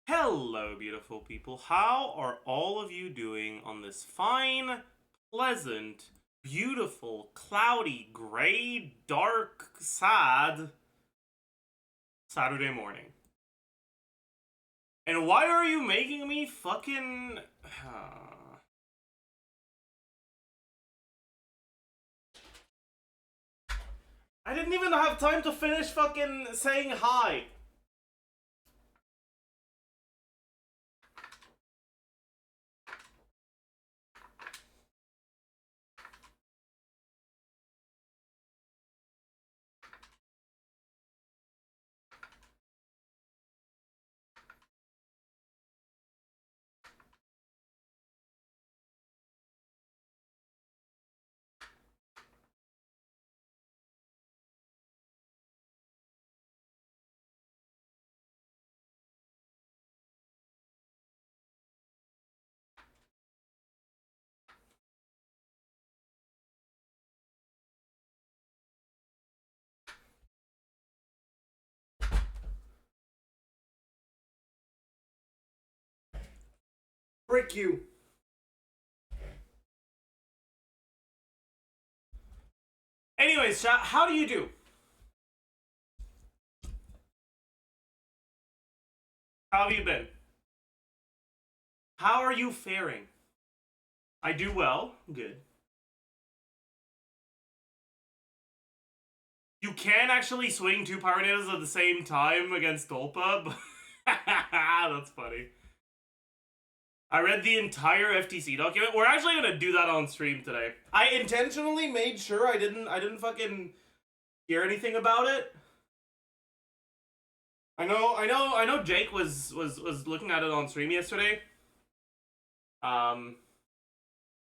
Hello, beautiful people. How are all of you doing on this fine, pleasant, beautiful, cloudy, gray, dark, sad Saturday morning? And why are you making me fucking... I didn't even have time to finish fucking saying hi. Frick you. Anyways, chat, how do you do? How have you been? How are you faring? I do well. Good. You can actually swing two Power Tornadoes at the same time against Dolpa, but that's funny. I read the entire FTC document. We're actually gonna do that on stream today. I intentionally made sure I didn't fucking hear anything about it. I know Jake was looking at it on stream yesterday. I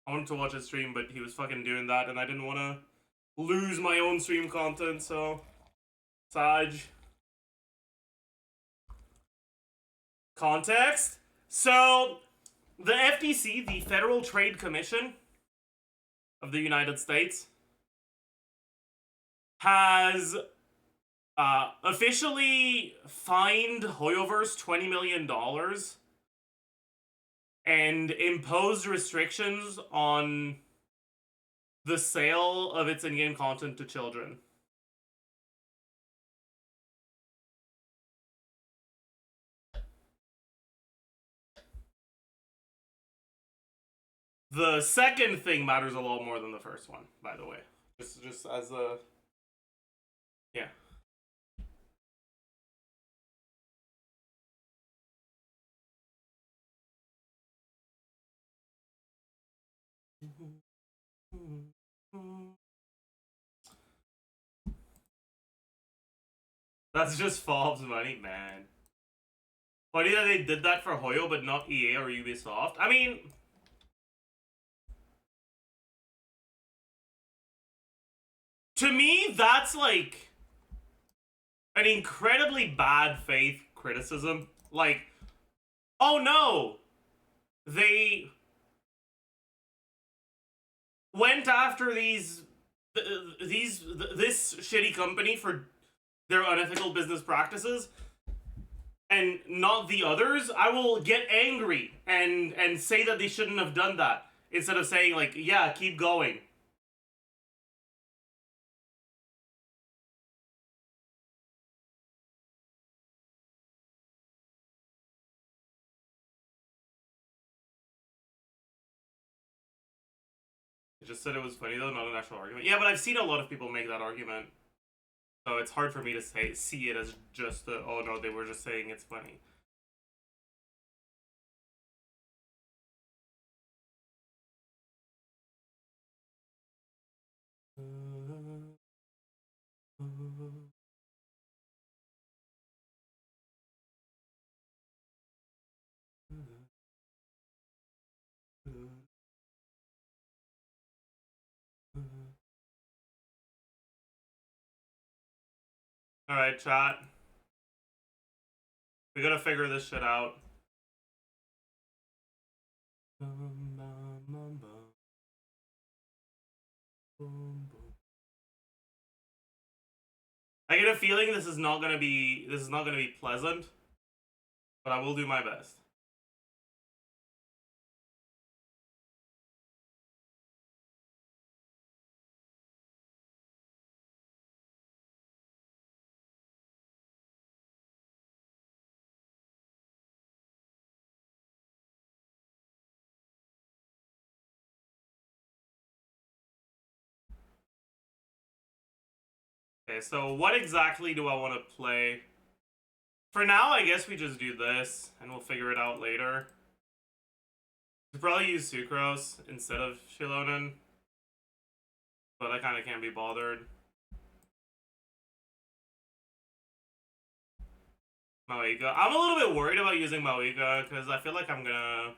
wanted to watch his stream, but he was fucking doing that, and I didn't want to lose my own stream content, so... Saj. Context? So, the FTC, the Federal Trade Commission of the United States, has officially fined HOYOverse $20 million and imposed restrictions on the sale of its in-game content to children. The second thing matters a lot more than the first one, by the way. Just as a... Yeah. That's just Fob's money, man. Funny that they did that for HOYO, but not EA or Ubisoft. I mean... To me, that's like... an incredibly bad faith criticism. Like, oh no! They... went after this shitty company for their unethical business practices and not the others. I will get angry and say that they shouldn't have done that instead of saying like, yeah, keep going. I just said it was funny though, not an actual argument. Yeah, but I've seen a lot of people make that argument. So it's hard for me to see it as just a, oh no, they were just saying it's funny. Alright, chat. We gotta figure this shit out. I get a feeling this is not gonna be pleasant. but I will do my best. Okay, so what exactly do I want to play? For now, I guess we just do this, and we'll figure it out later. We'll probably use Sucrose instead of Shilonen, but I kind of can't be bothered. Maoika. I'm a little bit worried about using Maoika, because I feel like I'm gonna...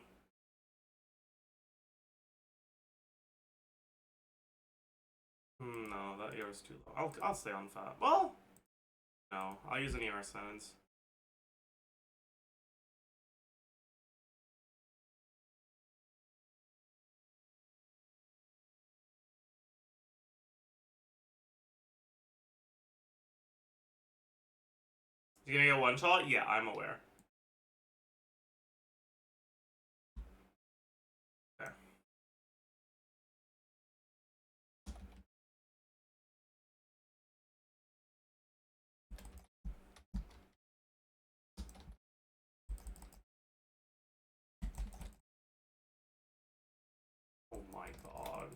No, that ER is too low. I'll stay on fat. Well, no, I'll use an ER sentence. You gonna get one shot? Yeah, I'm aware. Okay. Oh my god.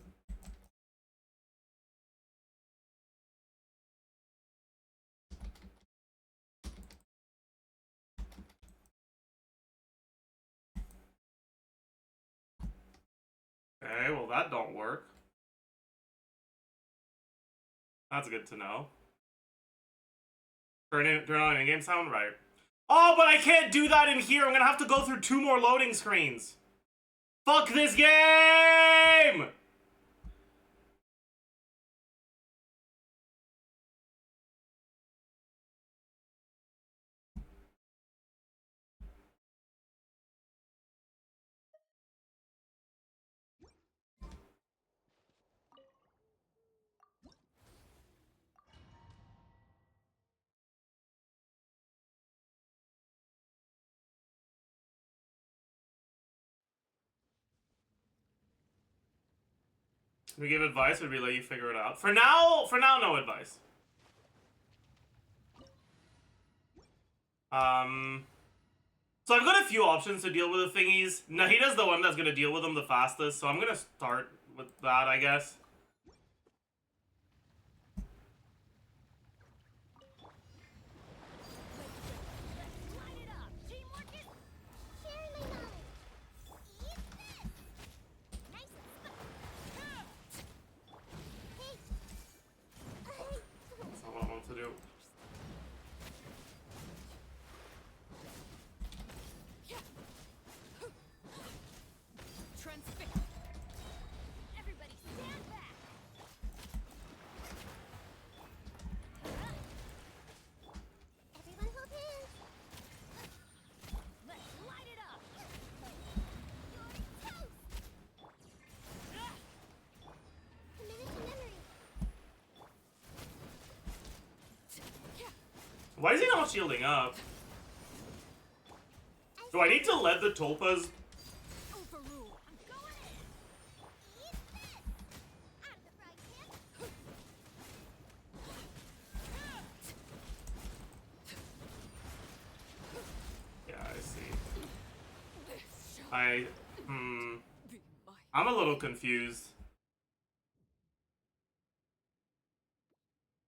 Okay, well that don't work. That's good to know. Turn on in-game sound? Right. Oh, but I can't do that in here! I'm gonna have to go through 2 more loading screens! Fuck this game! Can we give advice, or do we let you figure it out? For now, no advice. So I've got a few options to deal with the thingies. Nahida's the one that's gonna deal with them the fastest, so I'm gonna start with that, I guess. That's not what I want to do. Why is he not shielding up? Do I need to let the Tulpas... Yeah, I see. I'm a little confused.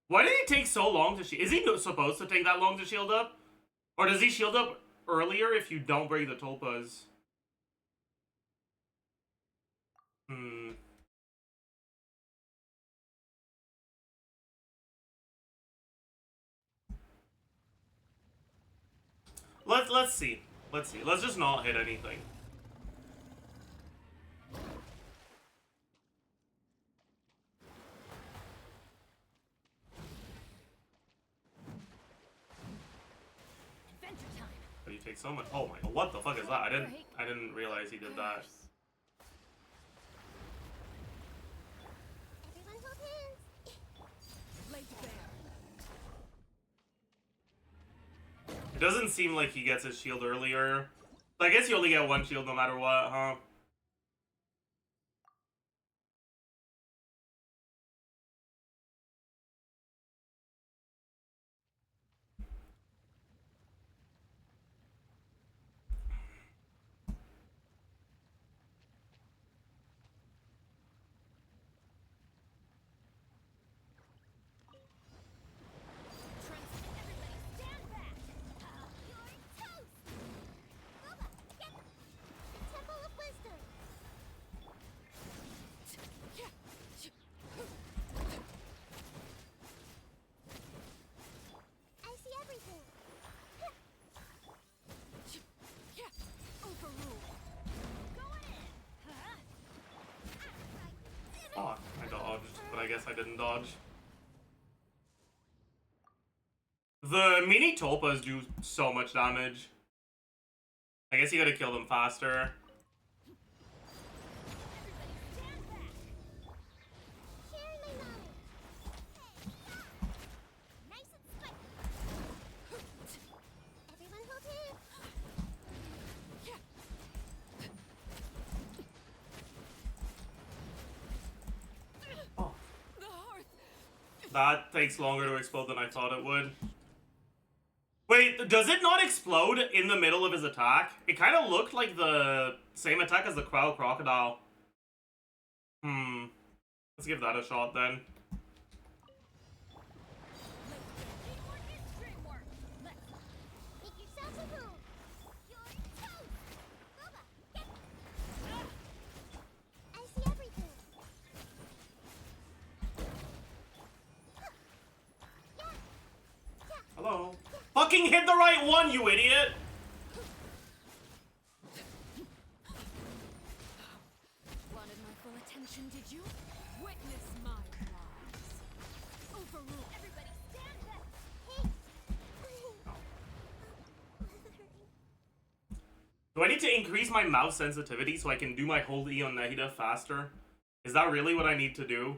Why did he take so long to shield? Is he supposed to take that long to shield up? Or does he shield up earlier if you don't break the Tulpas? Let's see. Let's see. Let's just not hit anything. But you take so much. Oh my god! What the fuck is that? I didn't realize he did that. Doesn't seem like he gets his shield earlier. I guess you only get one shield no matter what, huh? Oh, I dodged, but I guess I didn't dodge. The mini tulpas do so much damage. I guess you gotta kill them faster. Oh. That takes longer to explode than I thought it would. Wait, does it not explode in the middle of his attack? It kind of looked like the same attack as the Crow Crocodile. Let's give that a shot then. Hello? Fucking hit the right one, you idiot! Wanted my full attention, did you? Witness my rise. Overrule. Everybody stand back. Do I need to increase my mouse sensitivity so I can do my hold E on Nahida faster? Is that really what I need to do?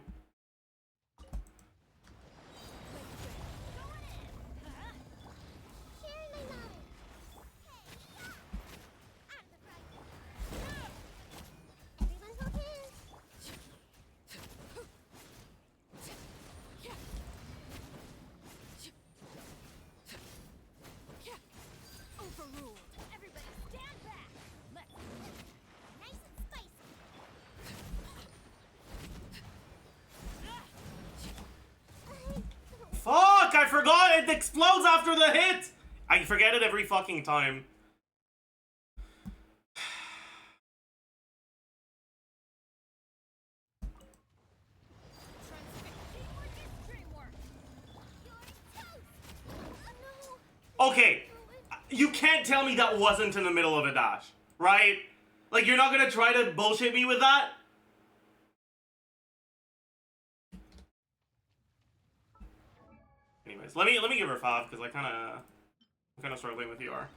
Fuck! I forgot it explodes after the hit! I forget it every fucking time. Okay, you can't tell me that wasn't in the middle of a dash, right? Like, you're not gonna try to bullshit me with that? Anyways, let me give her 5 because I'm kind of struggling with ER.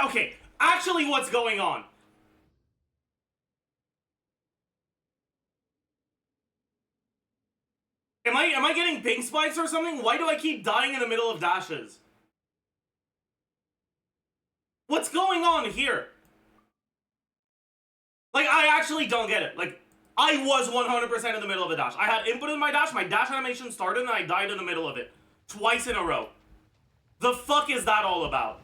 Okay, actually what's going on? Am I getting pink spikes or something? Why do I keep dying in the middle of dashes? What's going on here? Like, I actually don't get it. Like, I was 100% in the middle of a dash. I had input in my dash animation started, and I died in the middle of it. Twice in a row. The fuck is that all about?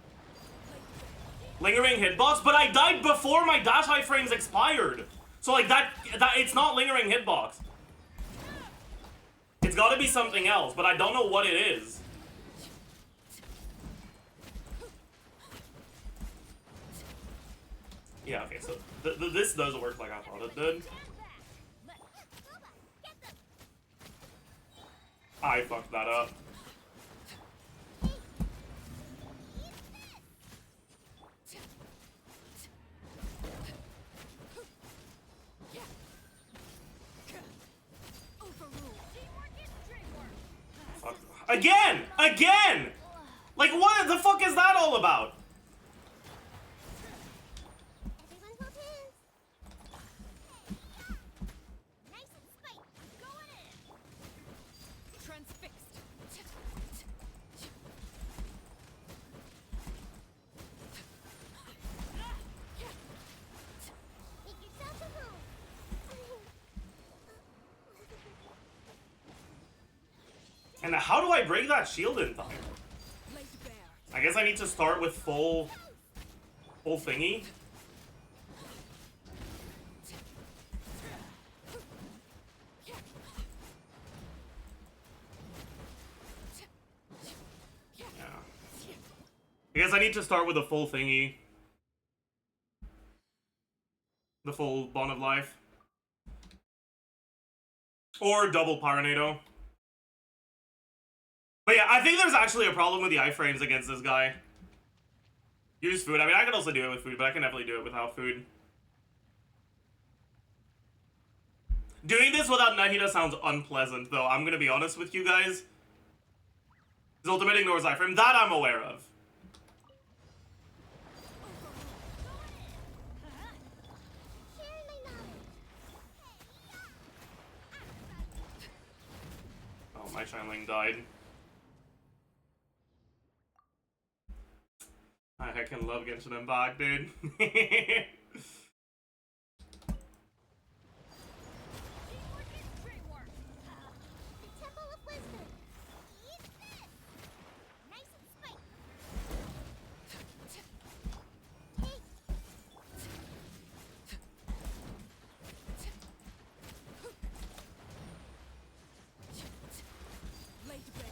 Lingering hitbox? But I died before my dash iframes expired. So, like, that it's not lingering hitbox. It's gotta be something else, but I don't know what it is. Yeah, okay, so this does work like I thought it did. I fucked that up. Fuck. Again! Again! Like, what the fuck is that all about? Everyone hold hands. Nice and spike. Going in. Transfixed. Make yourself at home. And how do I break that shield in time? Laid bare. I guess I need to start with full thingy. Yeah. I guess I need to start with a full thingy. The full Bond of Life. Or double Pyronado. But yeah, I think there's actually a problem with the iframes against this guy. Use food. I mean, I could also do it with food, but I can definitely do it without food. Doing this without Nahida sounds unpleasant, though. I'm gonna be honest with you guys. His ultimate ignores iframe. That I'm aware of. Oh, my Shineling died. I heckin' love Genshin Impact, dude.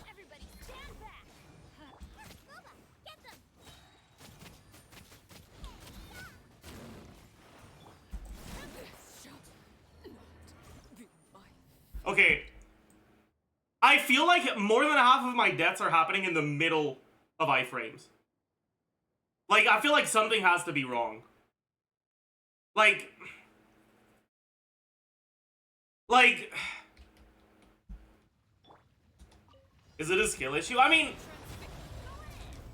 Everybody stand back. Get them. Okay. I feel like more than half of my deaths are happening in the middle of iframes. Like, I feel like something has to be wrong. Like... Is it a skill issue? I mean...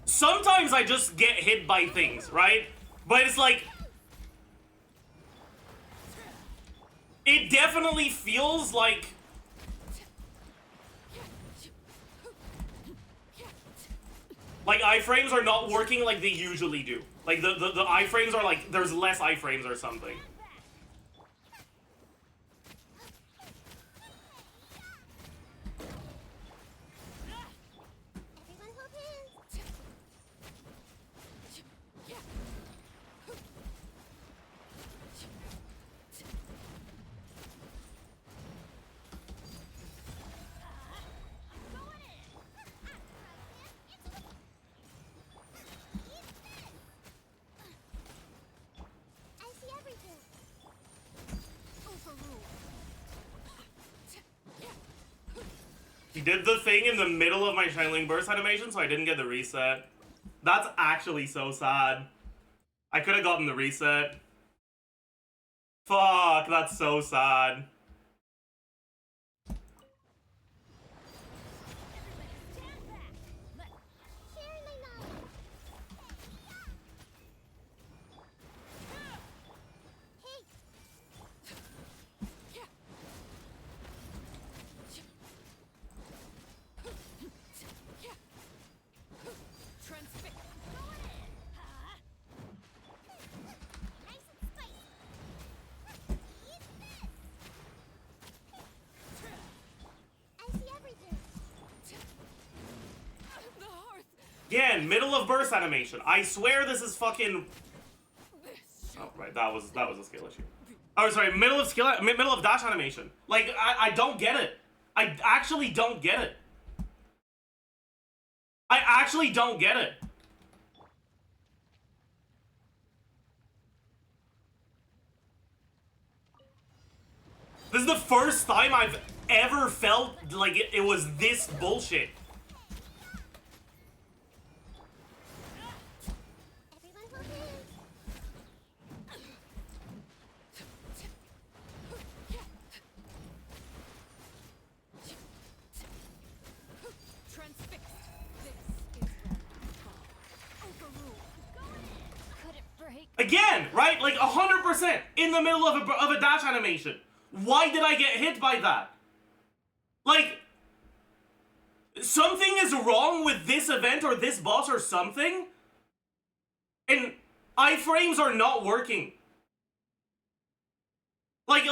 Sometimes I just get hit by things, right? But it's like... It definitely feels like... Like, iframes are not working like they usually do. Like, the iframes are like, there's less iframes or something. Everyone hold hands. Going in. I see everything. Overruled. He did the thing in the middle of my Shineling Burst animation, so I didn't get the reset. That's actually so sad. I could have gotten the reset. Fuck, that's so sad. Stand back. Sharing my knowledge. Hey. Transfix. Going in. Nice and spicy. Eat this. I see everything. The hearth. Again, middle of burst animation. I swear this is fucking... Oh, right, that was a skill issue. Oh, sorry, middle of dash animation. Like, I don't get it. I actually don't get it. I actually don't get it. This is the first time I've ever felt like it was this bullshit. Everyone will heal. Transfixed. This is where you fall. Overruled. Could it break? Again, right? Like 100% in the middle of a dash animation. Why did I get hit by that? Like, something is wrong with this event or this boss or something, and iframes are not working. Like,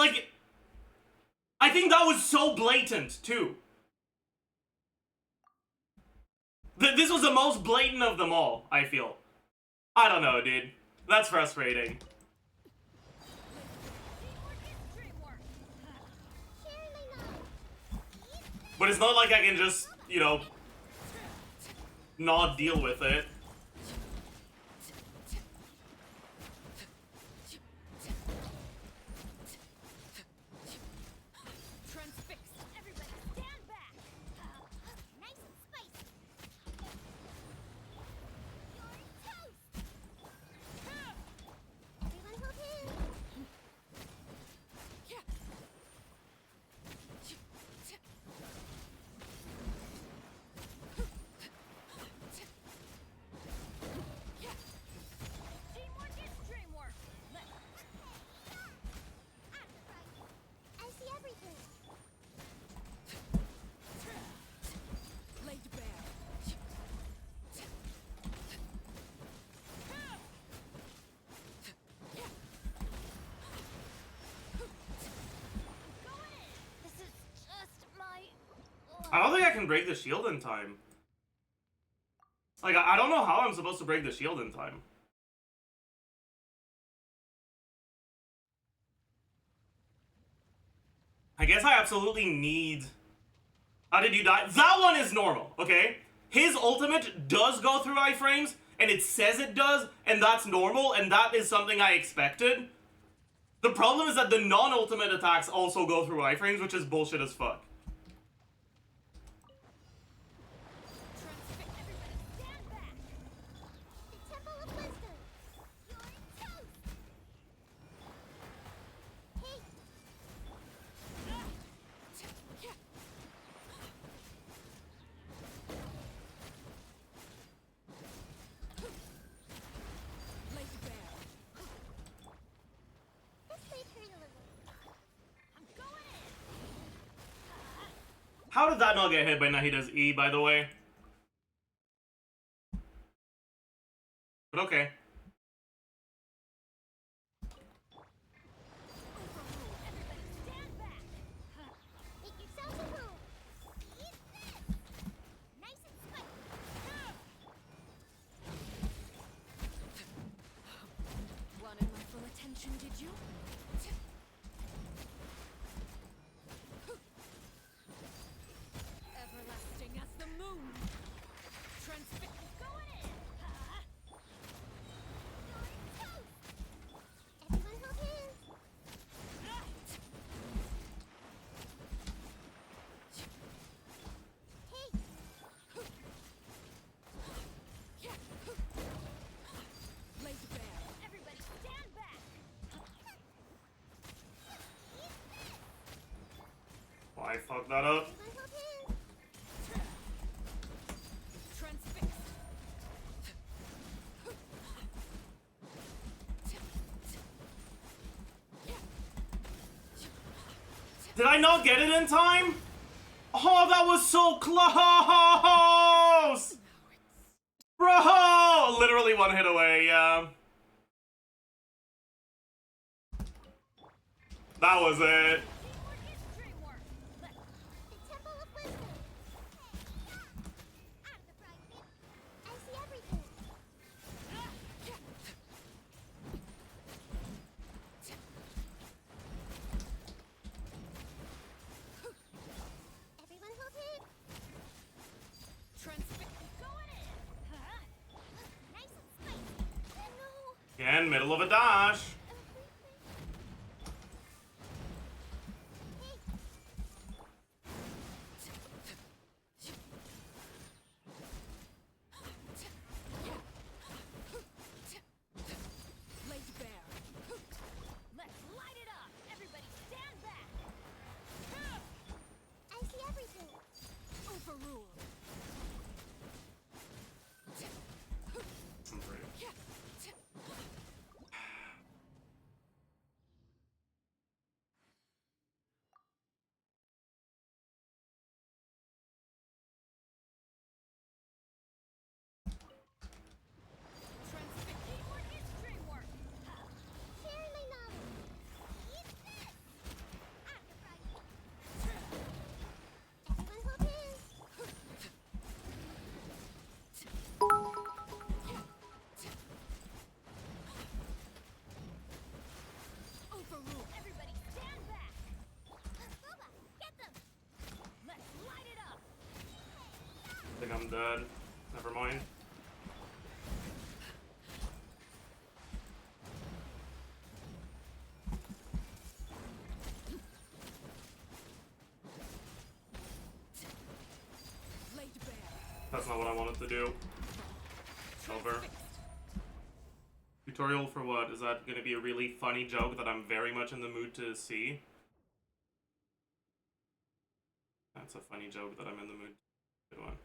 I think that was so blatant, too. This was the most blatant of them all, I feel. I don't know, dude. That's frustrating. But it's not like I can just, you know, not deal with it. Transfixed. Everybody stand back. Nice and spicy. You're toast. Everyone hold hands. Teamwork is dreamwork. I see everything. Laid bare. This is just my. I don't think I can break the shield in time. Like, I don't know how I'm supposed to break the shield in time. I guess I absolutely need... How did you die? That one is normal, okay? His ultimate does go through iframes, and it says it does, and that's normal, and that is something I expected. The problem is that the non-ultimate attacks also go through iframes, which is bullshit as fuck. Transfix. Everybody stand back. The Temple of Wisdom. You're toast. Hey. Laid bare. This may hurt a little. I'm going in. How did that not get hit by Nahida's E, by the way? But okay. Overruled. Everybody stand back. Make yourselves a room. Eat this. Nice and spicy. Wanted my full attention, did you? Everlasting as the moon. Transfix. Going in. Everyone hold hands. Hey. Laid bare. Everybody stand back. Oh, I fucked that up. Everyone hold hands. Transfixed. Did I not get it in time? Oh, that was so close! Bro! Literally one hit away, yeah. That was it. Teamwork is dreamwork. The Temple of Wisdom. Out of the frying pan. I see everything. Everyone hold hands. Transfix. Going in. Nice and spicy. No. Again, middle of a dash. I'm dead. Never mind. That's not what I wanted to do. Over. Tutorial for what? Is that gonna be a really funny joke that I'm very much in the mood to see? That's a funny joke that I'm in the mood to do one.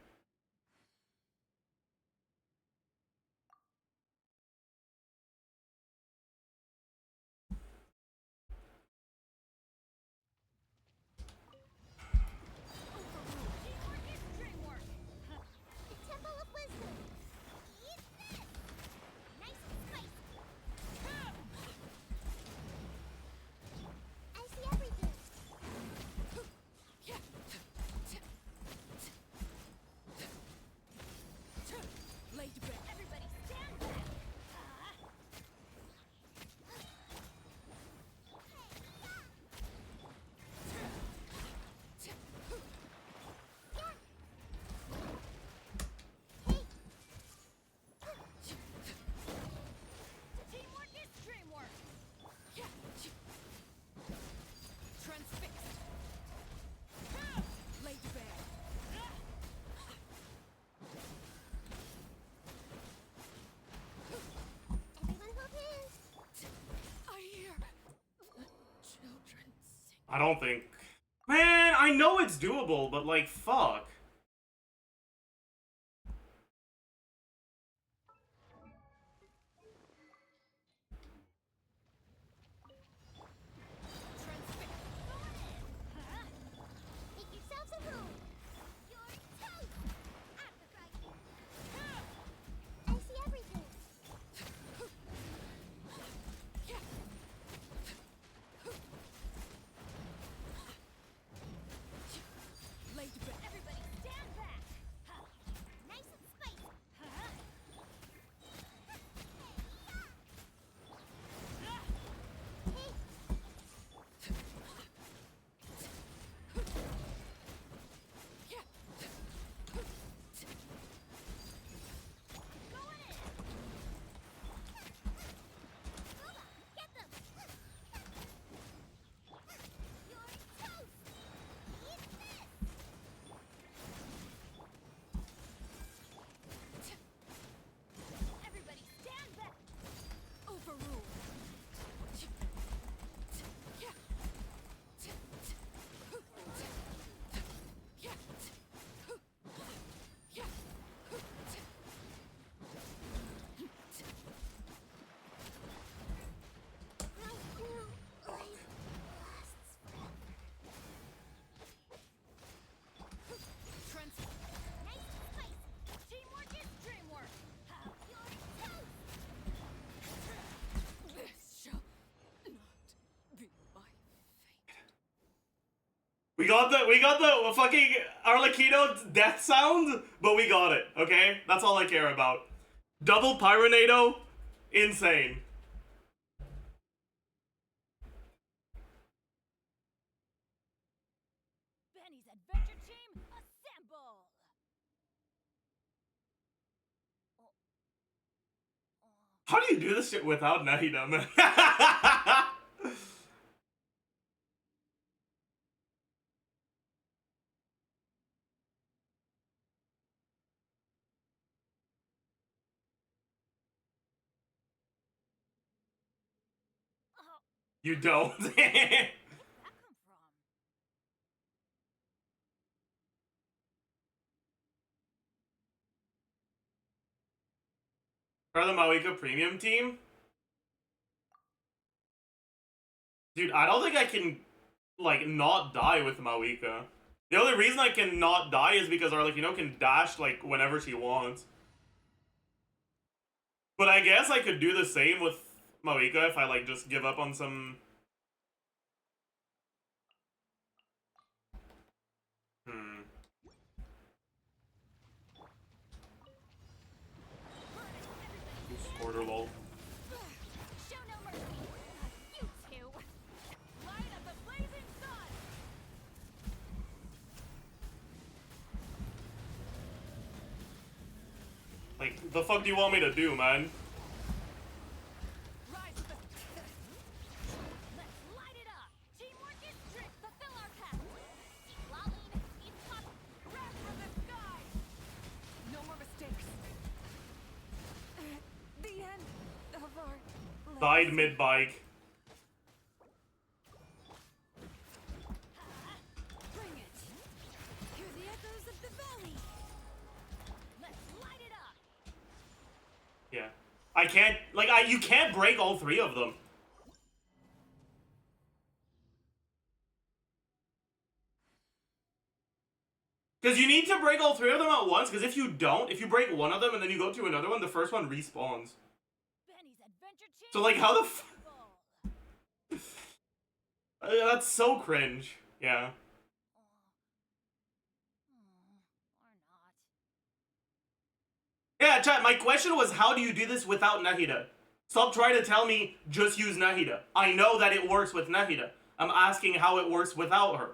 I don't think... Man, I know it's doable, but like, fuck. We got the fucking Arlecchino death sound, but we got it, okay? That's all I care about. Double Pyronado, insane. Benny's adventure team, assemble! How do you do this shit without Nahida, man? You don't. Where'd that come from? For the Mawika Premium team? Dude, I don't think I can, like, not die with Mawika. The only reason I can not die is because Arlecchino can dash, like, whenever she wants. But I guess I could do the same with Mawika if I, like, just give up on some... Order lol. Show no mercy. You two. Light of the blazing sun. Like, the fuck do you want me to do, man? Rise with the... Let's light it up. Teamwork is strict. Fulfill our pact. Lolling, eat pop. Wrath from the sky. No more mistakes. The end of our... Died mid-bike. Bring it. Hear the echoes of the valley. Let's light it up. Yeah. I can't, like, you can't break all three of them. Because you need to break all three of them at once, because if you don't, if you break one of them and then you go to another one, the first one respawns. Benny's adventure changed. So, like, how the that's so cringe. Yeah. Or not. Yeah, chat, my question was, how do you do this without Nahida? Stop trying to tell me, just use Nahida. I know that it works with Nahida. I'm asking how it works without her.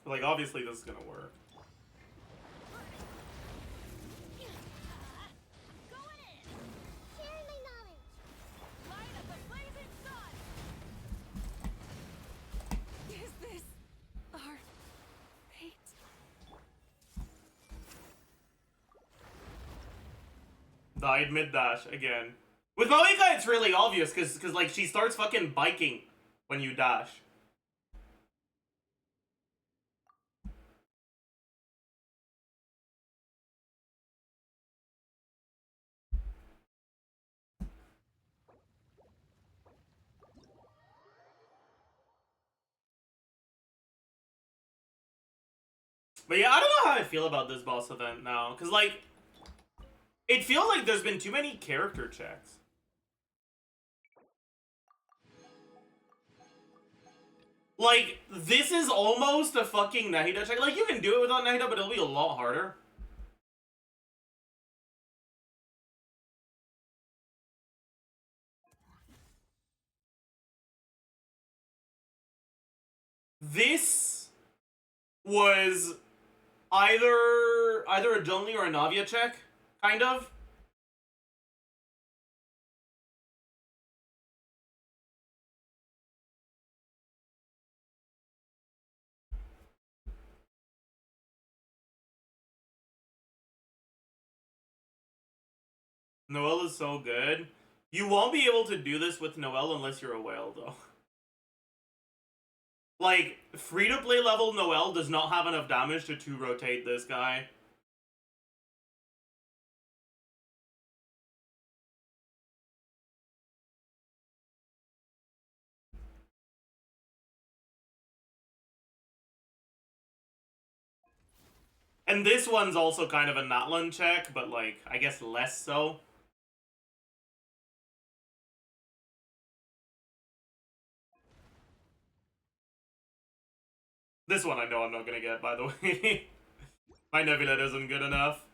Like, obviously this is gonna work. Going in. Sharing my knowledge. Light up the blazing sun. Is this our fate? Died mid-dash again. With Moeka, it's really obvious, because, like, she starts fucking biking when you dash. But yeah, I don't know how I feel about this boss event now, because, like, it feels like there's been too many character checks. Like, this is almost a fucking Nahida check. Like, you can do it without Nahida, but it'll be a lot harder. This was either a Junli or a Navia check, kind of. Noelle is so good. You won't be able to do this with Noelle unless you're a whale, though. Like, free-to-play level Noelle does not have enough damage to 2-rotate this guy. And this one's also kind of a Natlan check, but, like, I guess less so. This one I know I'm not gonna get, by the way. My Nebula isn't good enough.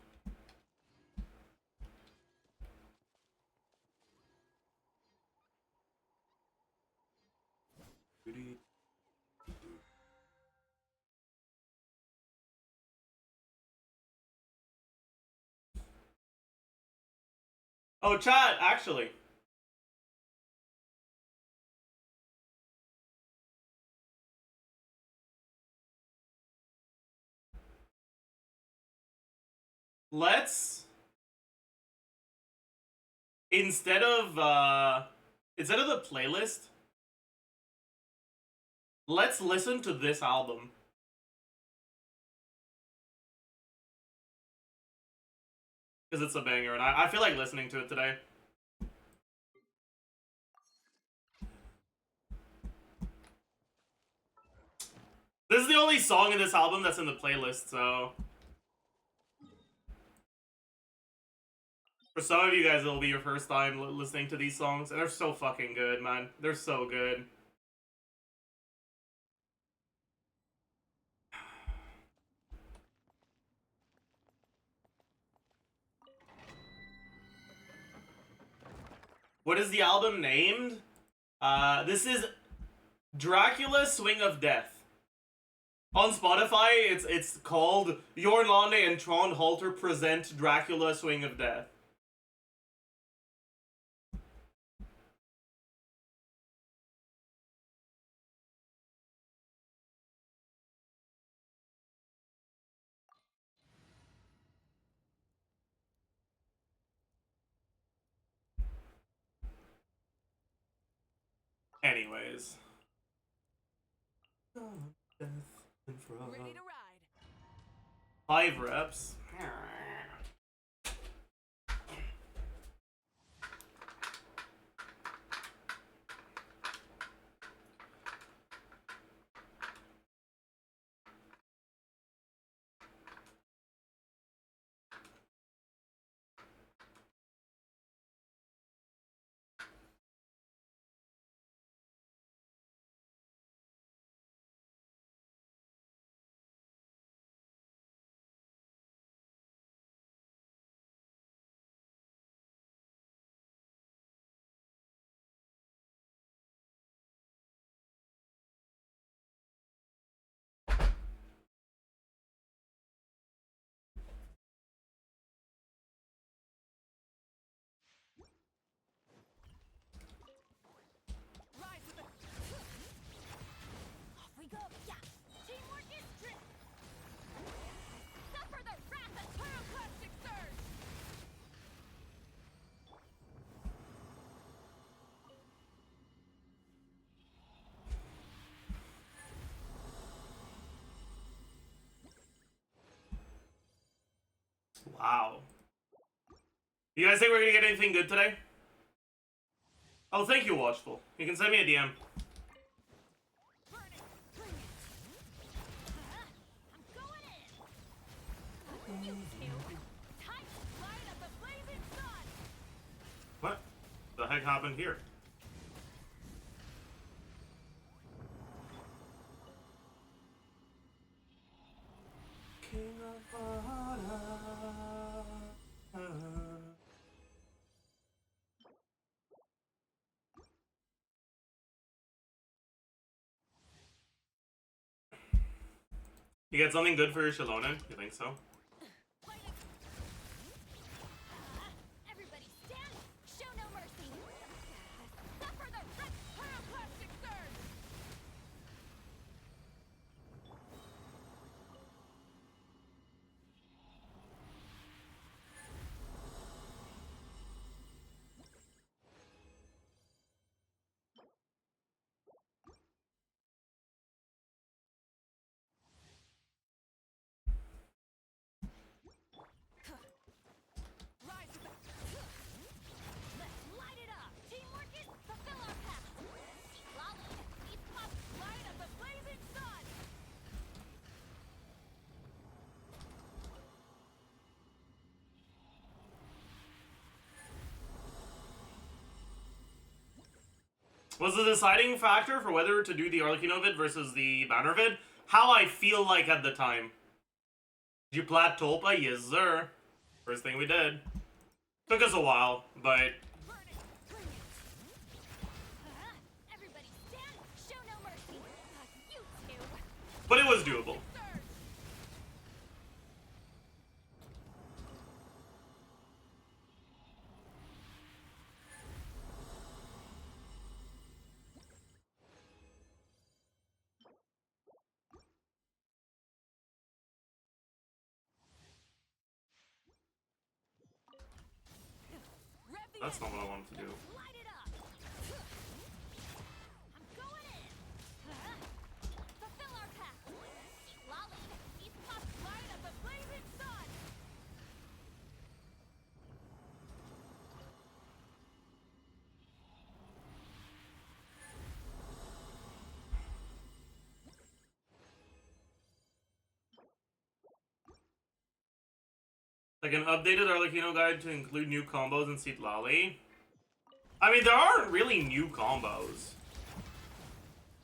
Oh, chat, actually. Let's... Instead of the playlist, let's listen to this album. Because it's a banger, and I feel like listening to it today. This is the only song in this album that's in the playlist, so... For some of you guys, it'll be your first time listening to these songs, and they're so fucking good, man. They're so good. What is the album named? This is Dracula Swing of Death. On Spotify, it's called Jorn Lande and Trond Halter present Dracula Swing of Death. Anyways. Ready to ride. 5 reps. Rise with it. Off we go. Yeah. Teamwork is trick. Suffer the wrath of pyroclastic surge. Wow. You guys think we're gonna get anything good today? Oh, thank you, Watchful. You can send me a DM. Burn it. Bring it. I'm going in. You two. Time to light up the blazing sun. What the heck happened here? King of Vada. You got something good for your Shalonen? You think so? Everybody stand. Show no mercy. Suffer the wrath of pyroclastic surge. Rise with it. Let's light it up. Teamwork is fulfill our path. Lolly, these pups light up the blazing sun. Was the deciding factor for whether to do the Arlecchino vid versus the banner vid how I feel like at the time? Did you plat Tulpa? Yes, sir. First thing we did. Took us a while, but Burn it. Bring it. Everybody stand. Show no mercy. You two. it was doable. Surge. Rev the That's not engine. what I wanted to do. Light it up. I'm going in. Fulfill our path. Lolly, these pups light up the blazing sun. Like an updated Arlecchino guide to include new combos in Seat Lally. I mean, there aren't really new combos.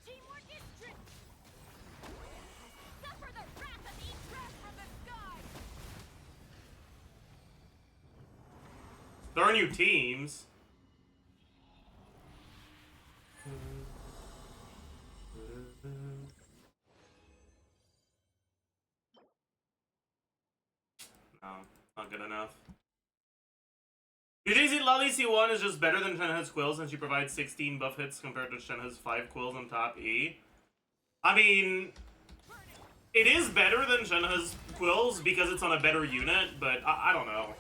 Teamwork is trick. Suffer the wrath of each wrath from the sky. There are new teams. not good enough. Do you think Lally C1 is just better than Shenhe's Quill since she provides 16 buff hits compared to Shenhe's 5 Quills on top E? I mean, it is better than Shenhe's Quills because it's on a better unit, but I don't know.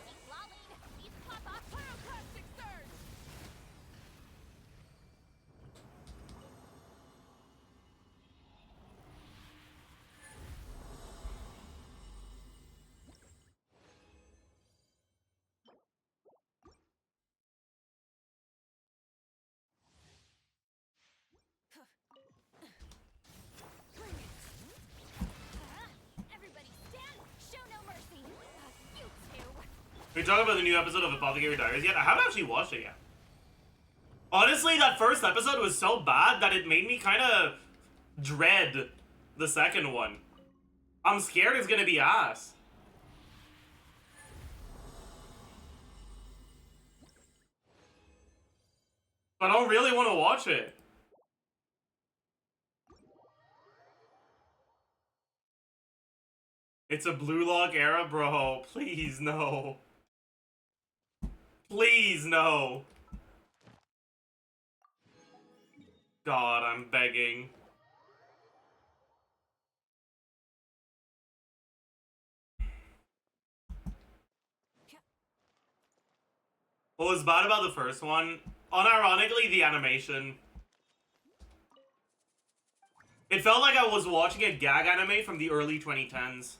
We talk about the new episode of Apothecary Diaries yet? I haven't actually watched it yet. Honestly, that first episode was so bad that it made me kind of dread the second one. I'm scared it's gonna be ass. But I don't really want to watch it. It's a Blue Lock era, bro. Please, no. Please, no. God, I'm begging. What was bad about the first one? Unironically, the animation. It felt like I was watching a gag anime from the early 2010s.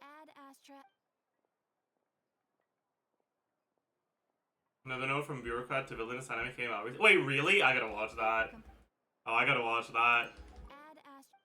Add Astra. Another note from Bureaucrat to Villainous anime came out. Wait, really? I gotta watch that. Oh, I gotta watch that. Add Astra.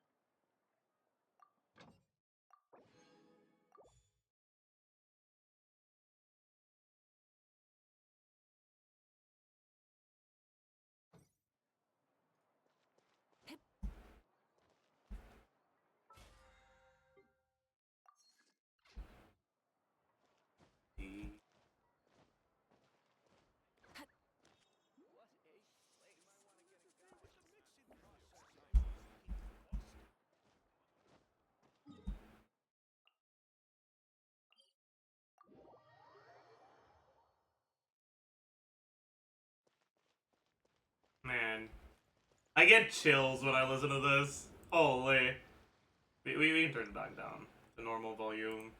Man. I get chills when I listen to this. Holy. We can turn it back down to normal volume.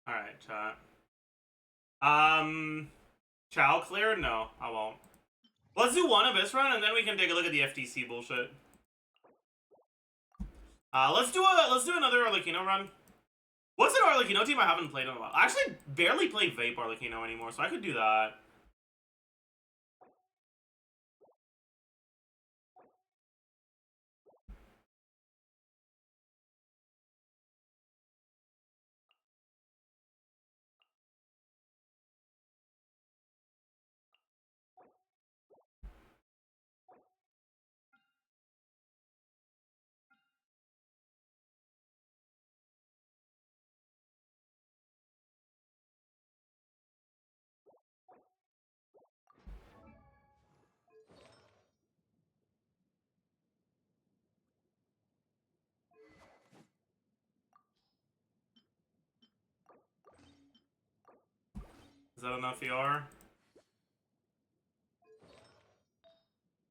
Alright, chat. Chow clear? No, I won't. Let's do one Abyss run and then we can take a look at the FTC bullshit. Let's do another Arlecchino run. What's an Arlecchino team I haven't played in a while? I actually barely play Vape Arlecchino anymore, so I could do that. Is that enough ER?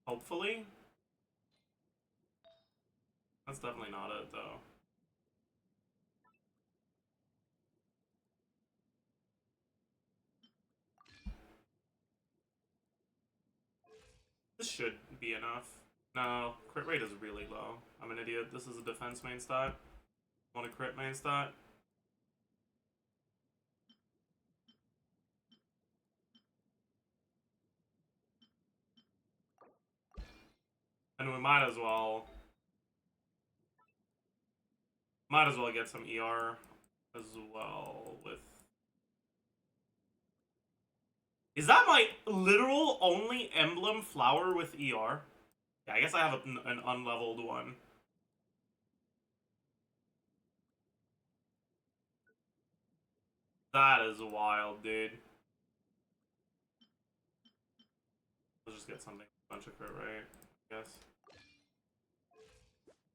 Hopefully? That's definitely not it, though. This should be enough. No, crit rate is really low. I'm an idiot. This is a defense main stat. Want a crit main stat? might as well get some ER as well with. Is that my literal only emblem flower with ER? Yeah, I guess I have an unleveled one. That is wild, dude. Let's just get something. Bunch of crit, right? I guess.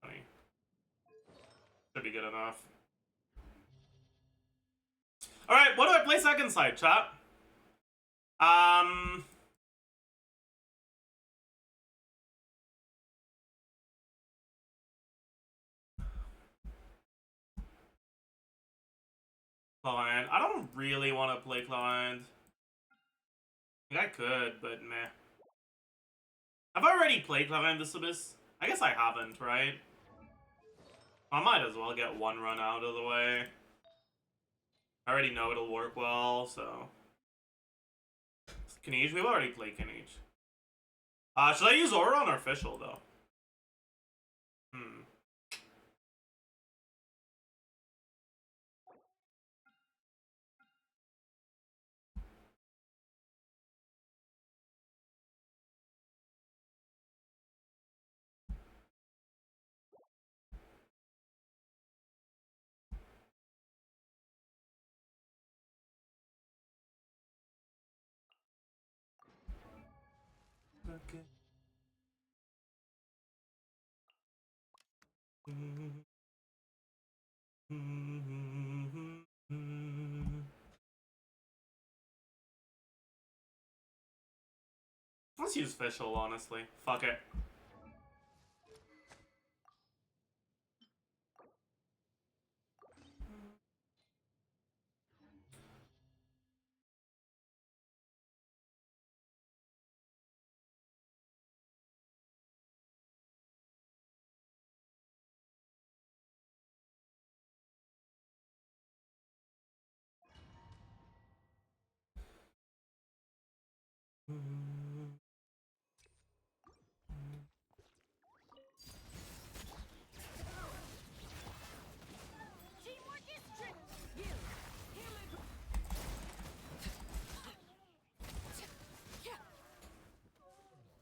Funny. Should be good enough. Alright, what do I play second side, chat? Client. I don't really want to play client. I think I could, but meh. Have I already played client this Abyss? I guess I haven't, right? I might as well get one run out of the way. I already know it'll work well, so. Kanish? We've already played Kanish. Should I use Auron or Fischl, though? Okay. Let's use Fischl, honestly. Fuck it. Teamwork is tricky.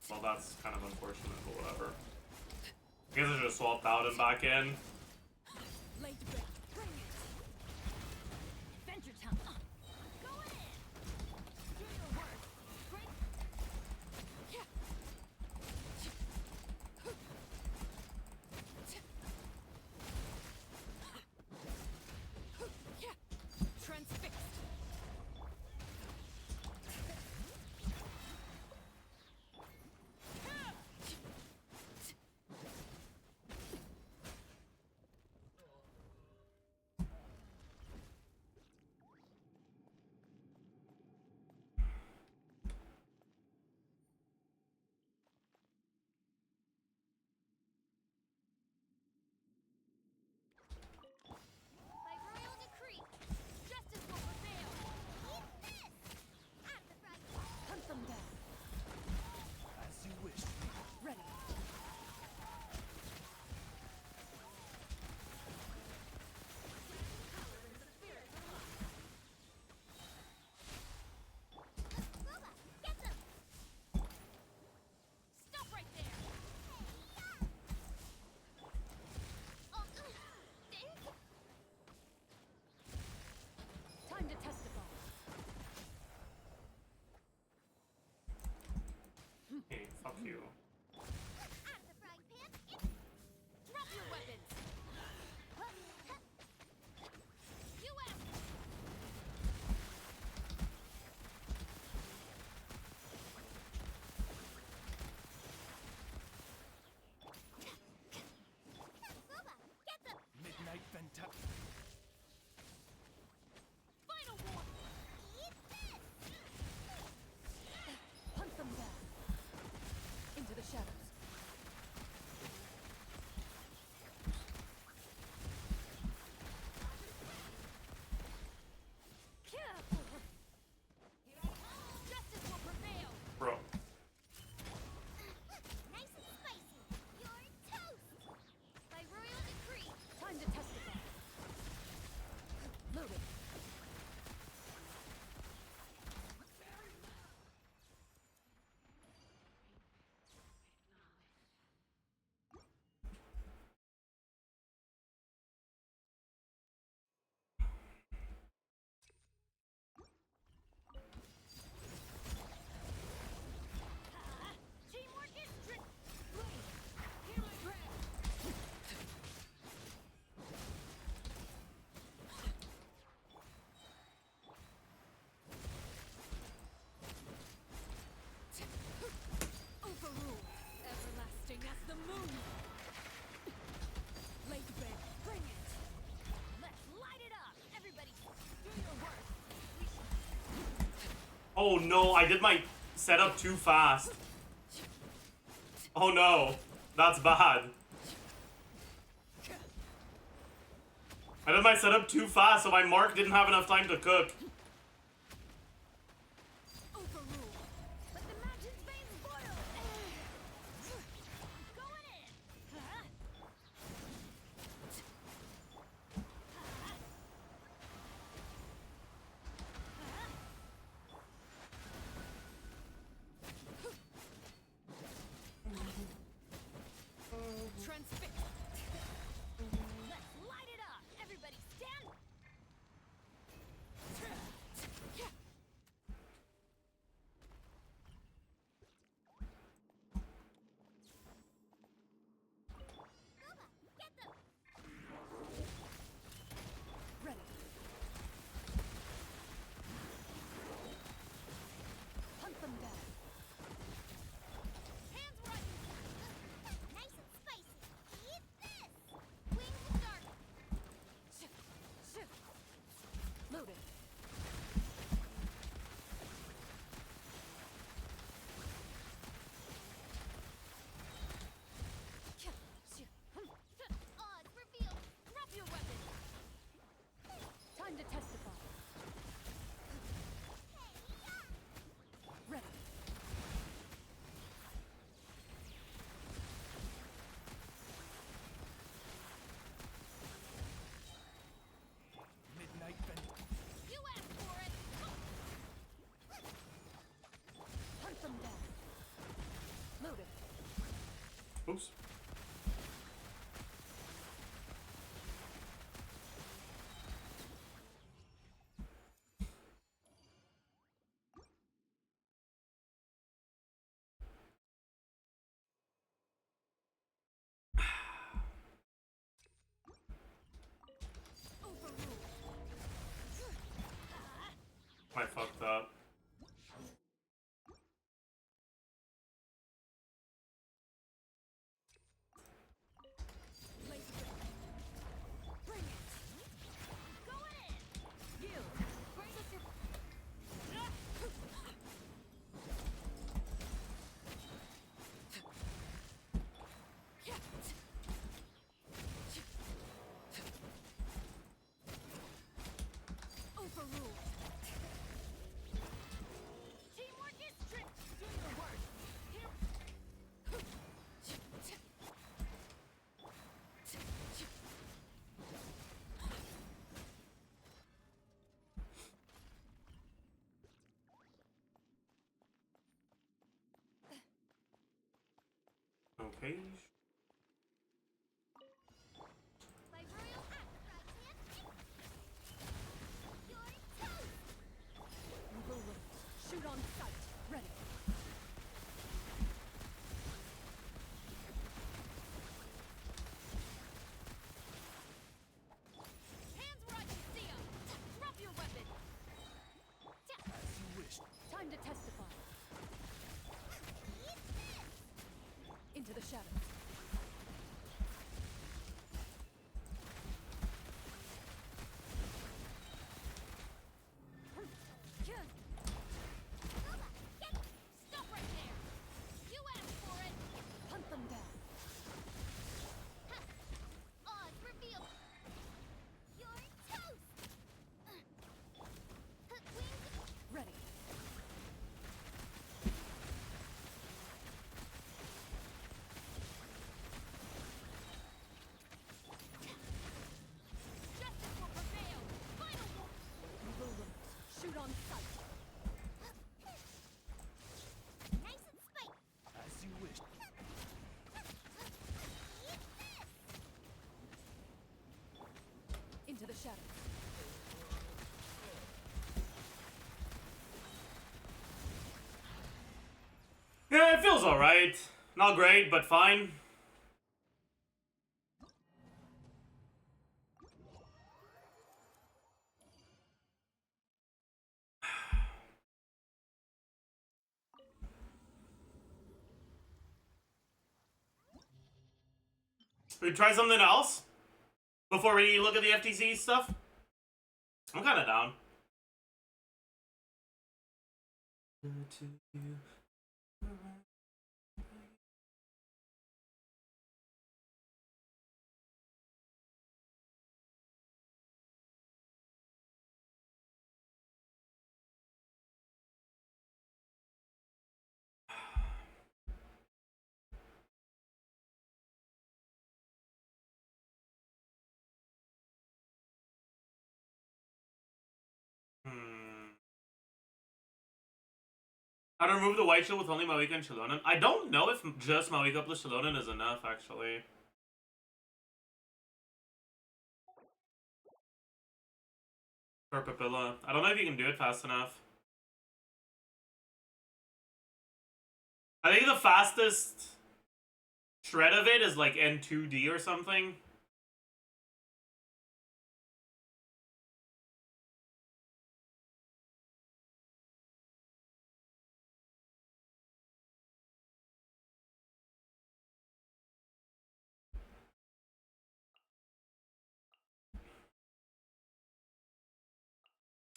Well, that's kind of unfortunate, but whatever. I guess I should have swapped out and back in. Late break. Bring it. Adventure time. Go in. Do your work. Break. Transfixed. By royal decree, justice will prevail. Eat this! At the front. Hunt them down. As you wish. Ready. Get them! Stop right there! Time to test the ball. Hey, fuck you. At the frying pan. Drop your weapons. You out. Get them. Midnight Venta. Final war. Eat this. Hunt them down. Into the Oh no, I did my setup too fast. Oh no, that's bad. I did my setup too fast, so my mark didn't have enough time to cook. Overrule. Let the mountain's veins boil. Going in. Transfix. Let's light it up. Everybody stand. Get them. Ready. Hunt them down. Hands right. Nice and spicy. Eat this. Wings of dark. Loaded. Odds revealed. Drop your weapon. Time to testify. Ready. Midnight Vent. You asked for it. Hunt them down. Loaded. Oops. Overrule. I fucked up. Blaze it. Bring it. Going in. Yield. Bring us your. Overruled. Teamwork is strict. Do your work. Here. Okay. By royal act, Zajef. You're toast. We will look. Shoot on sight. Ready. Hands where I can see 'em. Drop your weapon. As you wished. Time to testify. Into the shadows. Stop right there. You asked for it. Hunt them down. Odds revealed. You're toast. Wings. Ready. Justice will prevail. Final war. We will look. Shoot on sight. Nice and spiky. As you wished. Into the shadows. Yeah, it feels alright. Not great, but fine. We try something else? Before we look at the FTC stuff? I'm kinda down. to you. How to remove the white shield with only Mawika and Shilonen? I don't know if just Mawika plus Shilonen is enough, actually. For Papilla. I don't know if you can do it fast enough. I think the fastest shred of it is like N2D or something.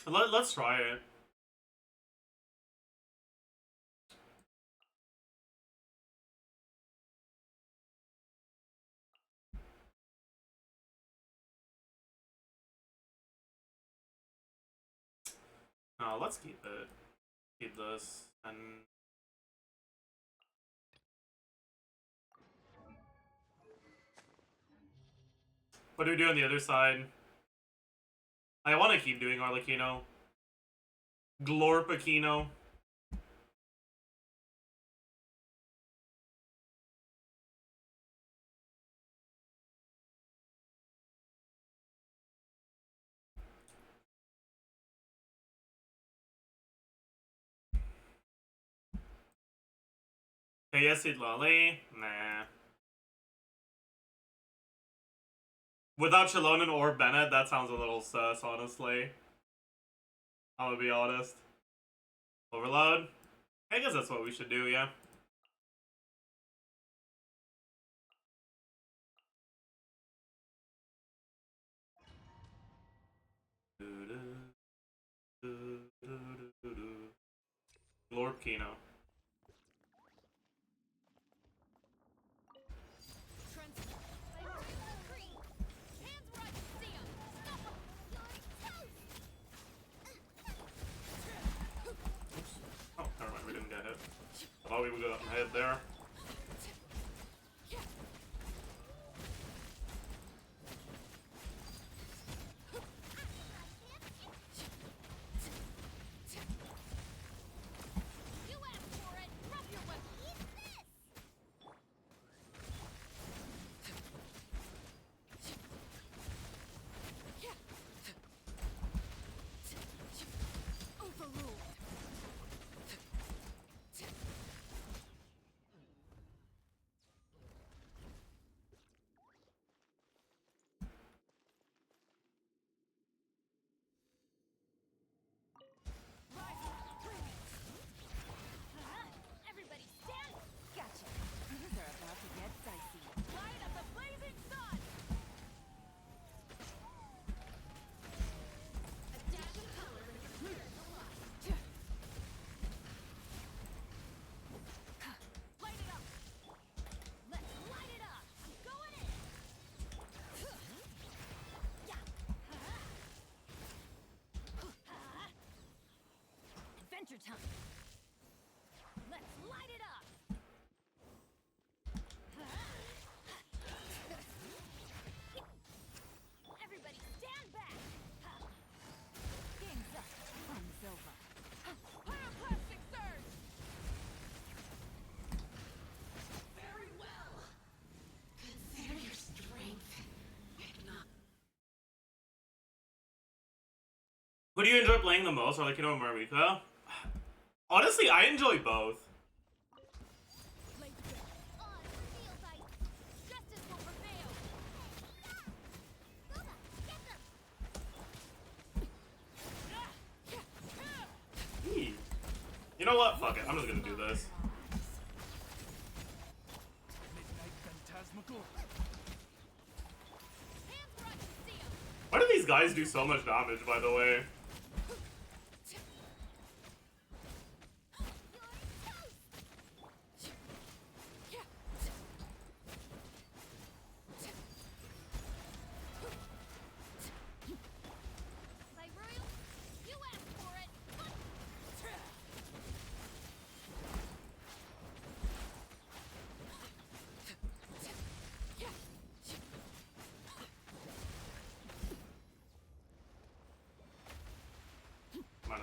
Let's try it. No, let's keep it. Keep this. And what do we do on the other side? I want to keep doing Arlecchino. Glorpachino. Hey, Lolly? Nah. Without Shilonen or Bennett, that sounds a little sus, honestly. I'm gonna be honest. Overload? I guess that's what we should do, yeah. Glorpachino. Oh, never mind, we didn't get hit. I thought we would go up and head there. Everybody stand! Gotcha. Things are about to get dicey. Light up the blazing sun! A dash of color in the clear of the light. Light it up! Let's light it up! I'm going in! Adventure time! Let's light it up! Everybody stand back! Game's up. Fun's over. Pyroclastic surge! Very well. Consider your strength. Who do you enjoy playing the most, Arlecchino or Marika? Honestly, I enjoy both. Justice will prevail! You know what? Fuck it. I'm just gonna do this. Midnight Phantasmagoria. Why do these guys do so much damage, by the way?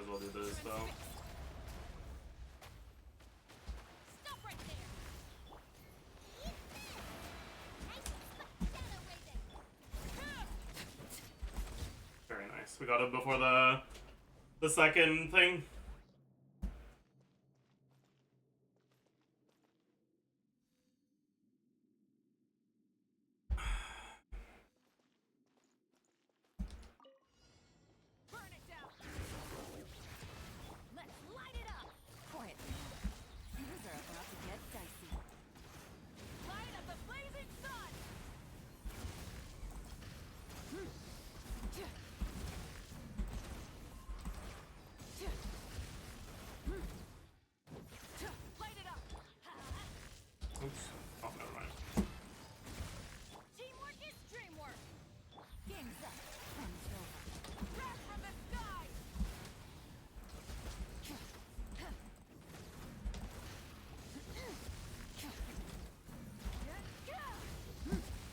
as well do this though. Stop right there. Very nice. We got it before the second thing. Burn it down. Let's light it up. Quiet. Things are about to get dicey. Light up the blazing sun. Light it up. Oops. Oh, never mind. Teamwork is dreamwork. Game's up. Fun's over. Wrath from the sky.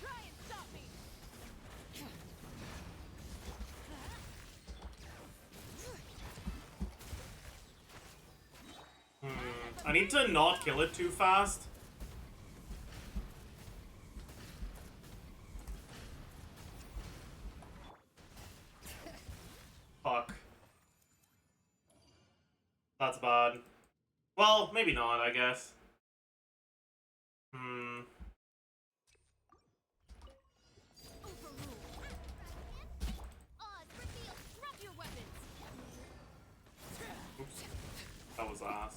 Try and stop me. I need to not kill it too fast. Fuck. That's bad. Well, maybe not, I guess. Overruled. Oz, reveal. Drop your weapons. Oops. That was ass.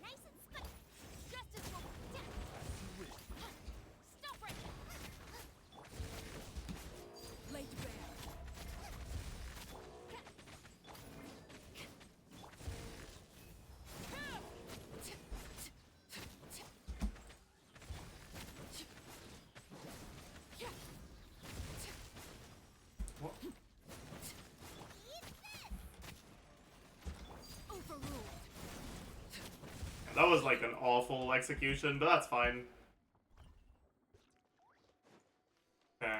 Nice and spicy. Justice will death. Stop right there. Laid bare. What? Overruled. That was like an awful execution, but that's fine. Okay.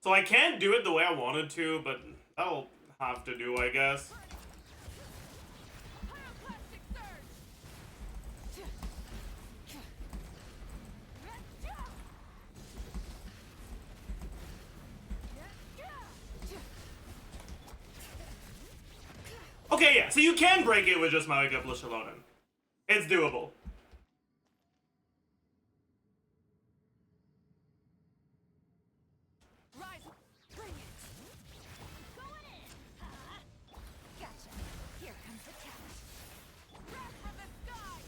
So I can't do it the way I wanted to, but that'll have to do, I guess. Pyroclastic surge. Okay, yeah, so you can break it with just Malika plus Shalonen. It's doable. Rise. Bring it. Going in. Gotcha. Here comes the catch. Wrath from the sky.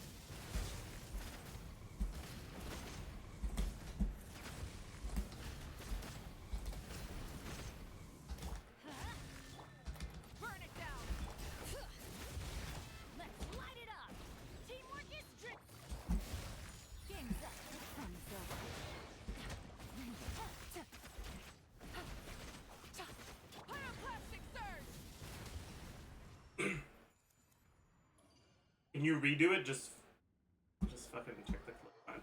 Burn it down. Let's light it up. Teamwork is strict. Game's up. Fun's over. Pyroclastic surge. Can you redo it? Just fucking check the clip on.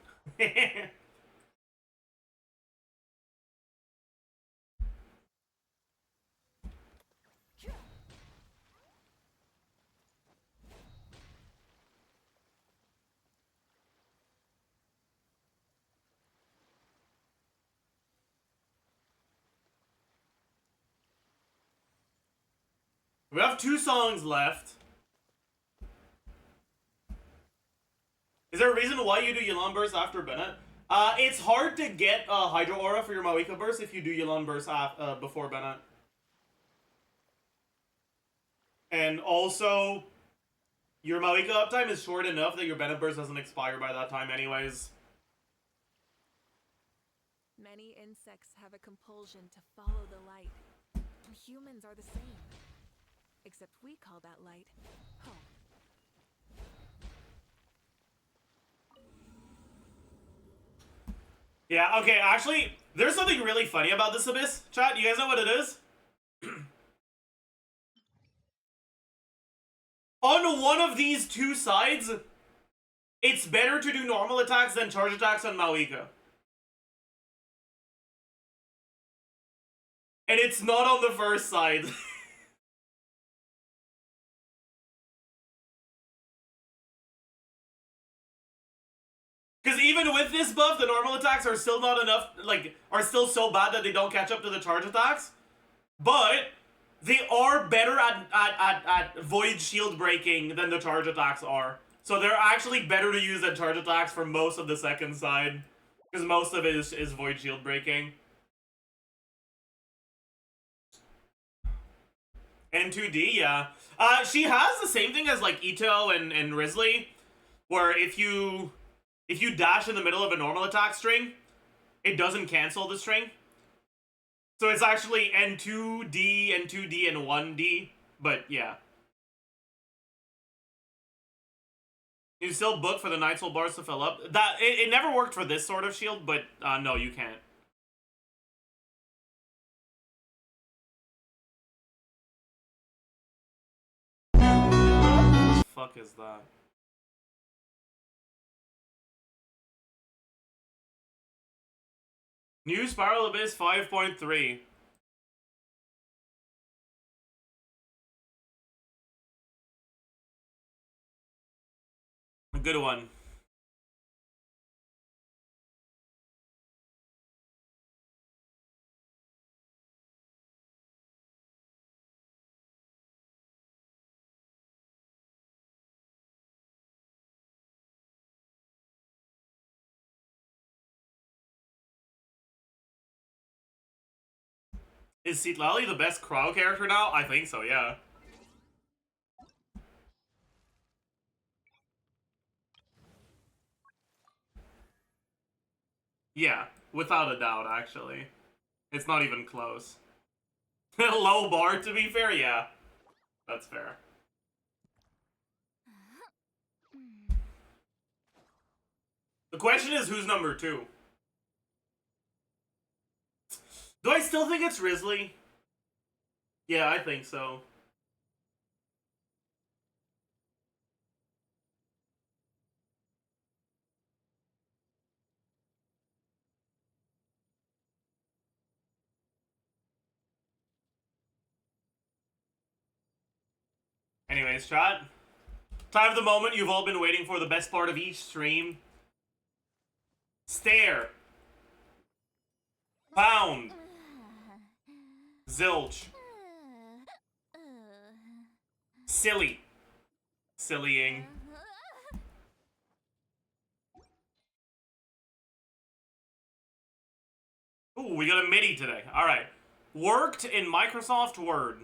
We have 2 songs left. Is there a reason why you do Yelan Burst after Bennett? It's hard to get a Hydro Aura for your Mawika Burst if you do Yelan Burst before Bennett. And also, your Mawika uptime is short enough that your Bennett Burst doesn't expire by that time anyways. Many insects have a compulsion to follow the light. Humans are the same. Except we call that light home. Yeah, okay, actually, there's something really funny about this Abyss. Chat, you guys know what it is? On one of these 2 sides, it's better to do normal attacks than charge attacks on Mawika. And it's not on the first side. Because even with this buff, the normal attacks are still not enough, like, are still so bad that they don't catch up to the charge attacks. But they are better at void shield breaking than the charge attacks are. So they're actually better to use than charge attacks for most of the second side. Because most of it is void shield breaking. N2D, yeah. She has the same thing as like Ito and Risley, where if you dash in the middle of a normal attack string, it doesn't cancel the string. So it's actually N2D, N2D, and 1D, but yeah. You still book for the Night's Soul bars to fill up. It never worked for this sort of shield, but no, you can't. What the fuck is that? New Spiral Abyss 5.3. A good one. Is Citlali the best Crow character now? I think so, yeah. Yeah, without a doubt, actually. It's not even close. Low bar, to be fair, yeah. That's fair. The question is, who's number 2? Do I still think it's Risley? Yeah, I think so. Anyways, chat. Time of the moment you've all been waiting for, the best part of each stream. Stare. Pound. Zilch. Silly. Sillying. Ooh, we got a MIDI today. Alright. Worked in Microsoft Word.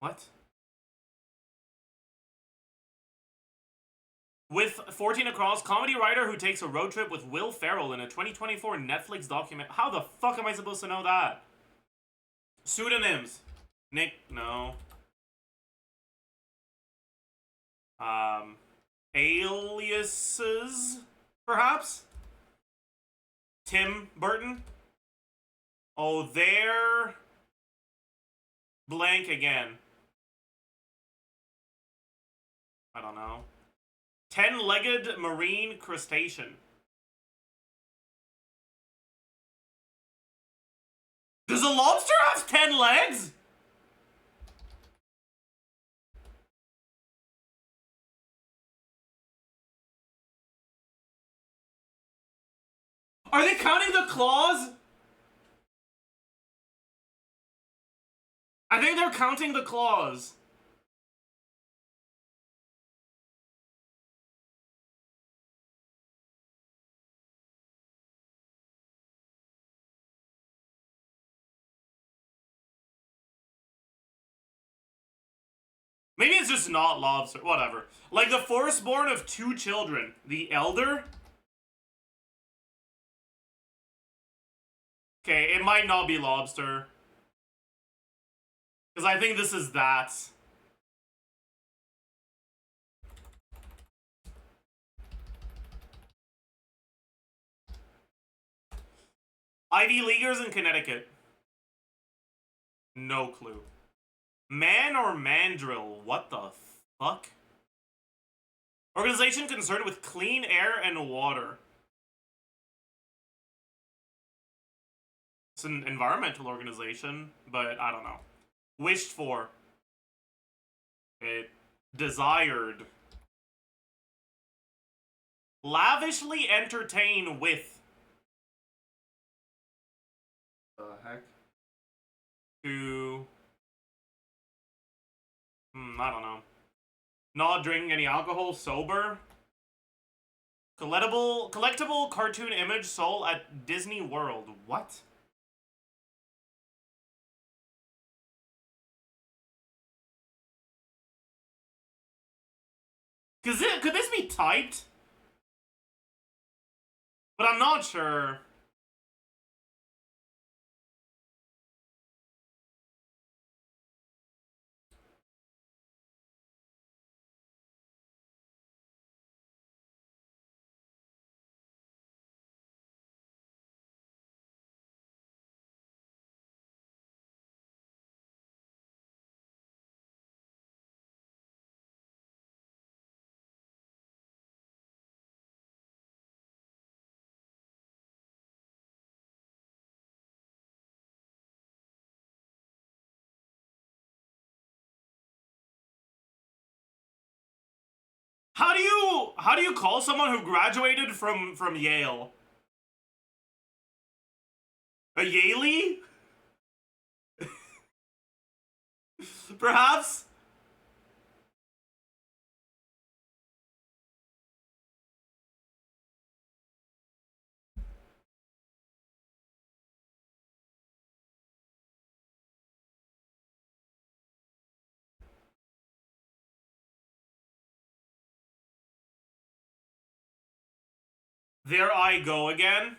What? With 14 across, comedy writer who takes a road trip with Will Ferrell in a 2024 Netflix document. How the fuck am I supposed to know that? Pseudonyms. Nick, no. Aliases, perhaps? Tim Burton? Oh, they're blank again. I don't know. 10-legged marine crustacean. Does a lobster have 10 legs? Are they counting the claws? I think they're counting the claws. Maybe it's just not lobster. Whatever. Like the firstborn of 2 children. The elder? Okay, it might not be lobster. Because I think this is that. Ivy Leaguers in Connecticut. No clue. Man or mandrill? What the fuck? Organization concerned with clean air and water. It's an environmental organization, but I don't know. Wished for. It desired. Lavishly entertain with. The heck? To. I don't know. Not drinking any alcohol, sober. Collectible cartoon image sold at Disney World. What? Could this be typed? But I'm not sure. How do you call someone who graduated from Yale? A Yaley? Perhaps? There I go again.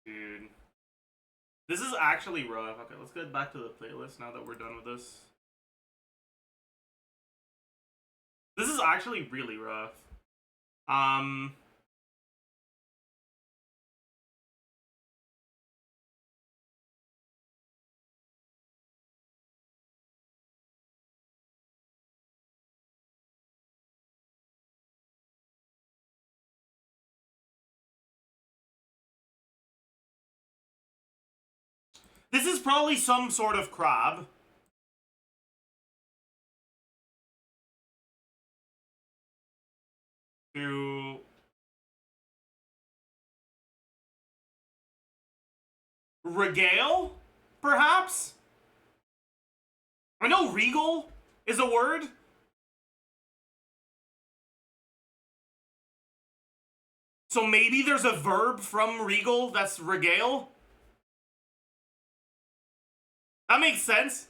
Dude. This is actually rough. Okay, let's get back to the playlist now that we're done with this. This is actually really rough. This is probably some sort of crab. To regale, perhaps? I know regal is a word. So maybe there's a verb from regal that's regale? That makes sense.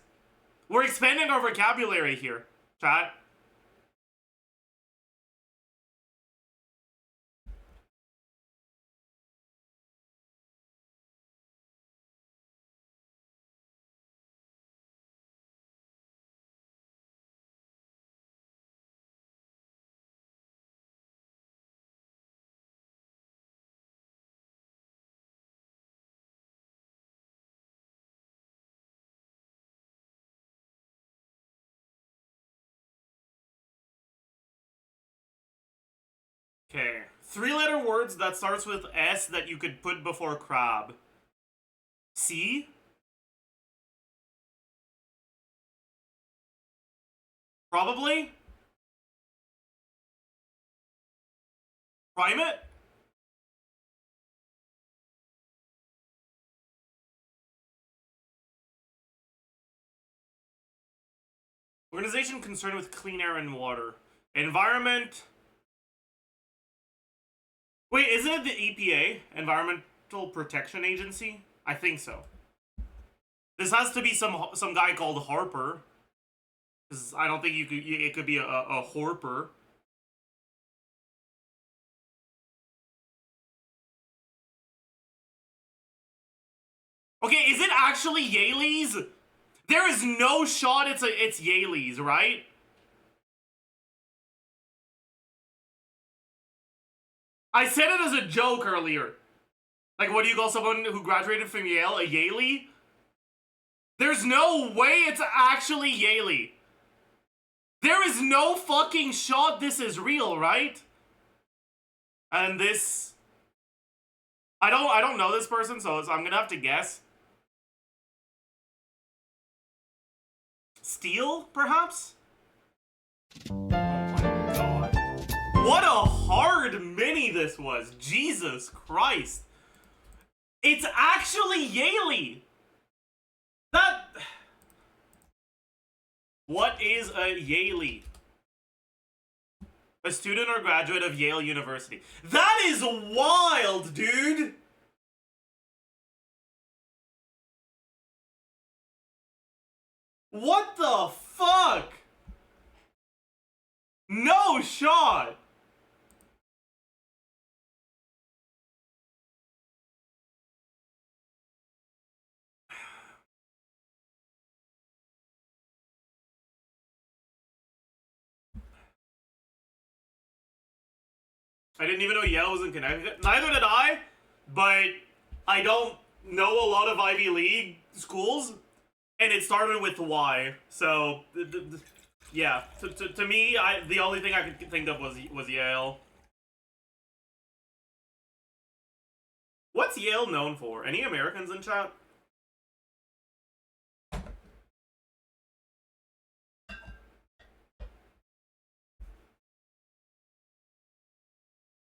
We're expanding our vocabulary here, chat. Okay. 3-letter words that starts with S that you could put before crab. C? Probably? Primate? Organization concerned with clean air and water. Environment. Wait, isn't it the EPA? Environmental Protection Agency? I think so. This has to be some guy called Harper. Because I don't think it could be a Horper. Okay, is it actually Yaleys? There is no shot it's Yale's, right? I said it as a joke earlier. Like, what do you call someone who graduated from Yale a Yale? There's no way it's actually Yale. There is no fucking shot this is real, right? And this... I don't know this person, so I'm gonna have to guess. Steele, perhaps? Oh my god. What a hard mini this was. Jesus Christ. It's actually Yale. That... What is a Yale? A student or graduate of Yale University. That is wild, dude! What the fuck? No shot! I didn't even know Yale was in Connecticut. Neither did I, but I don't know a lot of Ivy League schools, and it started with Y. So, yeah. To me, the only thing I could think of was Yale. What's Yale known for? Any Americans in chat?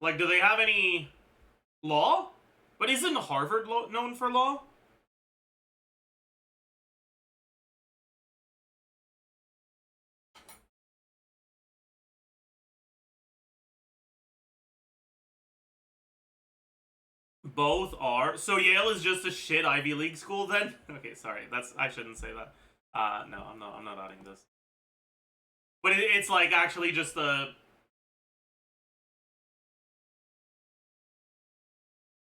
Like, do they have any law? But isn't Harvard known for law? Both are. So Yale is just a shit Ivy League school then? Okay, sorry. I shouldn't say that. No, I'm not adding this. But it's like actually just the...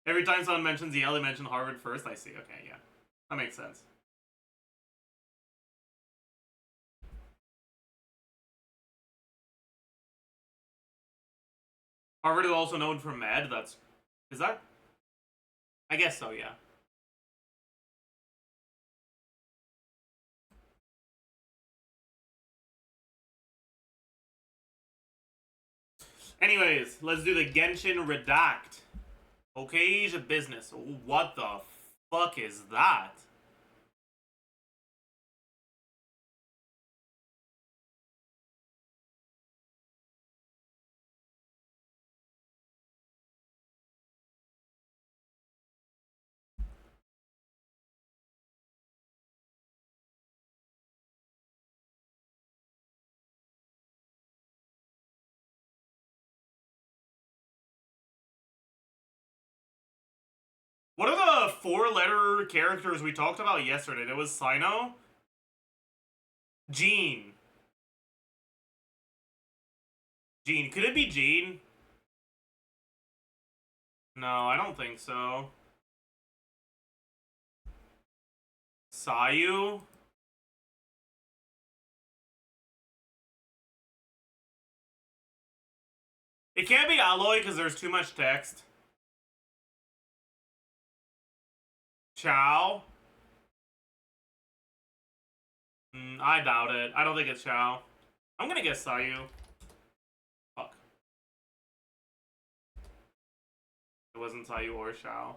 Every time someone mentions Yale, they mention Harvard first. I see. Okay, yeah. That makes sense. Harvard is also known for med. Is that? I guess so, yeah. Anyways, let's do the Genshin Redact. Okay, business. What the fuck is that? What are the 4-letter characters we talked about yesterday? There was Sino. Jean. Jean. Could it be Jean? No, I don't think so. Sayu? It can't be Alloy because there's too much text. Chow? I doubt it. I don't think it's Chow. I'm gonna guess Sayu. Fuck. It wasn't Sayu or Chow.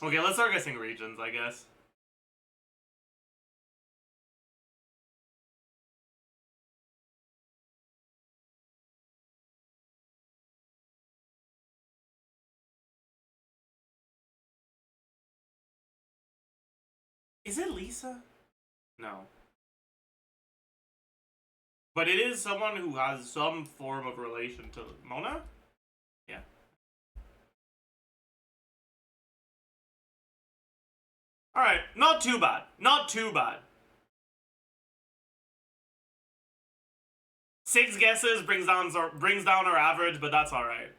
Okay, let's start guessing regions, I guess. Is it Lisa? No. But it is someone who has some form of relation to Mona? Yeah. Alright, not too bad. Not too bad. 6 guesses brings down our average, but that's alright.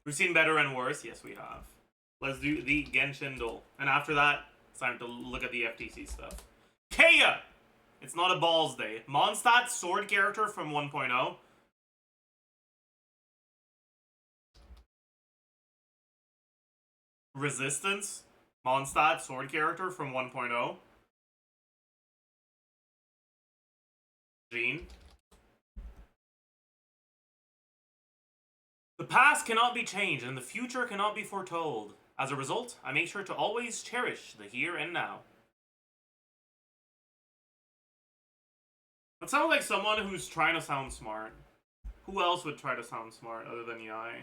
We've seen better and worse. Yes, we have. Let's do the Genshin Duel. And after that, it's time to look at the FTC stuff. Kaya! It's not a balls day. Mondstadt, sword character from 1.0. Resistance, Mondstadt, sword character from 1.0. Jean. The past cannot be changed and the future cannot be foretold. As a result, I make sure to always cherish the here and now. That sounds like someone who's trying to sound smart. Who else would try to sound smart other than Yai?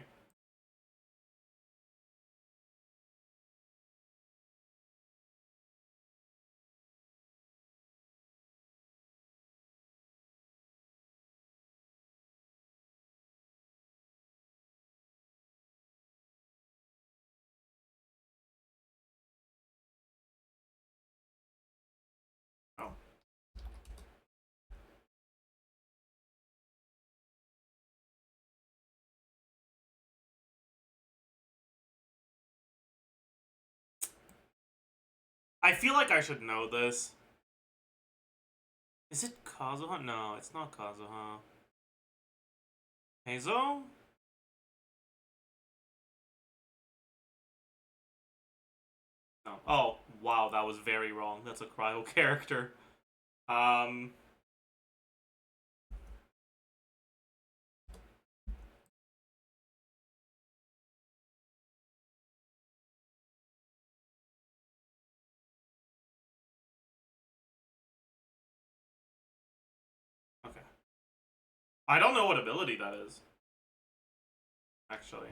Oh. I feel like I should know this. Is it Kazuha? No, it's not Kazuha. Heizo? No. Oh, wow, that was very wrong. That's a cryo character. Okay. I don't know what ability that is. Actually.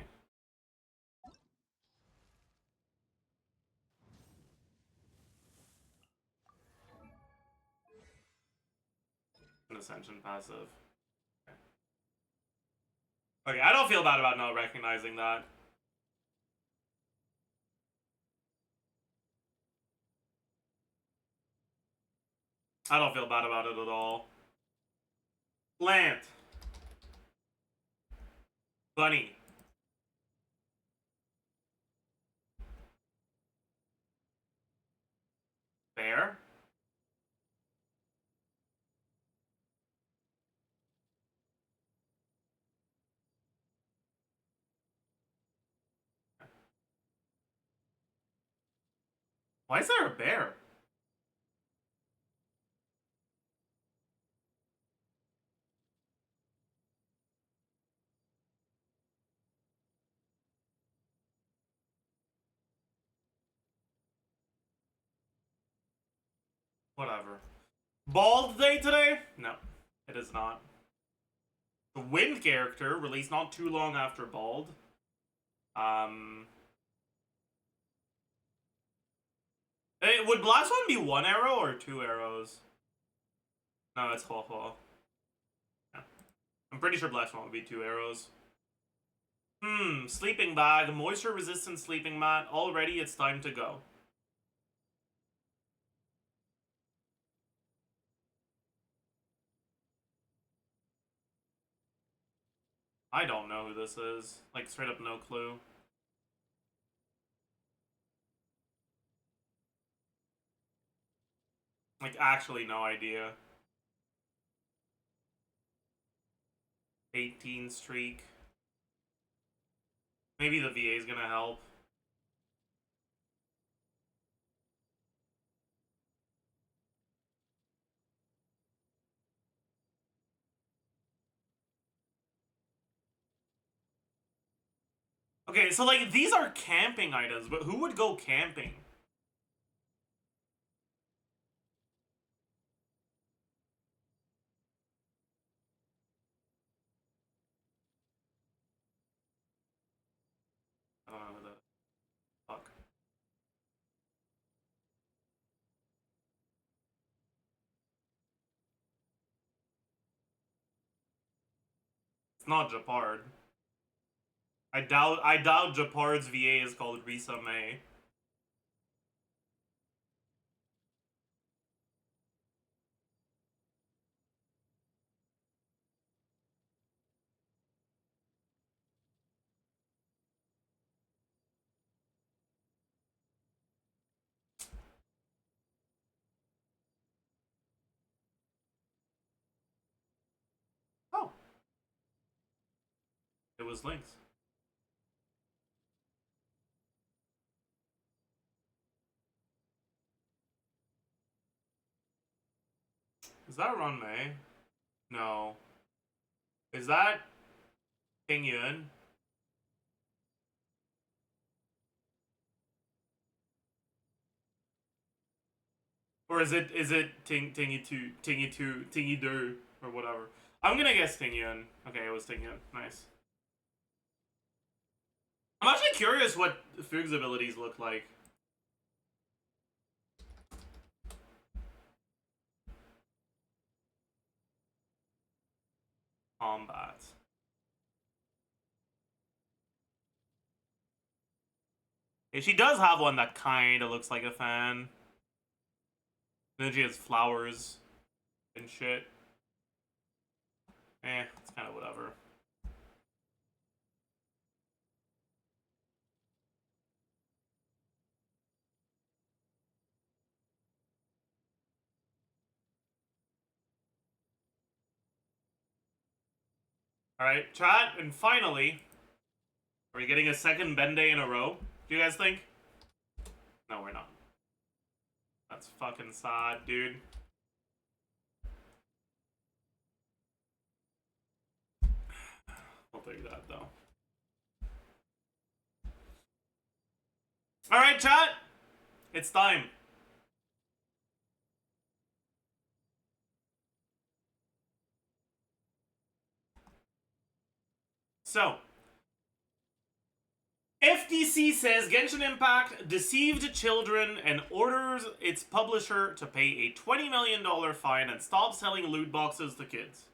An Ascension passive. Okay, I don't feel bad about not recognizing that. I don't feel bad about it at all. Plant. Bunny. Bear. Why is there a bear? Whatever. Bald day today? No, it is not. The Wind character, released not too long after Bald. Would Blast One be 1 arrow or 2 arrows? No, it's HOYO. Yeah. I'm pretty sure Blast One would be 2 arrows. Sleeping bag, moisture resistant sleeping mat. Already it's time to go. I don't know who this is. Like, straight up no clue. Like, actually no idea. 18 streak. Maybe the VA is gonna help. Okay, so like, these are camping items, but who would go camping? I don't know who the fuck. It's not Japard. I doubt Japard's VA is called Risa May. It was Link's. Is that Ron May? No. Is that Ping Yun? Or is it Tingy Do or whatever? I'm gonna guess Ting Yun. Okay, it was Ting Yun. Nice. I'm actually curious what Fug's abilities look like. Combat. Yeah, she does have one that kind of looks like a fan. And then she has flowers and shit. It's kind of whatever. Alright, chat, and finally, are we getting a second Ben Day in a row? Do you guys think? No, we're not. That's fucking sad, dude. I'll take that, though. Alright, chat! It's time. So, FTC says Genshin Impact deceived children and orders its publisher to pay a $20 million fine and stop selling loot boxes to kids.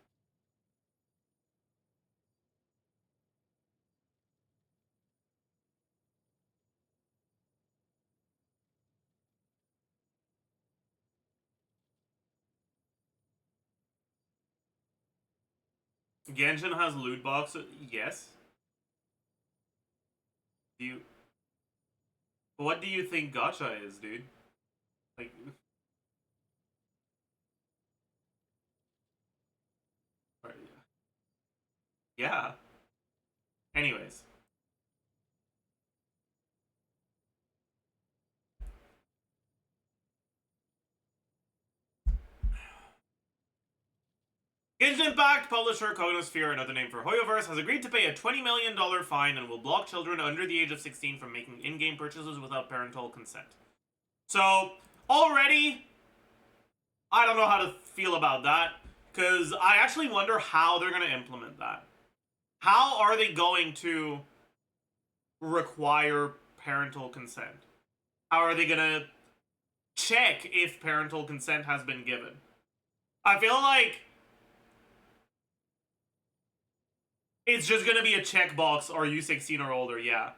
Genshin has loot boxes? Yes. What do you think gacha is, dude? Like... Yeah. Anyways. Genshin Impact publisher Cognosphere, another name for HOYOverse, has agreed to pay a $20 million fine and will block children under the age of 16 from making in-game purchases without parental consent. So, already, I don't know how to feel about that, because I actually wonder how they're going to implement that. How are they going to require parental consent? How are they going to check if parental consent has been given? I feel like it's just gonna be a checkbox, are you 16 or older? Yeah.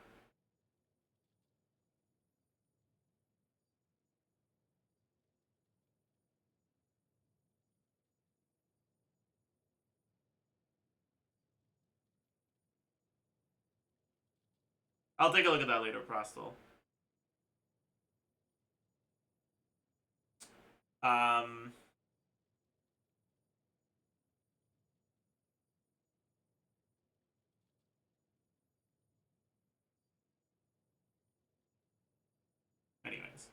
I'll take a look at that later, Prostel. Anyways.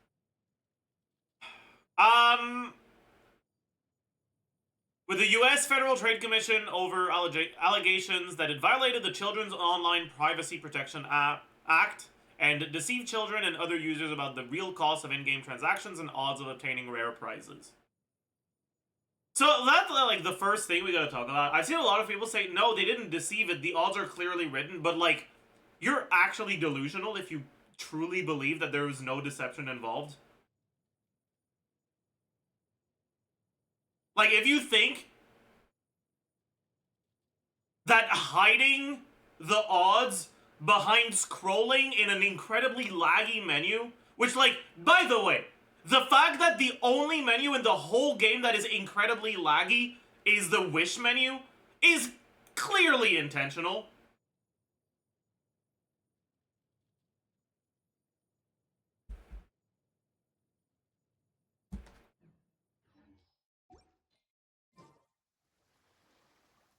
With the U.S. Federal Trade Commission over allegations that it violated the Children's Online Privacy Protection Act and deceived children and other users about the real cost of in-game transactions and odds of obtaining rare prizes. So that's like the first thing we gotta talk about. I've seen a lot of people say, no, they didn't deceive it, the odds are clearly written, but like, you're actually delusional if you truly believe that there was no deception involved. Like, if you think that hiding the odds behind scrolling in an incredibly laggy menu, which, like, by the way, the fact that the only menu in the whole game that is incredibly laggy is the wish menu is clearly intentional.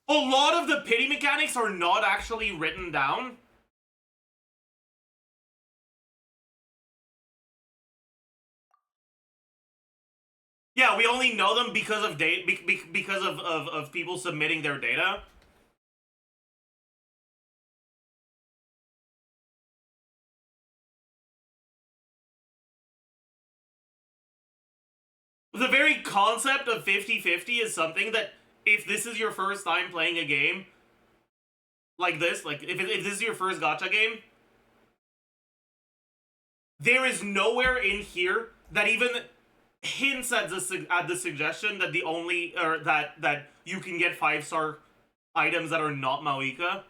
A lot of the pity mechanics are not actually written down. Yeah, we only know them because of because of people submitting their data. The very concept of 50-50 is something that, if this is your first time playing a game like this, like if this is your first gacha game, there is nowhere in here that even hints at the suggestion that the only, or that you can get 5-star items that are not Mawika.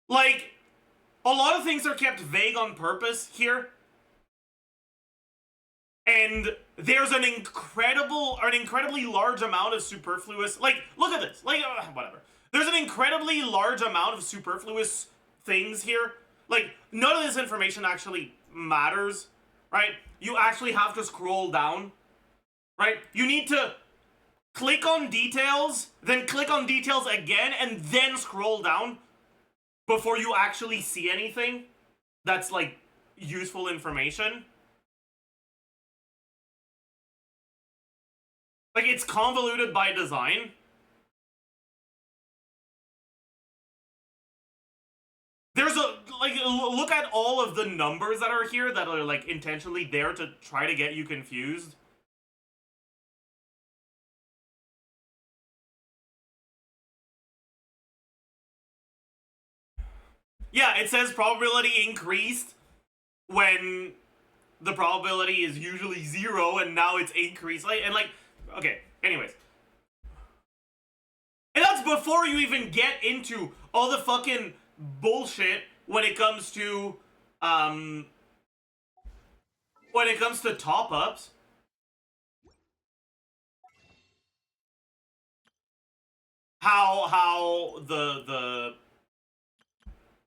Like, a lot of things are kept vague on purpose here. And there's an incredibly large amount of superfluous, like, look at this, like, whatever. There's an incredibly large amount of superfluous things here. Like, none of this information actually matters, right? You actually have to scroll down, right? You need to click on details, then click on details again, and then scroll down before you actually see anything that's, like, useful information. Like, it's convoluted by design. There's like, look at all of the numbers that are here that are, like, intentionally there to try to get you confused. Yeah, it says probability increased when the probability is usually 0, and now it's increased. Like, and like, okay, anyways. And that's before you even get into all the fucking bullshit when it comes to top-ups. How the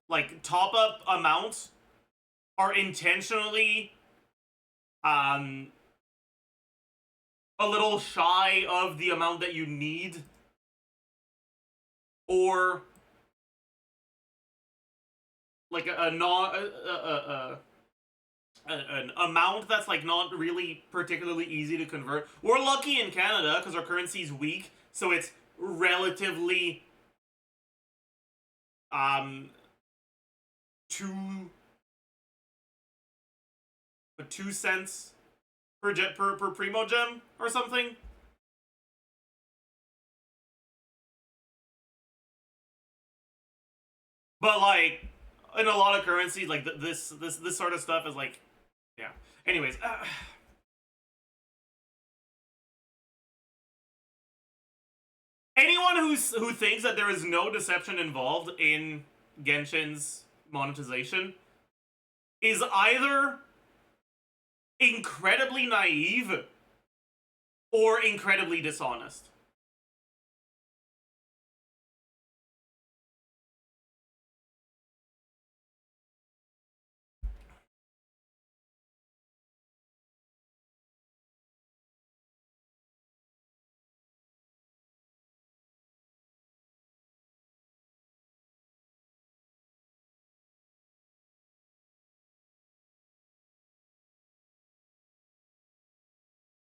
like, top-up amounts are intentionally a little shy of the amount that you need, or like an amount that's, like, not really particularly easy to convert. We're lucky in Canada because our currency's weak, so it's relatively 2 cents per primo gem or something. But, like, in a lot of currencies, like, this sort of stuff is, like, yeah. Anyways, anyone who thinks that there is no deception involved in Genshin's monetization is either incredibly naive or incredibly dishonest.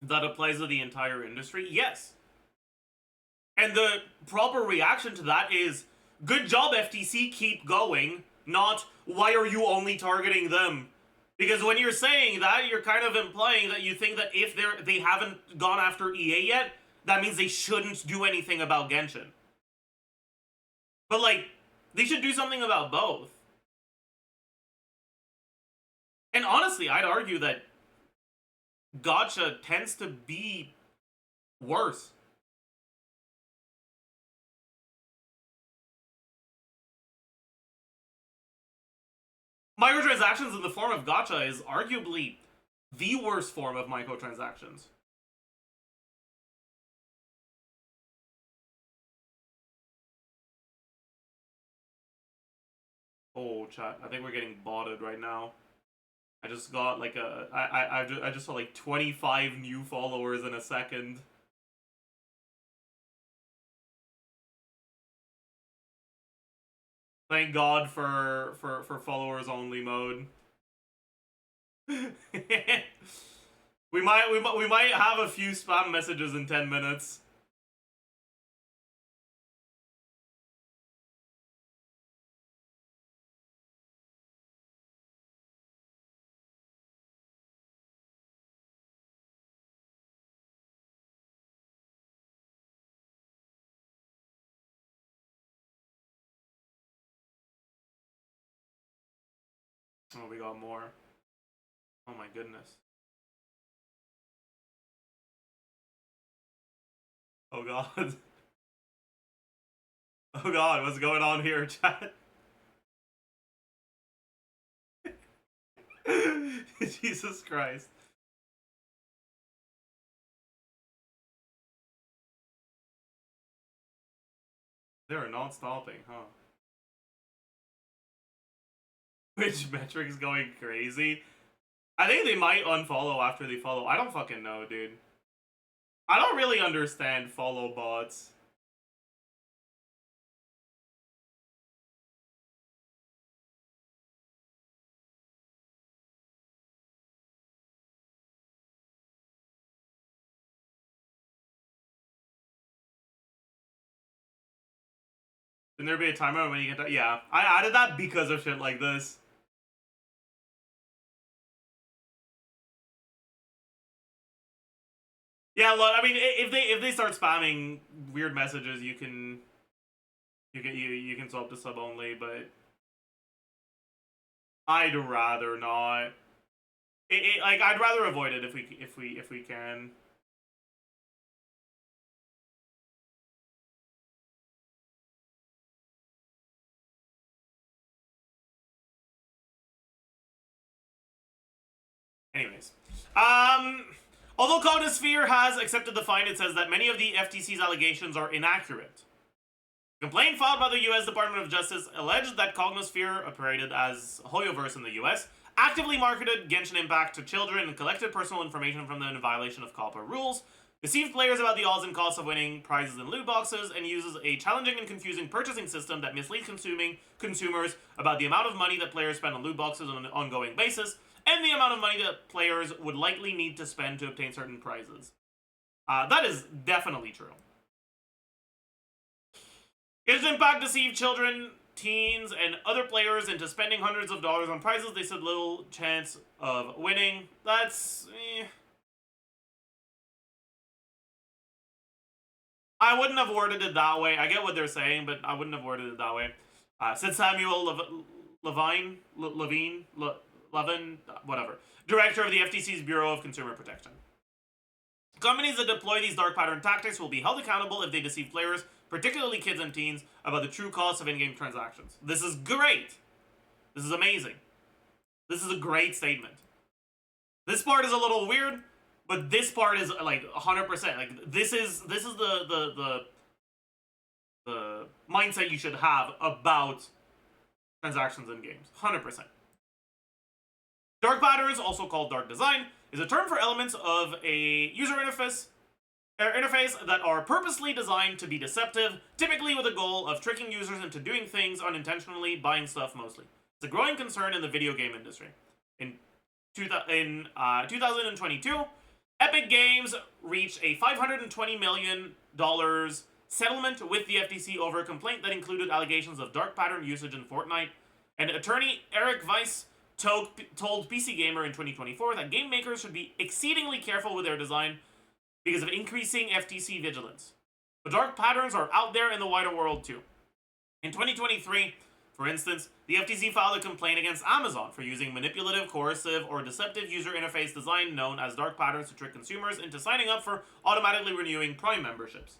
That applies to the entire industry? Yes. And the proper reaction to that is, good job, FTC, keep going, not, why are you only targeting them? Because when you're saying that, you're kind of implying that you think that if they haven't gone after EA yet, that means they shouldn't do anything about Genshin. But, like, they should do something about both. And honestly, I'd argue that gacha tends to be worse. Microtransactions in the form of gacha is arguably the worst form of microtransactions. Oh, chat, I think we're getting botted right now. I just got like I just saw like 25 new followers in a second. Thank God for followers only mode. we might have a few spam messages in 10 minutes. Oh, we got more. Oh my goodness. Oh god. Oh god, what's going on here, chat? Jesus Christ. They're not stopping, huh? Which metric's going crazy? I think they might unfollow after they follow. I don't fucking know, dude. I don't really understand follow bots. Can there be a timer when you get to... Yeah, I added that because of shit like this. Yeah, look, I mean, if they start spamming weird messages, you can swap to sub only, but I'd rather not. Like I'd rather avoid it if we can. Anyways, although COMMISS has accepted the fine, it says that many of the FTC's allegations are inaccurate. A complaint filed by the U.S. Department of Justice alleged that COMMISS operated as HOYOverse in the U.S., actively marketed Genshin Impact to children and collected personal information from them in violation of COPPA rules, deceived players about the odds and costs of winning prizes in loot boxes, and uses a challenging and confusing purchasing system that misleads consumers about the amount of money that players spend on loot boxes on an ongoing basis, and the amount of money that players would likely need to spend to obtain certain prizes. That is definitely true. Genshin Impact deceived children, teens, and other players into spending hundreds of dollars on prizes they said little chance of winning. That's... I wouldn't have worded it that way. I get what they're saying, but I wouldn't have worded it that way. Said Samuel Levine, whatever, director of the FTC's Bureau of Consumer Protection. Companies that deploy these dark pattern tactics will be held accountable if they deceive players, particularly kids and teens, about the true cost of in-game transactions. This is great. This is amazing. This is a great statement. This part is a little weird, but this part is like 100%. Like this is the mindset you should have about transactions in games. 100%. Dark patterns, also called dark design, is a term for elements of a user interface that are purposely designed to be deceptive, typically with a goal of tricking users into doing things unintentionally, buying stuff mostly. It's a growing concern in the video game industry. In 2022, Epic Games reached a $520 million settlement with the FTC over a complaint that included allegations of dark pattern usage in Fortnite, and attorney Eric Weiss told PC Gamer in 2024 that game makers should be exceedingly careful with their design because of increasing FTC vigilance. The dark patterns are out there in the wider world too. In 2023, for instance, the FTC filed a complaint against Amazon for using manipulative, coercive, or deceptive user interface design known as dark patterns to trick consumers into signing up for automatically renewing Prime memberships.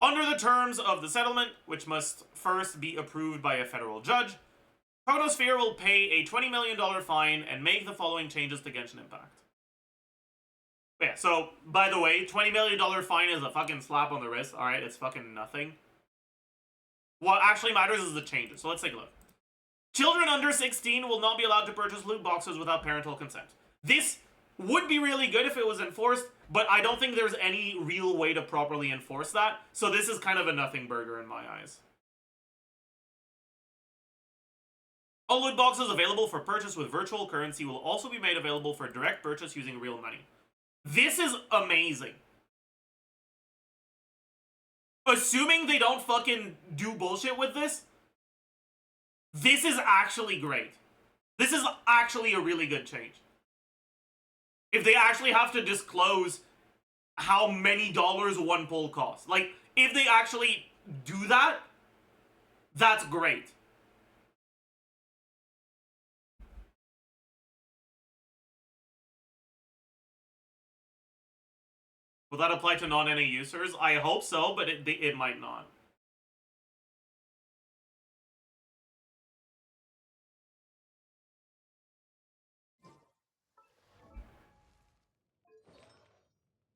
Under the terms of the settlement, which must first be approved by a federal judge, COMMISS will pay a $20 million fine and make the following changes to Genshin Impact. But yeah, so, by the way, $20 million fine is a fucking slap on the wrist, alright? It's fucking nothing. What actually matters is the changes, so let's take a look. Children under 16 will not be allowed to purchase loot boxes without parental consent. This would be really good if it was enforced, but I don't think there's any real way to properly enforce that, so this is kind of a nothing burger in my eyes. All loot boxes available for purchase with virtual currency will also be made available for direct purchase using real money. This is amazing. Assuming they don't fucking do bullshit with this, this is actually great. This is actually a really good change. If they actually have to disclose how many dollars one pull costs. Like, if they actually do that, that's great. Will that apply to non-NA users? I hope so, but it might not.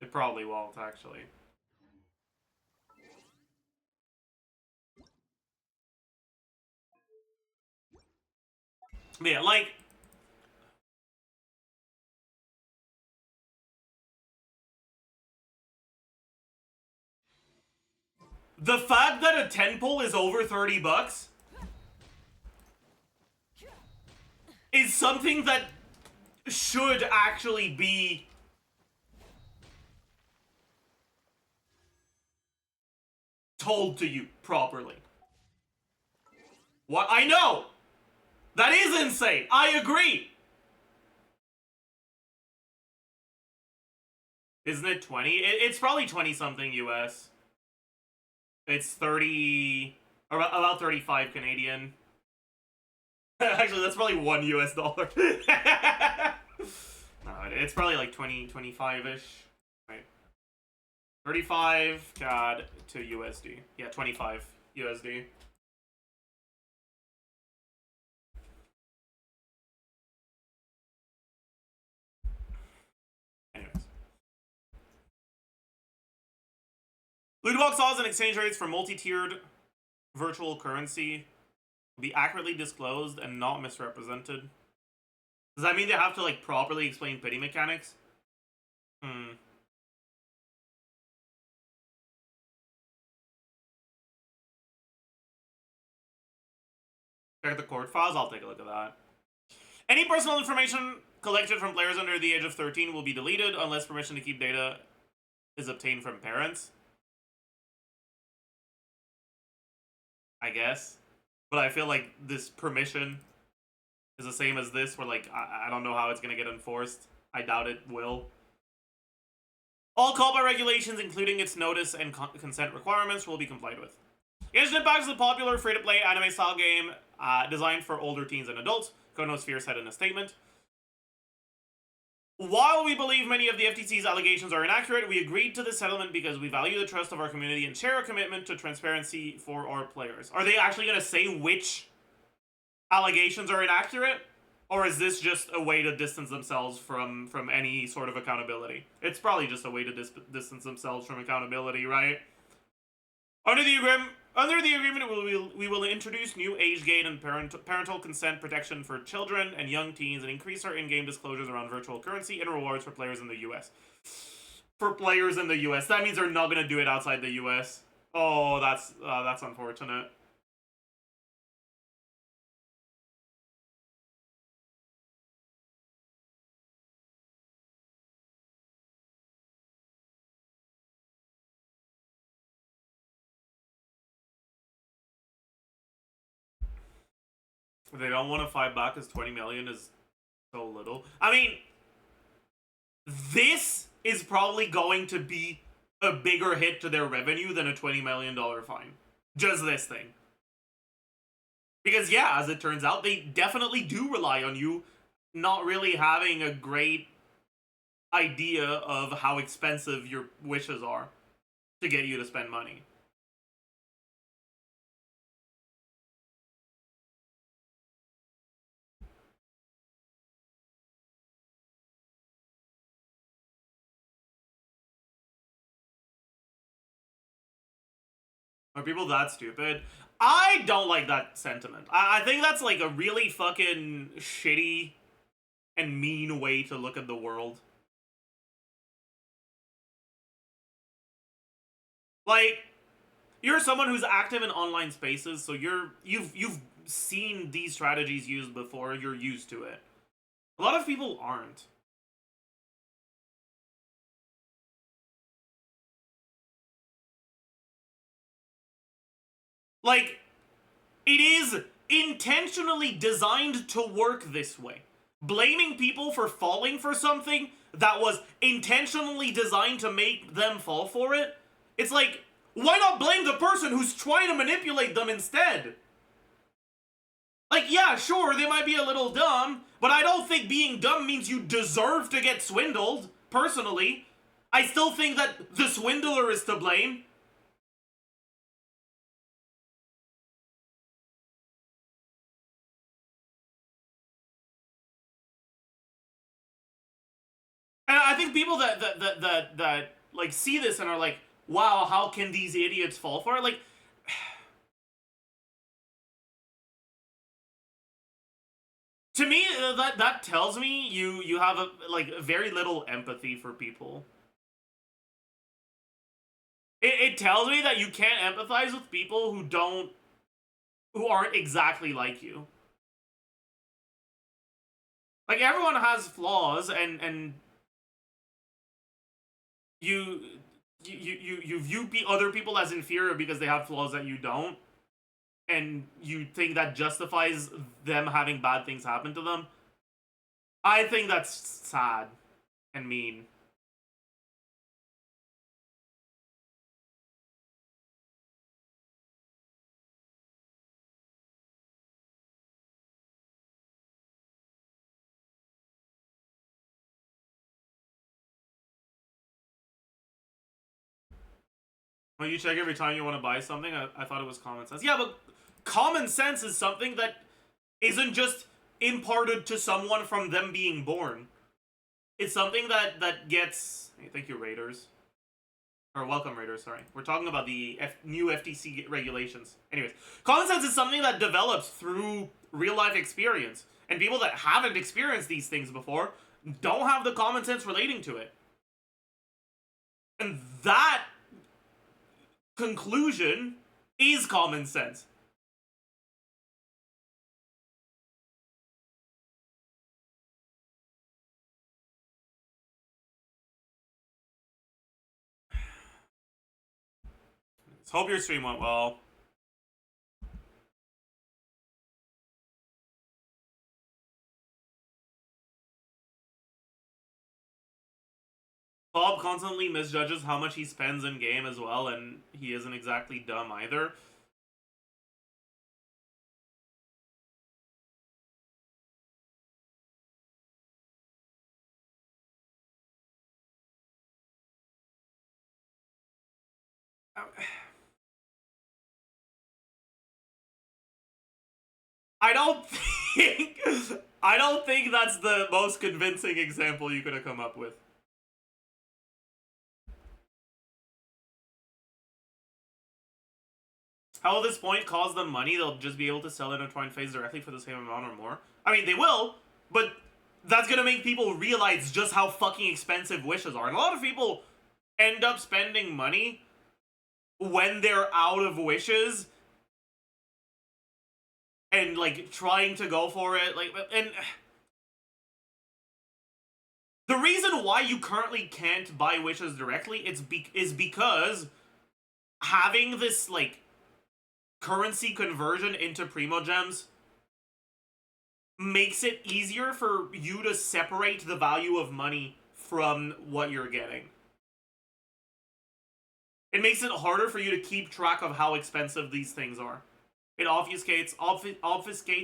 It probably won't, actually. But yeah, like... the fact that a 10 pull is over 30 bucks is something that should actually be told to you properly. What? I know! That is insane! I agree! Isn't it 20? It's probably 20-something US. It's 30... about 35 Canadian. Actually, that's probably $1 US. No, it's probably like 20, 25-ish. Right. 35 CAD to USD. Yeah, 25 USD. Anyways. Loot box laws and exchange rates for multi-tiered virtual currency will be accurately disclosed and not misrepresented. Does that mean they have to, like, properly explain pity mechanics? Check the court files? I'll take a look at that. Any personal information collected from players under the age of 13 will be deleted unless permission to keep data is obtained from parents. I guess. But I feel like this permission is the same as this, where, like, I don't know how it's going to get enforced. I doubt it will. All combat regulations, including its notice and consent requirements, will be complied with. Genshin Impact is a popular free-to-play anime-style game designed for older teens and adults, Konosphere said in a statement. While we believe many of the FTC's allegations are inaccurate, we agreed to this settlement because we value the trust of our community and share a commitment to transparency for our players. Are they actually going to say which allegations are inaccurate? Or is this just a way to distance themselves from any sort of accountability? It's probably just a way to distance themselves from accountability, right? Under the agreement, we will introduce new age gate and parental consent protection for children and young teens and increase our in-game disclosures around virtual currency and rewards for players in the US. For players in the US. That means they're not going to do it outside the US. Oh, that's unfortunate. They don't want to fight back because 20 million is so little. I mean, this is probably going to be a bigger hit to their revenue than a $20 million fine. Just this thing. Because, yeah, as it turns out, they definitely do rely on you not really having a great idea of how expensive your wishes are to get you to spend money. Are people that stupid? I don't like that sentiment. I think that's like a really fucking shitty and mean way to look at the world. Like, you're someone who's active in online spaces, so you've seen these strategies used before, you're used to it. A lot of people aren't. Like, it is intentionally designed to work this way. Blaming people for falling for something that was intentionally designed to make them fall for it, it's like, why not blame the person who's trying to manipulate them instead? Like, yeah, sure, they might be a little dumb, but I don't think being dumb means you deserve to get swindled, personally. I still think that the swindler is to blame. And I think people that like see this and are like, wow, how can these idiots fall for it? Like, to me, that tells me you have like very little empathy for people. It tells me that you can't empathize with people who aren't exactly like you. Like, everyone has flaws, and you view other people as inferior because they have flaws that you don't, and you think that justifies them having bad things happen to them. I think that's sad and mean. Well, you check every time you want to buy something. I thought it was common sense. Yeah, but common sense is something that isn't just imparted to someone from them being born. It's something that gets... Hey, thank you, Raiders. Or welcome, Raiders, sorry. We're talking about the new FTC regulations. Anyways, common sense is something that develops through real-life experience. And people that haven't experienced these things before don't have the common sense relating to it. And that conclusion is common sense. Let's hope your stream went well. Bob constantly misjudges how much he spends in game as well, and he isn't exactly dumb either. I don't think that's the most convincing example you could have come up with. How will this point cause them money? They'll just be able to sell intertwined phase directly for the same amount or more. I mean, they will, but that's gonna make people realize just how fucking expensive wishes are. And a lot of people end up spending money when they're out of wishes and, like, trying to go for it. Like, and the reason why you currently can't buy wishes directly is because having this, like, currency conversion into Primogems makes it easier for you to separate the value of money from what you're getting. It makes it harder for you to keep track of how expensive these things are. It obfuscates,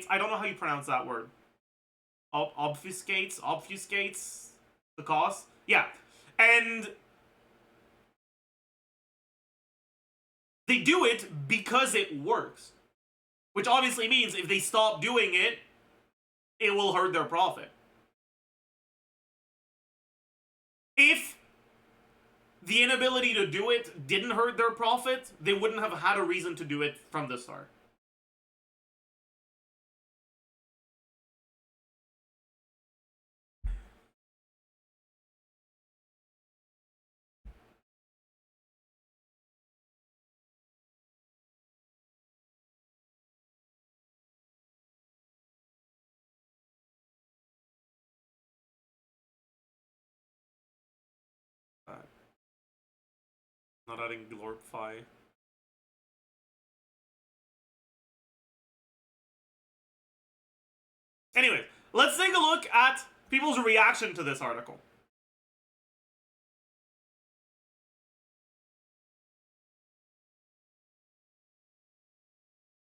I don't know how you pronounce that word. Obfuscates the cost? Yeah. And they do it because it works. Which obviously means if they stop doing it, it will hurt their profit. If the inability to do it didn't hurt their profit, they wouldn't have had a reason to do it from the start. Not adding glorify. Anyway, let's take a look at people's reaction to this article.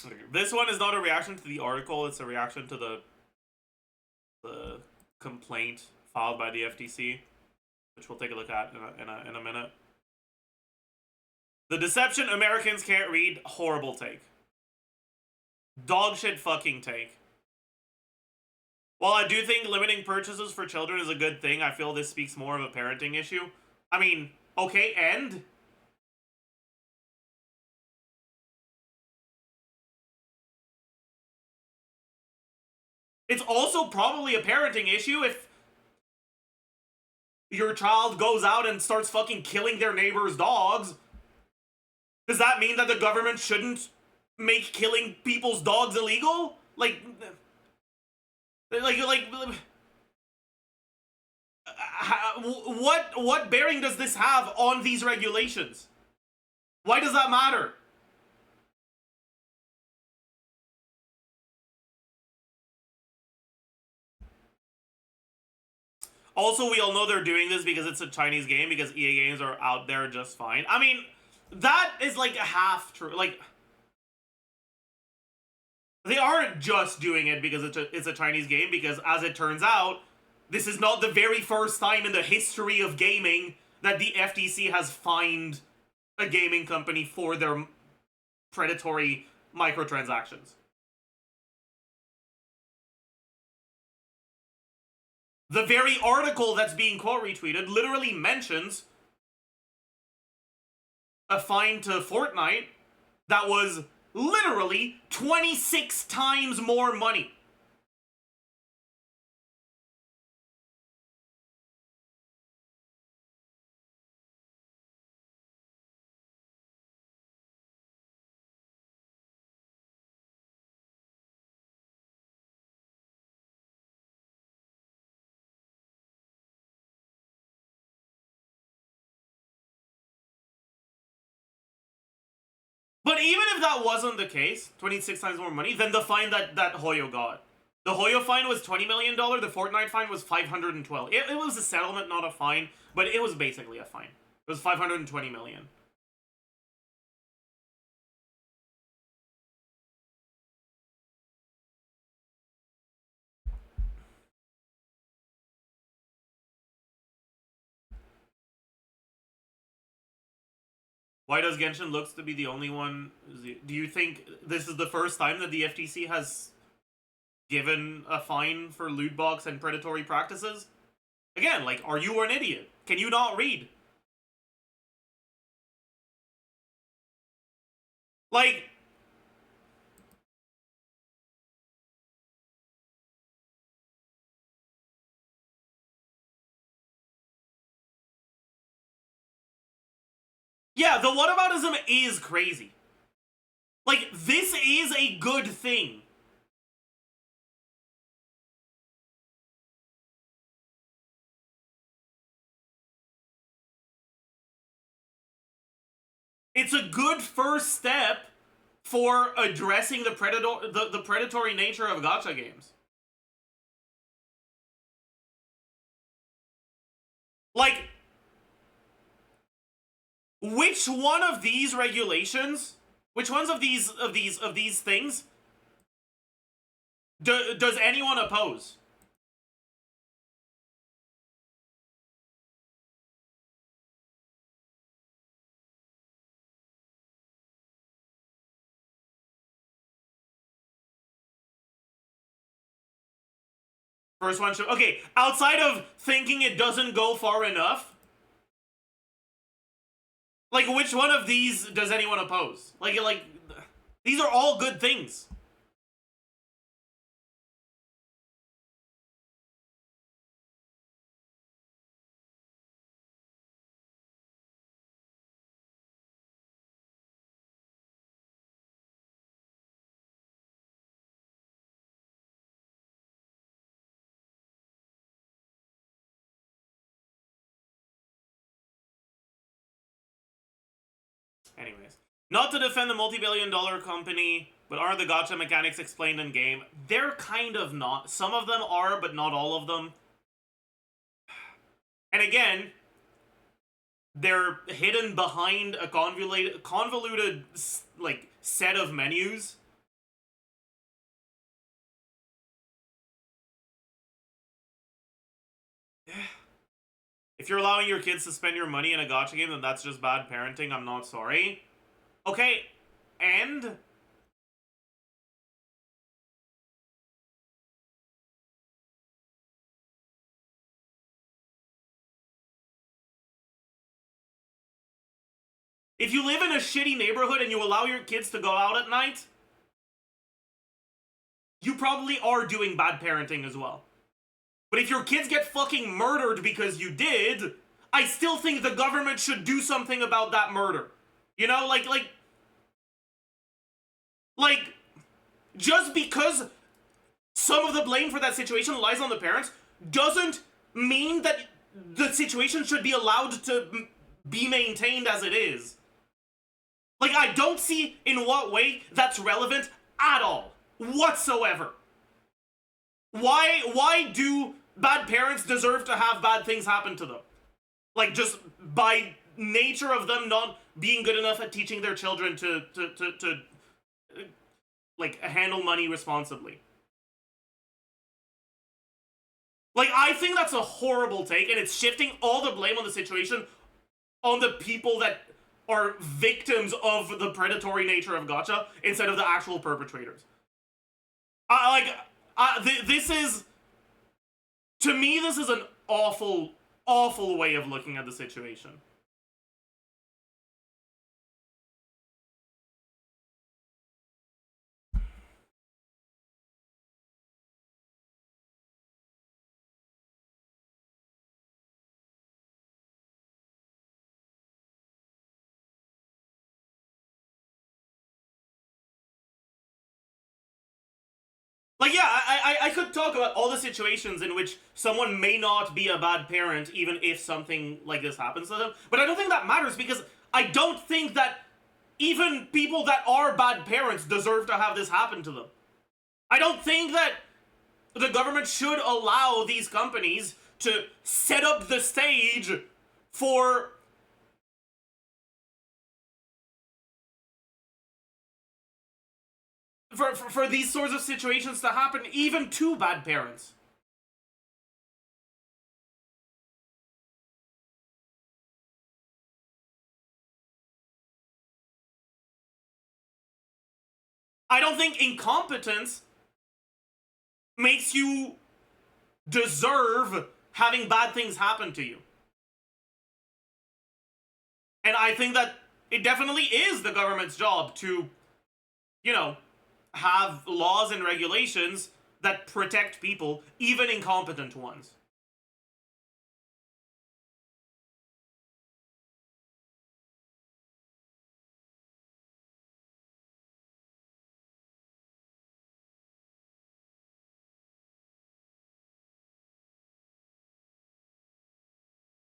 Okay, this one is not a reaction to the article, it's a reaction to the complaint filed by the FTC, which we'll take a look at in a minute. The deception Americans can't read, horrible take. Dog shit fucking take. While I do think limiting purchases for children is a good thing, I feel this speaks more of a parenting issue. I mean, okay, and? It's also probably a parenting issue if your child goes out and starts fucking killing their neighbor's dogs. Does that mean that the government shouldn't make killing people's dogs illegal? Like what bearing does this have on these regulations? Why does that matter? Also, we all know they're doing this because it's a Chinese game, because EA games are out there just fine. I mean, that is like a half true. Like, they aren't just doing it because it's a Chinese game, because as it turns out, this is not the very first time in the history of gaming that the FTC has fined a gaming company for their predatory microtransactions. The very article that's being quote retweeted literally mentions a fine to Fortnite that was literally 26 times more money. But even if that wasn't the case, 26 times more money, then the fine that HOYO got. The HOYO fine was $20 million, the Fortnite fine was $512. It was a settlement, not a fine, but it was basically a fine. It was $520 million. Why does Genshin looks to be the only one? Do you think this is the first time that the FTC has given a fine for loot box and predatory practices? Again, like, are you an idiot? Can you not read? Like, yeah, the whataboutism is crazy. Like, this is a good thing. It's a good first step for addressing the predatory nature of gacha games. Like, which one of these regulations, which ones of these things does anyone oppose? First one should, okay, outside of thinking it doesn't go far enough, like, which one of these does anyone oppose? Like, these are all good things. Anyways. Not to defend the multi-billion-dollar company, but are the gacha mechanics explained in game? They're kind of not. Some of them are, but not all of them. And again, they're hidden behind a convoluted like, set of menus. If you're allowing your kids to spend your money in a gacha game, then that's just bad parenting. I'm not sorry. Okay, and... if you live in a shitty neighborhood and you allow your kids to go out at night, you probably are doing bad parenting as well. But if your kids get fucking murdered because you did, I still think the government should do something about that murder. You know, like, just because some of the blame for that situation lies on the parents doesn't mean that the situation should be allowed to be maintained as it is. Like, I don't see in what way that's relevant at all, whatsoever. Why do bad parents deserve to have bad things happen to them? Like, just by nature of them not being good enough at teaching their children to like, handle money responsibly. Like, I think that's a horrible take, and it's shifting all the blame on the situation on the people that are victims of the predatory nature of gacha instead of the actual perpetrators. This is... to me, this is an awful, awful way of looking at the situation. Like, yeah, I could talk about all the situations in which someone may not be a bad parent even if something like this happens to them, but I don't think that matters because I don't think that even people that are bad parents deserve to have this happen to them. I don't think that the government should allow these companies to set up the stage for these sorts of situations to happen, even to bad parents. I don't think incompetence makes you deserve having bad things happen to you. And I think that it definitely is the government's job to, you know, have laws and regulations that protect people, even incompetent ones.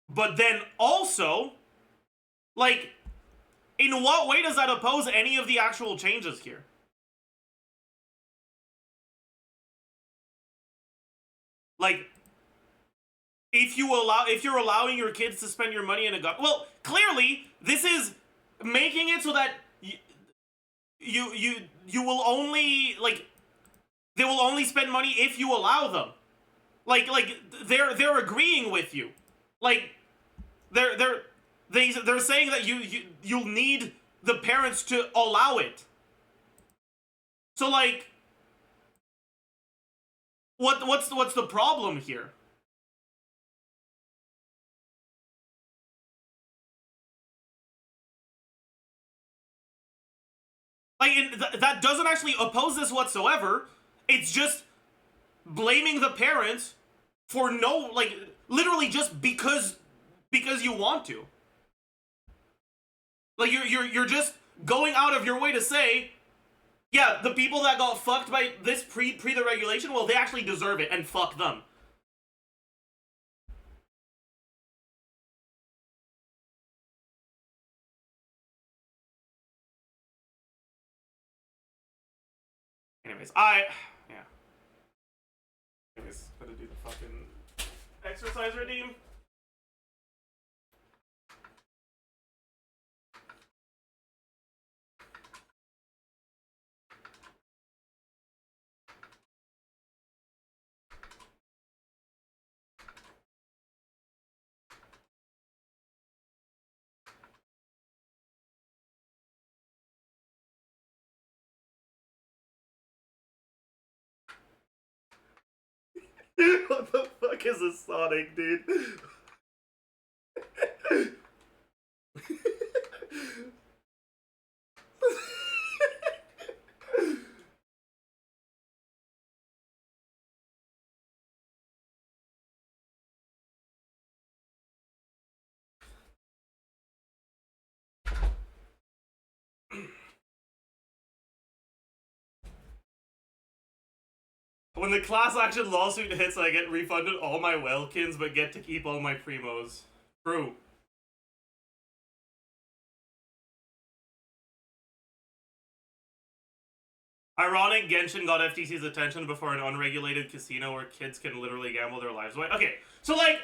But then also, like, in what way does that oppose any of the actual changes here? Like, if you're allowing your kids to spend your money in a gun, well, clearly this is making it so that you will only, like, they will only spend money if you allow them. Like they're agreeing with you. Like, they're saying that you'll need the parents to allow it. So, like, what's the problem here? Like, that doesn't actually oppose this whatsoever. It's just blaming the parents for no, like, literally just because you want to. Like, you're just going out of your way to say, yeah, the people that got fucked by this pre the regulation, well, they actually deserve it, and fuck them. Anyways, yeah. Anyways, gotta do the fucking exercise redeem. What the fuck is a Sonic, dude? When the class action lawsuit hits, I get refunded all my Welkins, but get to keep all my Primos. True. Ironic, Genshin got FTC's attention before an unregulated casino where kids can literally gamble their lives away. Okay, so like...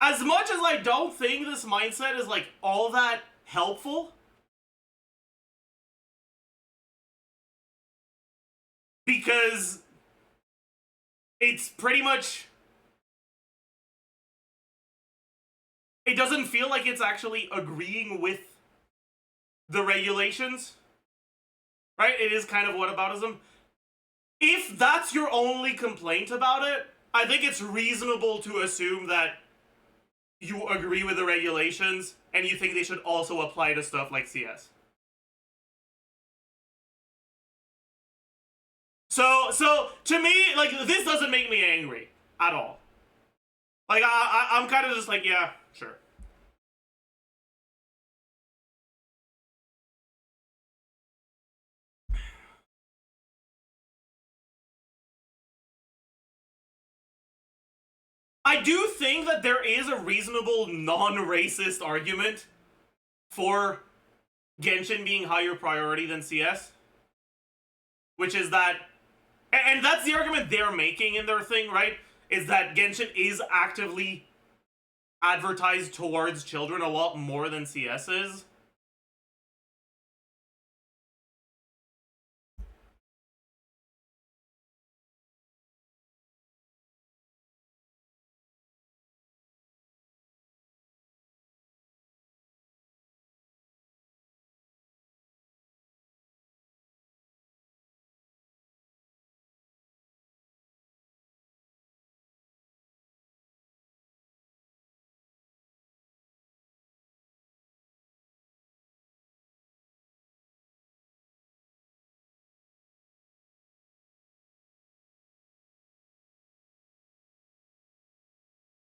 as much as I don't think this mindset is like all that helpful... because it's pretty much... it doesn't feel like it's actually agreeing with the regulations. Right? It is kind of whataboutism. If that's your only complaint about it, I think it's reasonable to assume that you agree with the regulations and you think they should also apply to stuff like CS. So to me, like, this doesn't make me angry at all. Like, I'm kind of just like, yeah, sure. I do think that there is a reasonable non-racist argument for Genshin being higher priority than CS. Which is that, and that's the argument they're making in their thing, right? Is that Genshin is actively advertised towards children a lot more than CS is.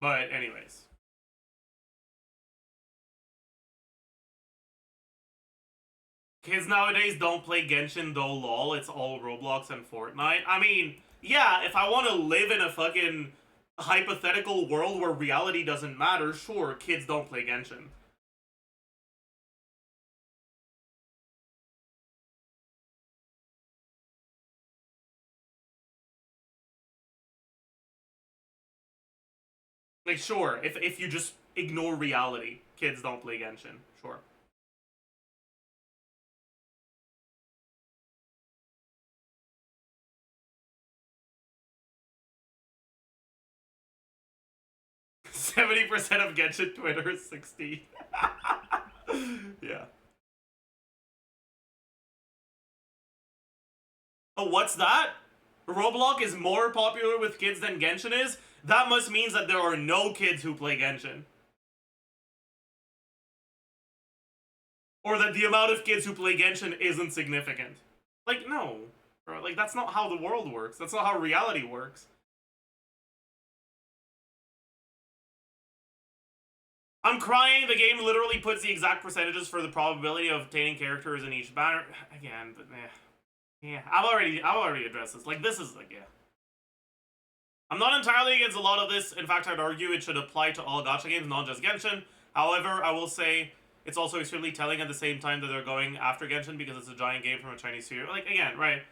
But anyways. Kids nowadays don't play Genshin though, lol. It's all Roblox and Fortnite. I mean, yeah, if I want to live in a fucking hypothetical world where reality doesn't matter, sure, kids don't play Genshin. Like, sure, if you just ignore reality, kids don't play Genshin, sure. %of Genshin Twitter is 60. Yeah. Oh, what's that? Roblox is more popular with kids than Genshin is? That must mean that there are no kids who play Genshin. Or that the amount of kids who play Genshin isn't significant. Like, no. Bro, like, that's not how the world works. That's not how reality works. I'm crying. The game literally puts the exact percentages for the probability of obtaining characters in each banner. Again, but yeah, I've already addressed this. Like, this is like, yeah. I'm not entirely against a lot of this. In fact, I'd argue it should apply to all gacha games, not just Genshin. However, I will say it's also extremely telling at the same time that they're going after Genshin because it's a giant game from a Chinese studio. Like, again, right?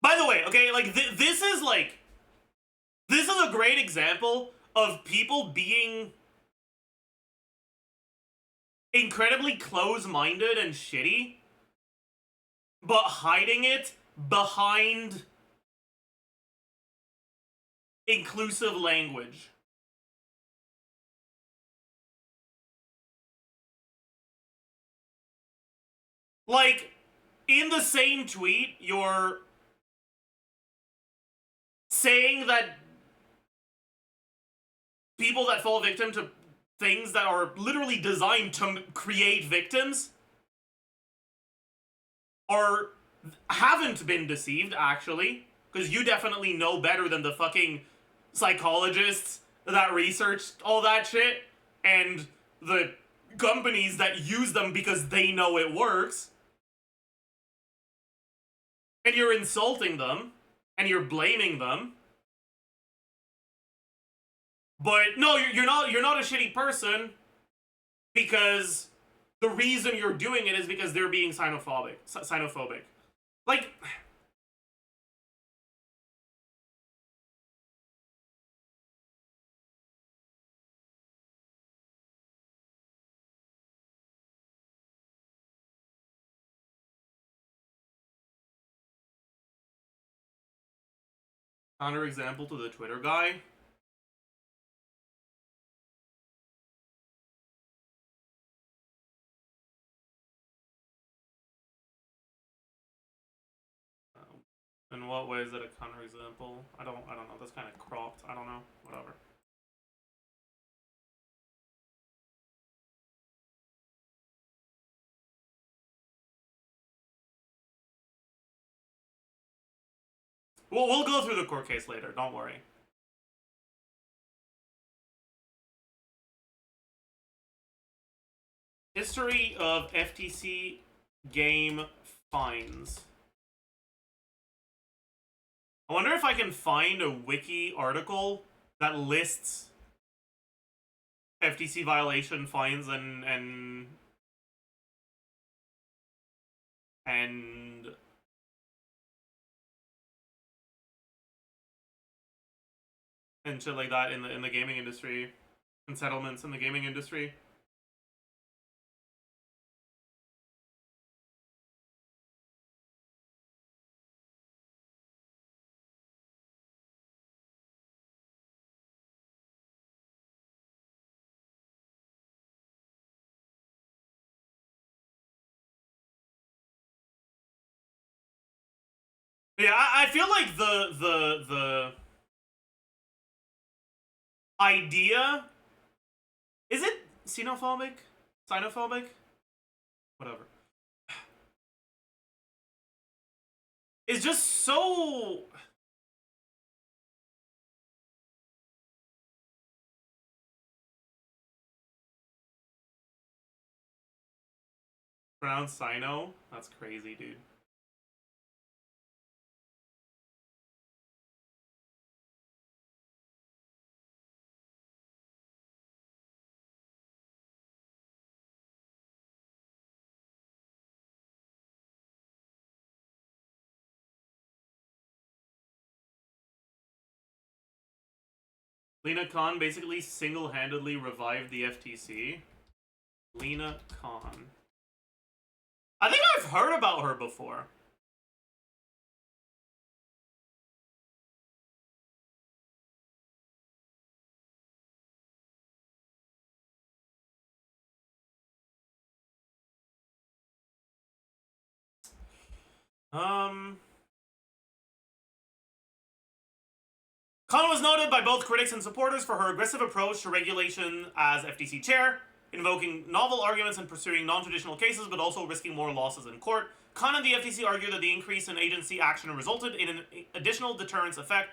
By the way, okay, like, this is a great example of people being incredibly close-minded and shitty, but hiding it behind inclusive language. Like, in the same tweet, you're saying that people that fall victim to things that are literally designed to create victims haven't been deceived, actually, because you definitely know better than the fucking psychologists that researched all that shit and the companies that use them because they know it works. And you're insulting them and you're blaming them. But no, you're not a shitty person, because the reason you're doing it is because they're being xenophobic. Like, counterexample to the Twitter guy. In what way is it a counterexample? I don't know. That's kind of cropped. I don't know. Whatever. We'll go through the court case later. Don't worry. History of FTC game fines. I wonder if I can find a wiki article that lists FTC violation fines and shit like that in the gaming industry, and settlements in the gaming industry. Yeah, I feel like the idea, is it xenophobic? Xenophobic? Whatever. It's just so pronounced Sino? That's crazy, dude. Lena Khan basically single-handedly revived the FTC. Lena Khan. I think I've heard about her before. Khan was noted by both critics and supporters for her aggressive approach to regulation as FTC chair. invoking novel arguments and pursuing non-traditional cases, but also risking more losses in court. Khan and the FTC argue that the increase in agency action resulted in an additional deterrence effect,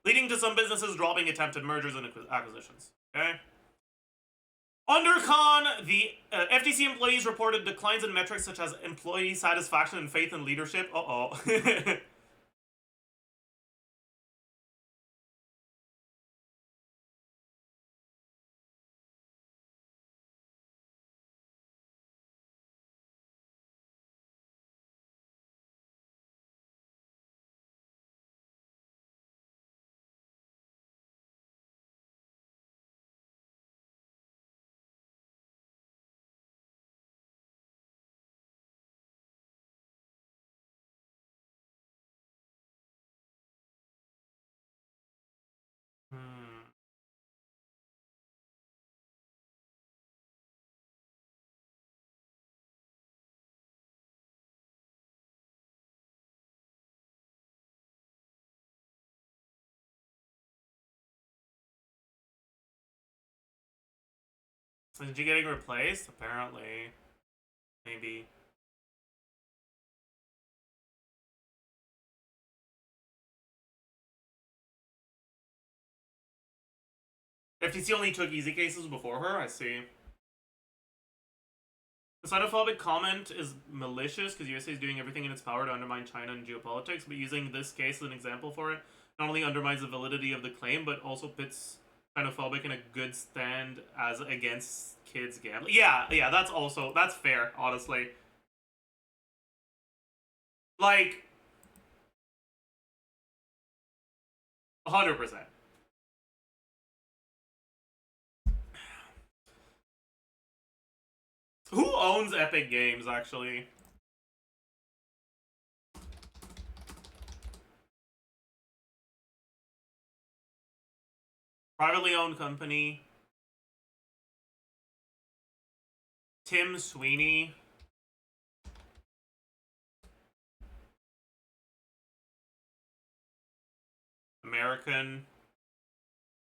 leading to some businesses dropping attempted mergers and acquisitions. Okay? Under Khan, the FTC employees reported declines in metrics such as employee satisfaction and faith in leadership. Uh-oh. Is she getting replaced? Apparently. Maybe. FTC only took easy cases before her? I see. The xenophobic comment is malicious because USA is doing everything in its power to undermine China and geopolitics, but using this case as an example for it not only undermines the validity of the claim, but also puts xenophobic in a good stand as against kids gambling. Yeah, that's fair, honestly. Like, 100%. Who owns Epic Games, actually? Privately owned company. Tim Sweeney. American.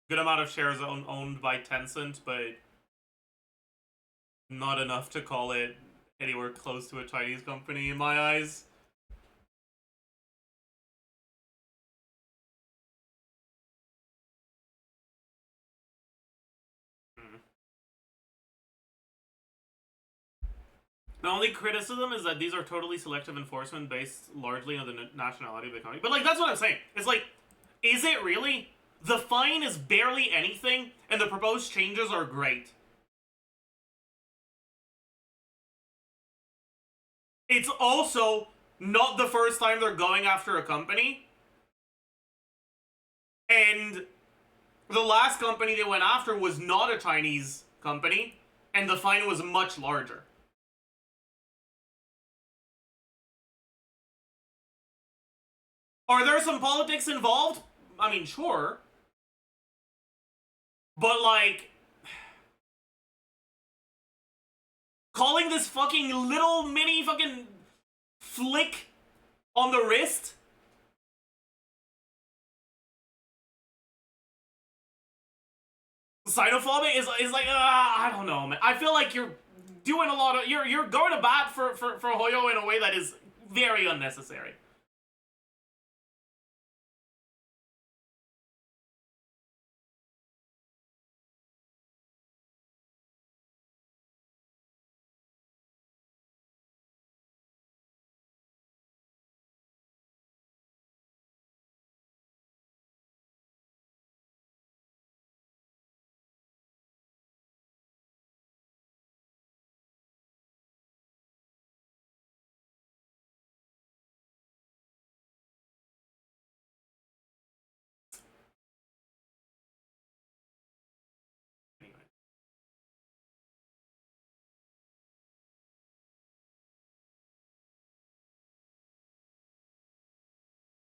Good amount of shares owned by Tencent, but not enough to call it anywhere close to a Chinese company in my eyes. The only criticism is that these are totally selective enforcement based largely on the nationality of the company. But, like, that's what I'm saying. It's like, is it really? The fine is barely anything, and the proposed changes are great. It's also not the first time they're going after a company. And the last company they went after was not a Chinese company, and the fine was much larger. Are there some politics involved? I mean, sure. But, like, calling this fucking little mini fucking flick on the wrist? Xenophobic is like, I don't know, man. I feel like you're doing a lot of, you're going to bat for HOYO in a way that is very unnecessary.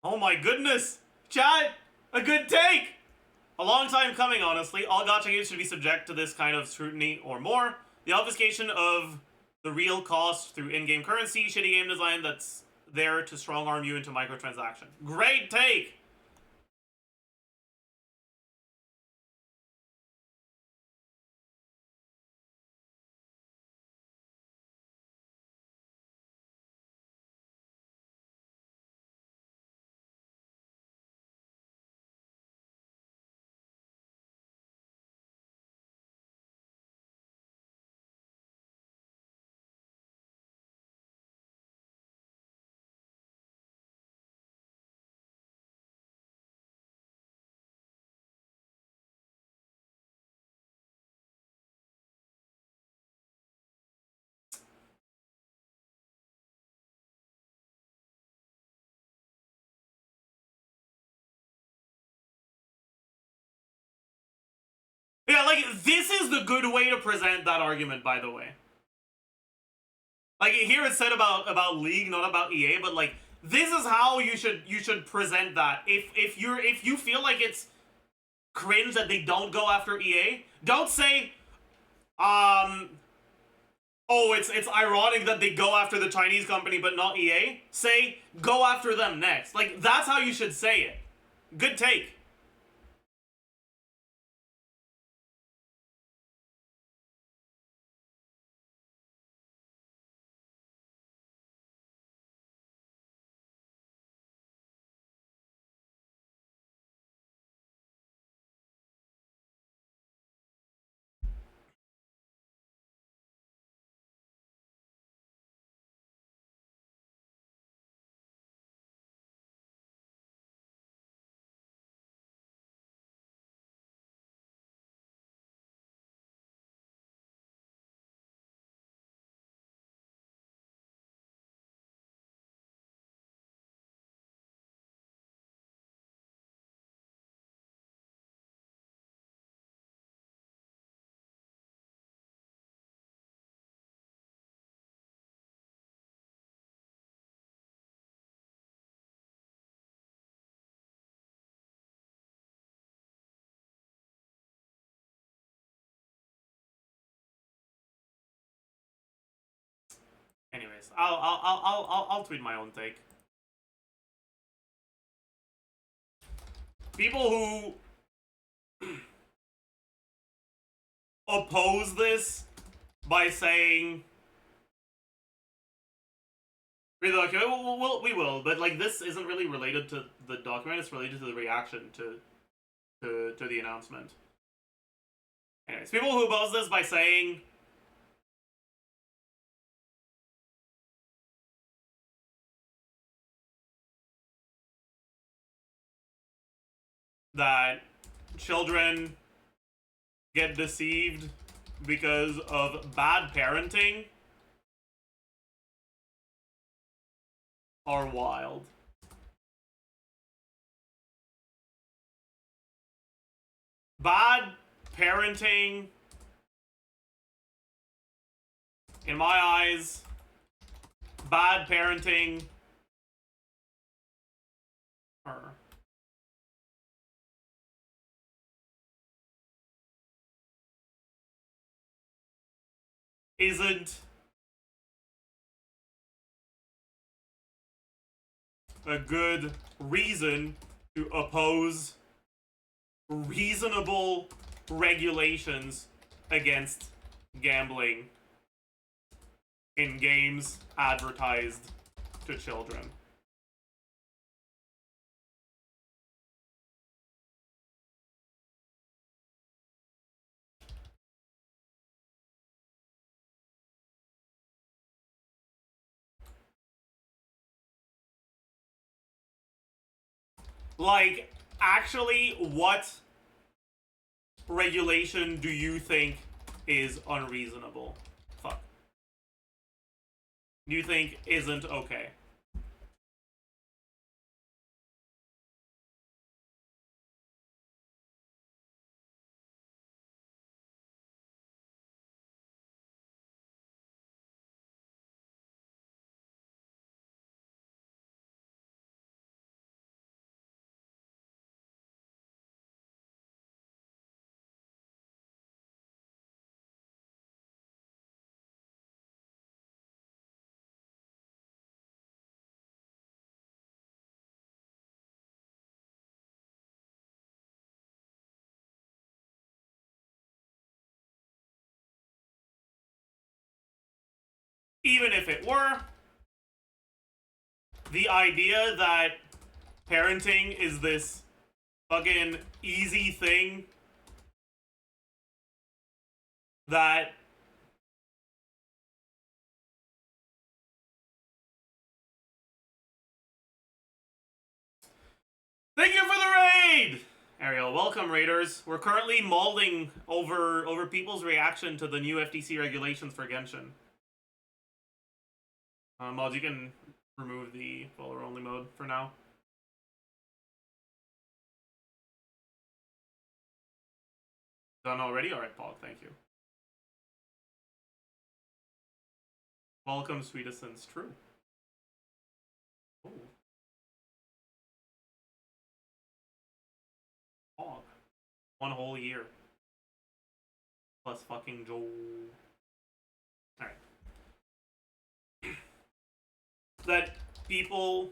Oh my goodness! Chat! A good take! A long time coming, honestly. All gacha games should be subject to this kind of scrutiny or more. The obfuscation of the real cost through in-game currency, shitty game design that's there to strong-arm you into microtransaction. Great take! Like, this is the good way to present that argument, by the way. Like, here it's said about League, not about EA, but like, this is how you should present that. If you feel like it's cringe that they don't go after EA, don't say, oh, it's ironic that they go after the Chinese company but not EA. Say, go after them next. Like, that's how you should say it. Good take. Anyways, I'll tweet my own take. People who oppose this by saying, we will, but like, this isn't really related to the document, it's related to the reaction to the announcement. Anyways, people who oppose this by saying that children get deceived because of bad parenting are wild. Bad parenting, in my eyes, bad parenting isn't a good reason to oppose reasonable regulations against gambling in games advertised to children. Like, actually, what regulation do you think is unreasonable? Fuck. Do you think isn't okay? Even if it were, the idea that parenting is this fucking easy thing that thank you for the raid! Ariel, welcome raiders. We're currently mulling over people's reaction to the new FTC regulations for Genshin. Mods, you can remove the follower only mode for now. Done already? Alright, Pog, thank you. Welcome, sweetest true. Oh. Pog. 1 whole year. Plus fucking Joel. Alright. That people...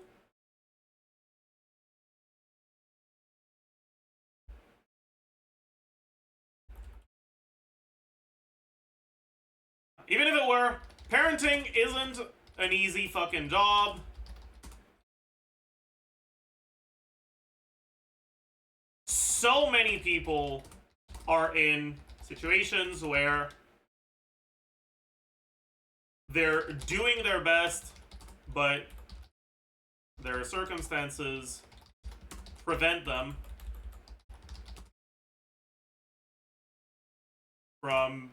Even if it were, parenting isn't an easy fucking job. So many people are in situations where they're doing their best, but their circumstances prevent them from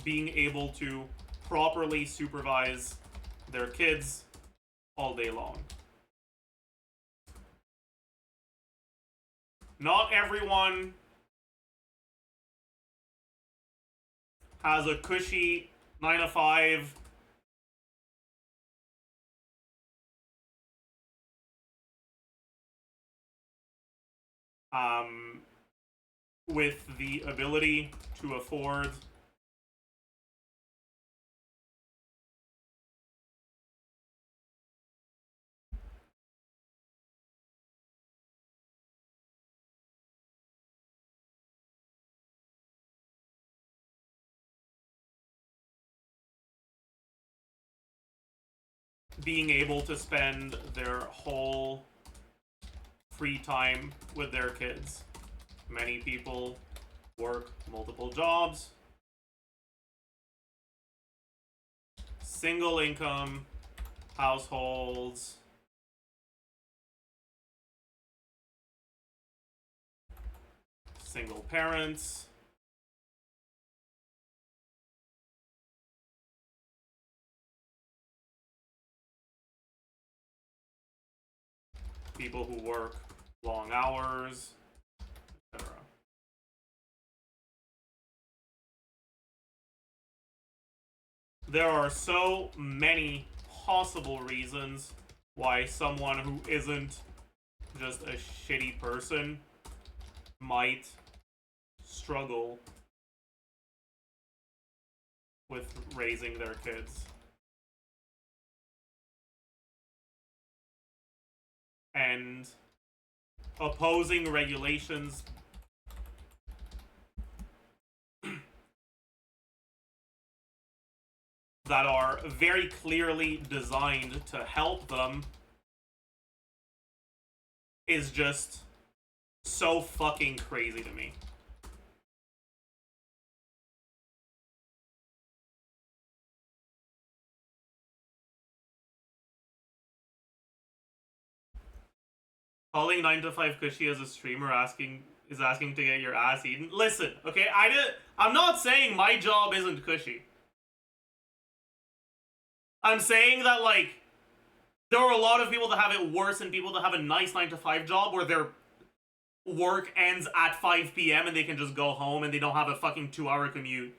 being able to properly supervise their kids all day long. Not everyone has a cushy 9 to 5 with the ability to afford being able to spend their whole free time with their kids. Many people work multiple jobs, single income households, single parents, people who work long hours, etc. There are so many possible reasons why someone who isn't just a shitty person might struggle with raising their kids. And opposing regulations that are very clearly designed to help them is just so fucking crazy to me. Calling 9 to 5 cushy as a streamer is asking to get your ass eaten. Listen, okay, I'm not saying my job isn't cushy. I'm saying that, like, there are a lot of people that have it worse than people that have a nice 9 to 5 job where their work ends at 5 p.m. and they can just go home and they don't have a fucking 2-hour commute.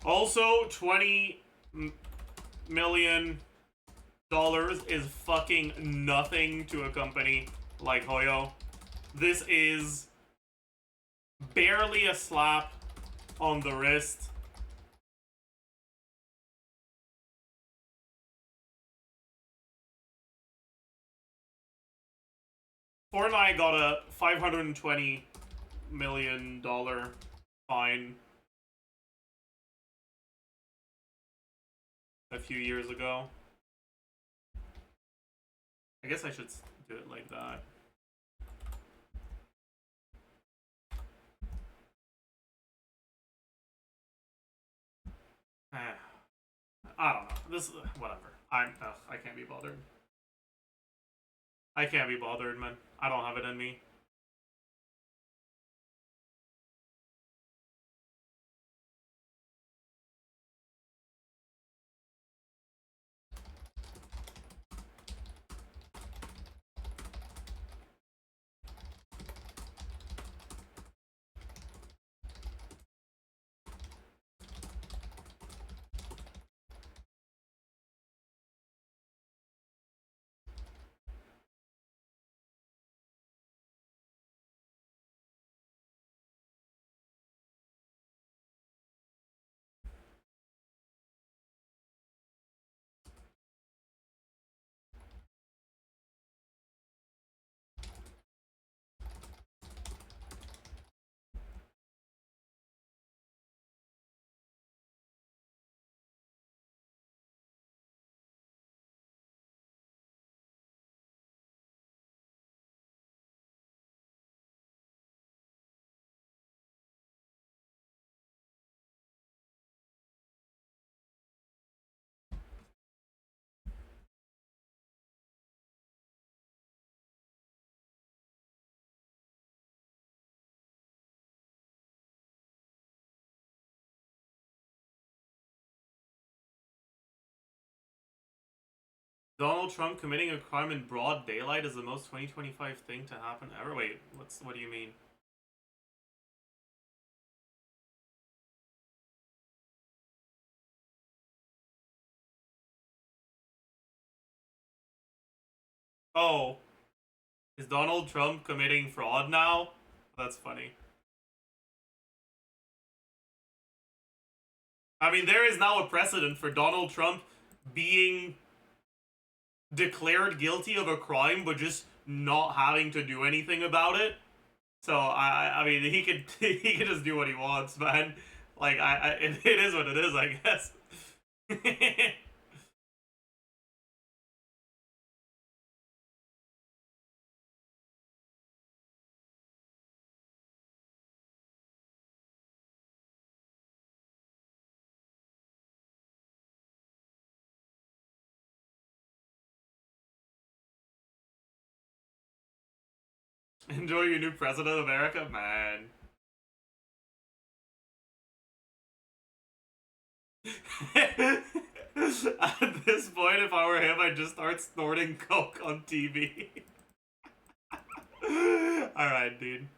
Also, $20 million is fucking nothing to a company like HOYO. This is barely a slap on the wrist. Fortnite got a $520 million fine a few years ago. I guess I should do it like that. Ah. I don't know. This, whatever. I can't be bothered. I can't be bothered, man. I don't have it in me. Donald Trump committing a crime in broad daylight is the most 2025 thing to happen ever. Wait, what do you mean? Oh, is Donald Trump committing fraud now? That's funny. I mean, there is now a precedent for Donald Trump being declared guilty of a crime, but just not having to do anything about it. So I mean, he could just do what he wants, man. Like it is what it is, I guess. Enjoy your new president of America, man. At this point, if I were him, I'd just start snorting coke on TV. Alright, dude.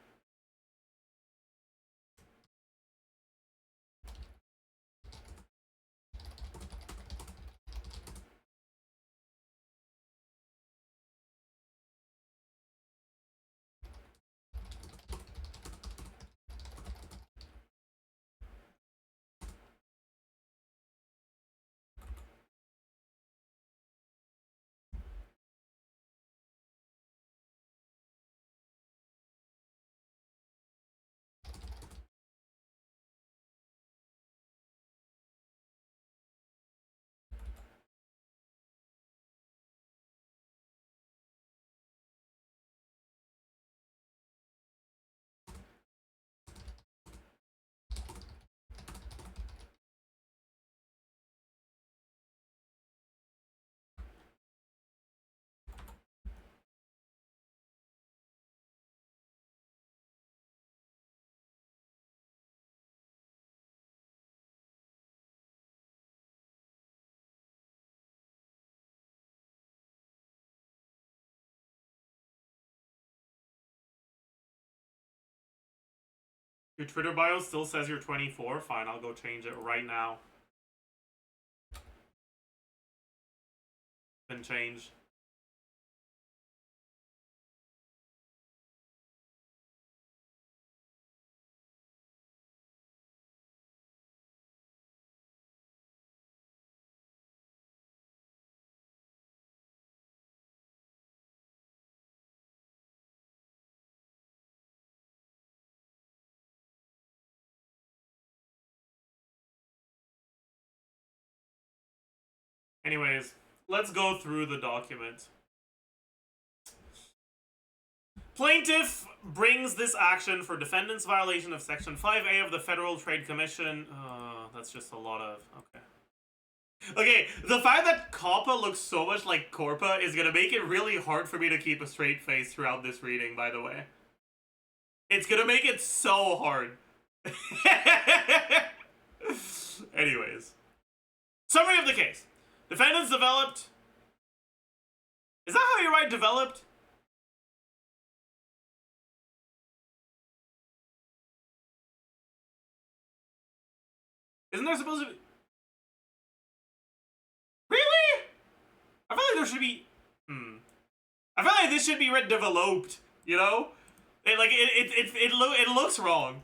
Your Twitter bio still says you're 24? Fine, I'll go change it right now. Then change. Anyways, let's go through the document. Plaintiff brings this action for defendant's violation of Section 5A of the Federal Trade Commission. That's just a lot of... Okay. Okay, the fact that Kappa looks so much like Corpa is gonna make it really hard for me to keep a straight face throughout this reading, by the way. It's gonna make it so hard. Anyways. Summary of the case. Defendants developed... Is that how you write developed? Isn't there supposed to be... Really? I feel like there should be... I feel like this should be read developed, you know? It looks wrong.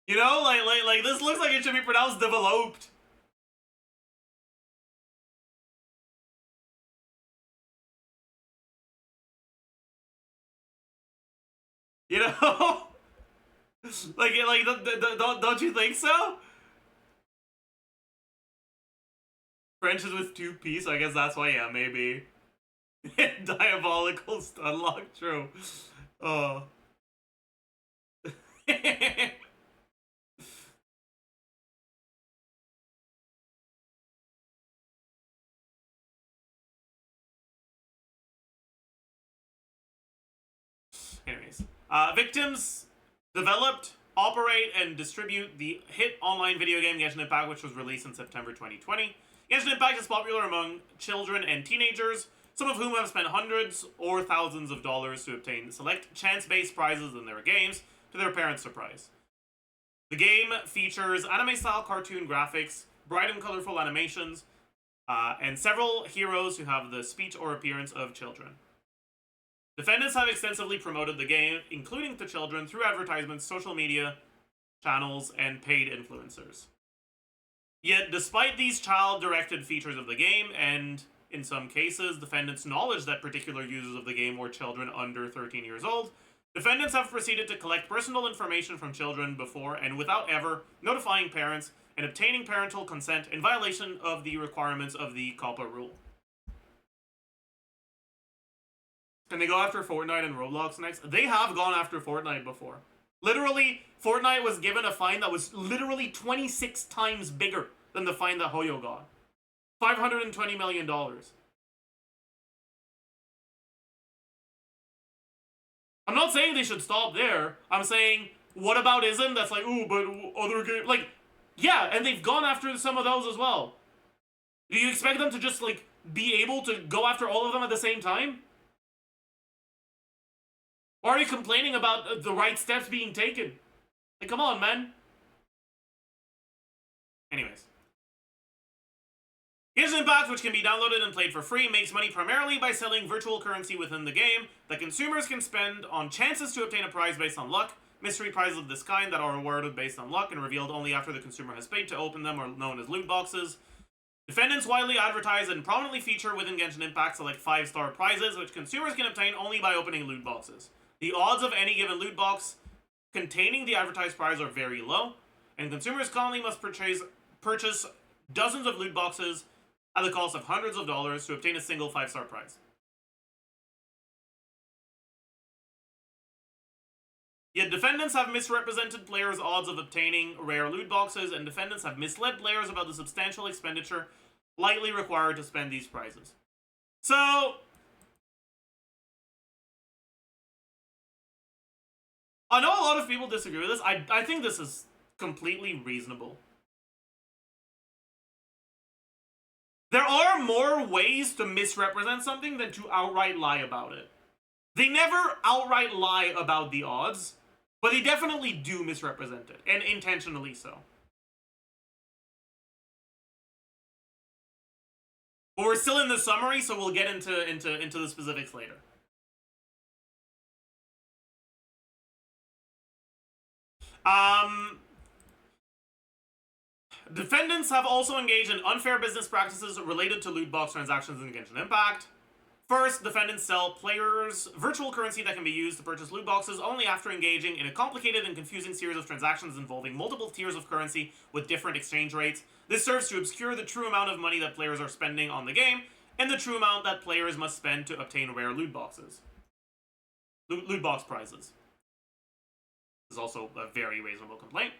You know, like this looks like it should be pronounced developed. You know, like don't you think so? French is with 2 P, so I guess that's why. Yeah, maybe. Diabolical stunlock, true. Oh. Anyways, victims developed, operate, and distribute the hit online video game Genshin Impact, which was released in September 2020. Genshin Impact is popular among children and teenagers, some of whom have spent hundreds or thousands of dollars to obtain select chance-based prizes in their games, to their parents' surprise. The game features anime-style cartoon graphics, bright and colorful animations, and several heroes who have the speech or appearance of children. Defendants have extensively promoted the game, including to children, through advertisements, social media channels, and paid influencers. Yet, despite these child-directed features of the game, and in some cases, defendants' knowledge that particular users of the game were children under 13 years old, defendants have proceeded to collect personal information from children before and without ever notifying parents and obtaining parental consent in violation of the requirements of the COPPA rule. Can they go after Fortnite and Roblox next? They have gone after Fortnite before. Literally, Fortnite was given a fine that was literally 26 times bigger than the fine that HOYO got. $520 million. I'm not saying they should stop there. I'm saying, what about ism that's like, ooh, but other games... Like, yeah, and they've gone after some of those as well. Do you expect them to just, like, be able to go after all of them at the same time? Or are you complaining about the right steps being taken? Like, come on, man. Anyways. Genshin Impact, which can be downloaded and played for free, makes money primarily by selling virtual currency within the game that consumers can spend on chances to obtain a prize based on luck. Mystery prizes of this kind that are awarded based on luck and revealed only after the consumer has paid to open them are known as loot boxes. Defendants widely advertise and prominently feature within Genshin Impact select 5-star prizes, which consumers can obtain only by opening loot boxes. The odds of any given loot box containing the advertised prize are very low, and consumers commonly must purchase dozens of loot boxes at the cost of hundreds of dollars to obtain a single 5-star prize. Yet defendants have misrepresented players' odds of obtaining rare loot boxes, and defendants have misled players about the substantial expenditure likely required to spend these prizes. So, I know a lot of people disagree with this. I think this is completely reasonable. There are more ways to misrepresent something than to outright lie about it. They never outright lie about the odds, but they definitely do misrepresent it, and intentionally so. But we're still in the summary, so we'll get into the specifics later. Defendants have also engaged in unfair business practices related to loot box transactions in Genshin Impact. First, defendants sell players virtual currency that can be used to purchase loot boxes only after engaging in a complicated and confusing series of transactions involving multiple tiers of currency with different exchange rates. This serves to obscure the true amount of money that players are spending on the game and the true amount that players must spend to obtain rare loot boxes. Loot box prizes. This is also a very reasonable complaint.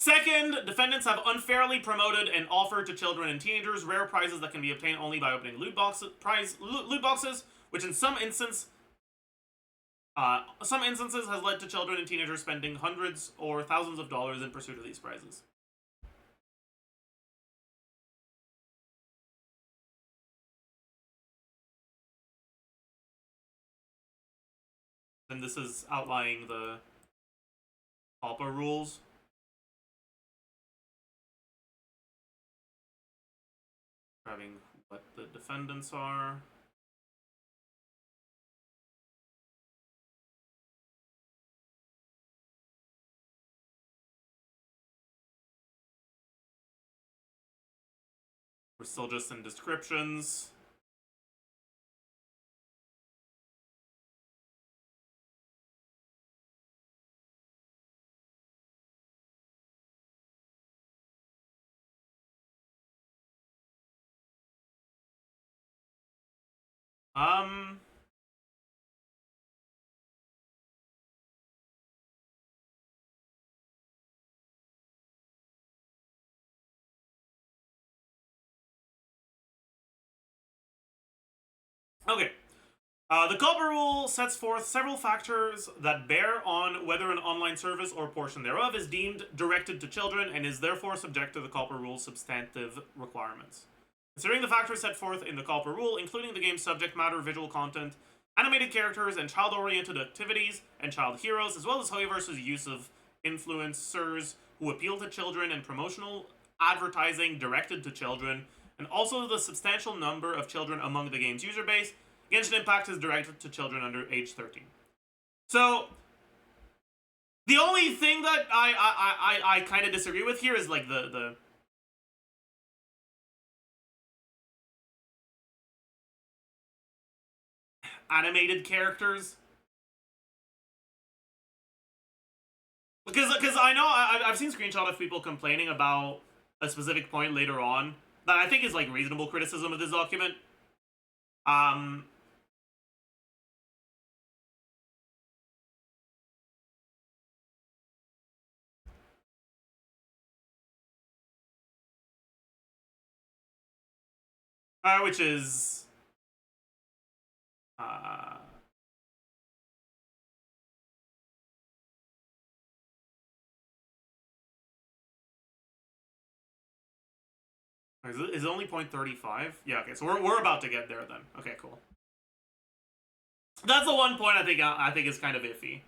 Second, defendants have unfairly promoted and offered to children and teenagers rare prizes that can be obtained only by opening loot boxes, which in some instances has led to children and teenagers spending hundreds or thousands of dollars in pursuit of these prizes. And this is outlining the COPPA rules. Grabbing what the defendants are. We're still just in descriptions. Okay. The COPPA rule sets forth several factors that bear on whether an online service or portion thereof is deemed directed to children and is therefore subject to the COPPA rule's substantive requirements. Considering the factors set forth in the COPPA rule, including the game's subject matter, visual content, animated characters, and child-oriented activities, and child heroes, as well as HOYOverse's use of influencers who appeal to children and promotional advertising directed to children, and also the substantial number of children among the game's user base, Genshin Impact is directed to children under age 13. So, the only thing that I kind of disagree with here is like the animated characters. Because I know I've seen screenshots of people complaining about a specific point later on that I think is like reasonable criticism of this document. Which is is it only 0.35? Yeah, okay, so we're about to get there then. Okay, cool. That's the one point I think is kind of iffy.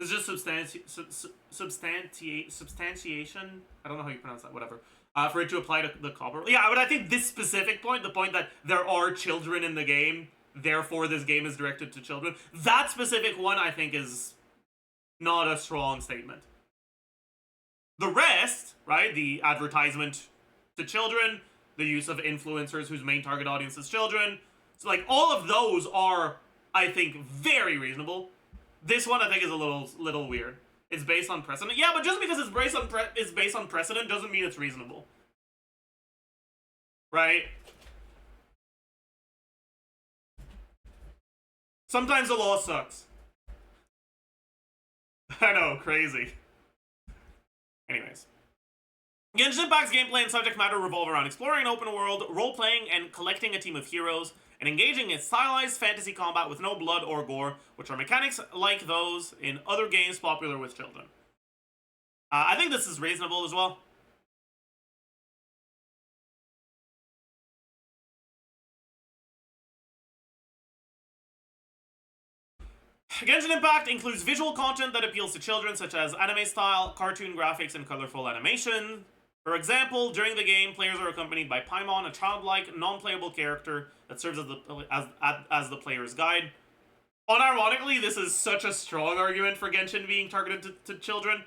It's just substantiation. I don't know how you pronounce that. Whatever. For it to apply to the COPPA. Yeah, but I think this specific point, the point that there are children in the game, therefore this game is directed to children, that specific one I think is not a strong statement. The rest, right, the advertisement to children, the use of influencers whose main target audience is children, so like all of those are, I think, very reasonable. This one I think is a little weird. It's based on precedent. Yeah, but just because it's based on precedent doesn't mean it's reasonable. Right? Sometimes the law sucks. I know, crazy. Anyways. Genshin Impact's gameplay and subject matter revolve around exploring an open world, role-playing, and collecting a team of heroes, and engaging in stylized fantasy combat with no blood or gore, which are mechanics like those in other games popular with children. I think this is reasonable as well. Genshin Impact includes visual content that appeals to children, such as anime style, cartoon graphics, and colorful animation. For example, during the game, players are accompanied by Paimon, a childlike, non-playable character that serves as the player's guide. Unironically, this is such a strong argument for Genshin being targeted to children.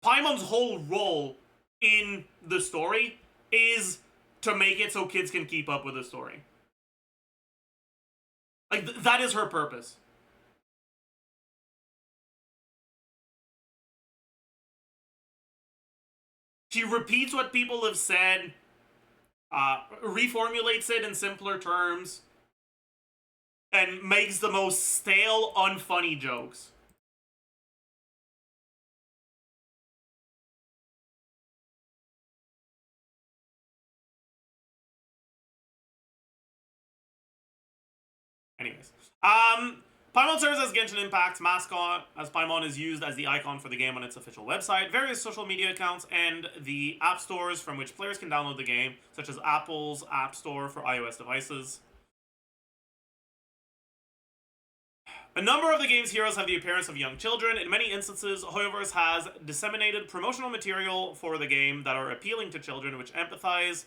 Paimon's whole role in the story is to make it so kids can keep up with the story. Like, that is her purpose. She repeats what people have said, reformulates it in simpler terms, and makes the most stale, unfunny jokes. Anyways, Paimon serves as Genshin Impact's mascot, as Paimon is used as the icon for the game on its official website, various social media accounts, and the app stores from which players can download the game, such as Apple's App Store for iOS devices. A number of the game's heroes have the appearance of young children. In many instances, HOYOverse has disseminated promotional material for the game that are appealing to children, which emphasize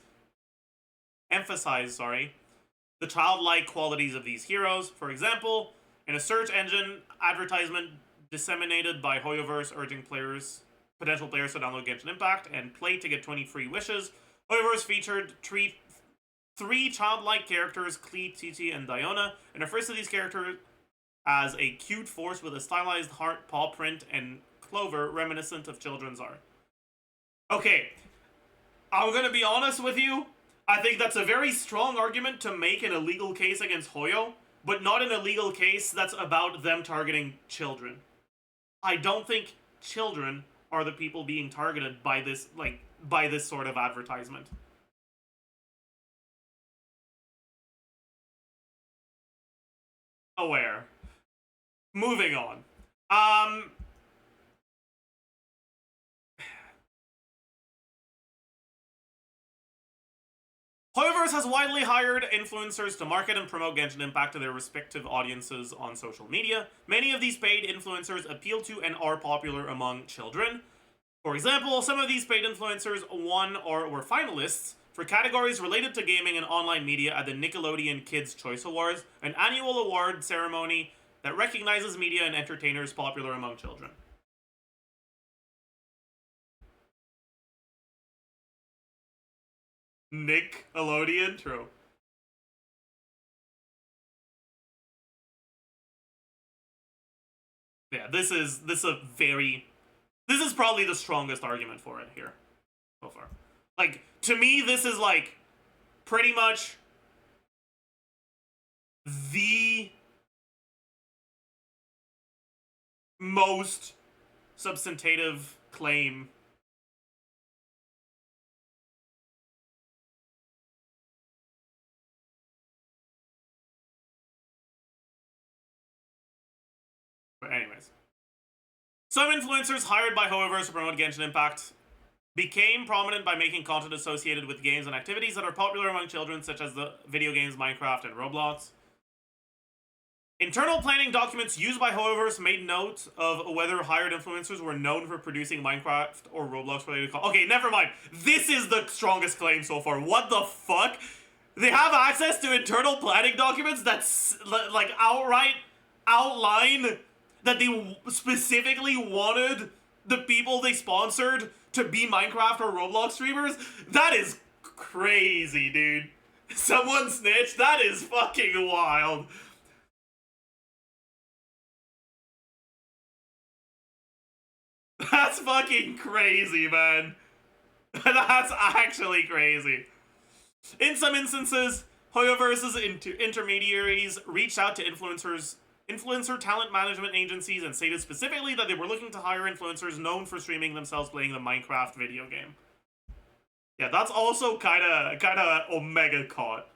the childlike qualities of these heroes. For example, in a search engine advertisement disseminated by HOYOverse urging potential players to download Genshin Impact and play to get 20 free wishes, HOYOverse featured three childlike characters, Klee, Titi, and Diona, and refers to these characters as a cute force with a stylized heart, paw print, and clover reminiscent of children's art. Okay, I'm gonna be honest with you. I think that's a very strong argument to make in a legal case against HOYO, but not in a legal case that's about them targeting children. I don't think children are the people being targeted by this, by this sort of advertisement. Aware. Moving on. HOYOverse has widely hired influencers to market and promote Genshin Impact to their respective audiences on social media. Many of these paid influencers appeal to and are popular among children. For example, some of these paid influencers won or were finalists for categories related to gaming and online media at the Nickelodeon Kids' Choice Awards, an annual award ceremony that recognizes media and entertainers popular among children. Nickelodeon, true. Yeah, this is probably the strongest argument for it here so far. Like, to me, this is like pretty much the most substantive claim but anyways. Some influencers hired by HOYOverse to promote Genshin Impact became prominent by making content associated with games and activities that are popular among children, such as the video games Minecraft and Roblox. Internal planning documents used by HOYOverse made note of whether hired influencers were known for producing Minecraft or Roblox-related content. Okay, never mind. This is the strongest claim so far. What the fuck? They have access to internal planning documents that's, like, outright outline that they specifically wanted the people they sponsored to be Minecraft or Roblox streamers? That is crazy, dude. Someone snitched? That is fucking wild. That's fucking crazy, man. That's actually crazy. In some instances, HOYOverse's intermediaries reached out to influencer talent management agencies and stated specifically that they were looking to hire influencers known for streaming themselves playing the Minecraft video game. Yeah, that's also kinda Omega caught.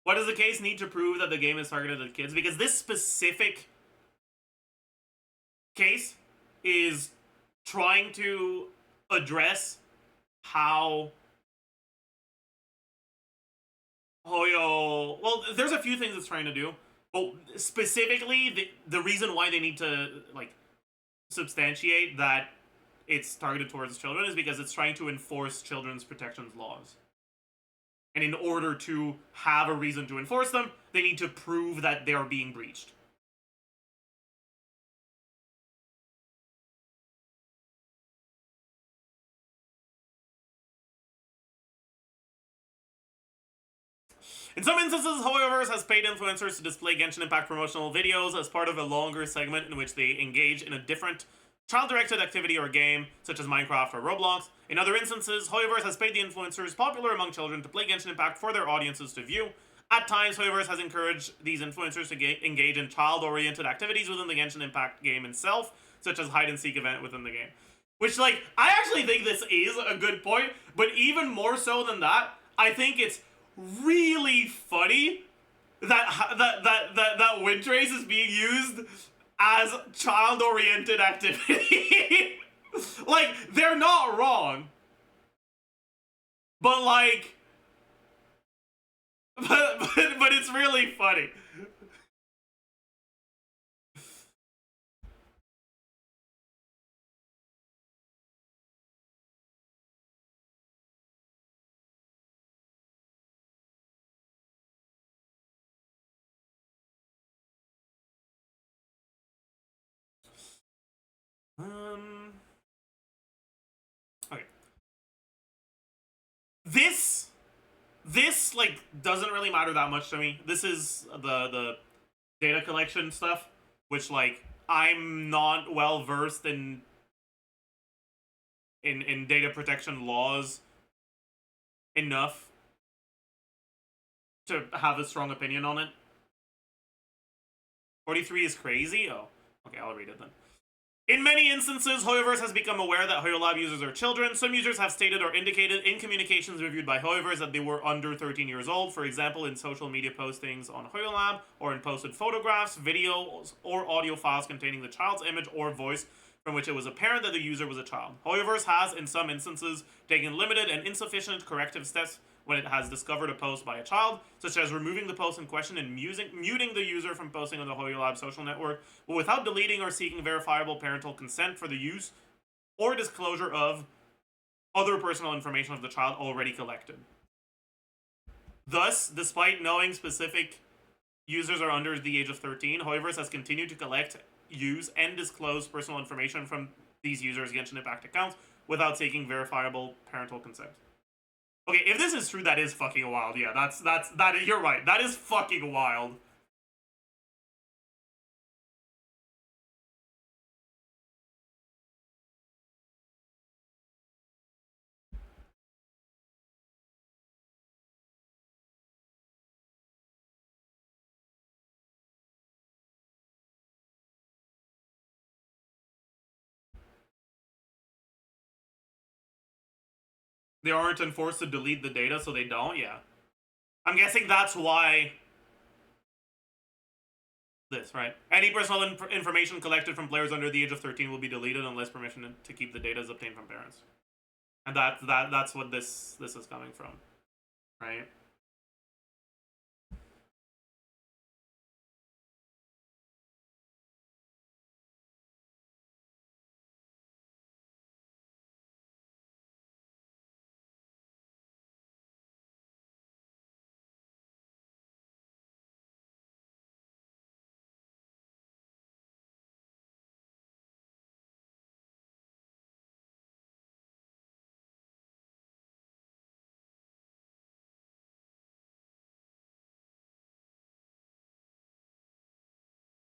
What does the case need to prove that the game is targeted at kids? Because this specific case is trying to address how HOYO... Well, there's a few things it's trying to do. But specifically, the reason why they need to, like, substantiate that it's targeted towards children is because it's trying to enforce children's protections laws. And in order to have a reason to enforce them, they need to prove that they are being breached. In some instances, HOYOverse has paid influencers to display Genshin Impact promotional videos as part of a longer segment in which they engage in a different child-directed activity or game, such as Minecraft or Roblox. In other instances, HOYOverse has paid the influencers popular among children to play Genshin Impact for their audiences to view. At times, HOYOverse has encouraged these influencers to engage in child-oriented activities within the Genshin Impact game itself, such as hide-and-seek event within the game. Which, like, I actually think this is a good point, but even more so than that, I think it's really funny that Wind Trace is being used as child-oriented activity. Like, they're not wrong. But, like... But it's really funny. Okay. This like doesn't really matter that much to me. This is the data collection stuff, which like I'm not well versed in data protection laws enough to have a strong opinion on it. 43 is crazy? Oh, okay, I'll read it then. In many instances, HOYOverse has become aware that HOYOLAB users are children. Some users have stated or indicated in communications reviewed by HOYOverse that they were under 13 years old, for example, in social media postings on HOYOLAB, or in posted photographs, videos, or audio files containing the child's image or voice from which it was apparent that the user was a child. HOYOverse has, in some instances, taken limited and insufficient corrective steps when it has discovered a post by a child, such as removing the post in question and muting the user from posting on the HOYOLAB social network, but without deleting or seeking verifiable parental consent for the use or disclosure of other personal information of the child already collected. Thus, despite knowing specific users are under the age of 13, HOYOverse has continued to collect, use, and disclose personal information from these users' Genshin Impact accounts without seeking verifiable parental consent. Okay, if this is true, that is fucking wild. Yeah, you're right. That is fucking wild. They aren't enforced to delete the data, so they don't? Yeah. I'm guessing that's why... This, right? Any personal information collected from players under the age of 13 will be deleted unless permission to keep the data is obtained from parents. And that's what this is coming from. Right?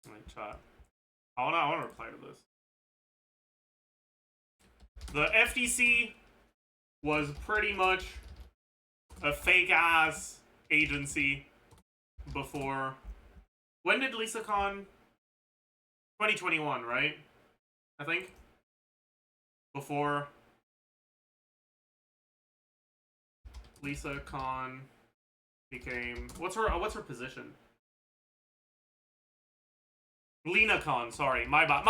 Like, chat. I want to reply to this. The FTC was pretty much a fake-ass agency before... When did LisaCon? 2021, right? I think? Before LisaCon became... What's her position? LenaCon, sorry. My bad.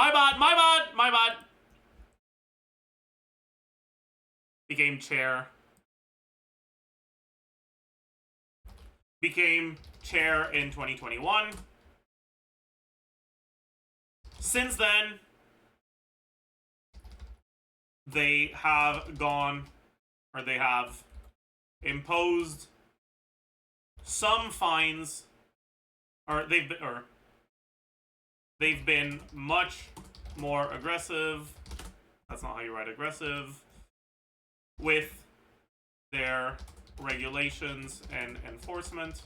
Became chair. Became chair in 2021. Since then, they have gone, or they have imposed some fines, or they've been much more aggressive. That's not how you write aggressive. With their regulations and enforcement.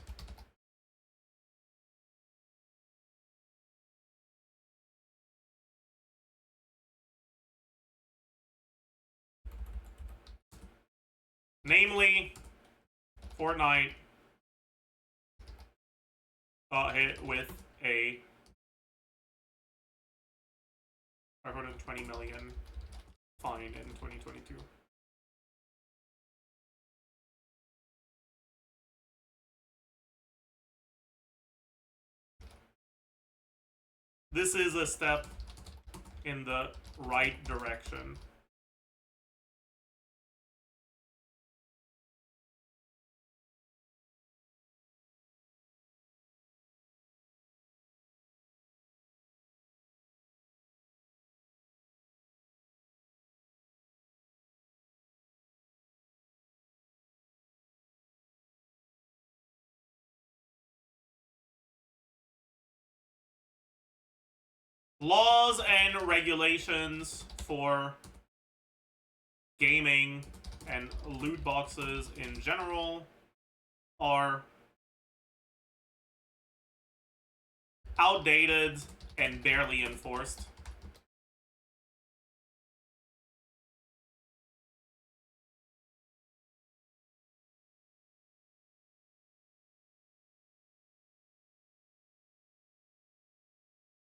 Namely, Fortnite got hit with a 520 million fine in 2022. This is a step in the right direction. Laws and regulations for gaming and loot boxes in general are outdated and barely enforced.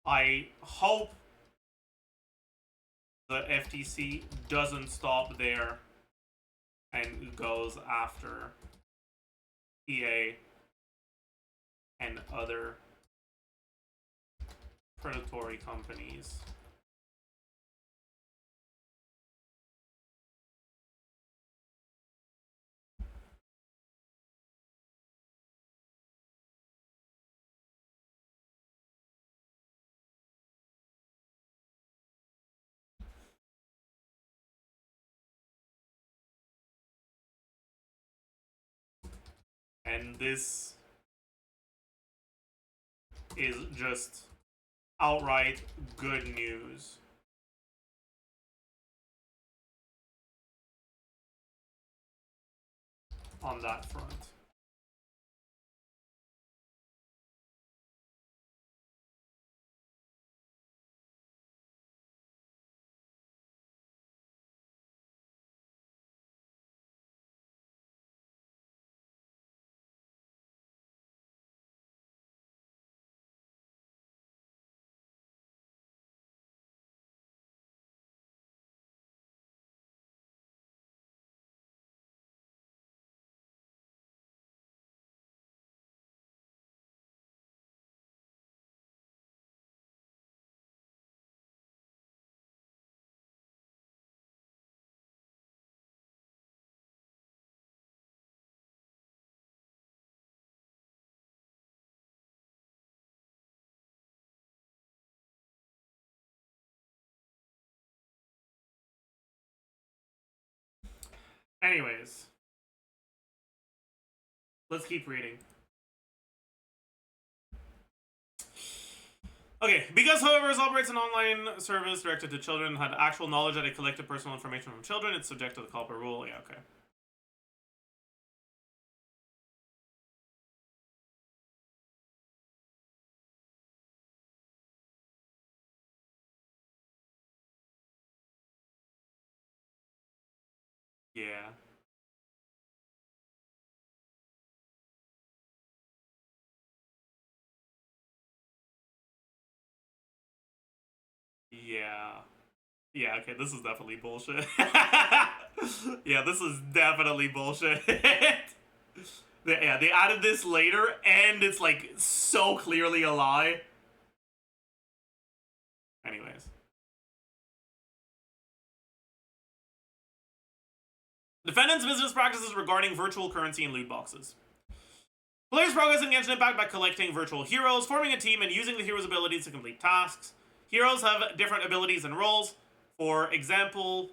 I hope the FTC doesn't stop there and goes after EA and other predatory companies. And this is just outright good news. On that front. Anyways, let's keep reading. Okay, because HOYO operates an online service directed to children, had actual knowledge that it collected personal information from children, it's subject to the culprit rule. Yeah, okay. Yeah. Yeah. Yeah, okay, this is definitely bullshit. Yeah, this is definitely bullshit. Yeah, they added this later, and it's like so clearly a lie. Anyways. Defendant's business practices regarding virtual currency and loot boxes. Players progress in Genshin Impact by collecting virtual heroes, forming a team, and using the hero's abilities to complete tasks. Heroes have different abilities and roles. For example,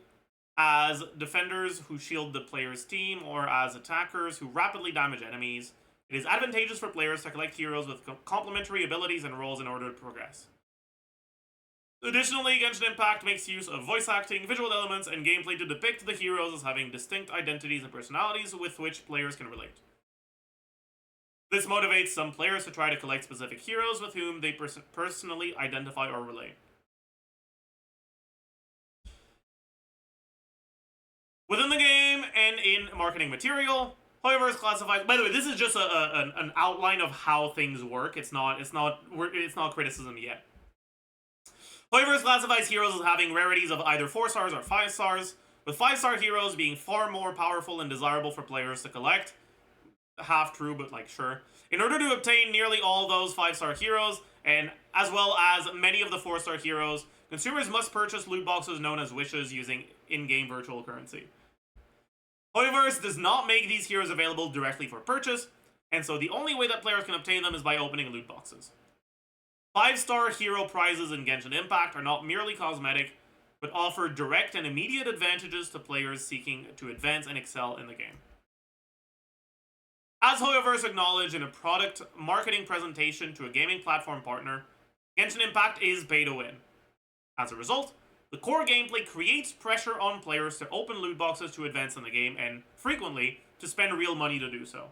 as defenders who shield the player's team, or as attackers who rapidly damage enemies. It is advantageous for players to collect heroes with complementary abilities and roles in order to progress. Additionally, Genshin Impact makes use of voice acting, visual elements, and gameplay to depict the heroes as having distinct identities and personalities with which players can relate. This motivates some players to try to collect specific heroes with whom they personally identify or relate. Within the game and in marketing material, HOYO classifies. By the way, this is just an outline of how things work. It's not criticism yet. HOYO classifies heroes as having rarities of either 4 stars or 5 stars, with 5-star heroes being far more powerful and desirable for players to collect. Half true, but like sure. In order to obtain nearly all those 5-star heroes, and as well as many of the 4-star heroes, consumers must purchase loot boxes known as wishes using in-game virtual currency. HOYO does not make these heroes available directly for purchase, and so the only way that players can obtain them is by opening loot boxes. 5-star hero prizes in Genshin Impact are not merely cosmetic, but offer direct and immediate advantages to players seeking to advance and excel in the game. As HOYO acknowledged in a product marketing presentation to a gaming platform partner, Genshin Impact is pay to win. As a result, the core gameplay creates pressure on players to open loot boxes to advance in the game, and, frequently, to spend real money to do so.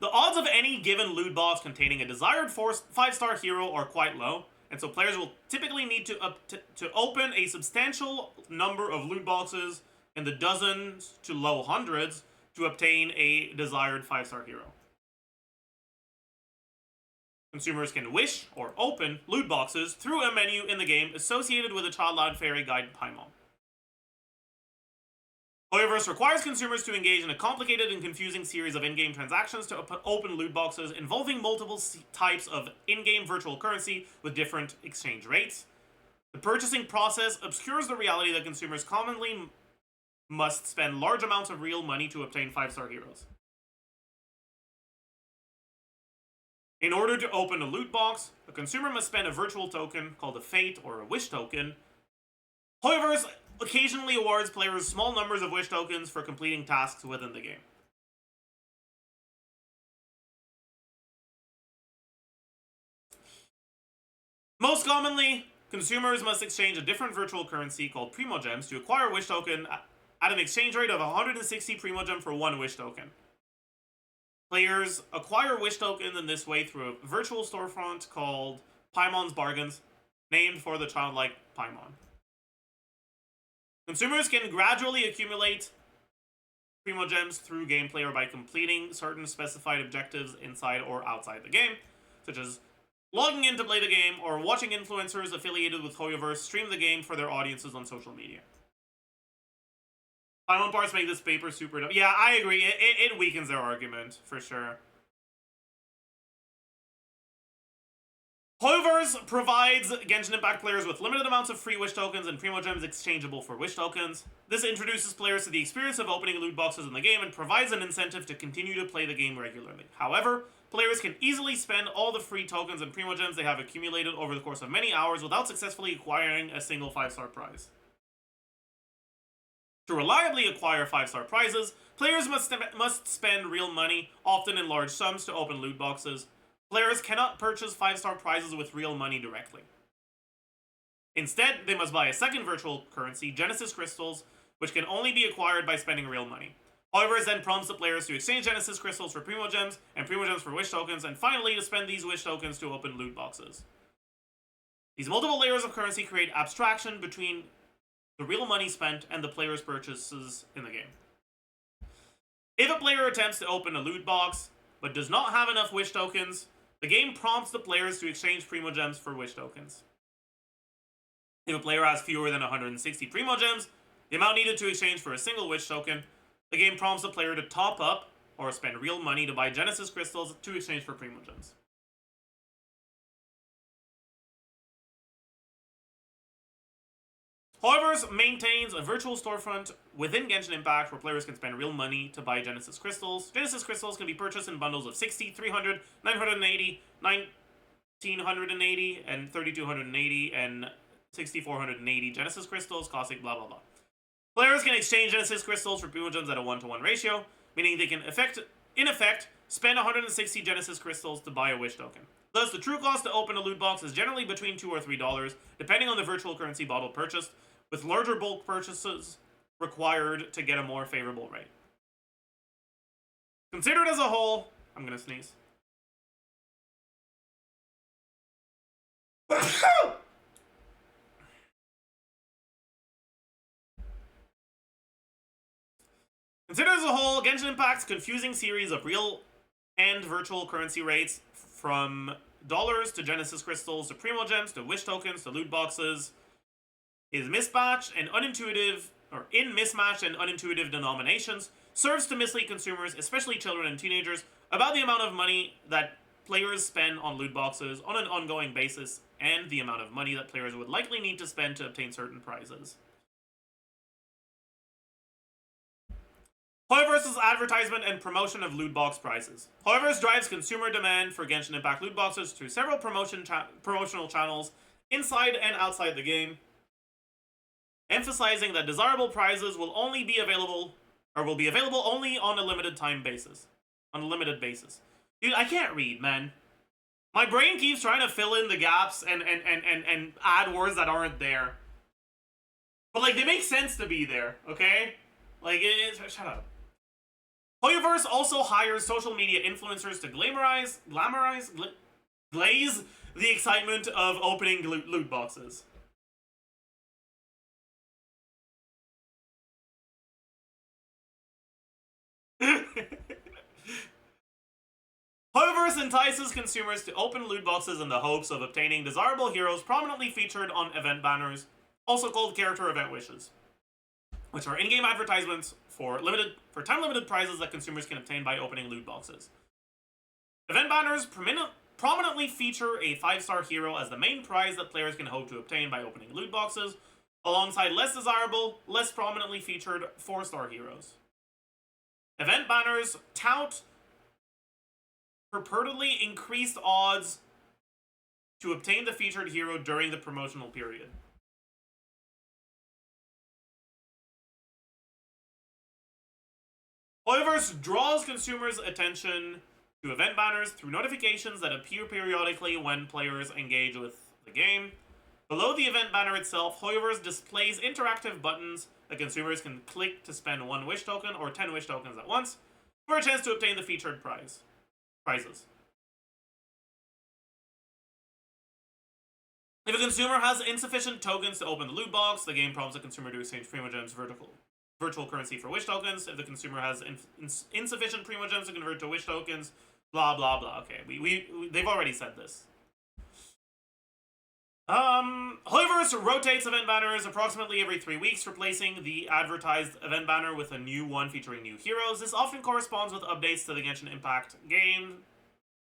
The odds of any given loot box containing a desired 5-star hero are quite low, and so players will typically need to open a substantial number of loot boxes in the dozens to low hundreds to obtain a desired 5-star hero. Consumers can wish or open loot boxes through a menu in the game associated with a Childhood Fairy Guide Paimon. HOYO requires consumers to engage in a complicated and confusing series of in-game transactions to open loot boxes involving multiple types of in-game virtual currency with different exchange rates. The purchasing process obscures the reality that consumers commonly must spend large amounts of real money to obtain 5-star heroes. In order to open a loot box, a consumer must spend a virtual token called a fate or a wish token. HOYO occasionally awards players small numbers of wish tokens for completing tasks within the game. Most commonly, consumers must exchange a different virtual currency called Primogems to acquire a wish token at an exchange rate of 160 Primogem for 1 wish token. Players acquire wish tokens in this way through a virtual storefront called Paimon's Bargains, named for the childlike Paimon. Consumers can gradually accumulate Primogems through gameplay or by completing certain specified objectives inside or outside the game, such as logging in to play the game or watching influencers affiliated with HOYO stream the game for their audiences on social media. Paimon parts make this paper super dumb. Yeah, I agree. It weakens their argument, for sure. HOYO provides Genshin Impact players with limited amounts of free wish tokens and Primogems exchangeable for wish tokens. This introduces players to the experience of opening loot boxes in the game and provides an incentive to continue to play the game regularly. However, players can easily spend all the free tokens and Primogems they have accumulated over the course of many hours without successfully acquiring a single 5-star prize. To reliably acquire 5-star prizes, players must spend real money, often in large sums, to open loot boxes. Players cannot purchase 5-star prizes with real money directly. Instead, they must buy a second virtual currency, Genesis Crystals, which can only be acquired by spending real money. HOYO then prompts the players to exchange Genesis Crystals for Primogems, and Primogems for wish tokens, and finally to spend these wish tokens to open loot boxes. These multiple layers of currency create abstraction between the real money spent and the player's purchases in the game. If a player attempts to open a loot box, but does not have enough wish tokens, the game prompts the players to exchange Primogems for wish tokens. If a player has fewer than 160 Primogems, the amount needed to exchange for a single wish token, the game prompts the player to top up or spend real money to buy Genesis Crystals to exchange for Primogems. HOYO maintains a virtual storefront within Genshin Impact where players can spend real money to buy Genesis Crystals. Genesis Crystals can be purchased in bundles of 60, 300, 980, 1980, and 3280, and 6480 Genesis Crystals, costing blah blah blah. Players can exchange Genesis Crystals for Primogems at a 1-to-1 ratio, meaning they can in effect spend 160 Genesis Crystals to buy a wish token. Thus, the true cost to open a loot box is generally between $2 or $3, depending on the virtual currency bottle purchased, with larger bulk purchases required to get a more favorable rate. Considered as a whole, I'm gonna sneeze. Considered as a whole, Genshin Impact's confusing series of real and virtual currency rates, from dollars to Genesis crystals to Primo Gems to Wish tokens to loot boxes, is mismatched and unintuitive, or in mismatched and unintuitive denominations, serves to mislead consumers, especially children and teenagers, about the amount of money that players spend on loot boxes on an ongoing basis, and the amount of money that players would likely need to spend to obtain certain prizes. HOYOverse's advertisement and promotion of loot box prizes. HOYOverse drives consumer demand for Genshin Impact loot boxes through several promotional channels inside and outside the game, emphasizing that desirable prizes will be available only on a limited basis. Dude, I can't read, man. My brain keeps trying to fill in the gaps and add words that aren't there. But, like, they make sense to be there, okay? Like, shut up. HOYOverse also hires social media influencers to glaze the excitement of opening loot boxes. HOYOverse entices consumers to open loot boxes in the hopes of obtaining desirable heroes prominently featured on event banners, also called character event wishes, which are in-game advertisements for time-limited prizes that consumers can obtain by opening loot boxes. Event banners prominently feature a 5-star hero as the main prize that players can hope to obtain by opening loot boxes, alongside less desirable, less prominently featured 4-star heroes. Event banners tout purportedly increased odds to obtain the featured hero during the promotional period. HOYOverse draws consumers' attention to event banners through notifications that appear periodically when players engage with the game. Below the event banner itself, HOYOverse displays interactive buttons that consumers can click to spend 1 wish token or 10 wish tokens at once for a chance to obtain the featured prizes. If a consumer has insufficient tokens to open the loot box, the game prompts the consumer to exchange Primo Gems virtual currency for wish tokens. If the consumer has insufficient Primo Gems to convert to wish tokens, blah blah blah. Okay, they've already said this. HOYOverse rotates event banners approximately every 3 weeks, replacing the advertised event banner with a new one featuring new heroes. This often corresponds with updates to the Genshin Impact game,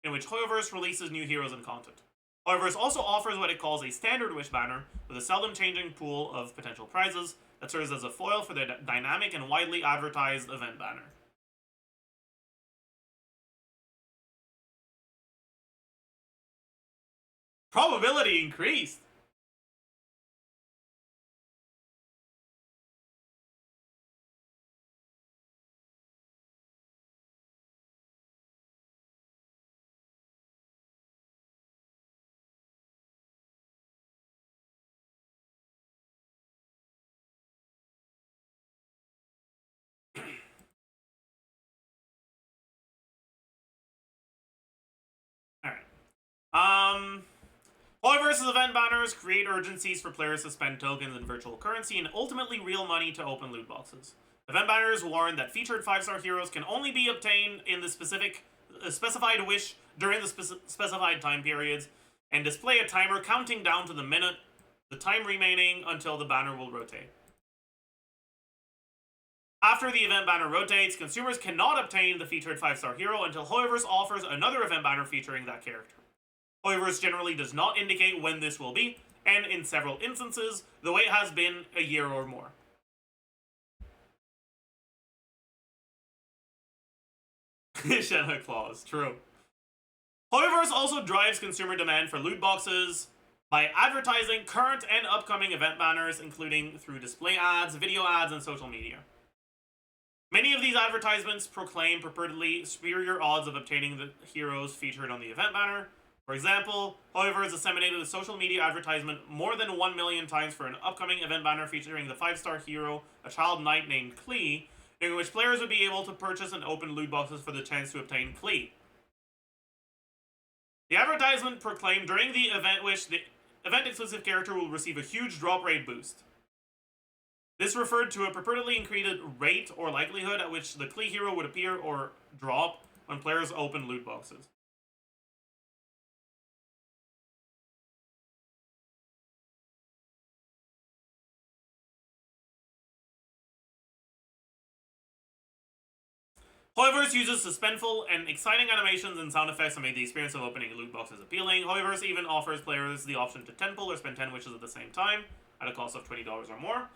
in which HOYOverse releases new heroes and content. HOYOverse also offers what it calls a standard wish banner, with a seldom changing pool of potential prizes that serves as a foil for their dynamic and widely advertised event banner. Probability increased. Alright. HOYOverse's event banners create urgencies for players to spend tokens in virtual currency and ultimately real money to open loot boxes. Event banners warn that featured 5-star heroes can only be obtained in the specified wish during the specified time periods, and display a timer counting down to the minute, the time remaining until the banner will rotate. After the event banner rotates, consumers cannot obtain the featured 5-star hero until HOYOverse offers another event banner featuring that character. HOYOverse generally does not indicate when this will be, and in several instances, the wait has been a year or more. Shanna Claus, true. HOYOverse also drives consumer demand for loot boxes by advertising current and upcoming event banners, including through display ads, video ads, and social media. Many of these advertisements proclaim purportedly superior odds of obtaining the heroes featured on the event banner, For example, HOYO has disseminated a social media advertisement more than 1 million times for an upcoming event banner featuring the 5-star hero, a child knight named Klee, in which players would be able to purchase and open loot boxes for the chance to obtain Klee. The advertisement proclaimed during the event which the event-exclusive character will receive a huge drop rate boost. This referred to a purportedly increased rate or likelihood at which the Klee hero would appear or drop when players open loot boxes. HOYO uses suspenseful and exciting animations and sound effects to make the experience of opening loot boxes appealing. HOYO even offers players the option to 10 pull or spend 10 wishes at the same time, at a cost of $20 or more,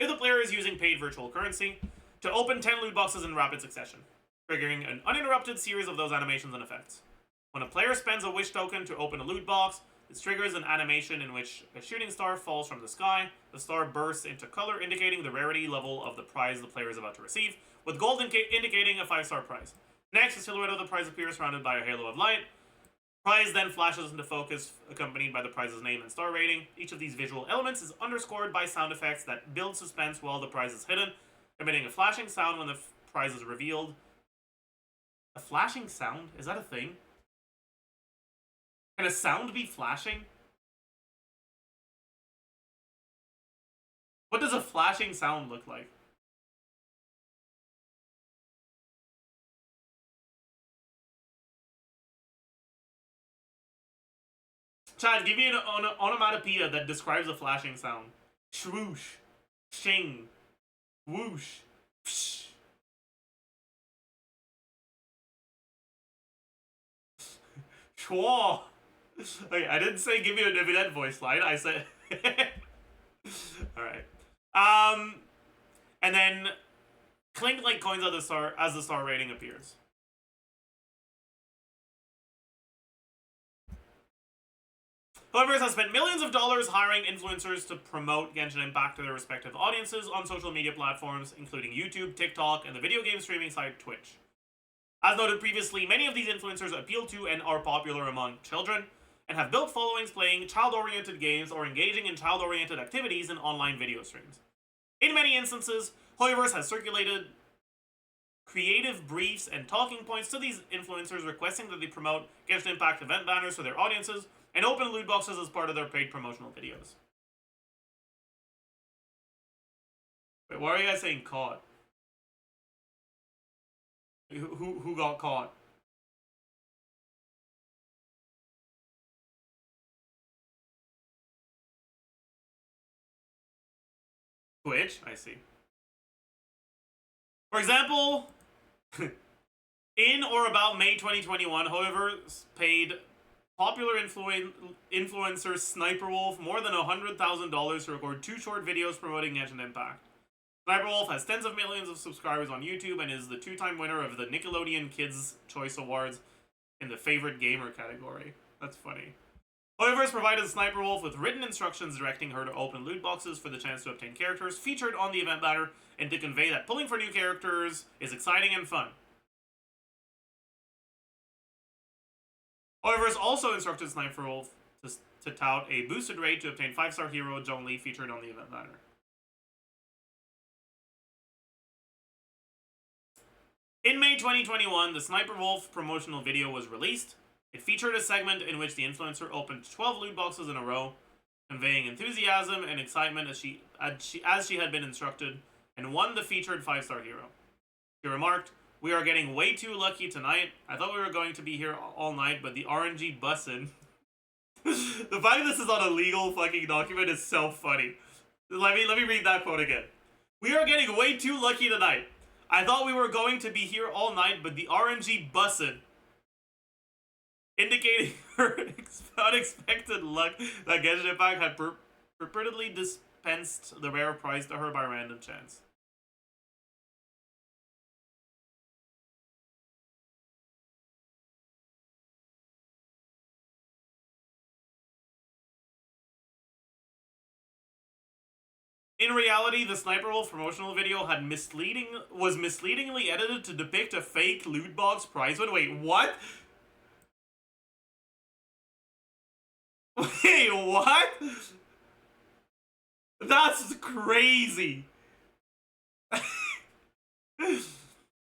if the player is using paid virtual currency, to open 10 loot boxes in rapid succession, triggering an uninterrupted series of those animations and effects. When a player spends a wish token to open a loot box, this triggers an animation in which a shooting star falls from the sky. The star bursts into color, indicating the rarity level of the prize the player is about to receive, with gold indicating a 5-star prize. Next, the silhouette of the prize appears surrounded by a halo of light. Prize then flashes into focus, accompanied by the prize's name and star rating. Each of these visual elements is underscored by sound effects that build suspense while the prize is hidden, emitting a flashing sound when the prize is revealed. A flashing sound? Is that a thing? Can a sound be flashing? What does a flashing sound look like? Chad, give me an onomatopoeia that describes a flashing sound. Swoosh. Shing. Whoosh. Psh. Schwa. Okay, I didn't say give me a dividend voice line. I said... Alright. And then clink like coins as the star rating appears. HOYO has spent millions of dollars hiring influencers to promote Genshin Impact to their respective audiences on social media platforms, including YouTube, TikTok, and the video game streaming site Twitch. As noted previously, many of these influencers appeal to and are popular among children, and have built followings playing child-oriented games or engaging in child-oriented activities in online video streams. In many instances, HOYO has circulated creative briefs and talking points to these influencers requesting that they promote Genshin Impact event banners for their audiences and open loot boxes as part of their paid promotional videos. Wait, why are you guys saying caught? Who got caught? Twitch? I see. For example, in or about May 2021, HOYO paid popular influencer Sniper Wolf more than $100,000 to record 2 short videos promoting Genshin Impact. Sniper Wolf has tens of millions of subscribers on YouTube and is the 2-time winner of the Nickelodeon Kids' Choice Awards in the favorite gamer category. That's funny. HOYO provided Sniper Wolf with written instructions directing her to open loot boxes for the chance to obtain characters featured on the event banner and to convey that pulling for new characters is exciting and fun. HOYO also instructed Sniper Wolf to tout a boosted rate to obtain 5-star hero Zhongli featured on the event banner. In May 2021, the Sniper Wolf promotional video was released. It featured a segment in which the influencer opened 12 loot boxes in a row, conveying enthusiasm and excitement as she had been instructed, and won the featured 5-star hero. She remarked, "We are getting way too lucky tonight. I thought we were going to be here all night, but the RNG bussin'." The fact that this is on a legal fucking document is so funny. Let me read that quote again. "We are getting way too lucky tonight. I thought we were going to be here all night, but the RNG bussin'." Indicating her unexpected luck that Genshin Impact had purportedly dispensed the rare prize to her by random chance. In reality, the Sniper Wolf promotional video was misleadingly edited to depict a fake loot box prize win. Wait, what? Wait, what? That's crazy.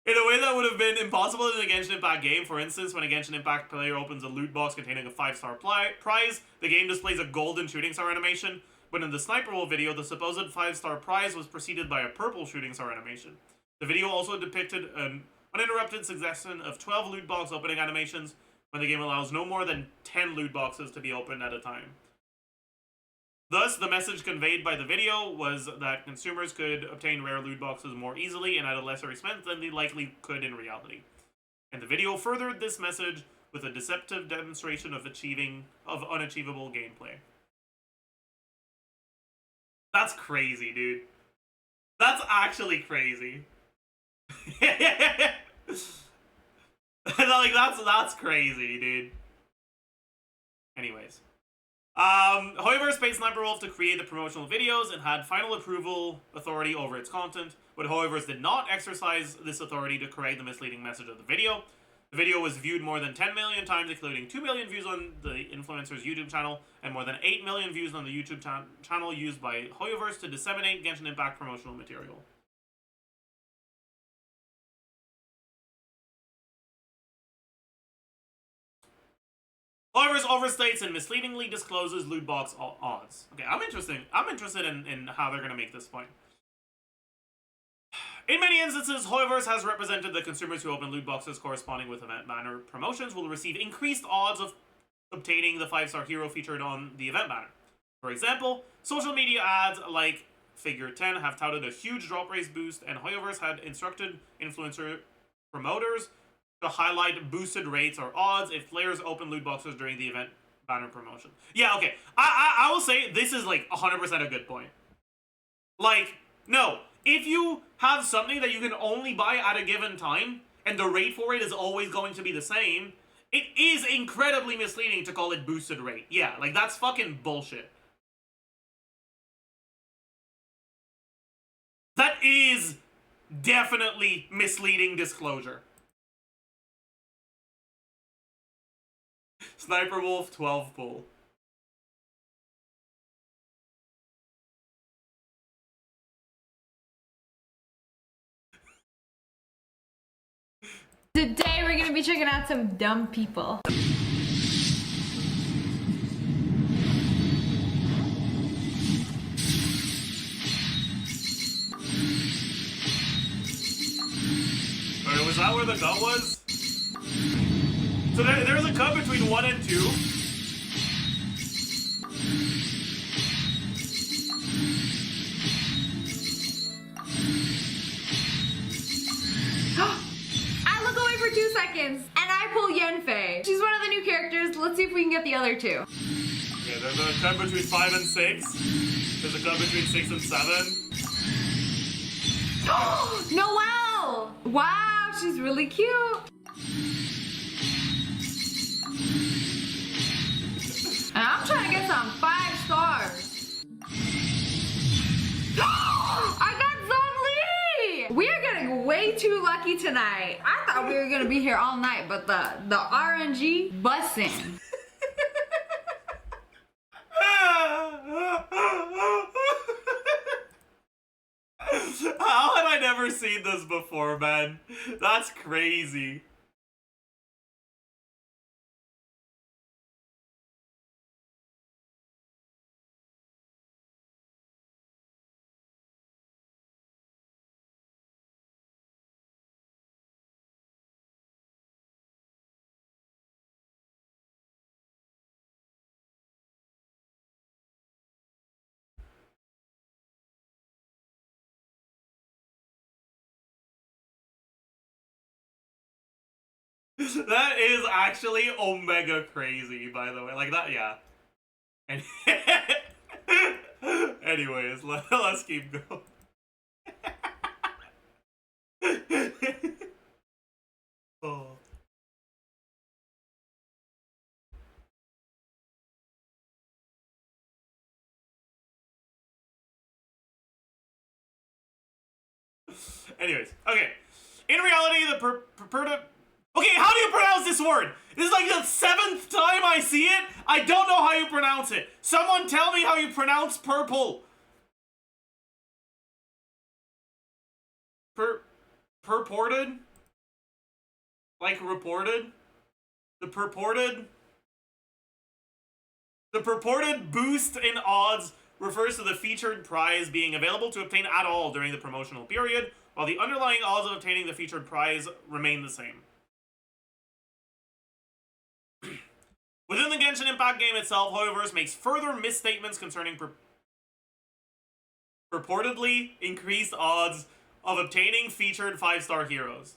In a way that would have been impossible in a Genshin Impact game. For instance, when a Genshin Impact player opens a loot box containing a 5-star prize, the game displays a golden shooting star animation, but in the Sniper Wolf video, the supposed 5-star prize was preceded by a purple shooting star animation. The video also depicted an uninterrupted succession of 12 loot box opening animations, when the game allows no more than 10 loot boxes to be opened at a time. Thus, the message conveyed by the video was that consumers could obtain rare loot boxes more easily and at a lesser expense than they likely could in reality. And the video furthered this message with a deceptive demonstration of unachievable gameplay. That's crazy, dude. That's actually crazy. Like, that's crazy, dude. Anyways. HOYO paid Sniper Wolf to create the promotional videos and had final approval authority over its content, but HOYO did not exercise this authority to create the misleading message of the video. The video was viewed more than 10 million times, including 2 million views on the influencer's YouTube channel, and more than 8 million views on the YouTube channel used by HOYO to disseminate Genshin Impact promotional material. HOYO overstates and misleadingly discloses loot box odds. Okay, I'm interested in how they're going to make this point. In many instances, HOYO has represented that consumers who open loot boxes corresponding with event banner promotions will receive increased odds of obtaining the 5-star hero featured on the event banner. For example, social media ads like Figure 10 have touted a huge drop race boost, and HOYO had instructed influencer promoters to highlight boosted rates or odds if players open loot boxes during the event banner promotion. Yeah, okay. I will say this is like 100% a good point. Like, no, if you have something that you can only buy at a given time and the rate for it is always going to be the same, it is incredibly misleading to call it boosted rate. Yeah, like that's fucking bullshit. That is definitely misleading disclosure. Sniper Wolf 12 pull. Today we're gonna be checking out some dumb people. Alright, was that where the gun was? So there's a cut between 1 and 2. I look away for 2 seconds and I pull Yenfei. She's one of the new characters. Let's see if we can get the other 2. Okay, there's a cut between 5 and 6. There's a cut between 6 and 7. No, wow! Wow, she's really cute. And I'm trying to get some 5 stars. I got Zhongli! We are getting way too lucky tonight. I thought we were gonna be here all night, but the RNG bussin'. How had I never seen this before, man? That's crazy. That is actually omega crazy, by the way. Like that, yeah. And anyways, let's keep going. Oh. Anyways, okay. In reality, the Okay, how do you pronounce this word? This is like the 7th time I see it. I don't know how you pronounce it. Someone tell me how you pronounce purple. Purported? Like reported? The purported boost in odds refers to the featured prize being available to obtain at all during the promotional period, while the underlying odds of obtaining the featured prize remain the same. Within the Genshin Impact game itself, HOYOverse makes further misstatements concerning purportedly increased odds of obtaining featured 5-star heroes.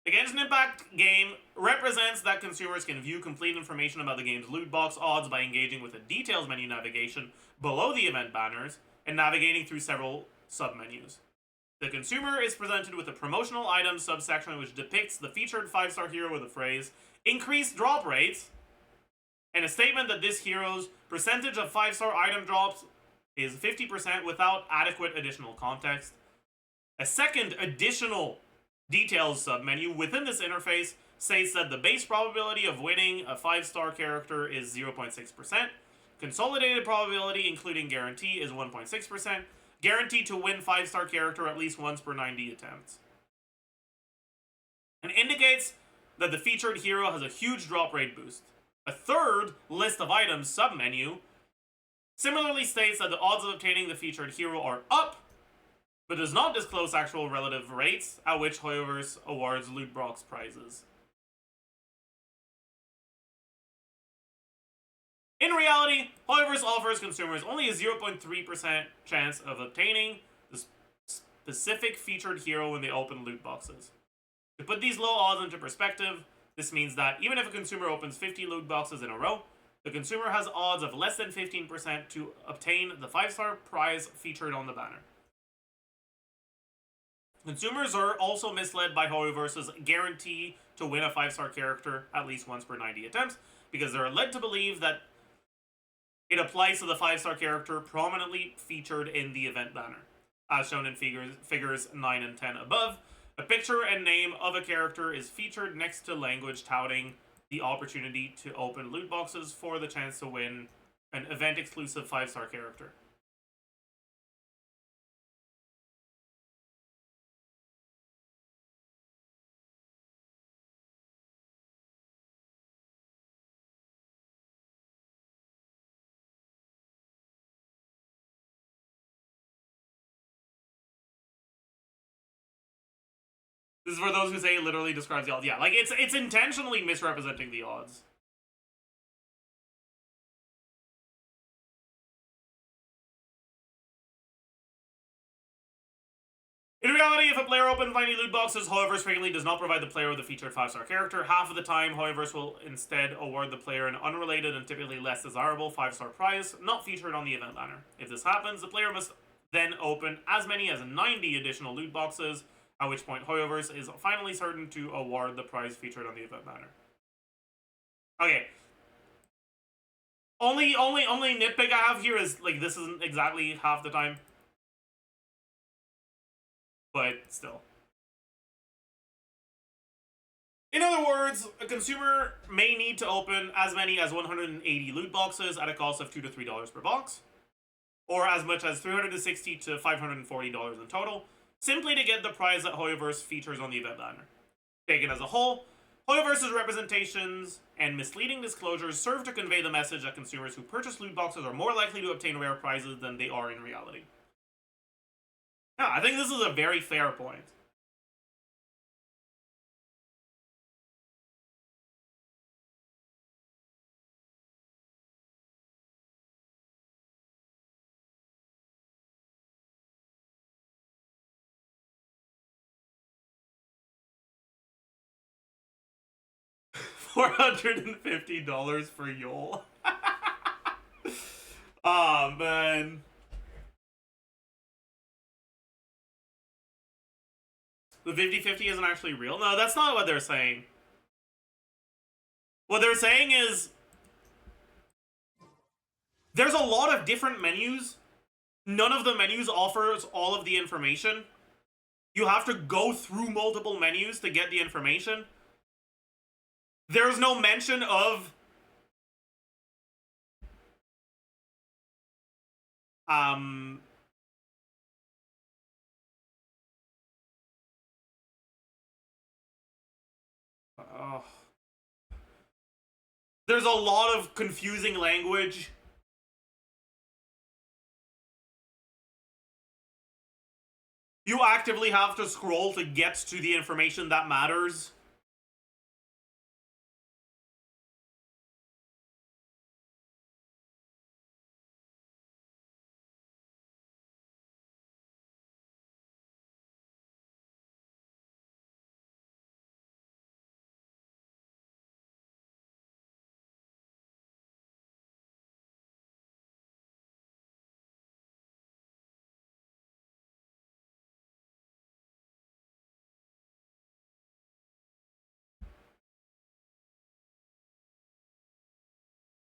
The Genshin Impact game represents that consumers can view complete information about the game's loot box odds by engaging with the details menu navigation below the event banners and navigating through several submenus. The consumer is presented with a promotional items subsection which depicts the featured 5-star hero with the phrase increased drop rates and a statement that this hero's percentage of 5-star item drops is 50% without adequate additional context. A second additional details submenu within this interface states that the base probability of winning a 5-star character is 0.6%, consolidated probability including guarantee is 1.6%, guaranteed to win 5-star character at least once per 90 attempts. And indicates that the featured hero has a huge drop rate boost. A third list of items submenu similarly states that the odds of obtaining the featured hero are up, but does not disclose actual relative rates at which HOYOverse awards loot box prizes. In reality, HOYOverse offers consumers only a 0.3% chance of obtaining the specific featured hero when they open loot boxes. To put these low odds into perspective, this means that even if a consumer opens 50 loot boxes in a row, the consumer has odds of less than 15% to obtain the 5-star prize featured on the banner. Consumers are also misled by HOYOverse's guarantee to win a 5-star character at least once per 90 attempts, because they're led to believe that it applies to the 5-star character prominently featured in the event banner. As shown in figures 9 and 10 above, a picture and name of a character is featured next to language touting the opportunity to open loot boxes for the chance to win an event-exclusive 5-star character. This is for those who say it literally describes the odds. Yeah, like it's intentionally misrepresenting the odds. In reality, if a player opens 90 loot boxes, HOYOverse frequently does not provide the player with a featured 5-star character. Half of the time, HOYOverse will instead award the player an unrelated and typically less desirable 5-star prize, not featured on the event banner. If this happens, the player must then open as many as 90 additional loot boxes, at which point HOYOverse is finally certain to award the prize featured on the event banner. Okay. Only nitpick I have here is, like, this isn't exactly half the time. But still. In other words, a consumer may need to open as many as 180 loot boxes at a cost of $2 to $3 per box, or as much as $360 to $540 in total, simply to get the prize that HOYOverse features on the event banner. Taken as a whole, HOYOverse's representations and misleading disclosures serve to convey the message that consumers who purchase loot boxes are more likely to obtain rare prizes than they are in reality. Yeah, I think this is a very fair point. $450 for Yol. Oh, man. The 50-50 isn't actually real? No, that's not what they're saying. What they're saying is there's a lot of different menus. None of the menus offers all of the information. You have to go through multiple menus to get the information. There's no mention of oh. There's a lot of confusing language. You actively have to scroll to get to the information that matters.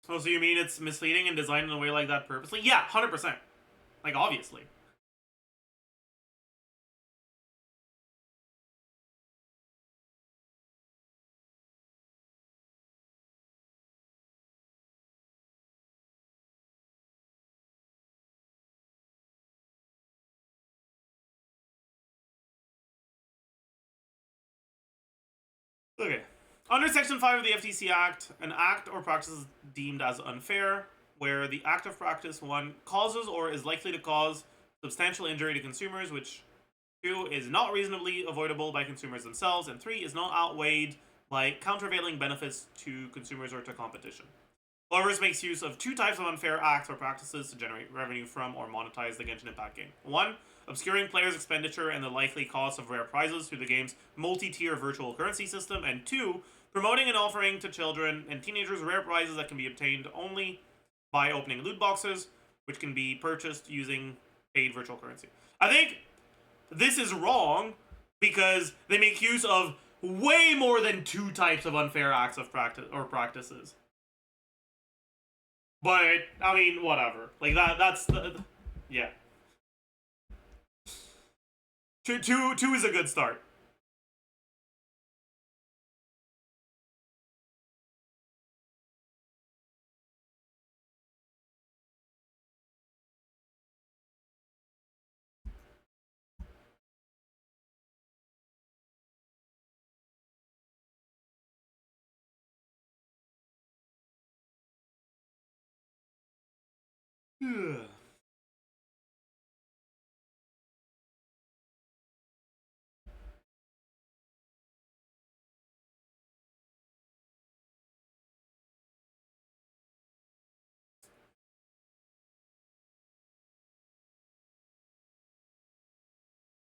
Oh, so you mean it's misleading and designed in a way like that purposely? Yeah, 100%. Like, obviously. Okay. Under Section 5 of the FTC Act, an act or practice is deemed as unfair, where the act of practice, 1, causes or is likely to cause substantial injury to consumers, which 2, is not reasonably avoidable by consumers themselves, and 3, is not outweighed by countervailing benefits to consumers or to competition. Lovers makes use of 2 types of unfair acts or practices to generate revenue from or monetize the Genshin Impact game. 1, obscuring players' expenditure and the likely cost of rare prizes through the game's multi-tier virtual currency system, and 2, promoting and offering to children and teenagers rare prizes that can be obtained only by opening loot boxes, which can be purchased using paid virtual currency. I think this is wrong because they make use of way more than 2 types of unfair acts of practices. But I mean, whatever. Like that's the yeah. Two is a good start.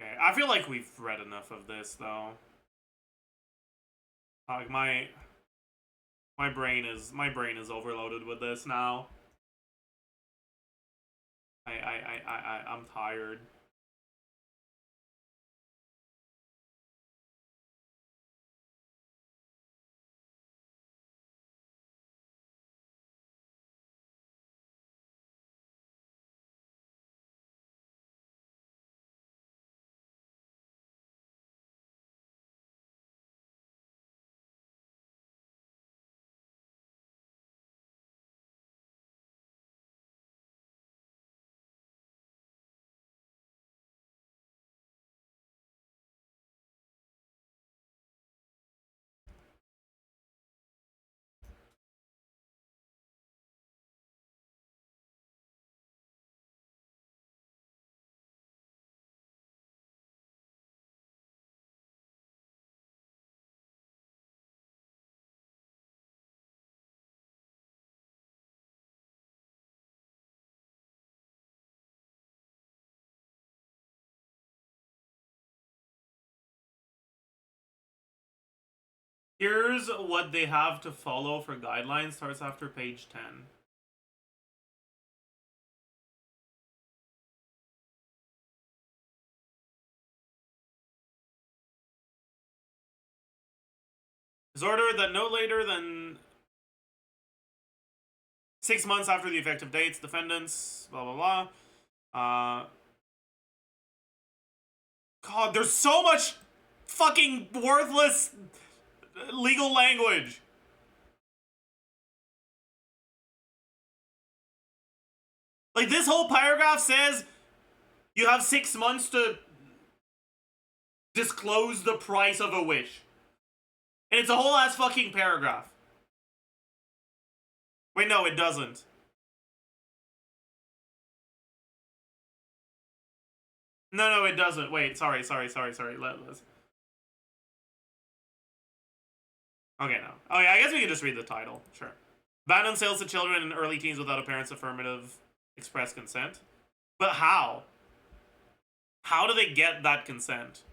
Okay, I feel like we've read enough of this though. Like my brain is overloaded with this now. I'm tired. Here's what they have to follow for guidelines. Starts after page 10. It's ordered that no later than 6 months after the effective dates, defendants, blah, blah, blah. God, there's so much fucking worthless legal language. Like, this whole paragraph says you have 6 months to disclose the price of a wish. And it's a whole ass fucking paragraph. Wait, no, it doesn't. No, it doesn't. Wait, sorry. Let's... Okay, no. Oh yeah, I guess we can just read the title. Sure. Ban on sales to children and early teens without a parent's affirmative express consent. But how? How do they get that consent?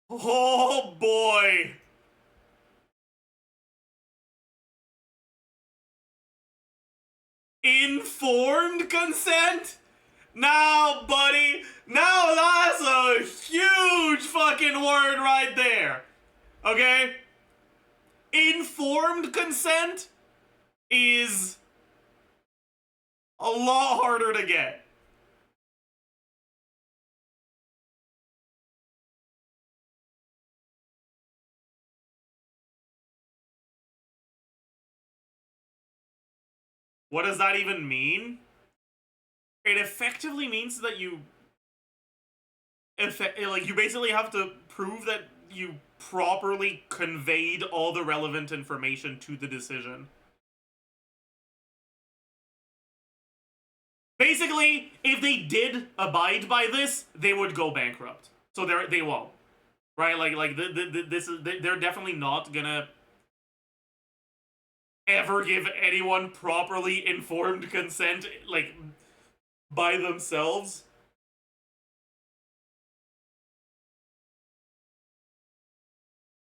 Oh boy! Informed consent? Now, buddy, now that's a huge fucking word right there. Okay? Informed consent is a lot harder to get. What does that even mean? It effectively means that you basically have to prove that you properly conveyed all the relevant information to the decision. Basically, if they did abide by this, they would go bankrupt. So they won't. Right? They're definitely not gonna ever give anyone properly informed consent, like, by themselves.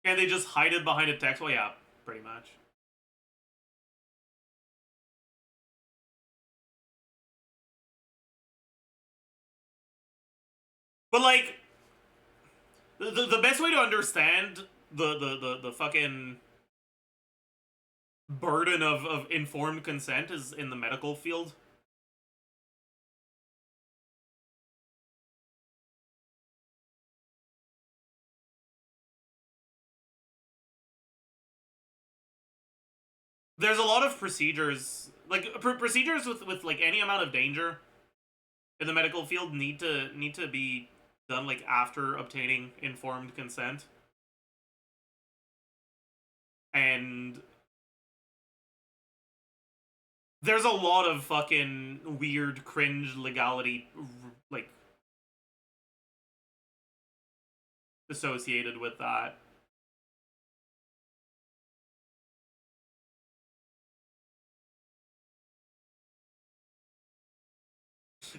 Can they just hide it behind a text? Well, yeah, pretty much. But, like, the best way to understand the fucking burden of informed consent is in the medical field. There's a lot of procedures, like procedures with like any amount of danger in the medical field need to be done like after obtaining informed consent. And there's a lot of fucking weird, cringe legality, like, associated with that.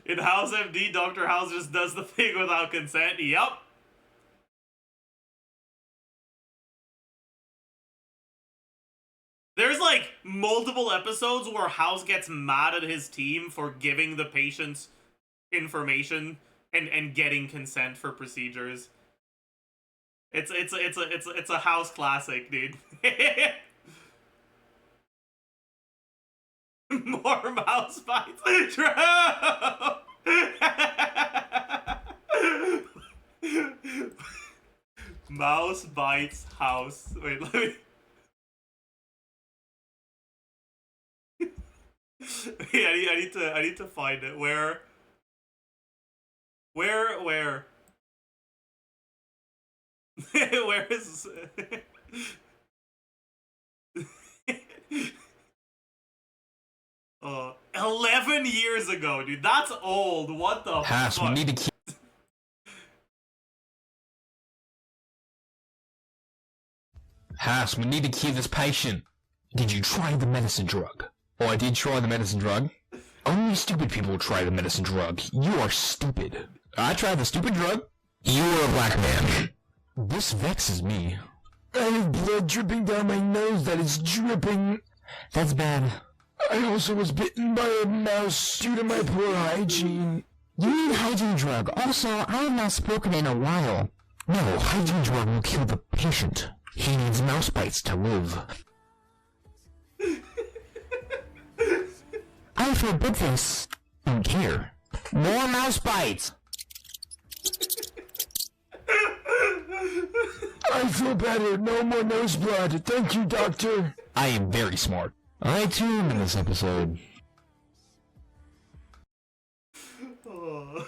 In House MD, Dr. House just does the thing without consent. Yup. There's like multiple episodes where House gets mad at his team for giving the patients information and getting consent for procedures. It's a House classic, dude. More mouse bites. Mouse bites House. Wait, let me. Yeah, I need to find it. Where? Where is 11 years ago, dude. That's old. What the fuck? We need to keep. Haas, we need to keep this patient. Did you try the medicine drug? Oh, I did try the medicine drug. Only stupid people try the medicine drug. You are stupid. I tried the stupid drug. You are a black man. This vexes me. I have blood dripping down my nose that is dripping. That's bad. I also was bitten by a mouse due to my poor hygiene. You need hygiene drug. Also, I have not spoken in a while. No, hygiene drug will kill the patient. He needs mouse bites to live. I forbid this. Don't care. More mouse bites. I feel better. No more nose blood. Thank you, doctor. I am very smart. I too am in this episode. Oh.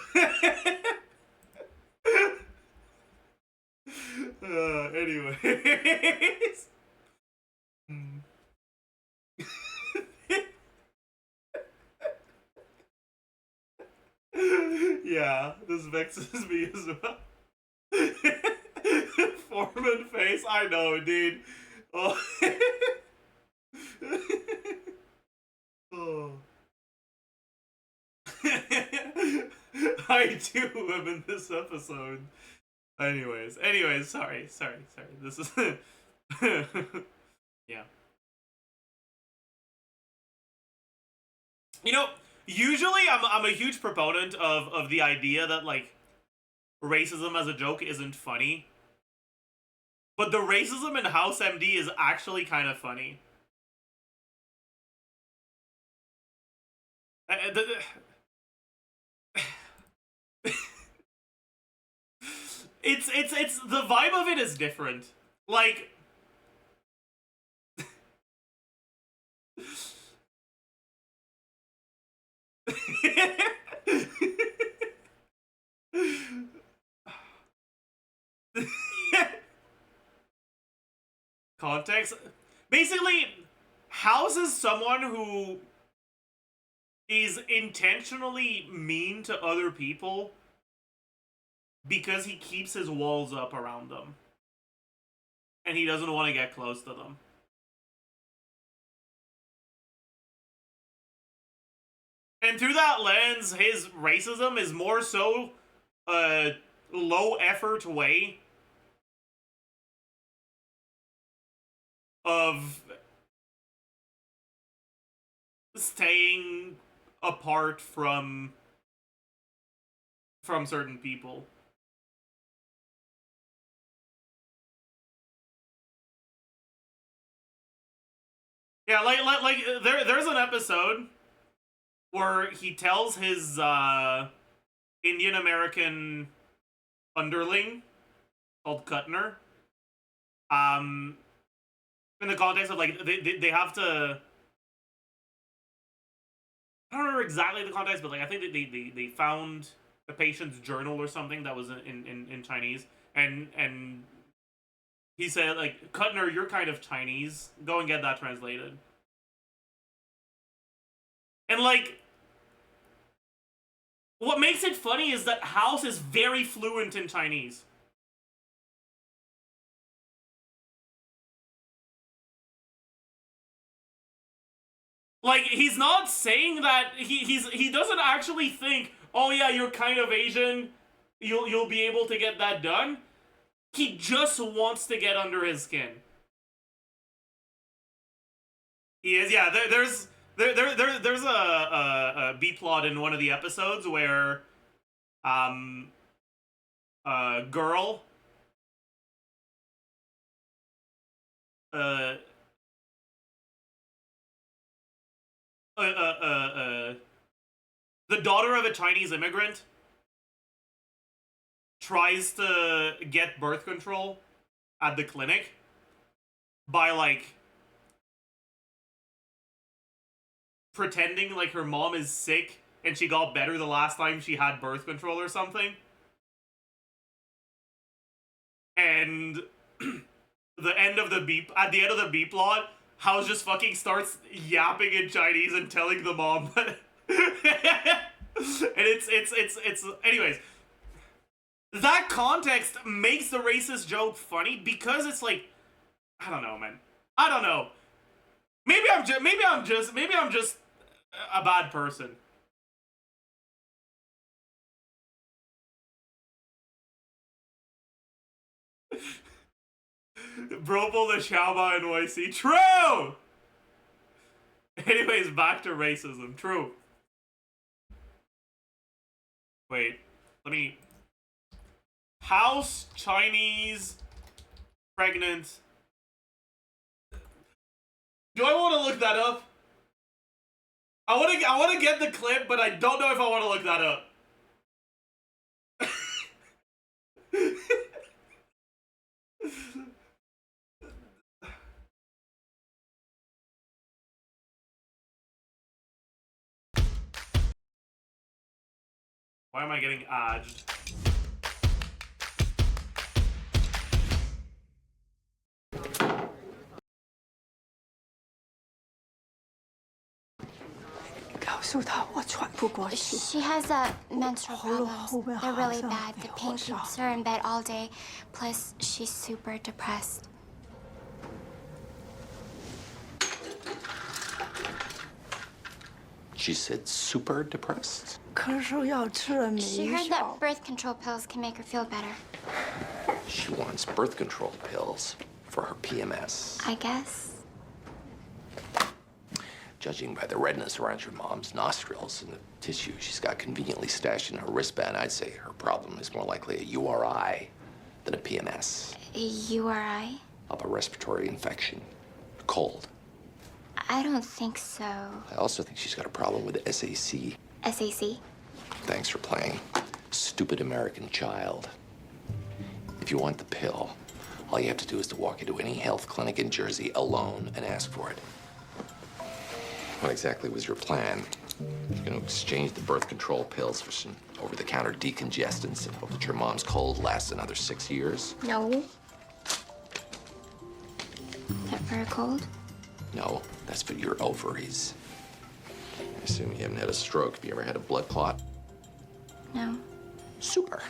Anyways. Yeah, this vexes me as well. Foreman face, I know, dude. Oh. Oh. I too am in this episode. Anyways, sorry. This is yeah. You know, usually I'm a huge proponent of the idea that like racism as a joke isn't funny. But the racism in House MD is actually kind of funny. It's the vibe of it is different. Like context. Basically, House is someone who is intentionally mean to other people because he keeps his walls up around them. And he doesn't want to get close to them. And through that lens, his racism is more so a low effort way of staying apart from certain people. Yeah, like there's an episode where he tells his Indian American underling called Kuttner, in the context of like they have to. I don't remember exactly the context, but like I think that they found a patient's journal or something that was in Chinese, and he said like, Kuttner, you're kind of Chinese. Go and get that translated. And like, what makes it funny is that House is very fluent in Chinese. Like, he's not saying that he doesn't actually think, oh yeah, you're kind of Asian, you'll be able to get that done. He just wants to get under his skin. He is, yeah. There's a B plot in one of the episodes where a girl the daughter of a Chinese immigrant tries to get birth control at the clinic by like pretending like her mom is sick and she got better the last time she had birth control or something. And the end of the at the end of the B plot, House just fucking starts yapping in Chinese and telling the mom that and it's anyways, that context makes the racist joke funny because it's like, I don't know, man. I don't know. Maybe I'm just a bad person. Bro pulled the Xiaoba NYC. True! Anyways, back to racism. True. Wait. Let me... House Chinese pregnant. Do I want to look that up? I want to get the clip, but I don't know if I want to look that up. Why am I getting aged? She has menstrual problems. They're really bad. The pain keeps her in bed all day. Plus, she's super depressed. She said super depressed? She heard that birth control pills can make her feel better. She wants birth control pills for her PMS. I guess. Judging by the redness around your mom's nostrils and the tissue she's got conveniently stashed in her wristband, I'd say her problem is more likely a URI than a PMS. A URI? Upper respiratory infection. Cold. I don't think so. I also think she's got a problem with SAC. SAC? Thanks for playing stupid American child. If you want the pill, all you have to do is to walk into any health clinic in Jersey alone and ask for it. What exactly was your plan? You're going to exchange the birth control pills for some over-the-counter decongestants and hope that your mom's cold lasts another 6 years? No. That for a cold? No, that's for your ovaries. I assume you haven't had a stroke. Have you ever had a blood clot? No. Super.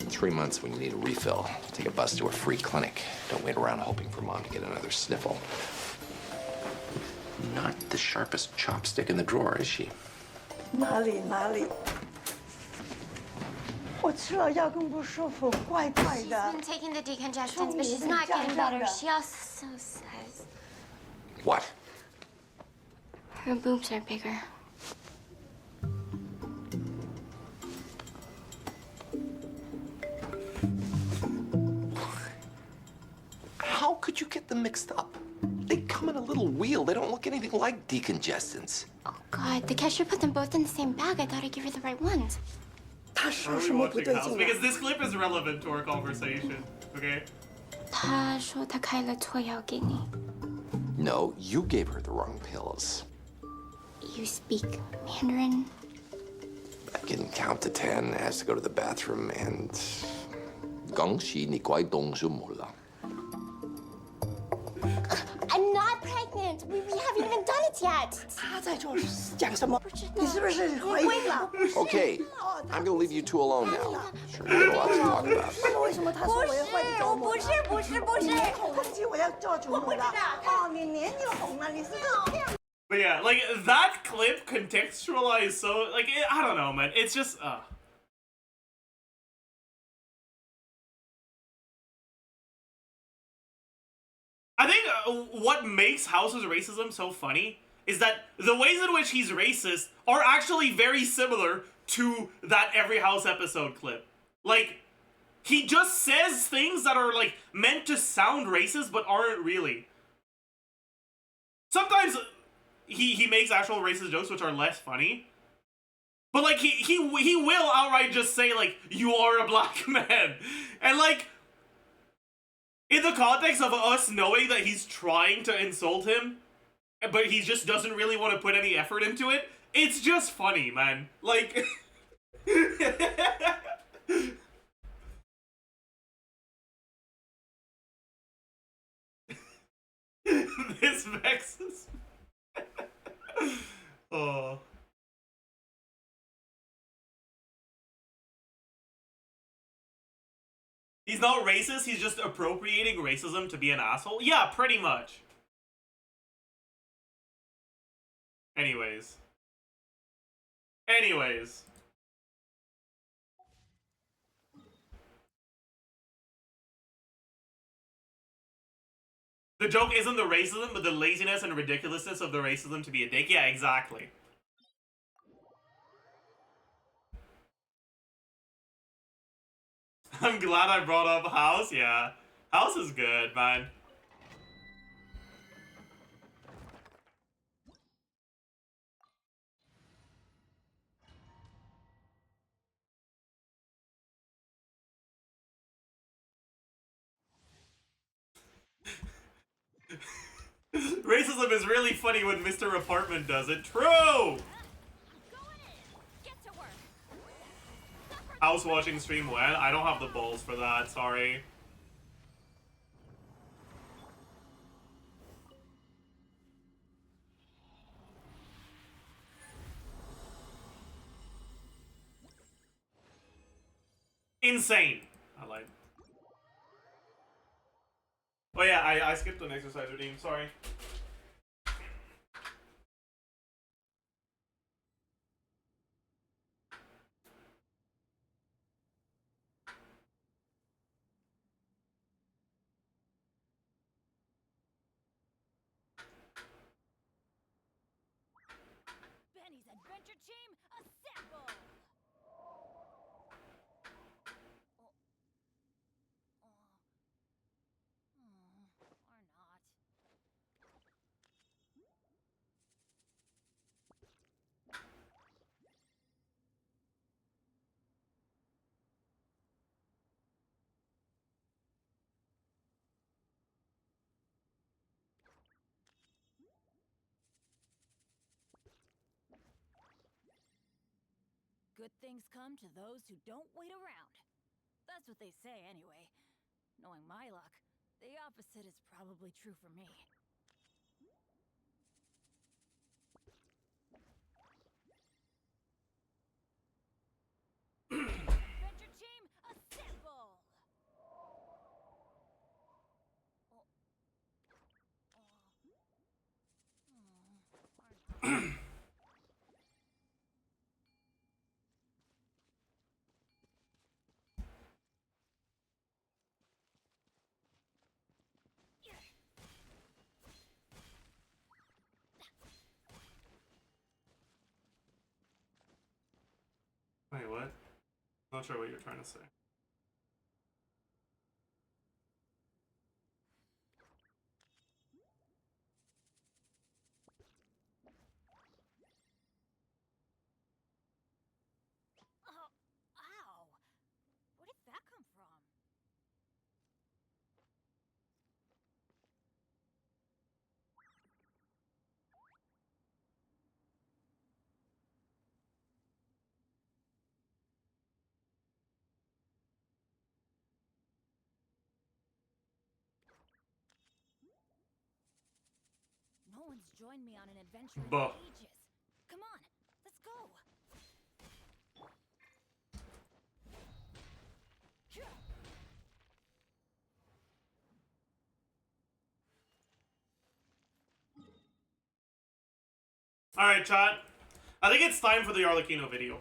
In 3 months, when you need a refill, take a bus to a free clinic. Don't wait around hoping for mom to get another sniffle. Not the sharpest chopstick in the drawer, is she? 哪里？我吃了药更不舒服，怪怪 She's 的。 been taking the decongestants, but she's not getting better. She also says What? her boobs are bigger. How could you get them mixed up? They come in a little wheel. They don't look anything like decongestants. Oh, God. The cashier put them both in the same bag. I thought I'd give her the right ones. 他说 Are 什 we 么不 watching 对 House? 劲啊？ Because this clip is relevant to our conversation. Okay. 他说他开了错药给你. No, you gave her the wrong pills. You speak Mandarin? I can count to 10, has to go to the bathroom, and... 恭喜你快动手了. I'm not pregnant. We haven't even done it yet. 他在做讲什么？你是不是怀孕了？ Okay, I'm gonna leave you two alone now. Sure, you got a lot to talk about. 那么为什么他说我要换主母？不是。你哄自己我要做主母了。哦，你年龄红了，你是这样。 But yeah, like that clip contextualized so like I don't know, man. It's just I think what makes House's racism so funny is that the ways in which he's racist are actually very similar to that Every House episode clip. Like, he just says things that are like meant to sound racist but aren't really. Sometimes he makes actual racist jokes which are less funny. But like he will outright just say like, you are a black man. And like, in the context of us knowing that he's trying to insult him, but he just doesn't really want to put any effort into it, it's just funny, man. Like... This vexes me. Oh. He's not racist, he's just appropriating racism to be an asshole? Yeah, pretty much. Anyways. The joke isn't the racism, but the laziness and ridiculousness of the racism to be a dick. Yeah, exactly. I'm glad I brought up House, yeah. House is good, man. Racism is really funny when Mr. Apartment does it. True! Going in. Get to work. house watching stream when? I don't have the balls for that, sorry. Insane. I lied. Oh yeah, I skipped an exercise routine, sorry. Benny's adventure team, assemble! Or not. Good things come to those who don't wait around. That's what they say anyway. Knowing my luck, the opposite is probably true for me. Adventure team, assemble! Or not. Wait, what? Not sure what you're trying to say. Oh, ow! Where did that come from? No one's joined me on an adventure in Buh. ages. Come on, let's go. Alright, chat. I think it's time for the Arlecchino video.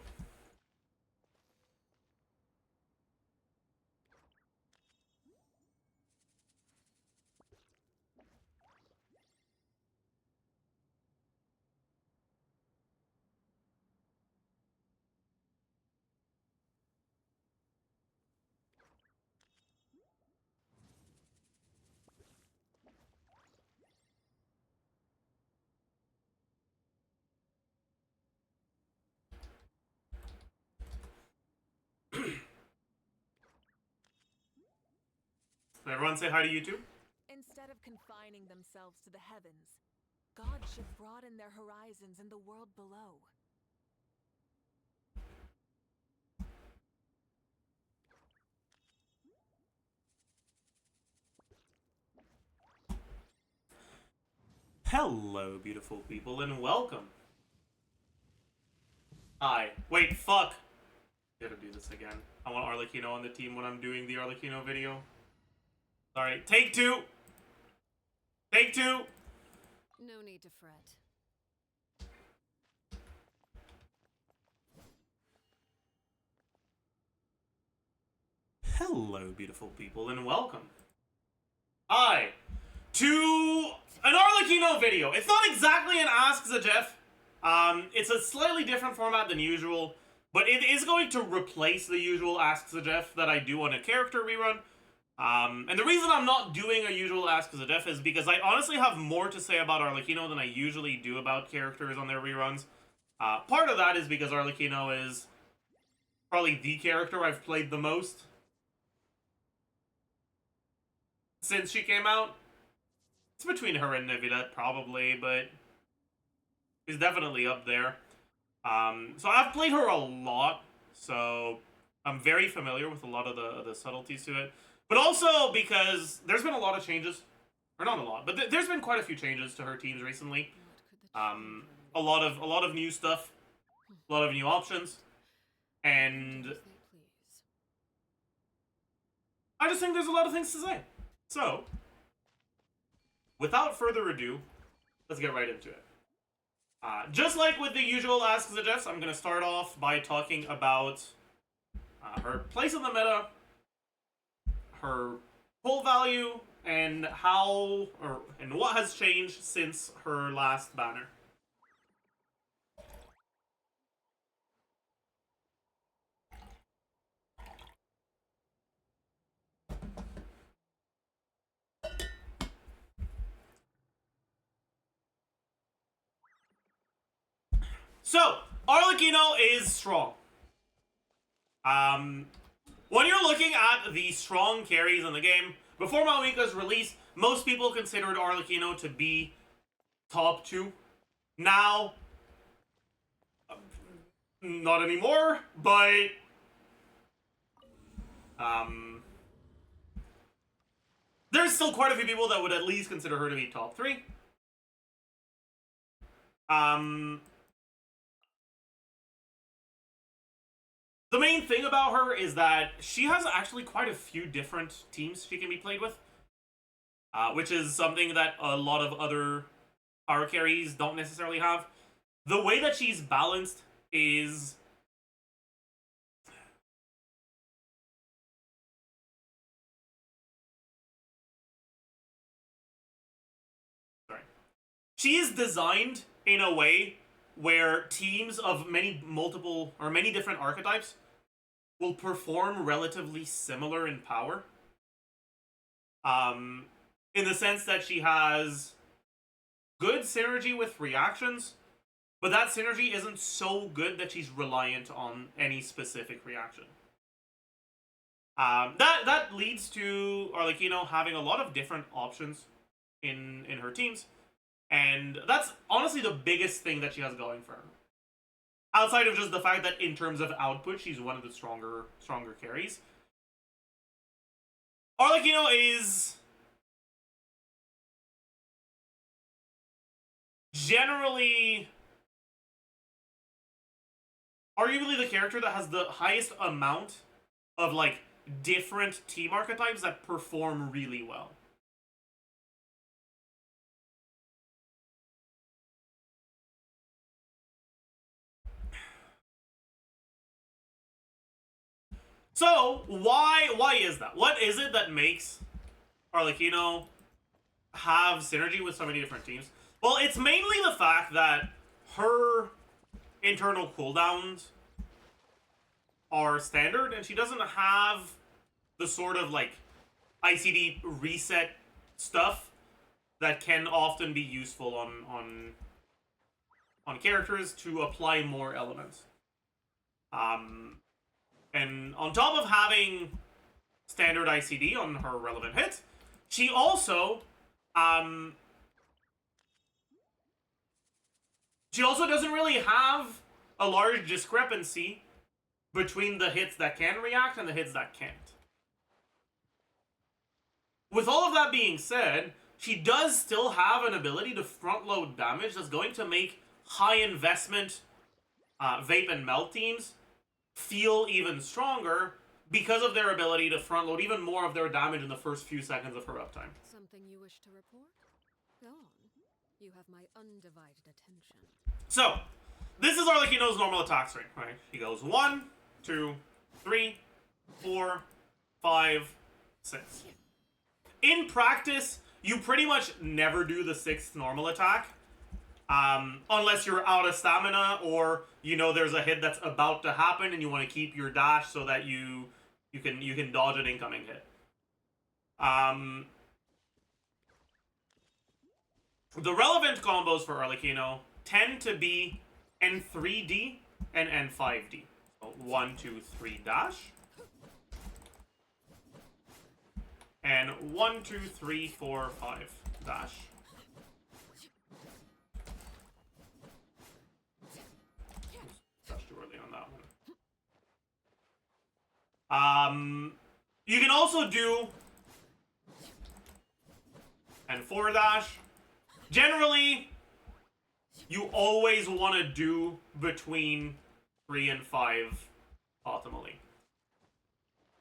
Everyone say hi to YouTube. Instead of confining themselves to the heavens, God should broaden their horizons in the world below. Hello, beautiful people, and welcome. Hi. Wait, fuck. Gotta do this again. I want Arlecchino on the team when I'm doing the Arlecchino video. Sorry. Take two. Take two. No need to fret. Hello, beautiful people, and welcome. Hi. To an Arlecchino video. It's not exactly an Ask Zajef. It's a slightly different format than usual, but it is going to replace the usual Ask Zajef that I do on a character rerun. And the reason I'm not doing a usual Ask Zajef is because I honestly have more to say about Arlecchino than I usually do about characters on their reruns. Part of that is because Arlecchino is probably the character I've played the most since she came out. It's between her and Nevidette, probably, but she's definitely up there. So I've played her a lot, so I'm very familiar with a lot of the subtleties to it. But also because there's been a lot of changes. Or not a lot, but there's been quite a few changes to her teams recently. A lot of new stuff. A lot of new options. And I just think there's a lot of things to say. So, without further ado, let's get right into it. Just like with the usual Ask Zajefs, I'm going to start off by talking about her place in the meta, her pull value, and how and what has changed since her last banner. So, ARLECCHINO is strong. When you're looking at the strong carries in the game, before Malwika's release, most people considered ARLECCHINO to be top 2. Now, not anymore, but there's still quite a few people that would at least consider her to be top 3. The main thing about her is that she has actually quite a few different teams she can be played with. Which is something that a lot of other power carries don't necessarily have. The way that she's balanced is... Sorry. She is designed in a way where teams of many different archetypes will perform relatively similar in power. In the sense that she has good synergy with reactions, but that synergy isn't so good that she's reliant on any specific reaction. That leads to ARLECCHINO having a lot of different options in her teams, and that's honestly the biggest thing that she has going for her. Outside of just the fact that in terms of output, she's one of the stronger carries. ARLECCHINO is generally arguably the character that has the highest amount of like different team archetypes that perform really well. So, why is that? What is it that makes ARLECCHINO have synergy with so many different teams? Well, it's mainly the fact that her internal cooldowns are standard, and she doesn't have the sort of, like, ICD reset stuff that can often be useful on characters to apply more elements. And on top of having standard ICD on her relevant hits, she also doesn't really have a large discrepancy between the hits that can react and the hits that can't. With all of that being said, she does still have an ability to front load damage that's going to make high investment vape and melt teams feel even stronger because of their ability to front load even more of their damage in the first few seconds of her uptime. Something you wish to report? Go on. You have my undivided attention. So, this is ARLECCHINO's normal attack string, right? She goes 1, 2, 3, 4, 5, 6. In practice, you pretty much never do the 6th normal attack. Unless you're out of stamina or you know there's a hit that's about to happen and you want to keep your dash so that you can dodge an incoming hit. The relevant combos for ARLECCHINO tend to be N3D and N5D. So 1, 2, 3 dash. And 1, 2, 3, 4, 5 dash. Touched too early on that one. You can also do and forward dash. Generally, you always want to do between 3 and 5 optimally.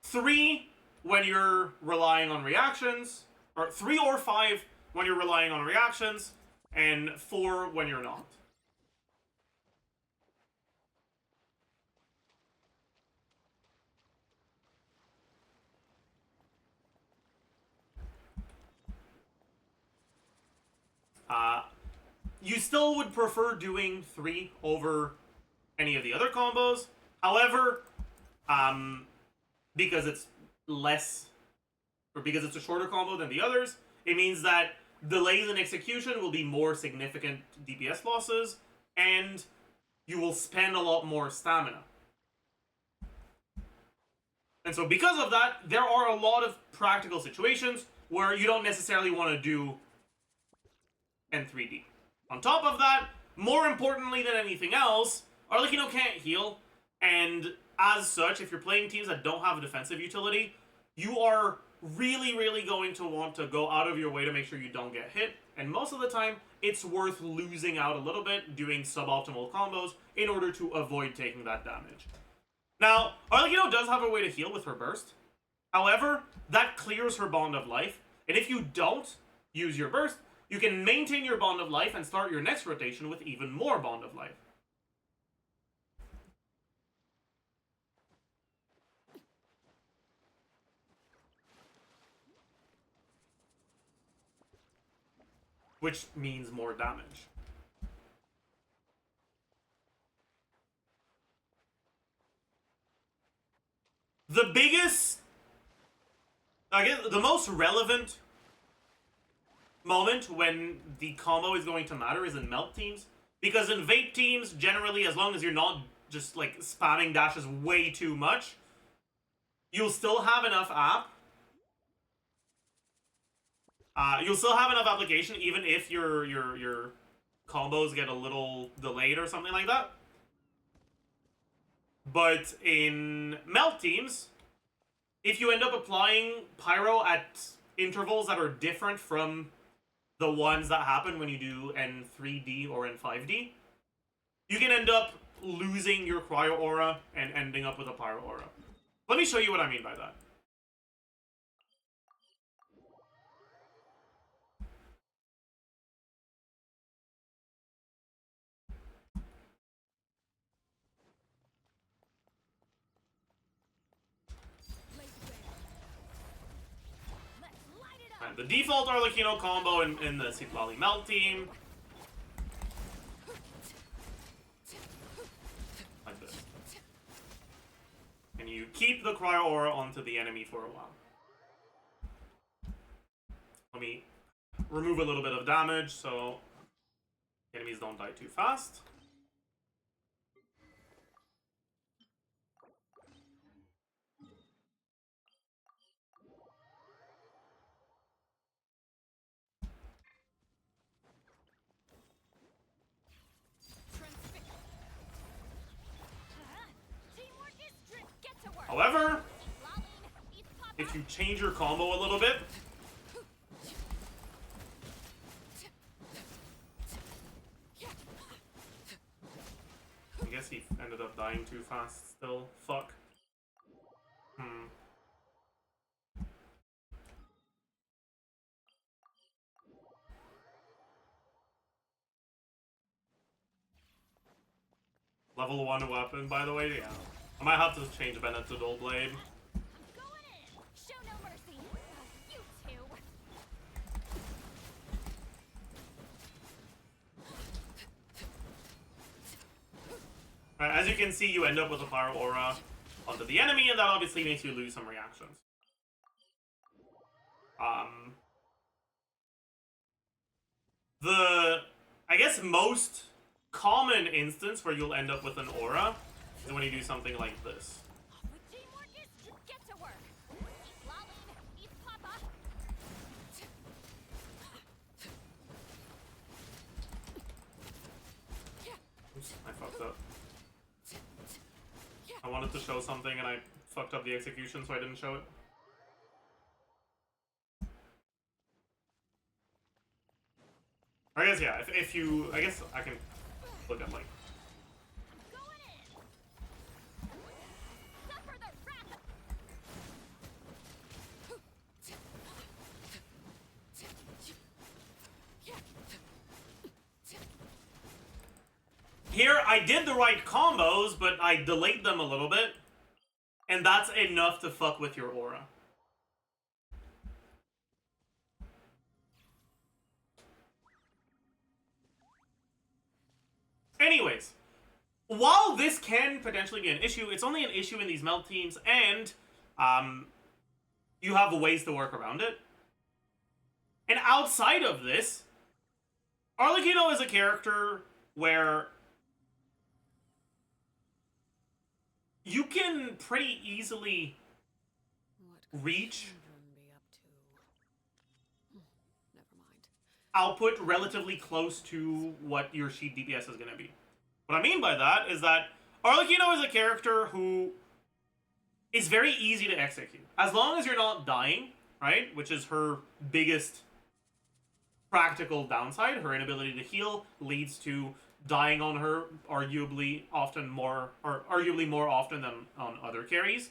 3 when you're relying on reactions, or 3 or 5 when you're relying on reactions, and 4 when you're not. You still would prefer doing 3 over any of the other combos. However, because it's less, or because it's a shorter combo than the others, it means that delays in execution will be more significant DPS losses, and you will spend a lot more stamina. And so because of that, there are a lot of practical situations where you don't necessarily want to do N3D. On top of that, more importantly than anything else, ARLECCHINO can't heal, and as such, if you're playing teams that don't have a defensive utility, you are really, really going to want to go out of your way to make sure you don't get hit, and most of the time, it's worth losing out a little bit, doing suboptimal combos, in order to avoid taking that damage. Now, ARLECCHINO does have a way to heal with her burst. However, that clears her bond of life, and if you don't use your burst, you can maintain your bond of life and start your next rotation with even more bond of life. Which means more damage. The biggest, I guess, the most relevant moment when the combo is going to matter is in melt teams. Because in vape teams, generally, as long as you're not just like spamming dashes way too much, you'll still have enough app. You'll still have enough application even if your combos get a little delayed or something like that. But in melt teams, if you end up applying pyro at intervals that are different from the ones that happen when you do N3D or N5D, you can end up losing your cryo aura and ending up with a pyro aura. Let me show you what I mean by that. The default ARLECCHINO combo in the Citlali Melt team. Like this. And you keep the cryo aura onto the enemy for a while. Let me remove a little bit of damage so enemies don't die too fast. However, if you change your combo a little bit, I guess he ended up dying too fast still. Fuck. Level 1 weapon, by the way, yeah. I might have to change Bennett to Dual Blade. Show no mercy. You two. As you can see, you end up with a Pyro Aura onto the enemy, and that obviously makes you lose some reactions. I guess most common instance where you'll end up with an aura is when you do something like this. Get to work. Eat Papa. Oops, I fucked up. I wanted to show something and I fucked up the execution, so I didn't show it. I guess, yeah, if you... I guess I can look at, like... Here, I did the right combos, but I delayed them a little bit. And that's enough to fuck with your aura. Anyways, while this can potentially be an issue, it's only an issue in these melt teams, and you have ways to work around it. And outside of this, Arlecchino is a character where you can pretty easily reach output relatively close to what your sheet DPS is going to be. What I mean by that is that Arlecchino is a character who is very easy to execute. As long as you're not dying, right? Which is her biggest practical downside. Her inability to heal leads to dying on her arguably more often than on other carries.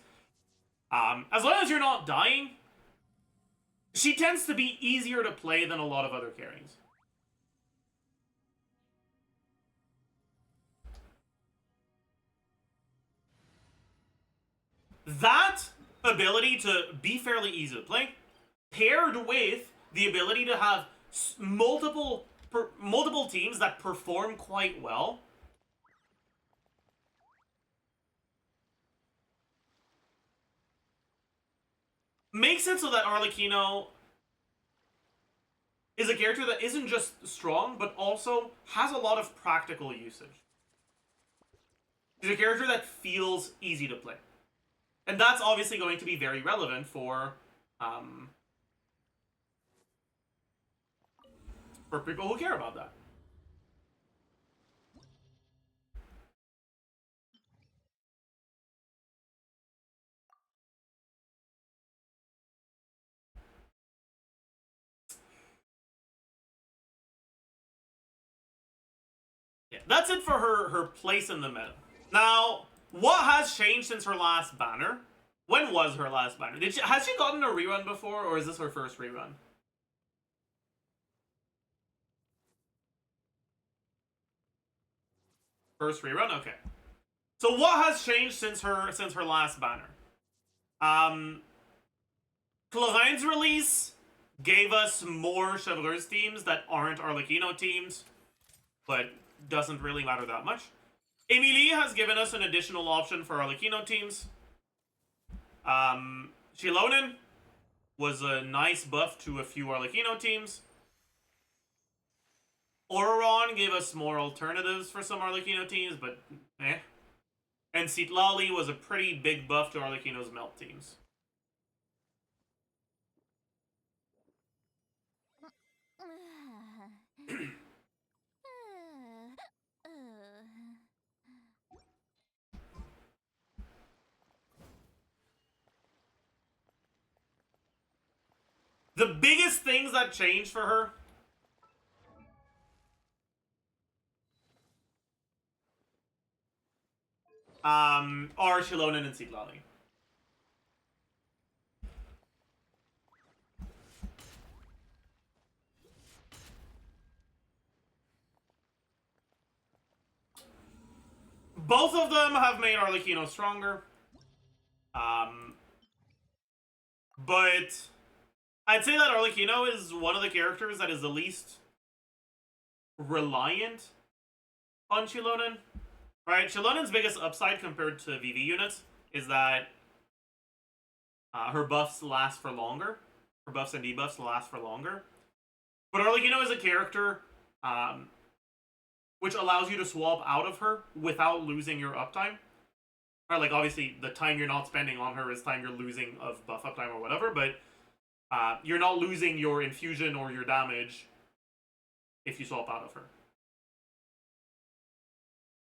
As long as you're not dying, she tends to be easier to play than a lot of other carries. That ability to be fairly easy to play, paired with the ability to have multiple teams that perform quite well, makes it so that Arlecchino is a character that isn't just strong, but also has a lot of practical usage. She's a character that feels easy to play. And that's obviously going to be very relevant for people who care about that. Yeah, that's it for her place in the meta. Now, what has changed since her last banner? When was her last banner? Has she gotten a rerun before, or is this her first rerun? First rerun? Okay. So what has changed since her last banner? Cloraine's release gave us more Chevreuse teams that aren't Arlecchino teams, but doesn't really matter that much. Emilie has given us an additional option for Arlecchino teams. Shilonen was a nice buff to a few Arlecchino teams. Auroron gave us more alternatives for some Arlecchino teams, but eh. And Citlali was a pretty big buff to Arlecchino's melt teams. The biggest things that changed for her are Shilonen and Citlali. Both of them have made Arlecchino stronger. But I'd say that Arlecchino is one of the characters that is the least reliant on Shilonen. Right? Shilonen's biggest upside compared to VV units is that her buffs last for longer. Her buffs and debuffs last for longer. But Arlecchino is a character which allows you to swap out of her without losing your uptime. Right, like, obviously, the time you're not spending on her is time you're losing of buff uptime or whatever, but you're not losing your infusion or your damage if you swap out of her.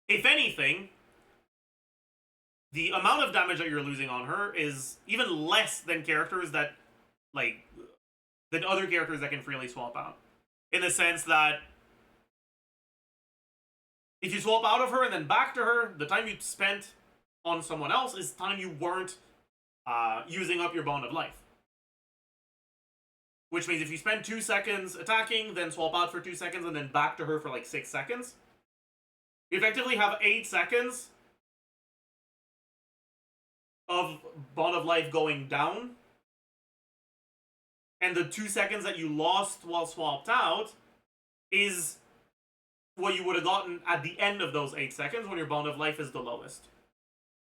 If anything, the amount of damage that you're losing on her is even less than characters that, like, than other characters that can freely swap out. In the sense that if you swap out of her and then back to her, the time you spent on someone else is time you weren't using up your Bond of Life. Which means if you spend 2 seconds attacking, then swap out for 2 seconds, and then back to her for like 6 seconds, you effectively have 8 seconds of Bond of Life going down. And the 2 seconds that you lost while swapped out is what you would have gotten at the end of those 8 seconds when your Bond of Life is the lowest.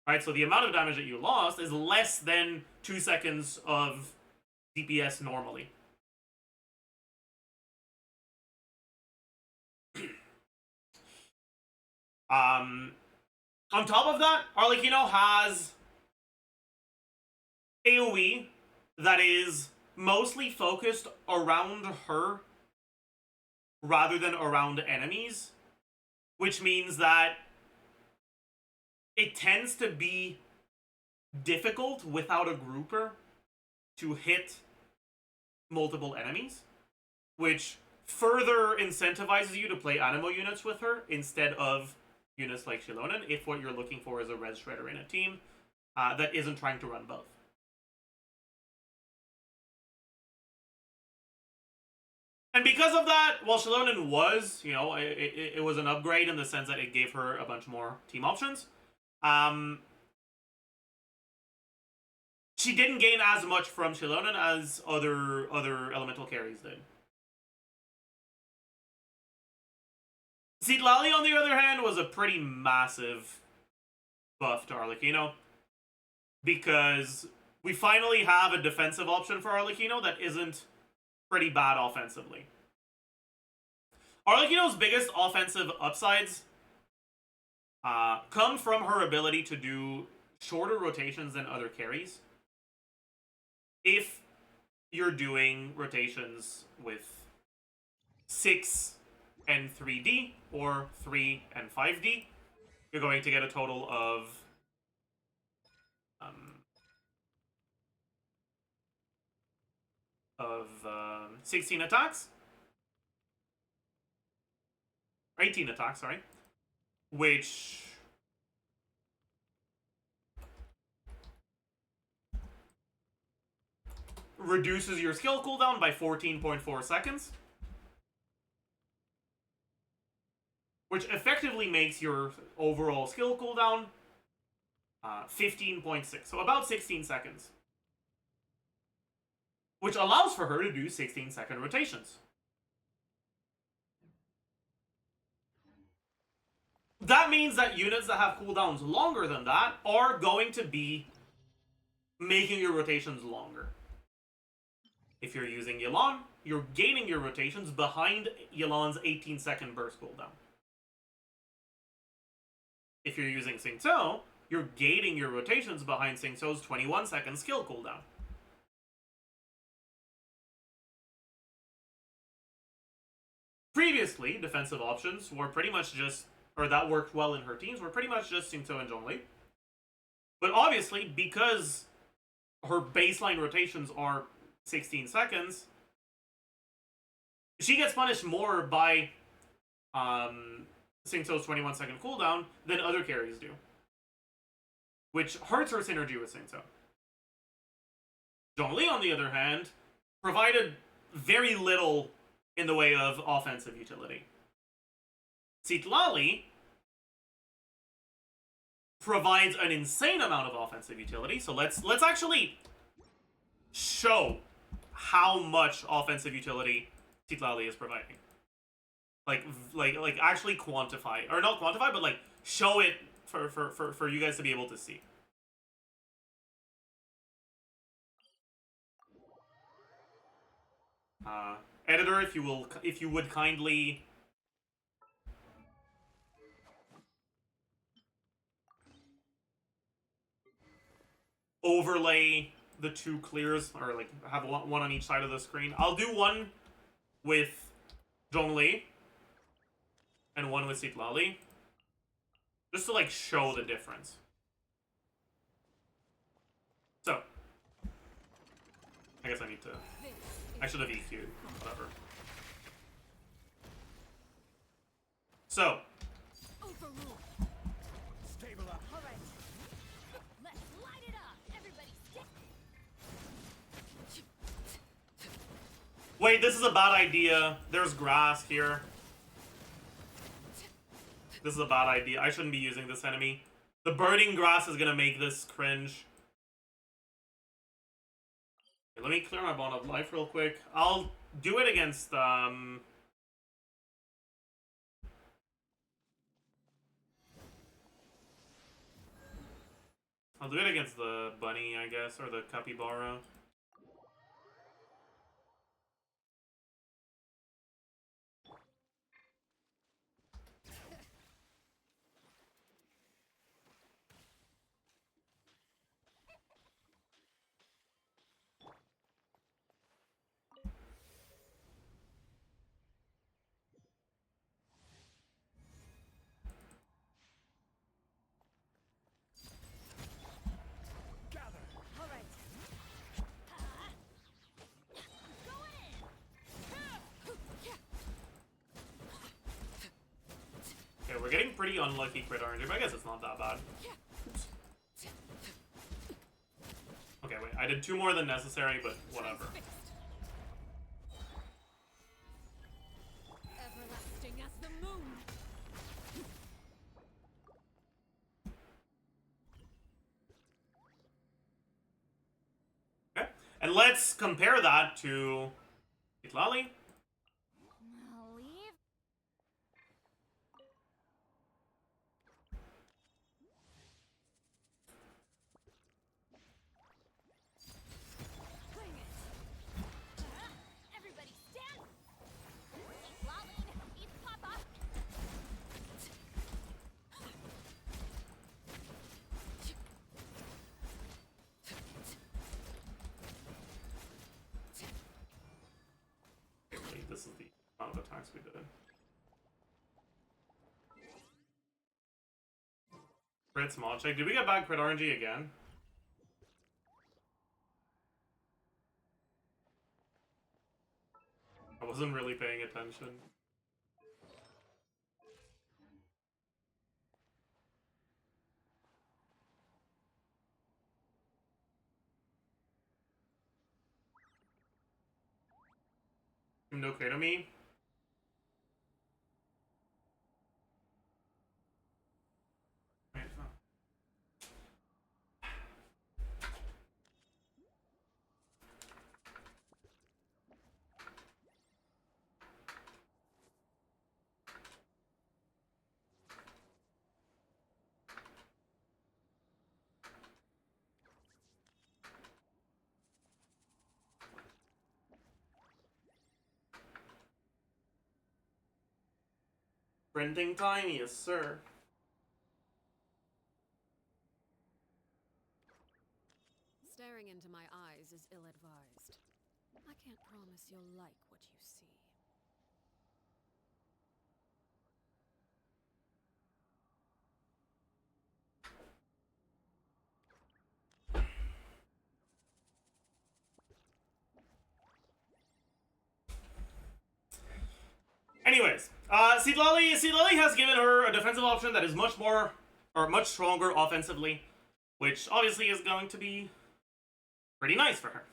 Right, so the amount of damage that you lost is less than 2 seconds of DPS normally. On top of that, Arlecchino has AoE that is mostly focused around her rather than around enemies, which means that it tends to be difficult without a grouper to hit multiple enemies, which further incentivizes you to play Animo units with her instead of units like Shilonen, if what you're looking for is a Res Shredder in a team that isn't trying to run both. And because of that, while Shilonen was, you know, it was an upgrade in the sense that it gave her a bunch more team options, she didn't gain as much from Shilonen as other elemental carries did. Citlali, on the other hand, was a pretty massive buff to Arlecchino, because we finally have a defensive option for Arlecchino that isn't pretty bad offensively. Arlecchino's biggest offensive upsides come from her ability to do shorter rotations than other carries. If you're doing rotations with 6 and 3D or 3 and 5D, you're going to get a total of 16 attacks. 18 attacks, sorry. Which reduces your skill cooldown by 14.4 seconds. Which effectively makes your overall skill cooldown 15.6, so about 16 seconds. Which allows for her to do 16-second rotations. That means that units that have cooldowns longer than that are going to be making your rotations longer. If you're using Yelan, you're gaining your rotations behind Yelan's 18-second burst cooldown. If you're using Xingqiu, you're gating your rotations behind Xingqiu's 21-second skill cooldown. Previously, defensive options were pretty much just, or that worked well in her teams, were pretty much just Xingqiu and Zhongli. But obviously, because her baseline rotations are 16 seconds, she gets punished more by Xingqiu's 21-second cooldown than other carries do, which hurts her synergy with Xingqiu. Zhongli, on the other hand, provided very little in the way of offensive utility. Citlali provides an insane amount of offensive utility, so let's actually show how much offensive utility Citlali is providing. Like actually quantify, or not quantify, but like show it for you guys to be able to see. Editor, if you would kindly overlay the two clears, or like have one on each side of the screen. I'll do one with Zhongli and one with Citlali, just to like show the difference. So, I guess I need to. I should have EQ'd. Whatever. So. Overrule. Stable up. All right. Let's light it up. Everybody stick. Wait, this is a bad idea. There's grass here. This is a bad idea. I shouldn't be using this enemy. The burning grass is gonna make this cringe. Okay, let me clear my bond of life real quick. I'll do it against I'll do it against the bunny, I guess, or the capybara. All right. Going in. Okay, we're getting pretty unlucky crit RNG, but I guess it's not that bad. Oops. Okay, wait, I did 2 more than necessary, but whatever. Everlasting as the moon. Okay, and let's compare that to Itlali. I'll leave. Bring it. Everybody stand. Eat Lolene. Eat Papa. Okay, wait, this is the amount of attacks we did. Crit small check. Did we get back crit RNG again? I wasn't really paying attention. No crit to me. Wait, no. Printing time, yes sir. Staring into my eyes is ill-advised. I can't promise you'll like what you see. Anyways, Seedlolly has given her a defensive option that is much more, or much stronger offensively, which obviously is going to be pretty nice for her.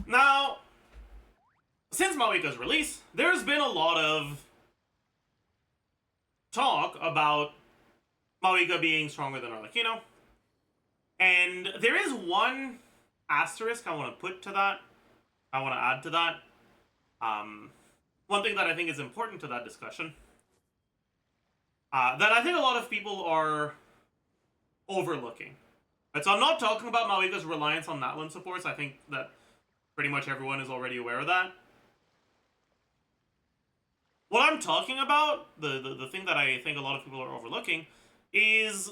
Now, since Mawika's release, there's been a lot of talk about Mawika being stronger than ARLECCHINO. And there is one asterisk I want to put to that. I want to add to that. One thing that I think is important to that discussion. That I think a lot of people are overlooking. Right, so I'm not talking about Mawika's reliance on Natlan supports. I think that pretty much everyone is already aware of that. What I'm talking about, the thing that I think a lot of people are overlooking, is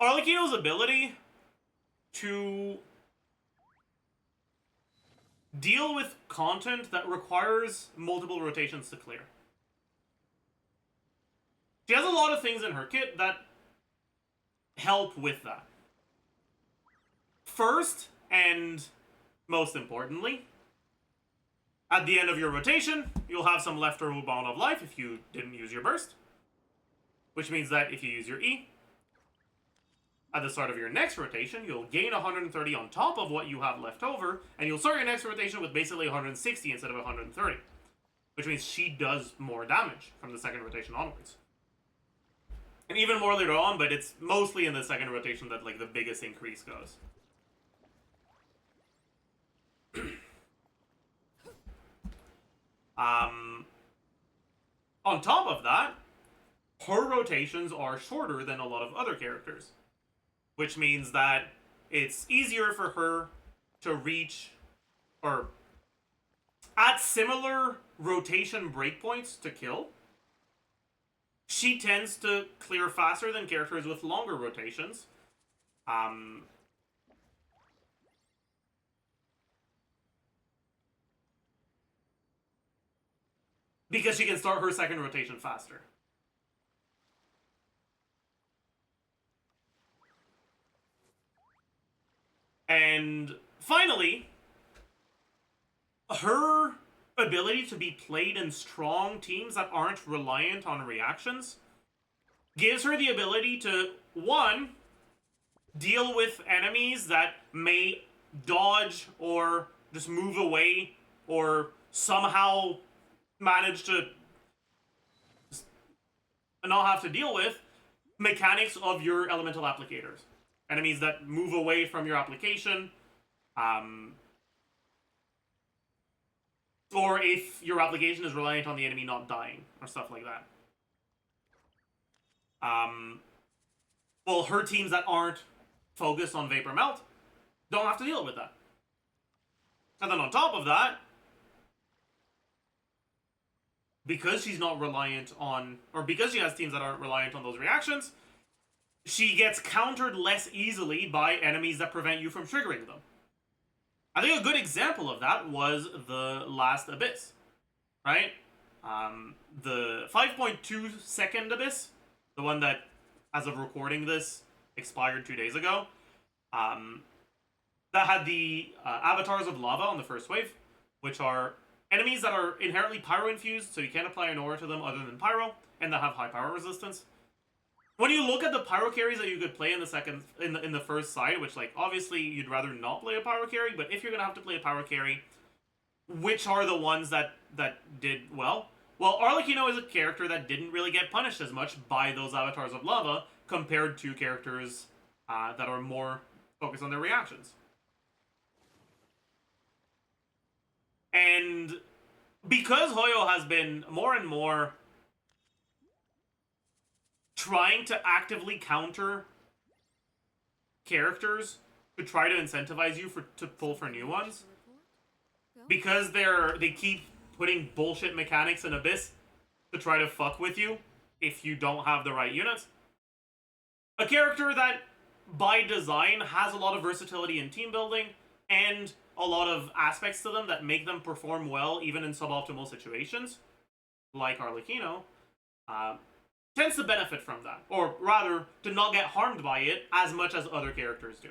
ARLECCHINO's ability to deal with content that requires multiple rotations to clear. She has a lot of things in her kit that help with that. First, and most importantly, at the end of your rotation, you'll have some leftover bond of life if you didn't use your burst. Which means that if you use your E, at the start of your next rotation, you'll gain 130 on top of what you have left over, and you'll start your next rotation with basically 160 instead of 130. Which means she does more damage from the second rotation onwards. And even more later on, but it's mostly in the second rotation that like the biggest increase goes. On top of that, her rotations are shorter than a lot of other characters. Which means that it's easier for her to reach, or at similar rotation breakpoints to kill. She tends to clear faster than characters with longer rotations. Because she can start her second rotation faster. And finally, her ability to be played in strong teams that aren't reliant on reactions gives her the ability to, one, deal with enemies that may dodge or just move away or somehow manage to not have to deal with mechanics of your elemental applicators. Enemies that move away from your application, or if your application is reliant on the enemy not dying, or stuff like that. Well, her teams that aren't focused on Vapor Melt don't have to deal with that. And then on top of that, because she's not reliant on, or because she has teams that aren't reliant on those reactions, she gets countered less easily by enemies that prevent you from triggering them. I think a good example of that was the last Abyss, right? The 5.2 second Abyss, the one that, as of recording this, expired 2 days ago, that had the avatars of lava on the first wave, which are enemies that are inherently pyro-infused, so you can't apply an aura to them other than pyro, and that have high power resistance. When you look at the pyro carries that you could play in the second, in the first side, which like obviously you'd rather not play a pyro carry, but if you're gonna have to play a pyro carry, which are the ones that did well? Well, ARLECCHINO is a character that didn't really get punished as much by those avatars of lava compared to characters that are more focused on their reactions. And because HOYO has been more and more trying to actively counter characters to try to incentivize you to pull for new ones, because they keep putting bullshit mechanics in Abyss to try to fuck with you if you don't have the right units. A character that by design has a lot of versatility in team building and a lot of aspects to them that make them perform well even in suboptimal situations, like ARLECCHINO, tends to benefit from that, or rather, to not get harmed by it as much as other characters do.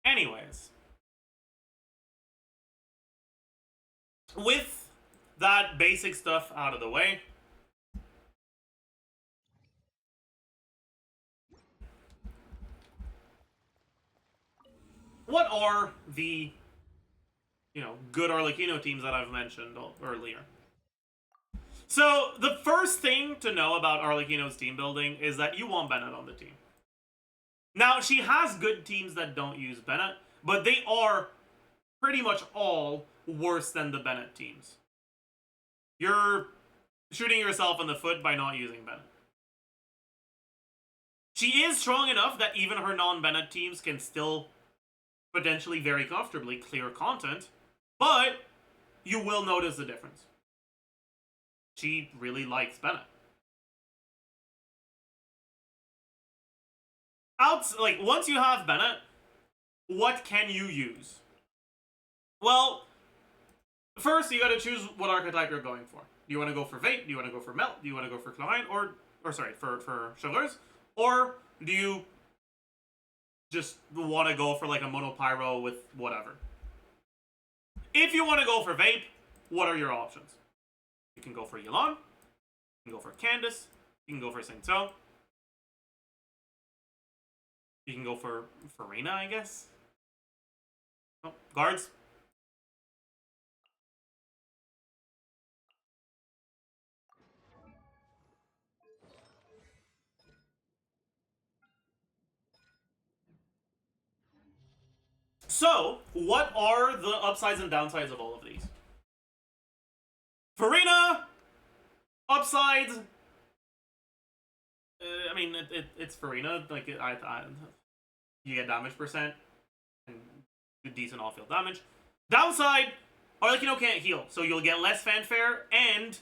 Anyways, with that basic stuff out of the way, what are the, good ARLECCHINO teams that I've mentioned earlier? So, the first thing to know about ARLECCHINO's team building is that you want Bennett on the team. Now, she has good teams that don't use Bennett, but they are pretty much all worse than the Bennett teams. You're shooting yourself in the foot by not using Bennett. She is strong enough that even her non-Bennett teams can still potentially very comfortably clear content, but you will notice the difference. She really likes Bennett. Like, once you have Bennett, what can you use? Well, first you gotta choose what archetype you're going for. Do you want to go for Vape? Do you want to go for Melt? Do you want to go for Klein? Or sorry, for Sugars? Or do you just want to go for like a Mono Pyro with whatever? If you want to go for Vape, what are your options? You can go for Yelan, you can go for Candace, you can go for Singto, you can go for Farina, I guess. Oh, guards. So, what are the upsides and downsides of all of these? Farina, upsides. I mean, it's Farina. Like, you get damage percent and decent off-field damage. Downside, Arlecchino can't heal, so you'll get less fanfare and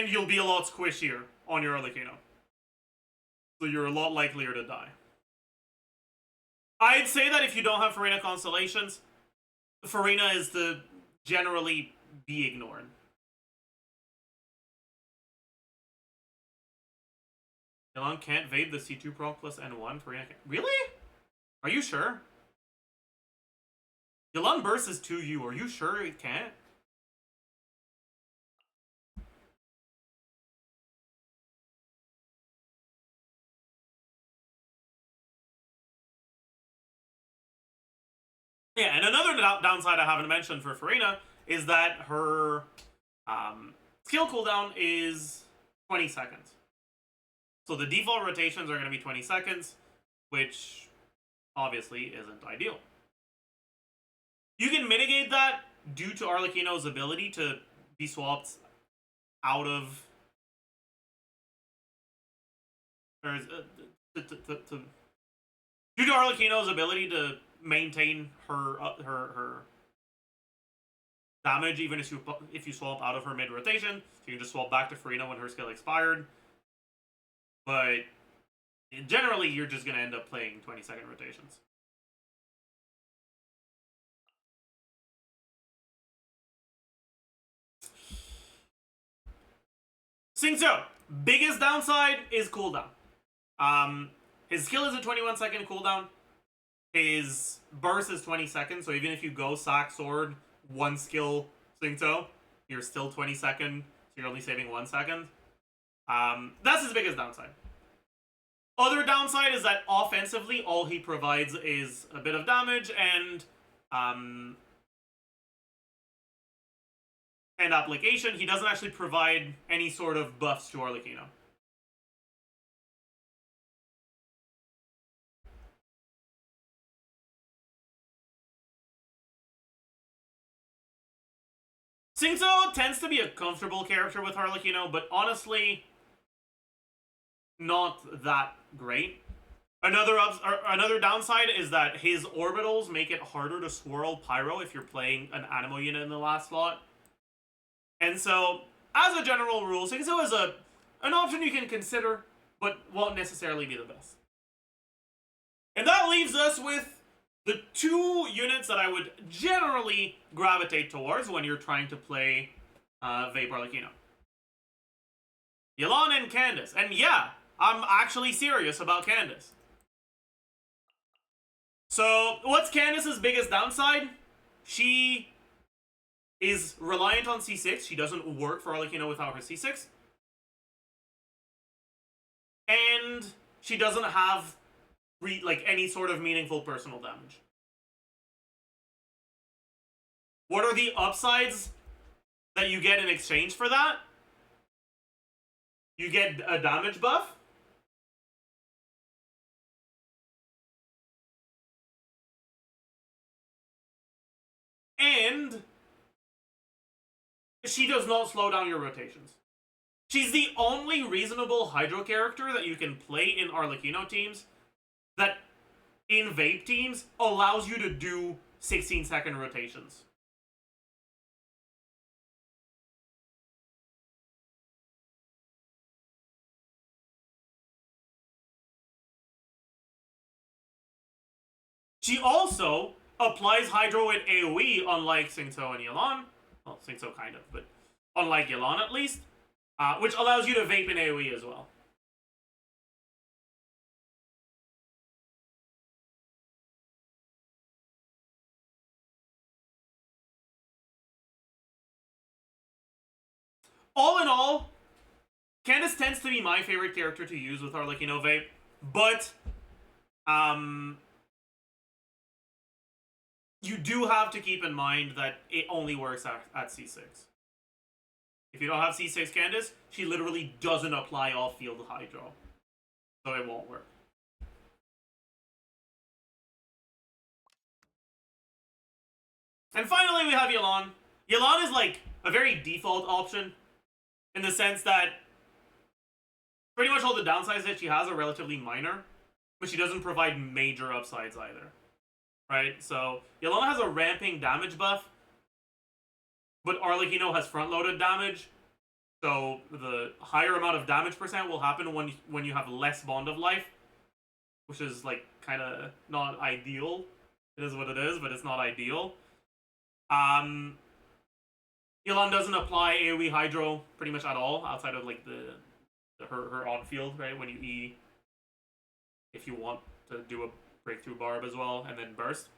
you'll be a lot squishier on your Arlecchino. So you're a lot likelier to die. I'd say that if you don't have Farina Constellations, Farina is to generally be ignored. Yelan can't evade the C2 proc plus N1. Farina can't. Really? Are you sure? Yelan burst is 2U. Are you sure it can't? Yeah, and another downside I haven't mentioned for Farina is that her skill cooldown is 20 seconds. So the default rotations are going to be 20 seconds, which obviously isn't ideal. You can mitigate that due to Arlecchino's ability to be swapped out of... due to Arlecchino's ability to maintain her damage even if you swap out of her mid rotation, so you can just swap back to Farina when her skill expired. But generally, you're just gonna end up playing 20-second rotations. Singto, biggest downside is cooldown. His skill is a 21-second cooldown. His burst is 20 seconds, so even if you go Sack Sword, one skill Singto, you're still 20 seconds, so you're only saving 1 second. That's his biggest downside. Other downside is that offensively, all he provides is a bit of damage and application. He doesn't actually provide any sort of buffs to Arlecchino. Singto tends to be a comfortable character with Arlecchino, but honestly, not that great. Another downside is that his orbitals make it harder to swirl Pyro if you're playing an Animo unit in the last slot. And so, as a general rule, Singto is an option you can consider, but won't necessarily be the best. And that leaves us with the two units that I would generally gravitate towards when you're trying to play Vape Arlecchino. Yelan and Candace. And yeah, I'm actually serious about Candace. So, what's Candace's biggest downside? She is reliant on C6. She doesn't work for Arlecchino without her C6. And she doesn't have any sort of meaningful personal damage. What are the upsides that you get in exchange for that? You get a damage buff. And she does not slow down your rotations. She's the only reasonable Hydro character that you can play in Arlecchino teams that, in Vape teams, allows you to do 16-second rotations. She also applies Hydro and AoE, unlike Xingqiu and Yelan. Well, Xingqiu kind of, but unlike Yelan at least. Which allows you to vape in AoE as well. All in all, Candace tends to be my favorite character to use with Arlecchino Vape, but you do have to keep in mind that it only works at C6. If you don't have C6 Candace, she literally doesn't apply off-field Hydro. So it won't work. And finally, we have Yelan. Yelan is like a very default option in the sense that pretty much all the downsides that she has are relatively minor, but she doesn't provide major upsides either. Right? So Yelan has a ramping damage buff, but Arlecchino has front-loaded damage, so the higher amount of damage percent will happen when you have less Bond of Life, which is, like, kind of not ideal. It is what it is, but it's not ideal. Yelan doesn't apply AoE Hydro pretty much at all, outside of, like, her on-field, right, when you E, if you want to do a breakthrough barb as well, and then burst.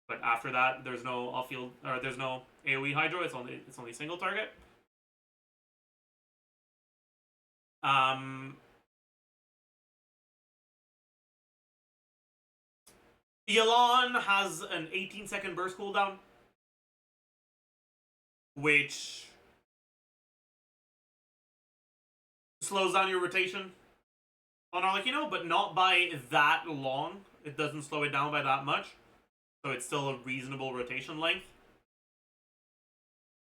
But after that, there's no off-field, or there's no AoE Hydro. It's only single target. Yelan has an 18-second burst cooldown, which slows down your rotation on Arlecchino, but not by that long. It doesn't slow it down by that much. So it's still a reasonable rotation length.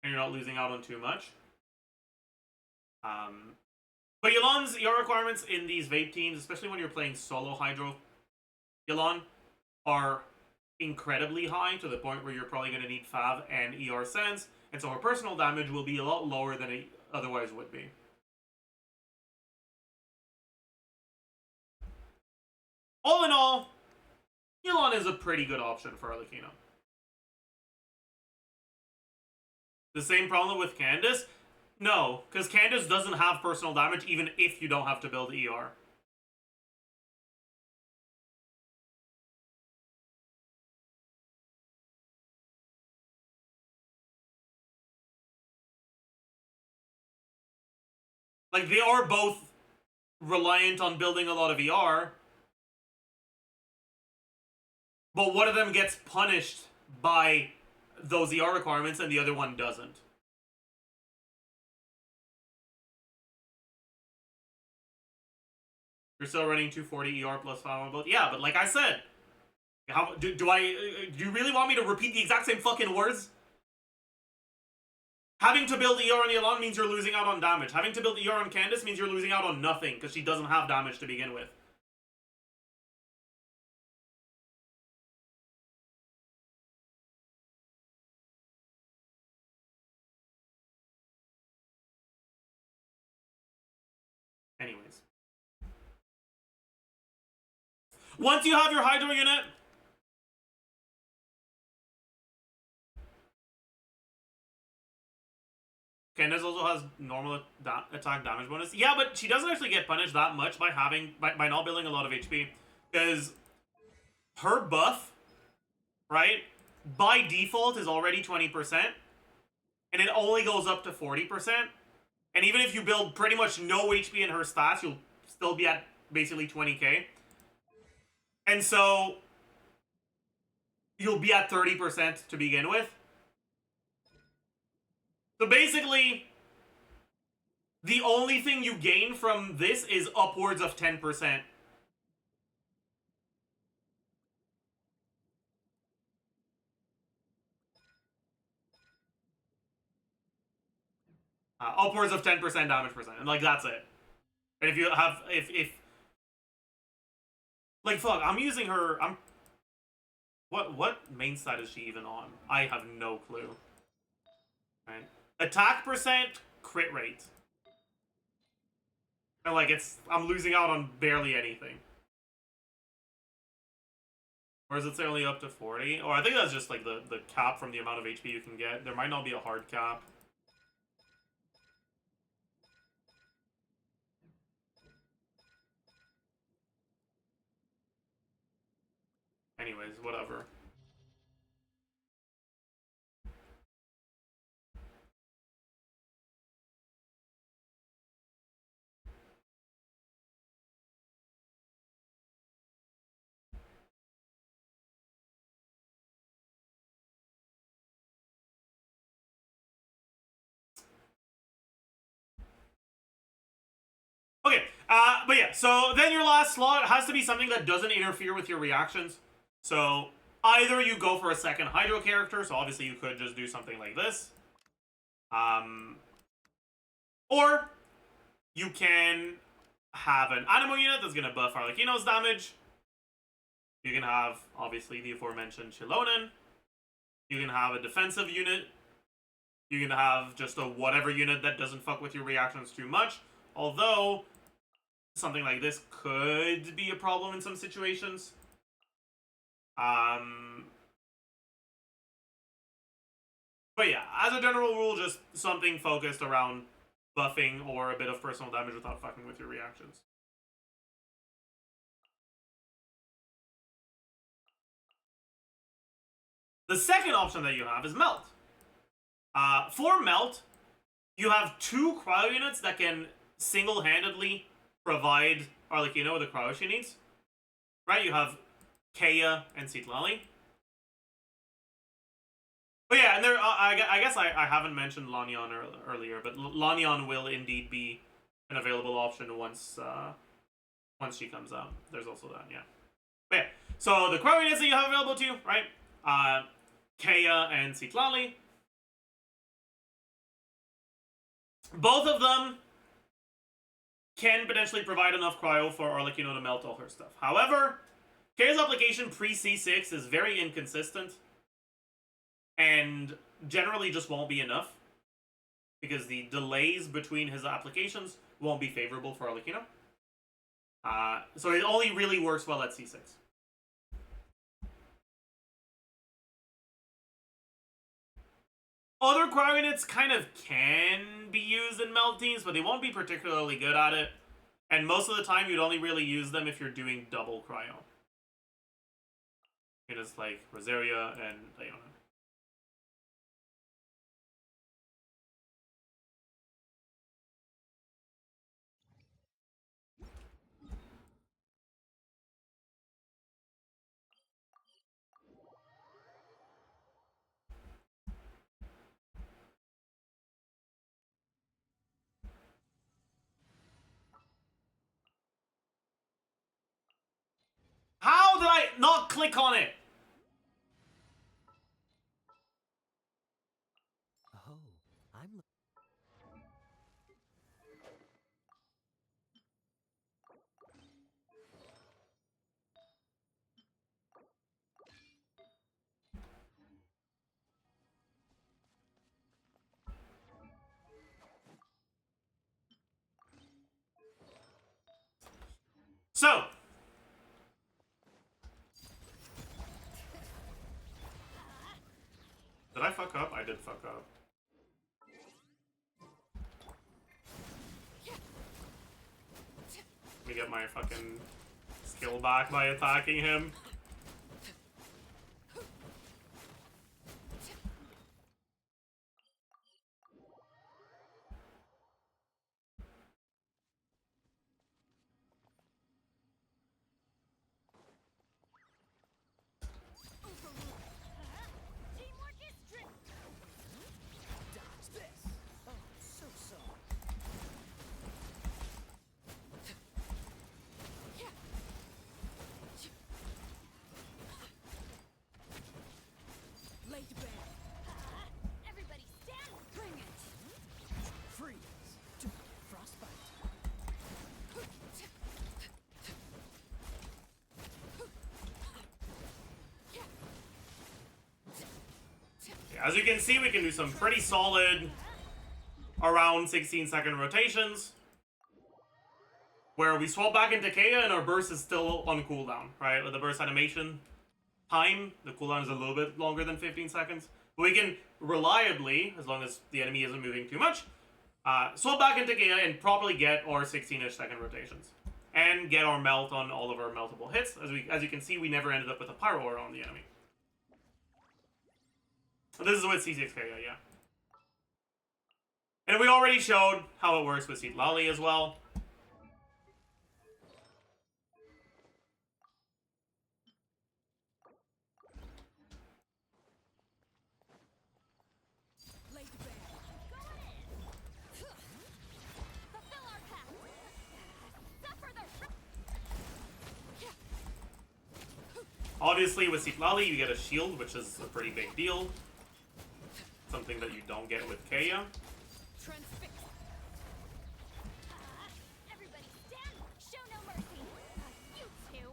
And you're not losing out on too much. But Yelan's ER requirements in these vape teams, especially when you're playing solo Hydro Yelan, are incredibly high, to the point where you're probably going to need Fav and ER Sense, and so her personal damage will be a lot lower than it otherwise would be. All in all, Yelan is a pretty good option for Arlecchino. The same problem with Candace? No, because Candace doesn't have personal damage even if you don't have to build ER. Like, they are both reliant on building a lot of ER, but one of them gets punished by those ER requirements and the other one doesn't. You're still running 240 ER plus 5 build. Yeah, but like I said, how do you really want me to repeat the exact same fucking words? Having to build ER on Yelan means you're losing out on damage. Having to build ER on Candace means you're losing out on nothing, because she doesn't have damage to begin with. Anyways. Once you have your Hydro unit, Candace also has normal attack damage bonus. Yeah, but she doesn't actually get punished that much by not building a lot of HP. Because her buff, right, by default is already 20%. And it only goes up to 40%. And even if you build pretty much no HP in her stats, you'll still be at basically 20k. And so you'll be at 30% to begin with. So basically, the only thing you gain from this is upwards of 10%. Upwards of 10% damage percent. And, like, that's it. And if you have... If like, fuck, I'm using her... What main stat is she even on? I have no clue. Right. Attack percent, crit rate. And, like, I'm losing out on barely anything. Or is it only up to 40? Or I think that's just, like, the cap from the amount of HP you can get. There might not be a hard cap. Anyways, whatever. Okay, but yeah, so then your last slot has to be something that doesn't interfere with your reactions. So either you go for a second Hydro character, so obviously you could just do something like this. Or you can have an Animo unit that's going to buff Arlecchino's damage. You can have, obviously, the aforementioned Chilonen. You can have a defensive unit. You can have just a whatever unit that doesn't fuck with your reactions too much. Although, something like this could be a problem in some situations. But yeah, as a general rule, just something focused around buffing or a bit of personal damage without fucking with your reactions. The second option that you have is Melt. For Melt, you have 2 cryo units that can single-handedly provide Arlecchino with the cryo she needs. Right? You have Kaya and Citlali. But yeah, and there, I guess I haven't mentioned Lanyan earlier, but Lanyan will indeed be an available option once she comes out. There's also that, yeah. But yeah, so the cryo units that you have available to you, right? Kaya and Citlali. Both of them can potentially provide enough cryo for Arlecchino to melt all her stuff. However, Kaya's application pre-C6 is very inconsistent. And generally just won't be enough. Because the delays between his applications won't be favorable for Arlecchino. So it only really works well at C6. Other cryo units kind of can be used in melt teams, but they won't be particularly good at it. And most of the time, you'd only really use them if you're doing double cryo. Units like Rosaria and Leona. How did I not click on it? Oh, I'm. So, did I fuck up? I did fuck up. Let me get my fucking skill back by attacking him. Teamwork is strict. Dodge this. Oh, so sorry. As you can see, we can do some pretty solid around 16-second rotations where we swap back into Kea and our burst is still on cooldown, right? With the burst animation time, the cooldown is a little bit longer than 15 seconds. But we can reliably, as long as the enemy isn't moving too much, swap back into Kea and properly get our 16-ish second rotations. And get our melt on all of our meltable hits. As you can see, we never ended up with a Pyro Aura on the enemy. So this is with C6 Kea, yeah. And we already showed how it works with Citlali as well. Obviously, with Citlali, you get a shield, which is a pretty big deal. Something that you don't get with Kea. Everybody stand! Show no mercy! You two!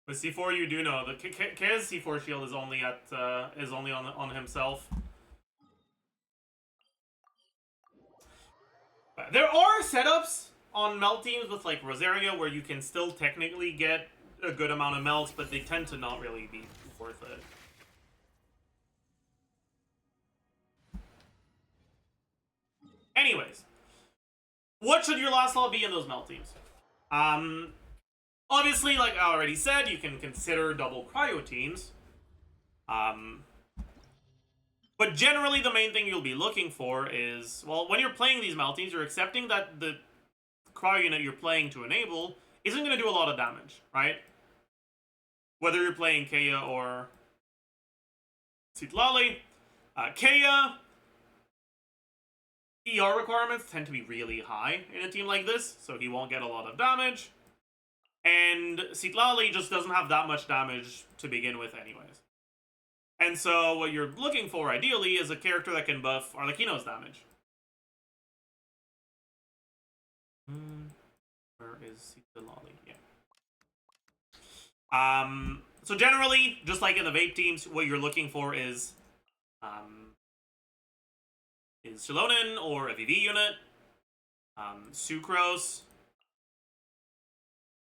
With C4, you do know the Kea's C4 shield is only at on himself. There are setups on melt teams with like Rosaria where you can still technically get a good amount of melts, but they tend to not really be worth it. Anyways, what should your last law be in those melt teams? Obviously, like I already said, you can consider double cryo teams. But generally, the main thing you'll be looking for is, well, when you're playing these melt teams, you're accepting that the cryo unit you're playing to enable isn't going to do a lot of damage, right? Whether you're playing Kea or Citlali. Kea, ER requirements tend to be really high in a team like this, so he won't get a lot of damage. And Citlali just doesn't have that much damage to begin with anyways. And so what you're looking for, ideally, is a character that can buff ARLECCHINO's damage. Where is Citlali? Yeah. So generally, just like in the vape teams, what you're looking for is Shilonen or a VV unit. Sucrose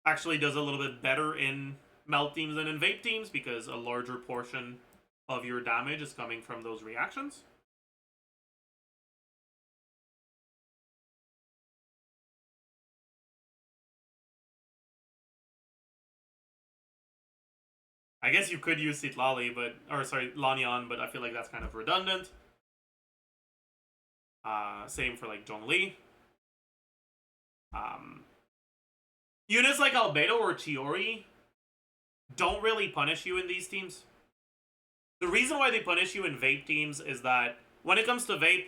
actually does a little bit better in melt teams than in vape teams because a larger portion of your damage is coming from those reactions. I guess you could use Citlali, Lanyan, but I feel like that's kind of redundant. Same for like Zhongli. Units like Albedo or Chiori don't really punish you in these teams. The reason why they punish you in vape teams is that when it comes to vape,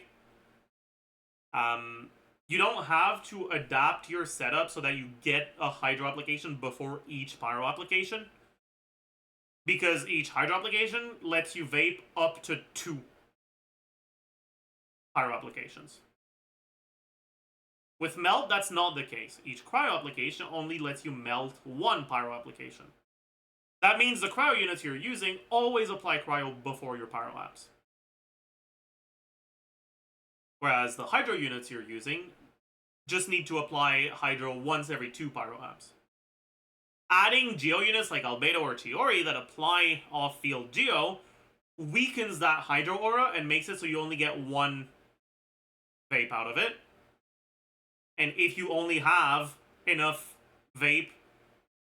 you don't have to adapt your setup so that you get a hydro application before each pyro application. Because each hydro application lets you vape up to 2 pyro applications. With melt, that's not the case. Each cryo application only lets you melt 1 pyro application. That means the cryo units you're using always apply cryo before your pyro apps. Whereas the hydro units you're using just need to apply hydro once every 2 pyro apps. Adding geo units like Albedo or Chiori that apply off-field geo weakens that hydro aura and makes it so you only get 1 vape out of it. And if you only have enough vape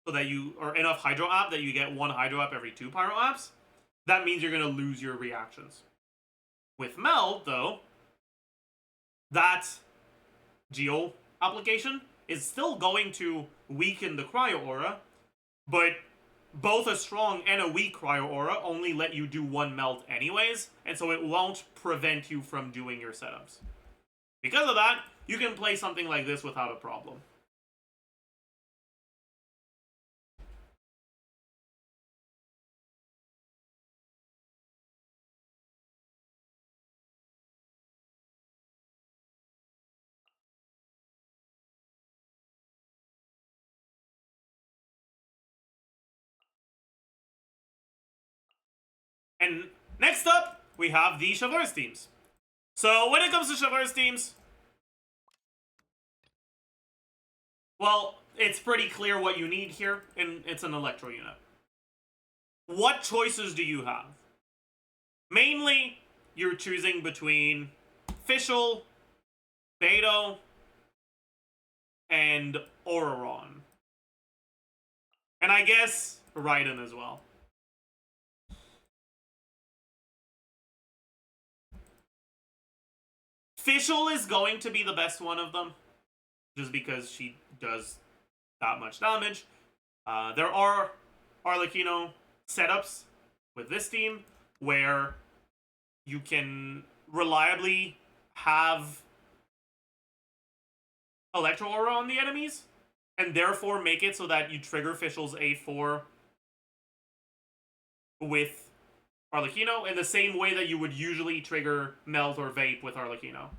so that or enough hydro app that you get 1 hydro app every 2 pyro apps, that means you're going to lose your reactions. With melt, though, that geo application is still going to weaken the cryo aura, but both a strong and a weak cryo aura only let you do 1 melt anyways, and so it won't prevent you from doing your setups. Because of that, you can play something like this without a problem. And next up, we have the Chivalrous teams. So when it comes to Chivalrous teams, well, it's pretty clear what you need here, and it's an Electro unit. What choices do you have? Mainly, you're choosing between Fischl, Beto, and Auroron. And I guess Raiden as well. Fischl is going to be the best one of them, just because she does that much damage. There are Arlecchino setups with this team where you can reliably have Electro Aura on the enemies, and therefore make it so that you trigger Fischl's A4 with Arlecchino in the same way that you would usually trigger Melt or Vape with Arlecchino.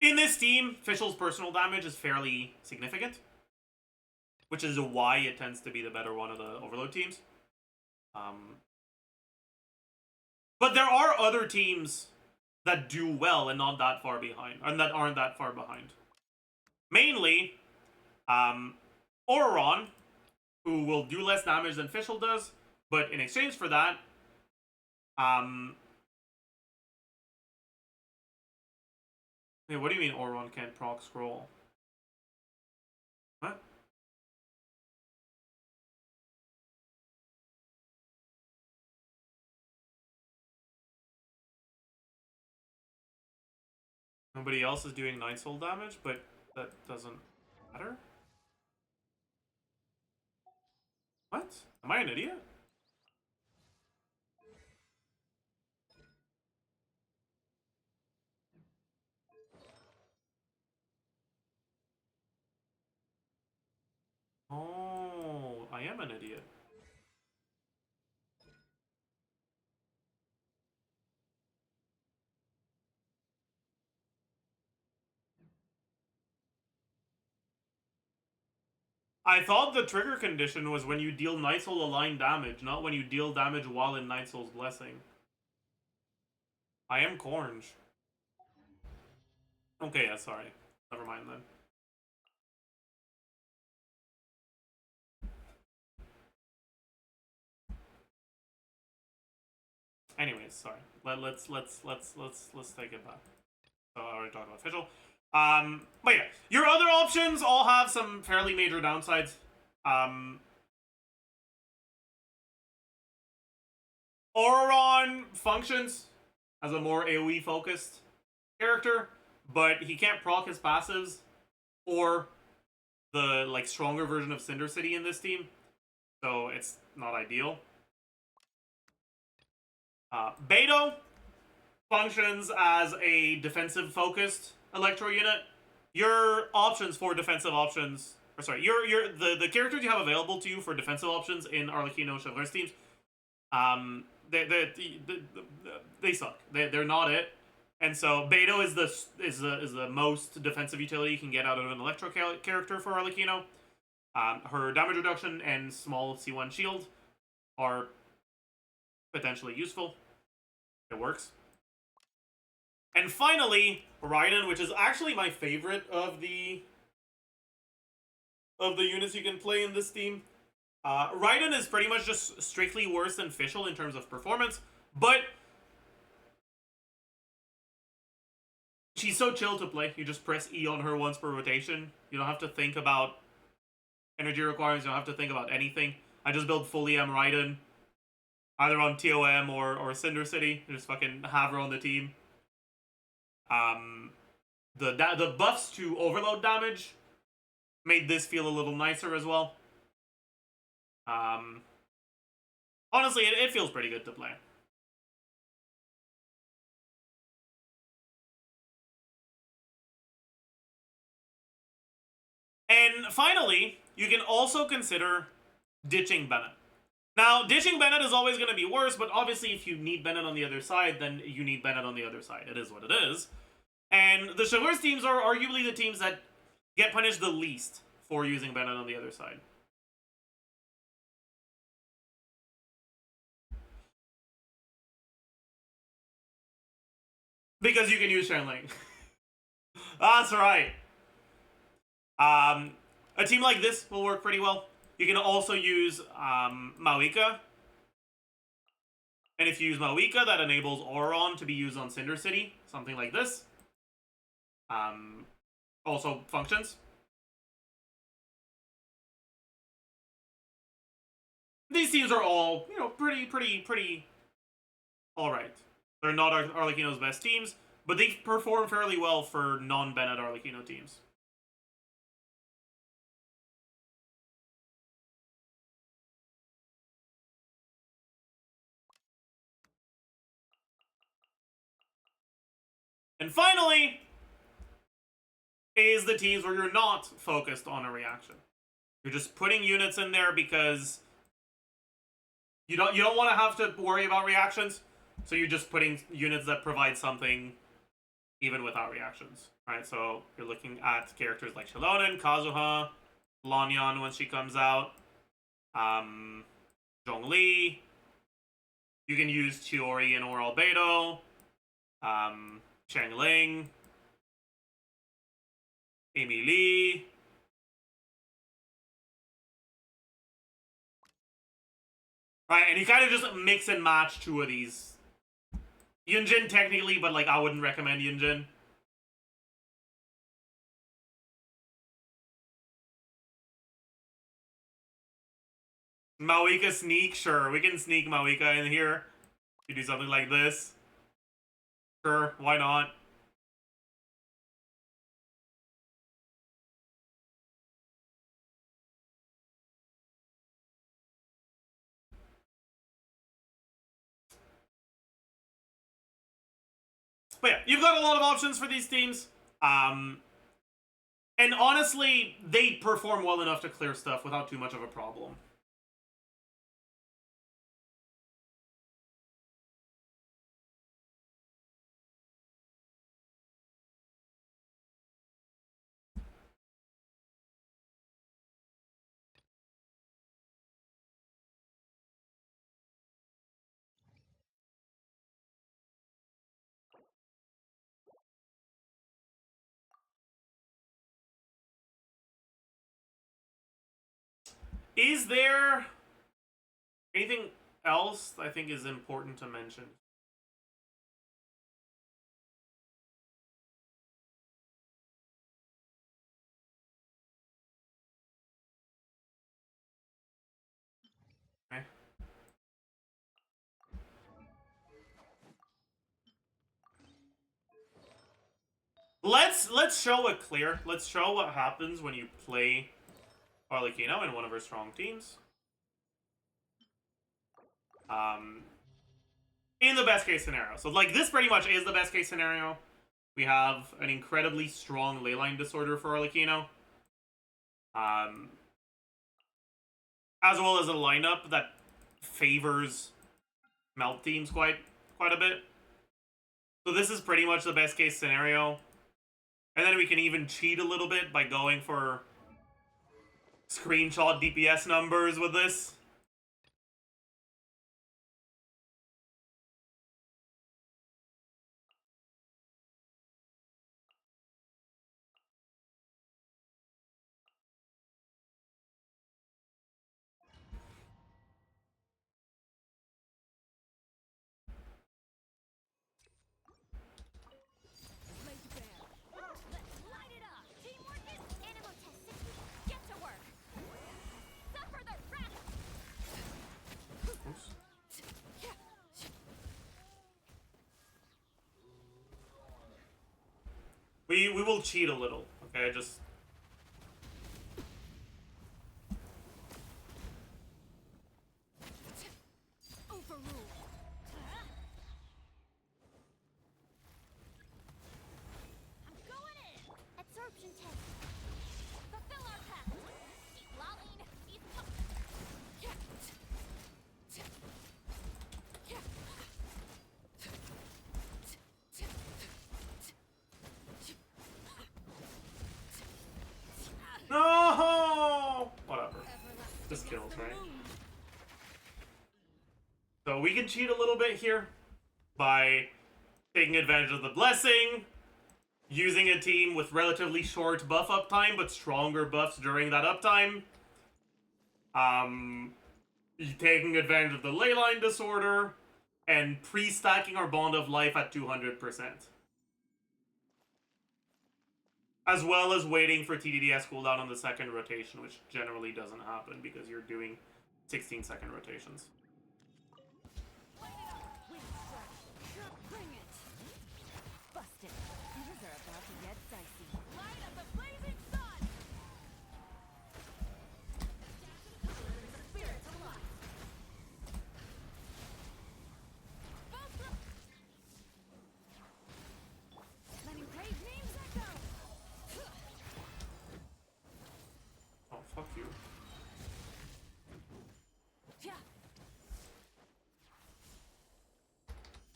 In this team, Fischl's personal damage is fairly significant, which is why it tends to be the better one of the Overload teams. But there are other teams that do well and not that far behind, and that aren't that far behind. Mainly, Auroron, who will do less damage than Fischl does, but in exchange for that, hey, what do you mean Auroron can't proc scroll? What? Nobody else is doing 9 soul damage, but that doesn't matter? What? Am I an idiot? Oh, I am an idiot. I thought the trigger condition was when you deal Night Soul aligned damage, not when you deal damage while in Night Soul's Blessing. I am Cornge. Okay, yeah, sorry. Never mind then. Anyways, sorry. Let's take it back. So I already talked about Fischl. But yeah, your other options all have some fairly major downsides. Auroron functions as a more AoE focused character, but he can't proc his passives or the like stronger version of Cinder City in this team, so it's not ideal. Beto functions as a defensive focused Electro unit. Your options for defensive options, or sorry, the characters you have available to you for defensive options in Arlecchino Chivalrous teams, they suck. They're not it. And so Beto is the most defensive utility you can get out of an Electro character for Arlecchino. Her damage reduction and small C1 shield are potentially useful. It works. And finally, Raiden, which is actually my favorite of the units you can play in this team. Raiden is pretty much just strictly worse than Fischl in terms of performance, but she's so chill to play. You just press E on her once per rotation. You don't have to think about energy requirements. You don't have to think about anything. I just build fully M Raiden, either on TOM or Cinder City. Just fucking have her on the team. The buffs to overload damage made this feel a little nicer as well. Honestly, it feels pretty good to play. And finally, you can also consider ditching Bennett. Now, dishing Bennett is always going to be worse, but obviously if you need Bennett on the other side, then you need Bennett on the other side. It is what it is. And the Chagou's teams are arguably the teams that get punished the least for using Bennett on the other side. Because you can use Shenling. That's right. A team like this will work pretty well. You can also use Maoika. And if you use Maoika, that enables Auron to be used on Cinder City. Something like this. Also functions. These teams are all, you know, pretty alright. They're not Arlecchino's best teams, but they perform fairly well for non-Bennett Arlecchino teams. And finally, is the teams where you're not focused on a reaction. You're just putting units in there because you don't want to have to worry about reactions, so you're just putting units that provide something even without reactions. Right? So you're looking at characters like Shilonen, Kazuha, Lanyan when she comes out, Zhongli. You can use Chiori and Oral Beidou, Changling, Amy Lee. Right, and you kind of just mix and match two of these. Yunjin technically, but like I wouldn't recommend Yunjin. Maoika sneak, sure. We can sneak Maoika in here. You do something like this. Sure, why not? But yeah, you've got a lot of options for these teams. And honestly, they perform well enough to clear stuff without too much of a problem. Is there anything else I think is important to mention? Okay. Let's show it clear. Let's show what happens when you play Arlecchino in one of our strong teams. In the best case scenario. So like this pretty much is the best case scenario. We have an incredibly strong leyline disorder for Arlecchino. As well as a lineup that favors melt teams quite a bit. So this is pretty much the best case scenario. And then we can even cheat a little bit by going for screenshot DPS numbers with this. Let's light it up. Teamwork is animal test 60. Get to work. Suffer the wrath. We will cheat a little, okay? Just Overruled. I'm going in. Absorption test. Fulfill our pact. Keep lolling. Keep we can cheat a little bit here by taking advantage of the blessing, using a team with relatively short buff uptime but stronger buffs during that uptime, taking advantage of the leyline disorder, and pre-stacking our Bond of Life at 200%. As well as waiting for TDDS cooldown on the second rotation, which generally doesn't happen because you're doing 16-second rotations. Bring it! Busted. Things are about to get dicey. Light of the blazing sun! Spirits alive! Letting brave names echo! Oh, fuck you. Yeah.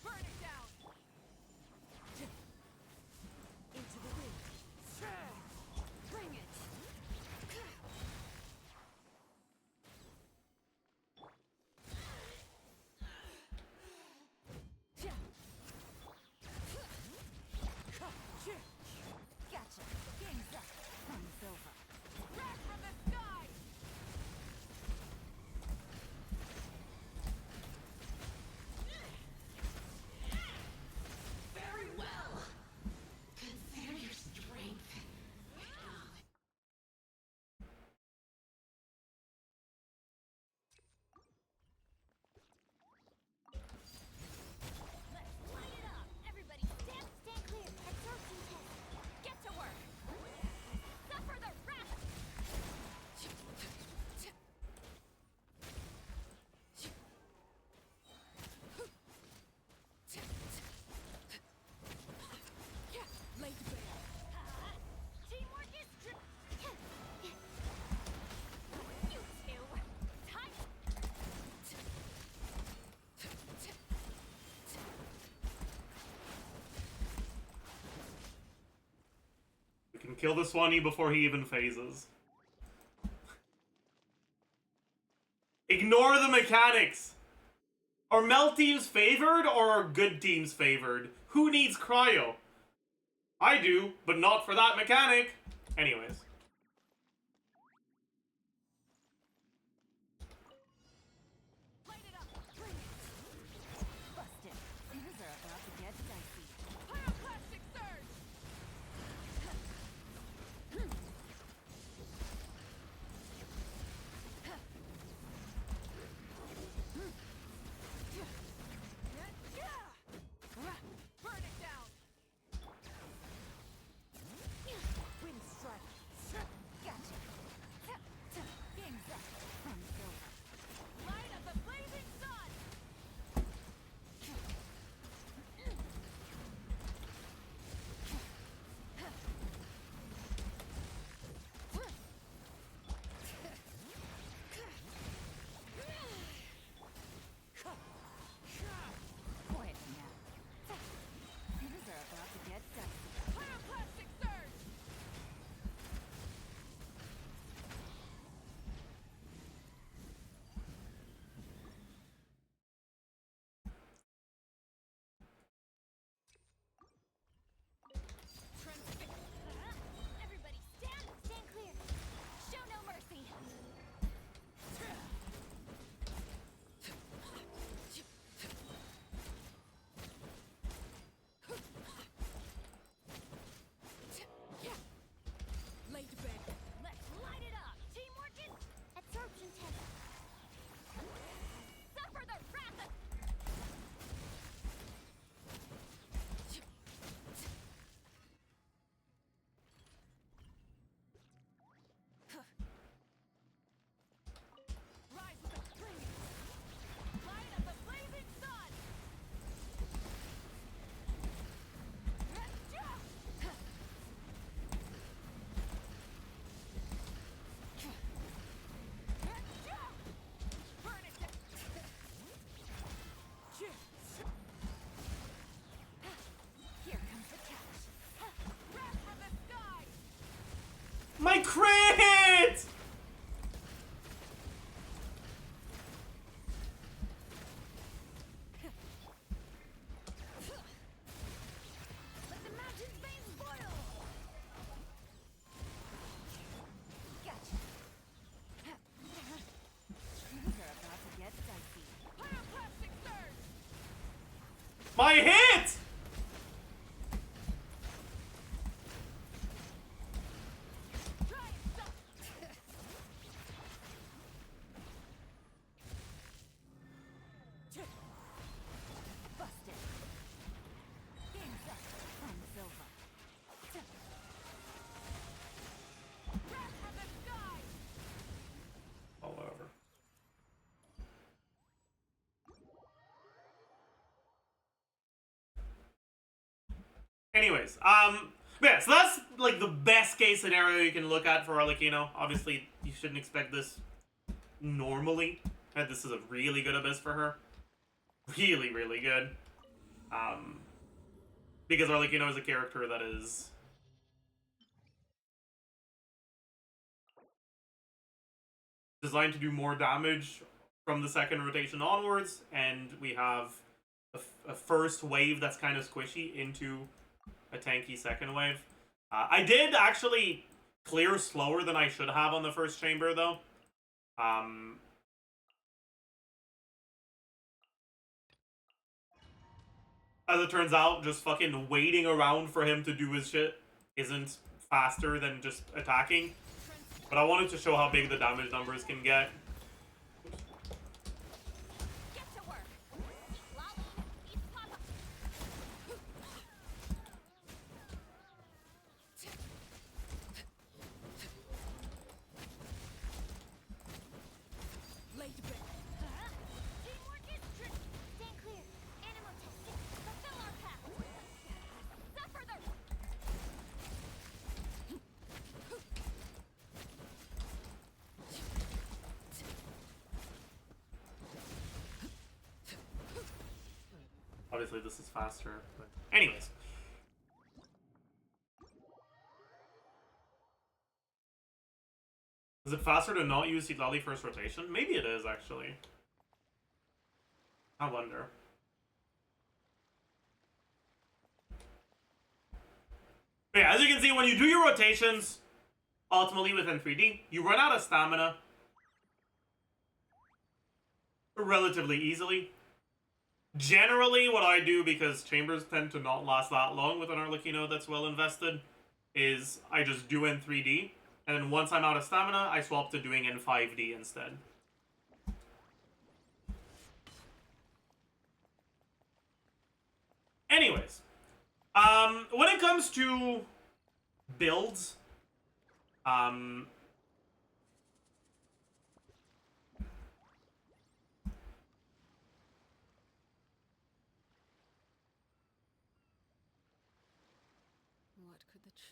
Burn it down! Into the wind. Bring it! Gotcha. Game's up. Fun's over. Wrath from the sky! Very well. Consider your strength. Let's light it up! Everybody stand clear! Absorption test! Get to work! Suffer the wrath! Laid bare. Teamwork is You two! Time! We can kill the Swanee before he even phases. Ignore the mechanics! Are melt teams favored or are good teams favored? Who needs cryo? I do, but not for that mechanic. Anyways. Light it up! Bring it! Busted. Things are about to get dicey. Pyroclastic surge! Burn it down! Wind strike. My hit! Busted. Game's up. Time's over. Oh, whatever. Anyways, yeah, so that's like the best case scenario you can look at for Arlecchino. Obviously, you shouldn't expect this normally. And this is a really good abyss for her. Really, really good. Because Arlecchino is a character that is designed to do more damage from the second rotation onwards, and we have a first wave that's kind of squishy into a tanky second wave. I did actually clear slower than I should have on the first chamber, though. As it turns out, just fucking waiting around for him to do his shit isn't faster than just attacking. But I wanted to show how big the damage numbers can get. Obviously, this is faster, but anyways. Is it faster to not use Sitlali first rotation? Maybe it is, actually. I wonder. But yeah, as you can see, when you do your rotations, ultimately within 3D, you run out of stamina relatively easily. Generally, what I do, because chambers tend to not last that long with an Arlecchino that's well invested, is I just do in 3D, and then once I'm out of stamina, I swap to doing in 5D instead. Anyways, when it comes to builds,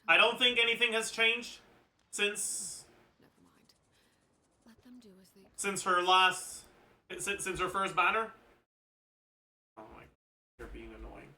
I don't think anything has changed since. Never mind. Let them do as they. Since her last, since her first banner. Oh my, you're being annoying.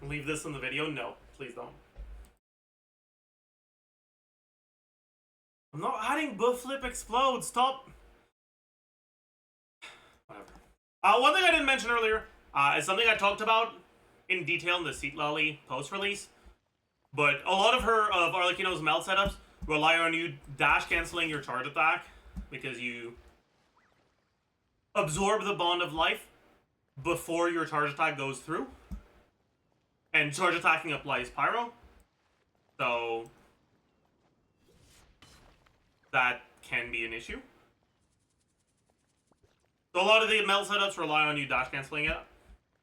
Leave this in the video? No, please don't. I'm not adding buff flip explode. Stop. Whatever. One thing I didn't mention earlier is something I talked about in detail in the Sitlali post-release. But a lot of Arlecchino's melt setups rely on you dash canceling your charge attack because you absorb the bond of life before your charge attack goes through. And charge attacking applies pyro. So that can be an issue. So a lot of the melt setups rely on you dash canceling it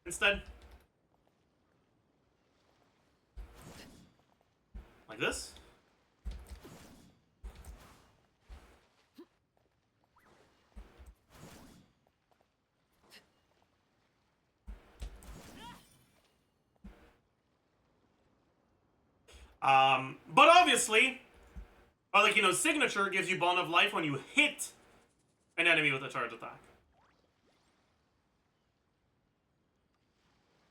instead. Like this. But obviously, Arlecchino's signature gives you Bond of Life when you hit an enemy with a charge attack.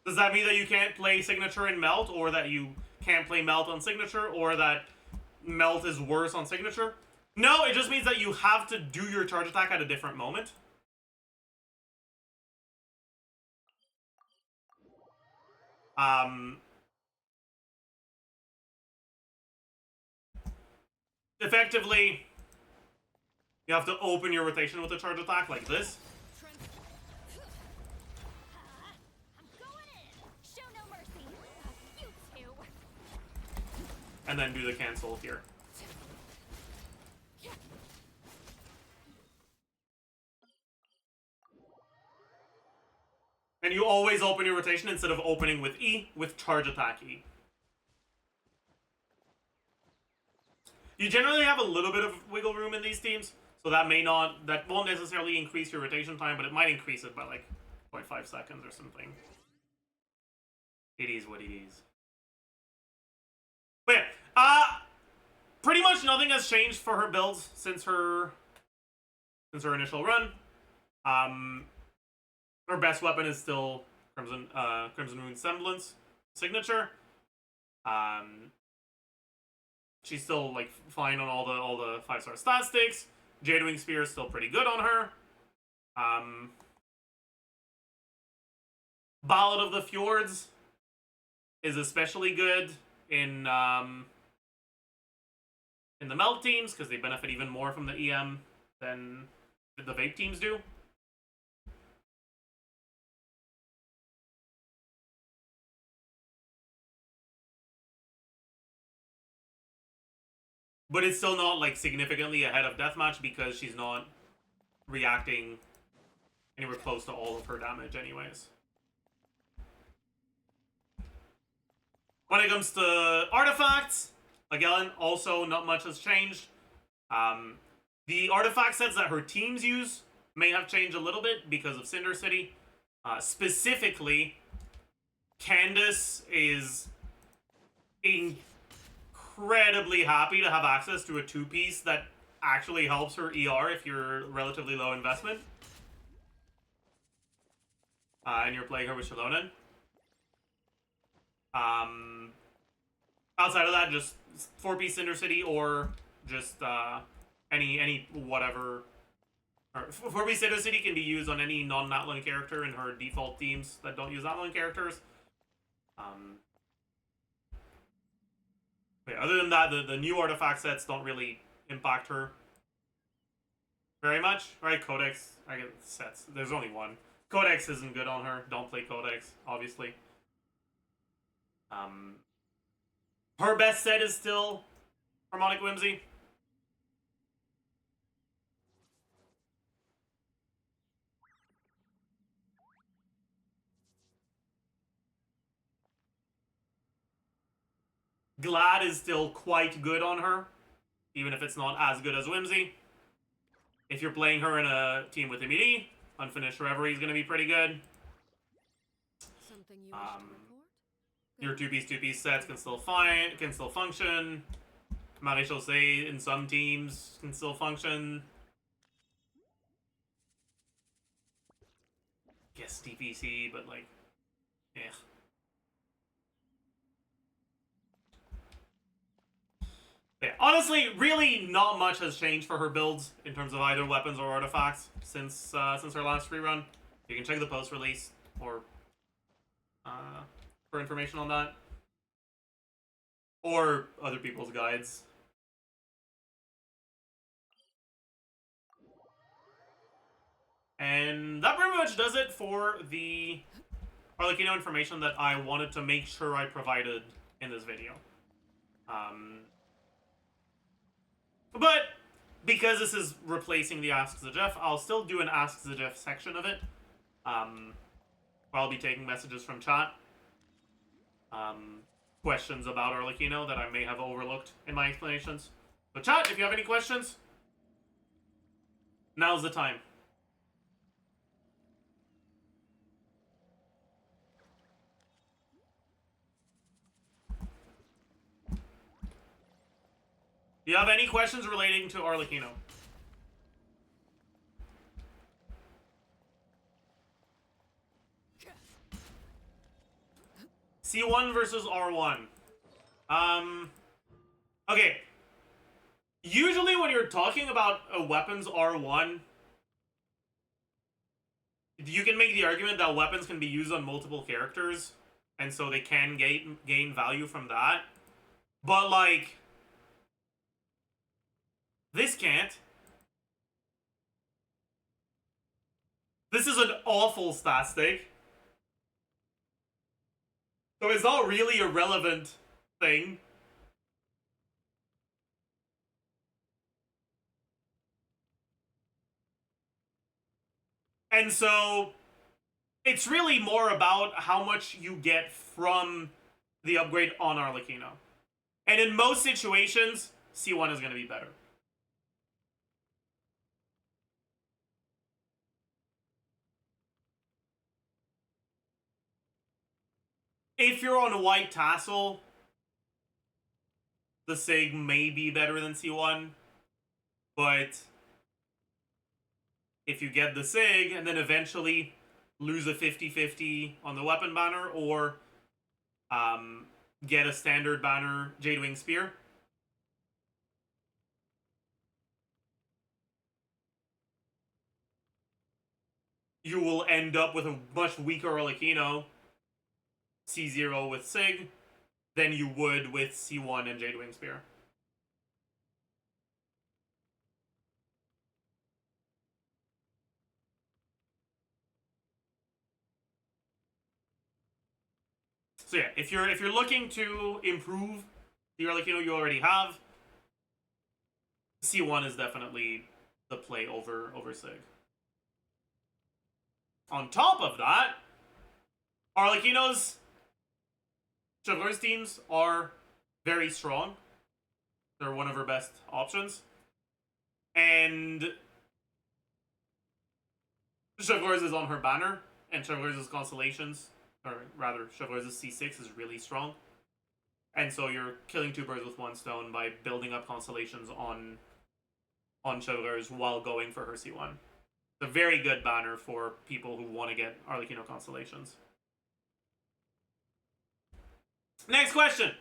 Does that mean that you can't play signature in Melt, or that you can't play Melt on signature, or that Melt is worse on signature? No, it just means that you have to do your charge attack at a different moment. Effectively, you have to open your rotation with a charge attack like this. I'm going in. Show no mercy. You two. And then do the cancel here. And you always open your rotation instead of opening with E, with charge attack E. You generally have a little bit of wiggle room in these teams, so that won't necessarily increase your rotation time, but it might increase it by like 0.5 seconds or something. It is what it is. But yeah, pretty much nothing has changed for her builds since her initial run. Her best weapon is still Crimson Moon Semblance signature. She's still like fine on all the 5-star stat sticks. Jadewing Spear is still pretty good on her. Ballad of the Fjords is especially good in the Melt teams because they benefit even more from the EM than the Vape teams do. But it's still not, like, significantly ahead of Deathmatch because she's not reacting anywhere close to all of her damage anyways. When it comes to artifacts, again, also not much has changed. The artifact sets that her teams use may have changed a little bit because of Cinder City. Specifically, Candace is incredibly happy to have access to a 2-piece that actually helps her ER if you're relatively low investment. And you're playing her with Shalonen. Outside of that, just 4-piece Cinder City or just any whatever. 4-piece Cinder City can be used on any non-Natlan character in her default teams that don't use Natlan characters. Yeah, other than that, the new artifact sets don't really impact her very much, right? Codex, I get sets. There's only one. Codex isn't good on her. Don't play Codex, obviously. Her best set is still Harmonic Whimsy. Glad is still quite good on her, even if it's not as good as Whimsy. If you're playing her in a team with MED, Unfinished Reverie is going to be pretty good. Something you wish to report? Your 2-piece sets can still function. Maréchaussée in some teams can still function. Guess DPC, but like, yeah. Yeah, honestly, really not much has changed for her builds in terms of either weapons or artifacts since her last rerun. You can check the post release or for information on that, or other people's guides. And that pretty much does it for the Arlecchino information that I wanted to make sure I provided in this video. But because this is replacing the Ask Zajef, I'll still do an Ask Zajef section of it. Where I'll be taking messages from chat. Questions about Arlecchino that I may have overlooked in my explanations. So chat, if you have any questions, now's the time. Do you have any questions relating to Arlecchino? C1 versus R1. Okay. Usually when you're talking about a weapon's R1, you can make the argument that weapons can be used on multiple characters, and so they can gain value from that. But, like, this can't. This is an awful stat stick. So it's not really a relevant thing. And so it's really more about how much you get from the upgrade on Arlecchino. And in most situations, C1 is going to be better. If you're on a white tassel, the SIG may be better than C1, but if you get the SIG and then eventually lose a 50-50 on the weapon banner, or get a standard banner Jadewing Spear, you will end up with a much weaker Arlecchino C0 with SIG than you would with C1 and Jadewing Spear. So yeah, if you're looking to improve the Arlecchino you already have, C1 is definitely the play over SIG. On top of that, Arlecchino's Chevreuse teams are very strong. They're one of her best options. And Chevreuse is on her banner, and Chevreuse's constellations, or rather, Chevreuse's C6 is really strong. And so you're killing two birds with one stone by building up constellations on Chevreuse while going for her C1. It's a very good banner for people who want to get Arlecchino constellations. Next question.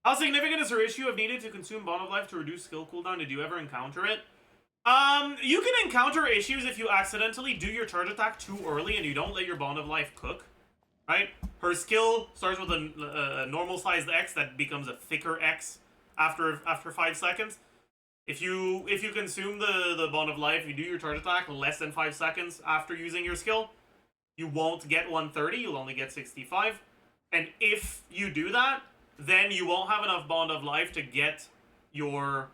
How significant is her issue of needed to consume Bond of Life to reduce skill cooldown? Did you ever encounter it? You can encounter issues if you accidentally do your charge attack too early and you don't let your Bond of Life cook, right? Her skill starts with a normal-sized X that becomes a thicker X after 5 seconds. If you consume the Bond of Life, you do your charge attack less than 5 seconds after using your skill, you won't get 130, you'll only get 65. And if you do that, then you won't have enough Bond of Life to get your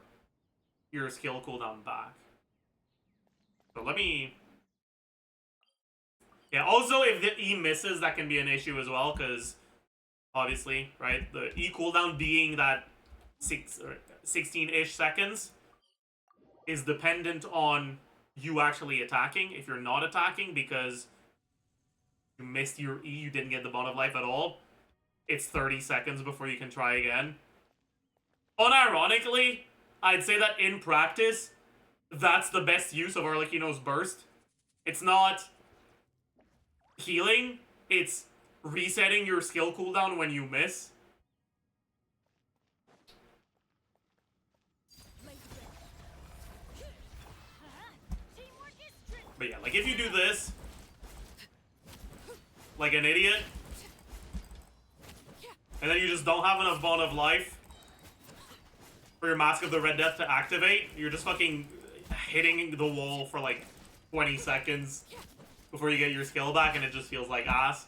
skill cooldown back. So let me... Yeah, also if the E misses, that can be an issue as well, because obviously, right, the E cooldown being that 16-ish seconds is dependent on you actually attacking. If you're not attacking because you missed your E, you didn't get the Bond of Life at all, it's 30 seconds before you can try again. Unironically, I'd say that in practice, that's the best use of Arlecchino's burst. It's not healing, it's resetting your skill cooldown when you miss. But yeah, like if you do this, like an idiot, and then you just don't have enough Bond of Life for your Mask of the Red Death to activate, you're just fucking hitting the wall for like 20 seconds before you get your skill back, and it just feels like ass.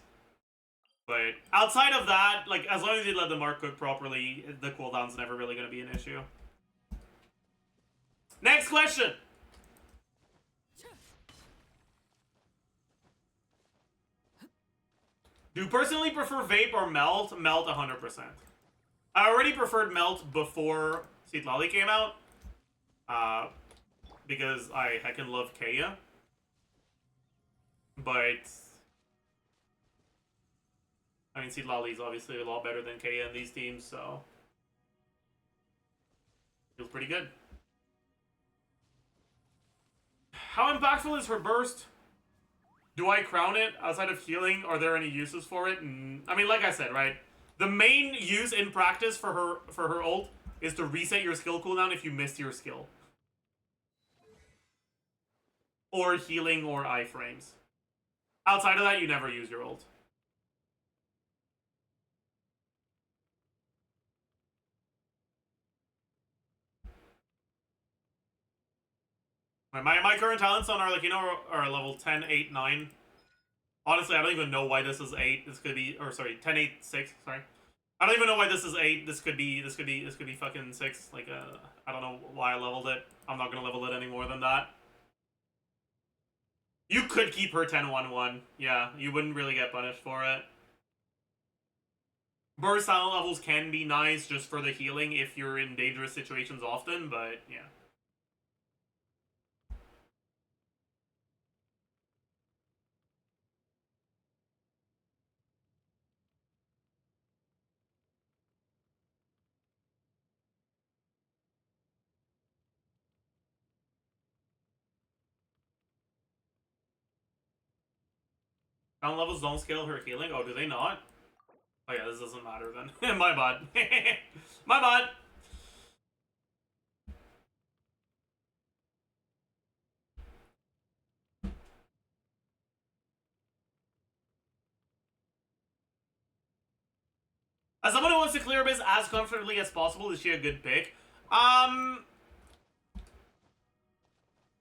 But outside of that, like, as long as you let the mark cook properly, the cooldown's never really going to be an issue. Next question! Do you personally prefer vape or melt? Melt 100%. I already preferred melt before Citlali came out. Because I heckin' love Kaya. But I mean, Citlali is obviously a lot better than Kaya in these teams, so feels pretty good. How impactful is her burst? Do I crown it outside of healing? Are there any uses for it? I mean, like I said, right? The main use in practice for her ult is to reset your skill cooldown if you missed your skill. Or healing or iframes. Outside of that, you never use your ult. My current talents on Arlecchino are level 10, 8, 9. Honestly, I don't even know why this is 8. This could be, or sorry, 10, 8, 6. Sorry, I don't even know why this is 8. This could be fucking 6. Like, I don't know why I leveled it. I'm not gonna level it any more than that. You could keep her 10, 1, 1. Yeah, you wouldn't really get punished for it. Burst talent levels can be nice just for the healing if you're in dangerous situations often, but yeah. Talent levels don't scale her healing? Oh, do they not? Oh yeah, this doesn't matter then. My bad. My bad! As someone who wants to clear Abyss as comfortably as possible, is she a good pick?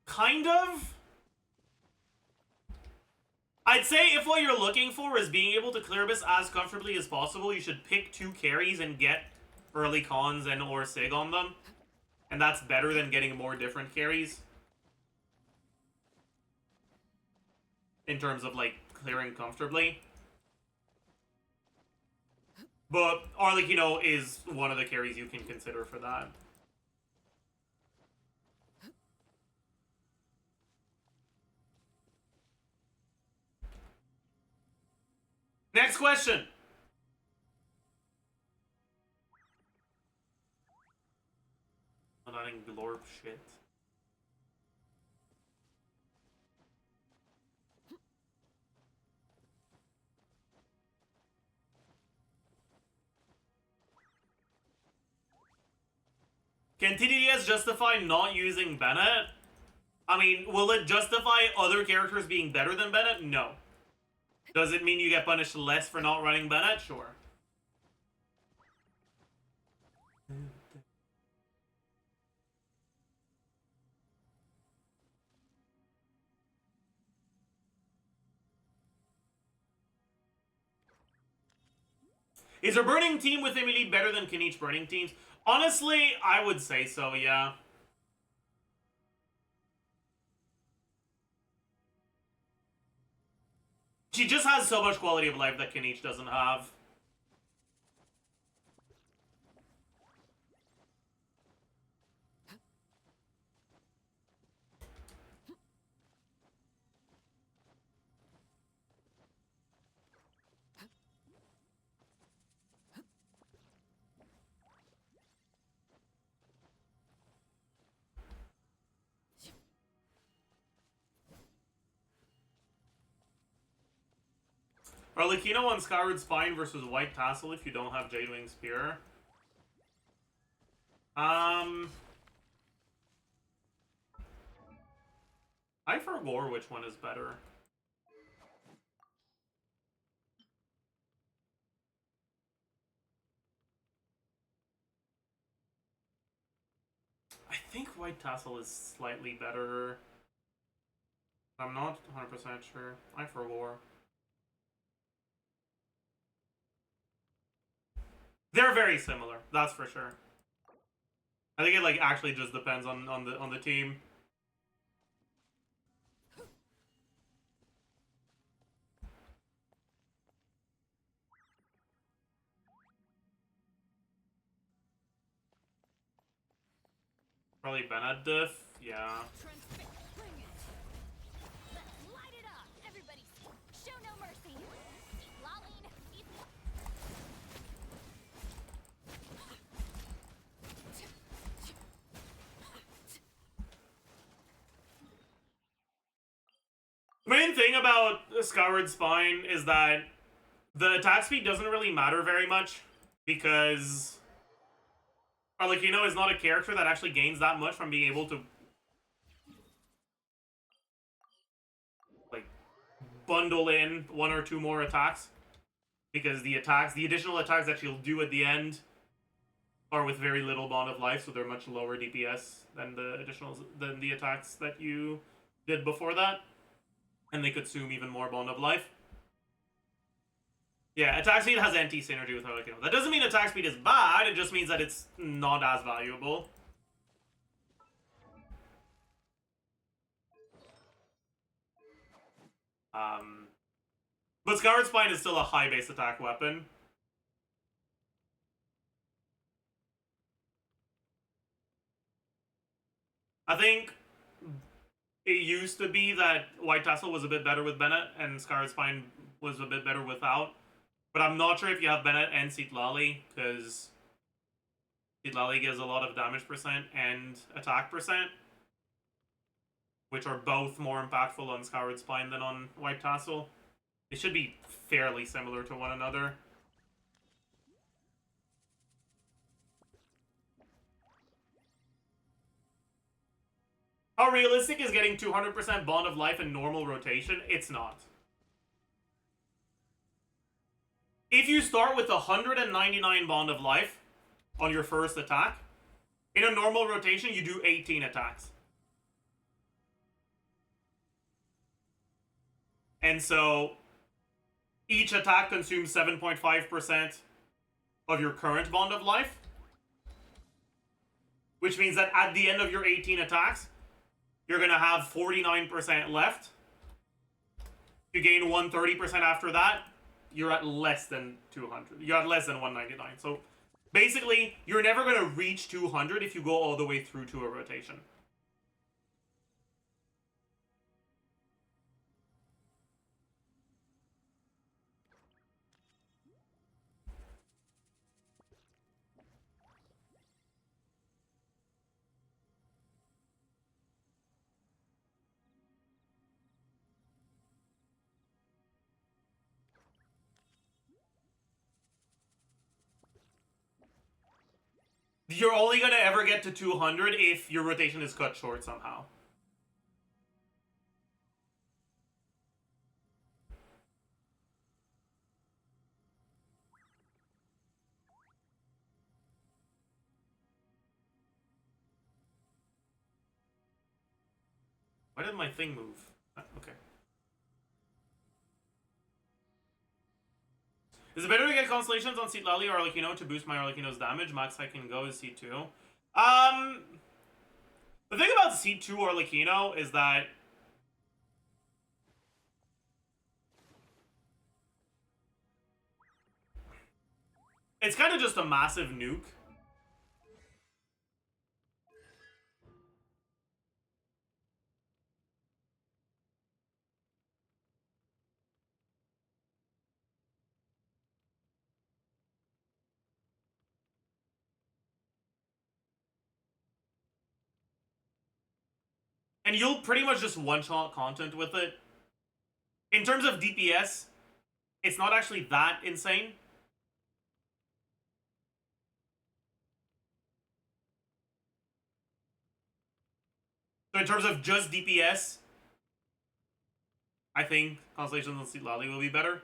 Kind of? I'd say if what you're looking for is being able to clear Abyss as comfortably as possible, you should pick 2 carries and get early cons and or sig on them. And that's better than getting more different carries. In terms of, like, clearing comfortably. But Arlecchino is one of the carries you can consider for that. Next question. I'm not in glorp shit. Can TDDS justify not using Bennett? I mean, will it justify other characters being better than Bennett? No. Does it mean you get punished less for not running Bennett? Sure. Is her burning team with Emily better than Kenich's burning teams? Honestly, I would say so, yeah. She just has so much quality of life that Kenich doesn't have. Arlecchino on Skyward Spine versus White Tassel if you don't have Jadewing Spear. I forgot which one is better. I think White Tassel is slightly better. I'm not 100% sure. I forgot. They're very similar, that's for sure. I think it like actually just depends on the team. Probably Bennett diff, yeah. Transfix, bring it. Let's light it up. Everybody, show no mercy. Lolling. The main thing about Skyward Spine is that the attack speed doesn't really matter very much because Arlecchino is not a character that actually gains that much from being able to like bundle in one or two more attacks, because the additional attacks that she'll do at the end are with very little bond of life, so they're much lower DPS than the attacks that you did before that, and they consume even more bond of life. Yeah, attack speed has anti-synergy with Arlecchino. That doesn't mean attack speed is bad, it just means that it's not as valuable. But Skyward Spine is still a high base attack weapon. I think it used to be that White Tassel was a bit better with Bennett and Skyward Spine was a bit better without. But I'm not sure if you have Bennett and Citlali, because Citlali gives a lot of damage percent and attack percent, which are both more impactful on Skyward Spine than on White Tassel. They should be fairly similar to one another. How realistic is getting 200% Bond of Life in normal rotation? It's not. If you start with 199 Bond of Life on your first attack, in a normal rotation, you do 18 attacks. And so, each attack consumes 7.5% of your current Bond of Life, which means that at the end of your 18 attacks, you're going to have 49% left. If you gain 130% after that, you're at less than 200. You're at less than 199. So basically, you're never going to reach 200 if you go all the way through to a rotation. You're only going to ever get to 200 if your rotation is cut short somehow. Why did my thing move? Okay. Is it better to get Constellations on Citlali or Arlecchino to boost my Arlecchino's damage? Max I can go is C2. The thing about C2 Arlecchino is that it's kind of just a massive nuke. And you'll pretty much just one-shot content with it. In terms of DPS, it's not actually that insane. So in terms of just DPS, I think Constellations on Citlali will be better.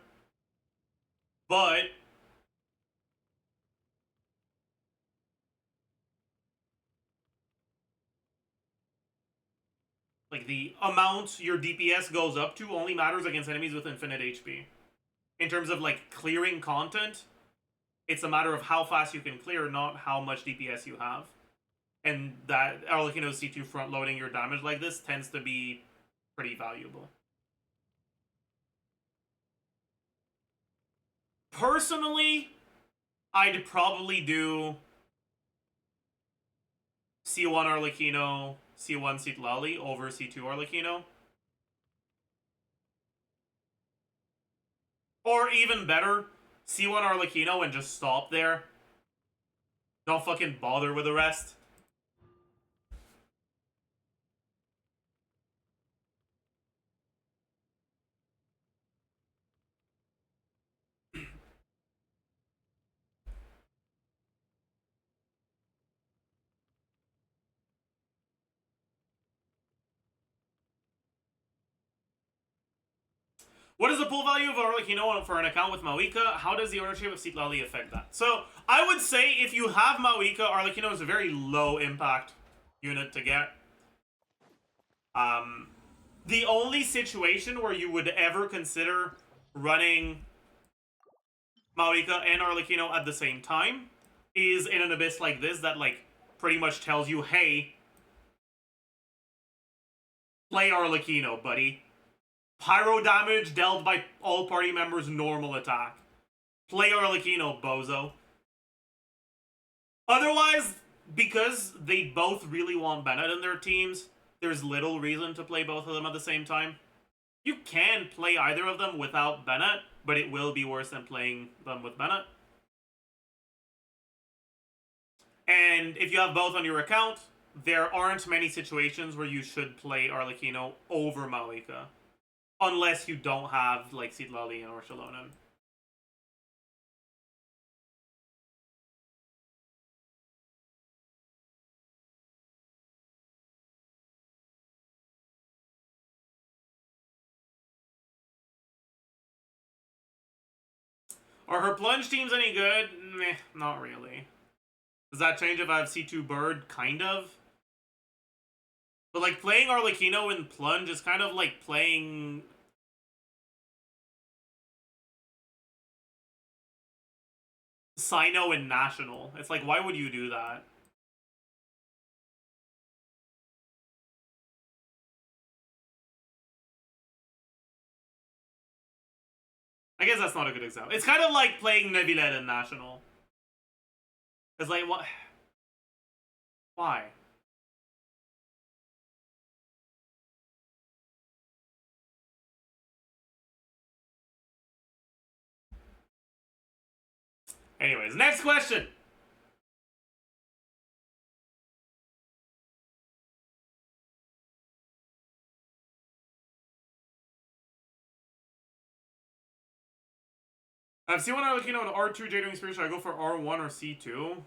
But like, the amount your DPS goes up to only matters against enemies with infinite HP. In terms of, like, clearing content, it's a matter of how fast you can clear, not how much DPS you have. And that Arlecchino's C2 front-loading your damage like this tends to be pretty valuable. Personally, I'd probably do C1 Arlecchino, C1 Citlali over C2 Arlecchino. Or even better, C1 Arlecchino and just stop there. Don't fucking bother with the rest. What is the pool value of Arlecchino for an account with Mawika? How does the ownership of Citlali affect that? So, I would say if you have Mawika, Arlecchino is a very low impact unit to get. The only situation where you would ever consider running Mawika and Arlecchino at the same time is in an abyss like this that, like, pretty much tells you, hey, play Arlecchino, buddy. Pyro damage dealt by all party members, normal attack. Play Arlecchino, bozo. Otherwise, because they both really want Bennett in their teams, there's little reason to play both of them at the same time. You can play either of them without Bennett, but it will be worse than playing them with Bennett. And if you have both on your account, there aren't many situations where you should play Arlecchino over Mawika. Unless you don't have, like, Citlali or Shalonen. Are her plunge teams any good? Meh, not really. Does that change if I have C2 Bird? Kind of. But, like, playing Arlecchino in plunge is kind of like playing... Sino in National. It's like, why would you do that? I guess that's not a good example. It's kind of like playing Neviled in National. It's like, what? Why? Anyways, next question. I've C1 Arlecchino and R2 Jadewing Spirit. Should I go for R1 or C2?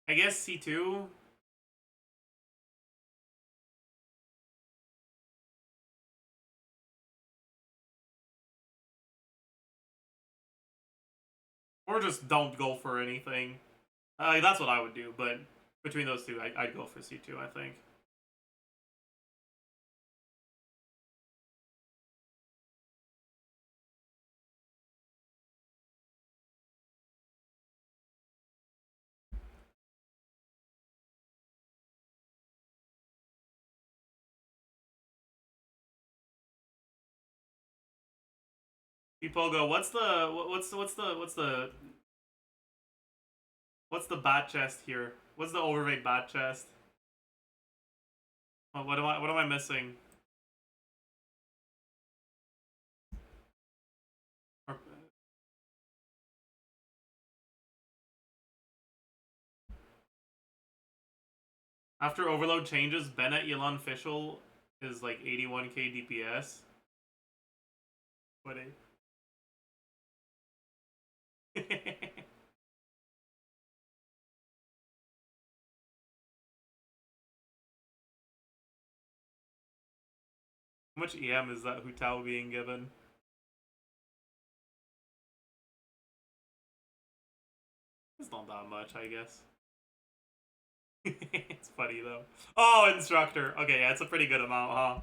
I guess C2. Or just don't go for anything. That's what I would do, but between those two, I'd go for C2, I think. People go, what's the bat chest here? What's the overweight bat chest? What am I missing? After overload changes, Bennett Yelan Fischl is like 81k DPS. What a... How much EM is that Hu Tao being given? It's not that much, I guess. It's funny though. Oh, instructor. Okay, yeah, it's a pretty good amount, huh?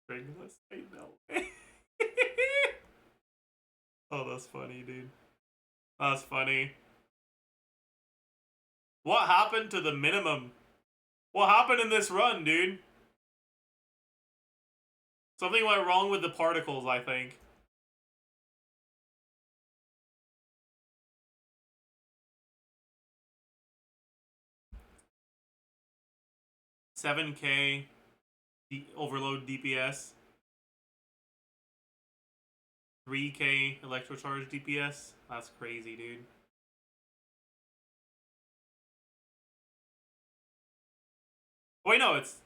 Ringless? I know. Oh, that's funny, dude. That's funny. What happened to the minimum What happened in this run, dude? Something went wrong with the particles, I think. $7K overload DPS. 3K electrocharge DPS. That's crazy, dude. Wait, no, it's...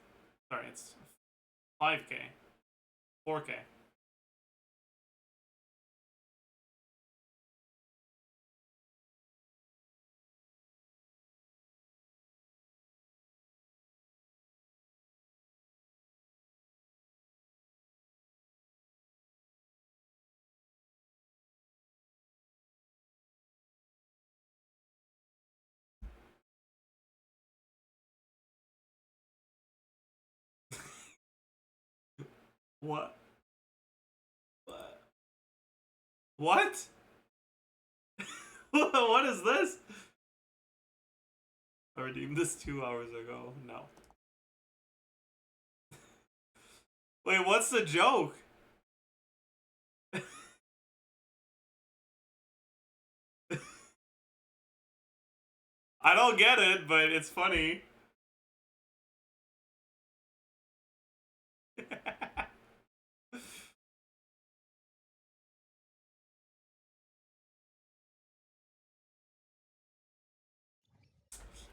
Sorry, it's 5K. 4K. What? What? What is this? I redeemed this 2 hours ago. No. Wait, what's the joke? I don't get it, but it's funny.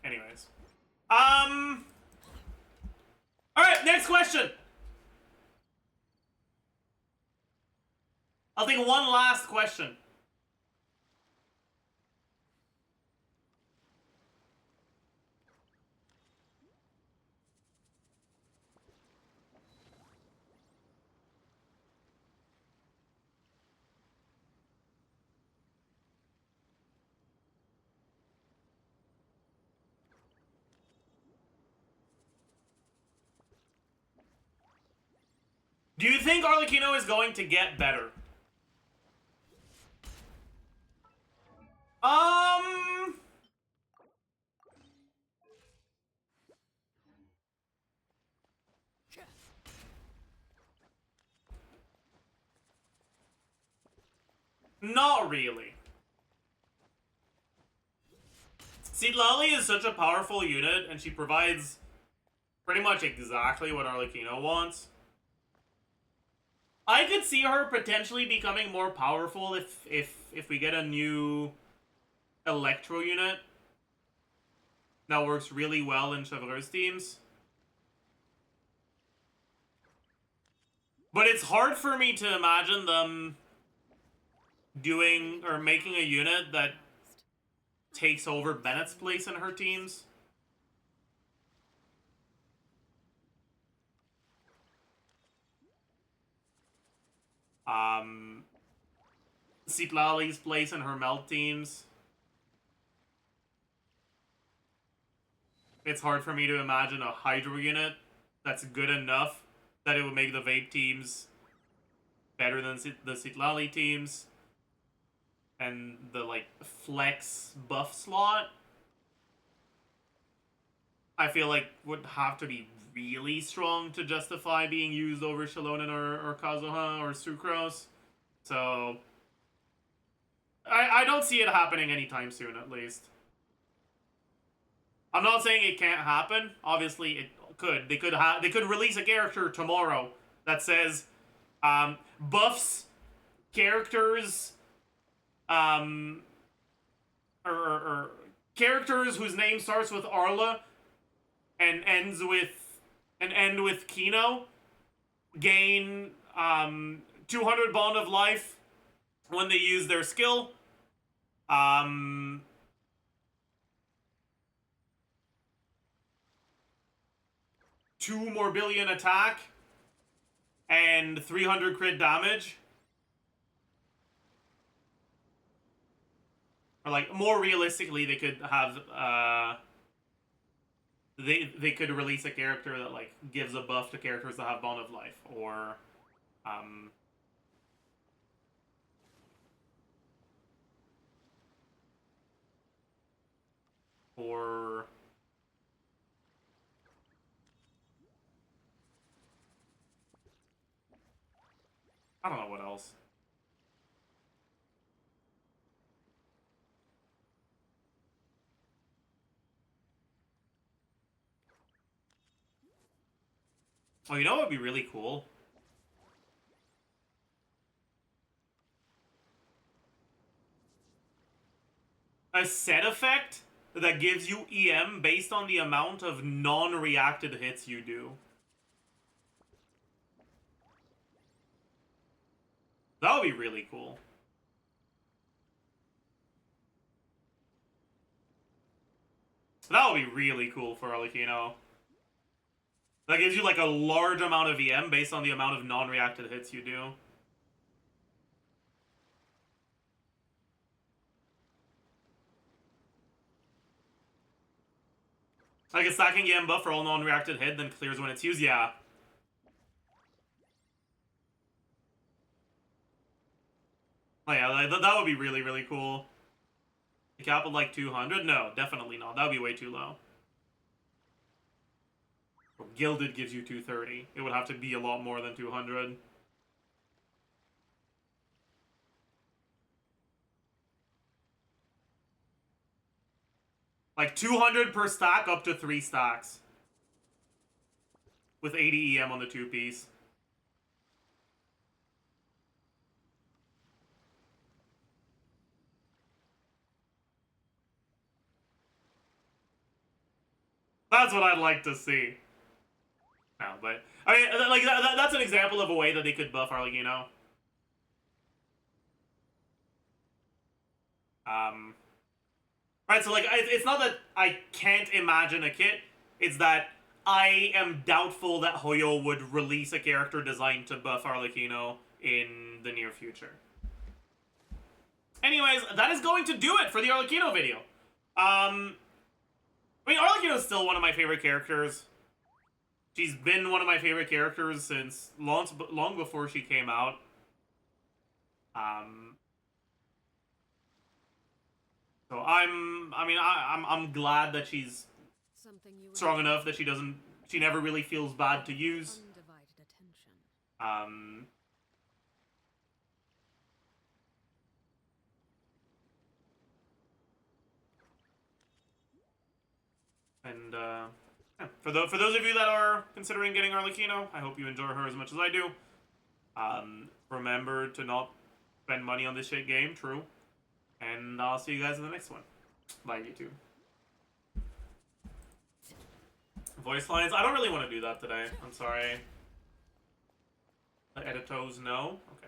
Anyways. Alright, next question! I'll take one last question. Do you think Arlecchino is going to get better? Not really. Citlali is such a powerful unit, and she provides pretty much exactly what Arlecchino wants. I could see her potentially becoming more powerful if we get a new Electro unit that works really well in Chevreuse teams. But it's hard for me to imagine them doing or making a unit that takes over Bennett's place in her teams. Citlali's place in her melt teams. It's hard for me to imagine a Hydro unit that's good enough that it would make the Vape teams better than the Citlali teams. And the, like, flex buff slot, I feel like would have to be really strong to justify being used over Shallonen or Kazuha or Sucrose. So I don't see it happening anytime soon, at least. I'm not saying it can't happen. Obviously, it could. They could release a character tomorrow that says buffs characters or characters whose name starts with Arla and end with Kino gain 200 bond of life when they use their skill. 2 more billion attack and 300 crit damage. Or, like, more realistically, they could have they could release a character that, like, gives a buff to characters that have bond of life, or I don't know what else. Oh, you know what would be really cool? A set effect that gives you EM based on the amount of non-reacted hits you do. That would be really cool. That would be really cool for Arlecchino. That gives you like a large amount of EM based on the amount of non-reacted hits you do. Like a stacking EM buff for all non-reacted hit, then clears when it's used? Yeah. Oh yeah, that would be really, really cool. The cap of like 200? No, definitely not. That would be way too low. Well, Gilded gives you 230. It would have to be a lot more than 200. Like 200 per stack up to 3 stacks. With 80 EM on the 2-piece. That's what I'd like to see. No, but I mean, like that's an example of a way that they could buff Arlecchino. Right, so like it's not that I can't imagine a kit, it's that I am doubtful that HOYO would release a character designed to buff Arlecchino in the near future. Anyways, that is going to do it for the Arlecchino video. I mean, Arlecchino is still one of my favorite characters. She's been one of my favorite characters since long before she came out. So I'm glad that she's strong enough that she never really feels bad to use. And yeah, for those of you that are considering getting Arlecchino, I hope you enjoy her as much as I do. Remember to not spend money on this shit game, true. And I'll see you guys in the next one. Bye, YouTube. Voice lines? I don't really want to do that today. I'm sorry. The editos, no? Okay.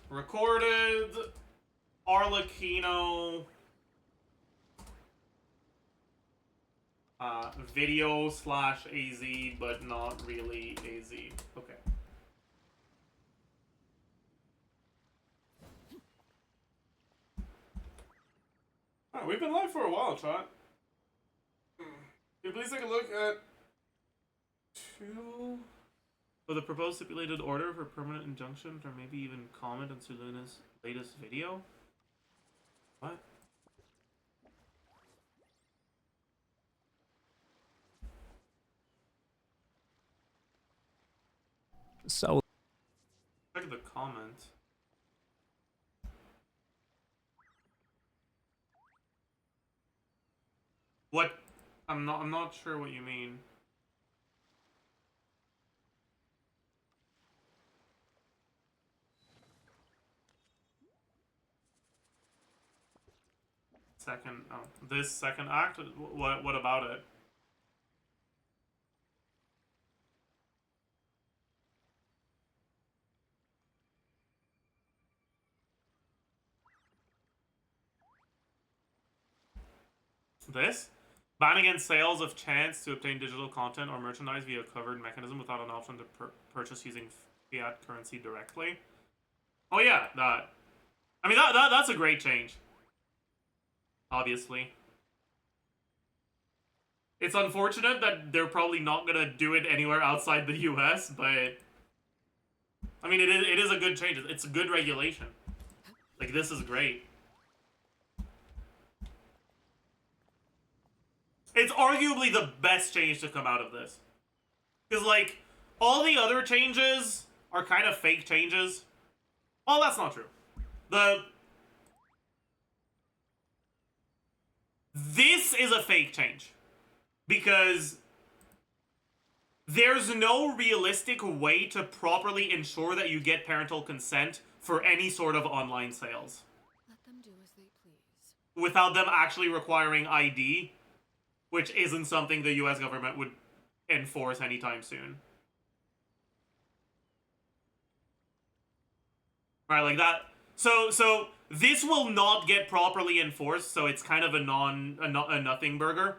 Recorded Arlecchino video / AZ, but not really AZ. Okay. Alright, we've been live for a while, chat. Can you please take a look at 2 of the proposed stipulated order for permanent injunction, or maybe even comment on Suluna's latest video? What? So Check the comment. What? I'm not sure what you mean. This second act? What about it? This? Ban against sales of chance to obtain digital content or merchandise via a covered mechanism without an option to purchase using fiat currency directly. Oh yeah, that. I mean, that's a great change. Obviously. It's unfortunate that they're probably not gonna do it anywhere outside the US, but I mean, it is a good change. It's a good regulation. Like, this is great. It's arguably the best change to come out of this. Because, like, all the other changes are kind of fake changes. Oh, that's not true. This is a fake change. Because there's no realistic way to properly ensure that you get parental consent for any sort of online sales. Let them do as they please. Without them actually requiring ID, which isn't something the US government would enforce anytime soon. Right, like that. So this will not get properly enforced, so it's kind of a nothing burger.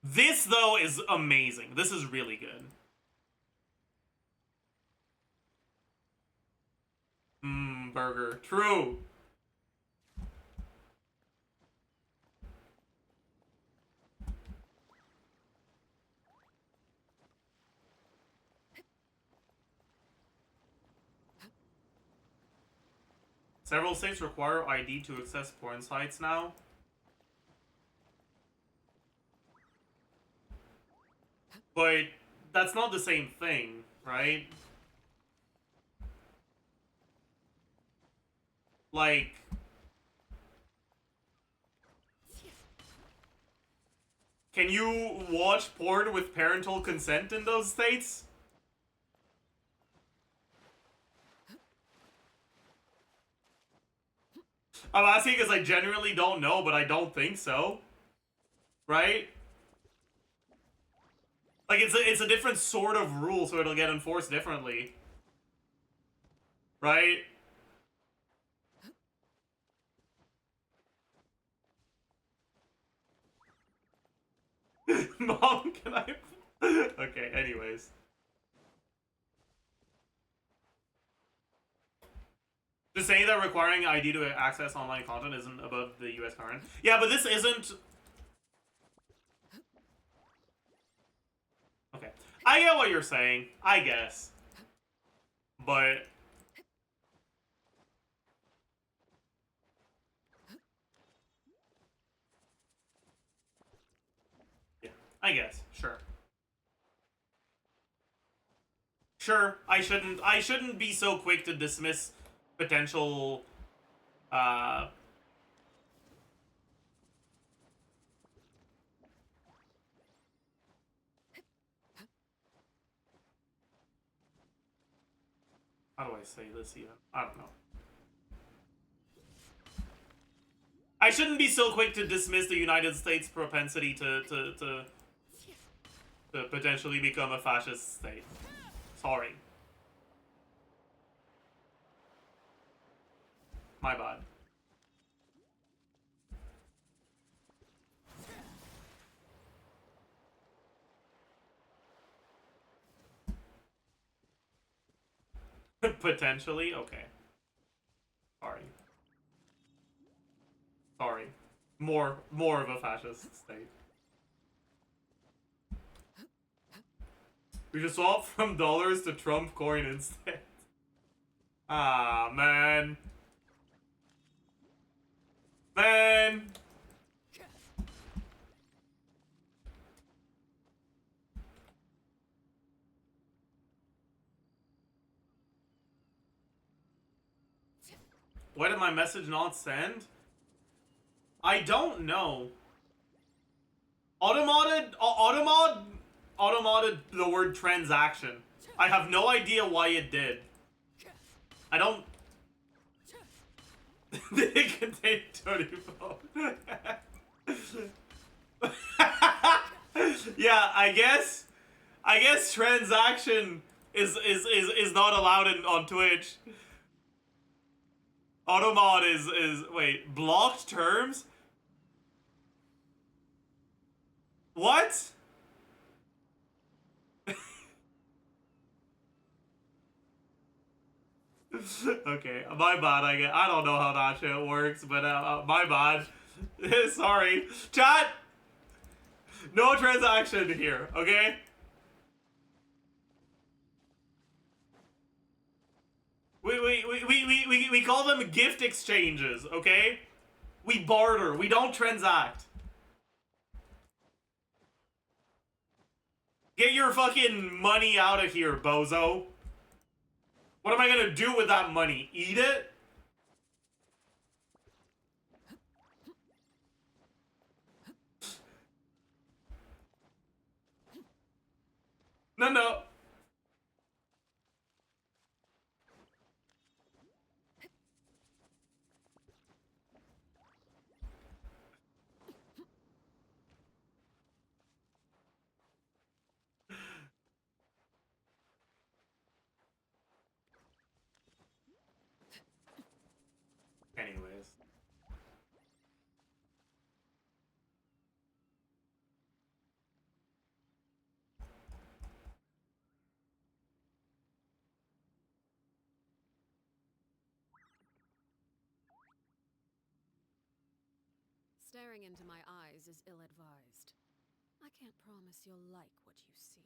This, though, is amazing. This is really good. Burger. True. Several states require ID to access porn sites now. But that's not the same thing, right? Like, can you watch porn with parental consent in those states? I'm asking because I genuinely don't know, but I don't think so. Right? Like, it's a different sort of rule, so it'll get enforced differently. Right? Mom, can I... Okay, anyways. Just saying that requiring ID to access online content isn't above the US current. Yeah, but this isn't... Okay. I get what you're saying, I guess. But... yeah, I guess. Sure. Sure, I shouldn't be so quick to dismiss potential how do I say this even? I don't know. I shouldn't be so quick to dismiss the United States' propensity to potentially become a fascist state. Sorry. My bad. Potentially? Okay. Sorry. Sorry. More of a fascist state. We should swap from dollars to Trump coin instead. Ah, man. Man. Why did my message not send? I don't know. Automated the word transaction. I have no idea why it did. I don't... They contain Tony phone. Yeah, I guess transaction is not allowed on Twitch. Automod is wait, blocked terms? What? Okay, my bad. I don't know how that shit works, but my bad. Sorry, chat. No transaction here, okay? We call them gift exchanges, okay? We barter. We don't transact. Get your fucking money out of here, bozo. What am I gonna do with that money? Eat it? No, no. Anyways. Staring into my eyes is ill-advised. I can't promise you'll like what you see.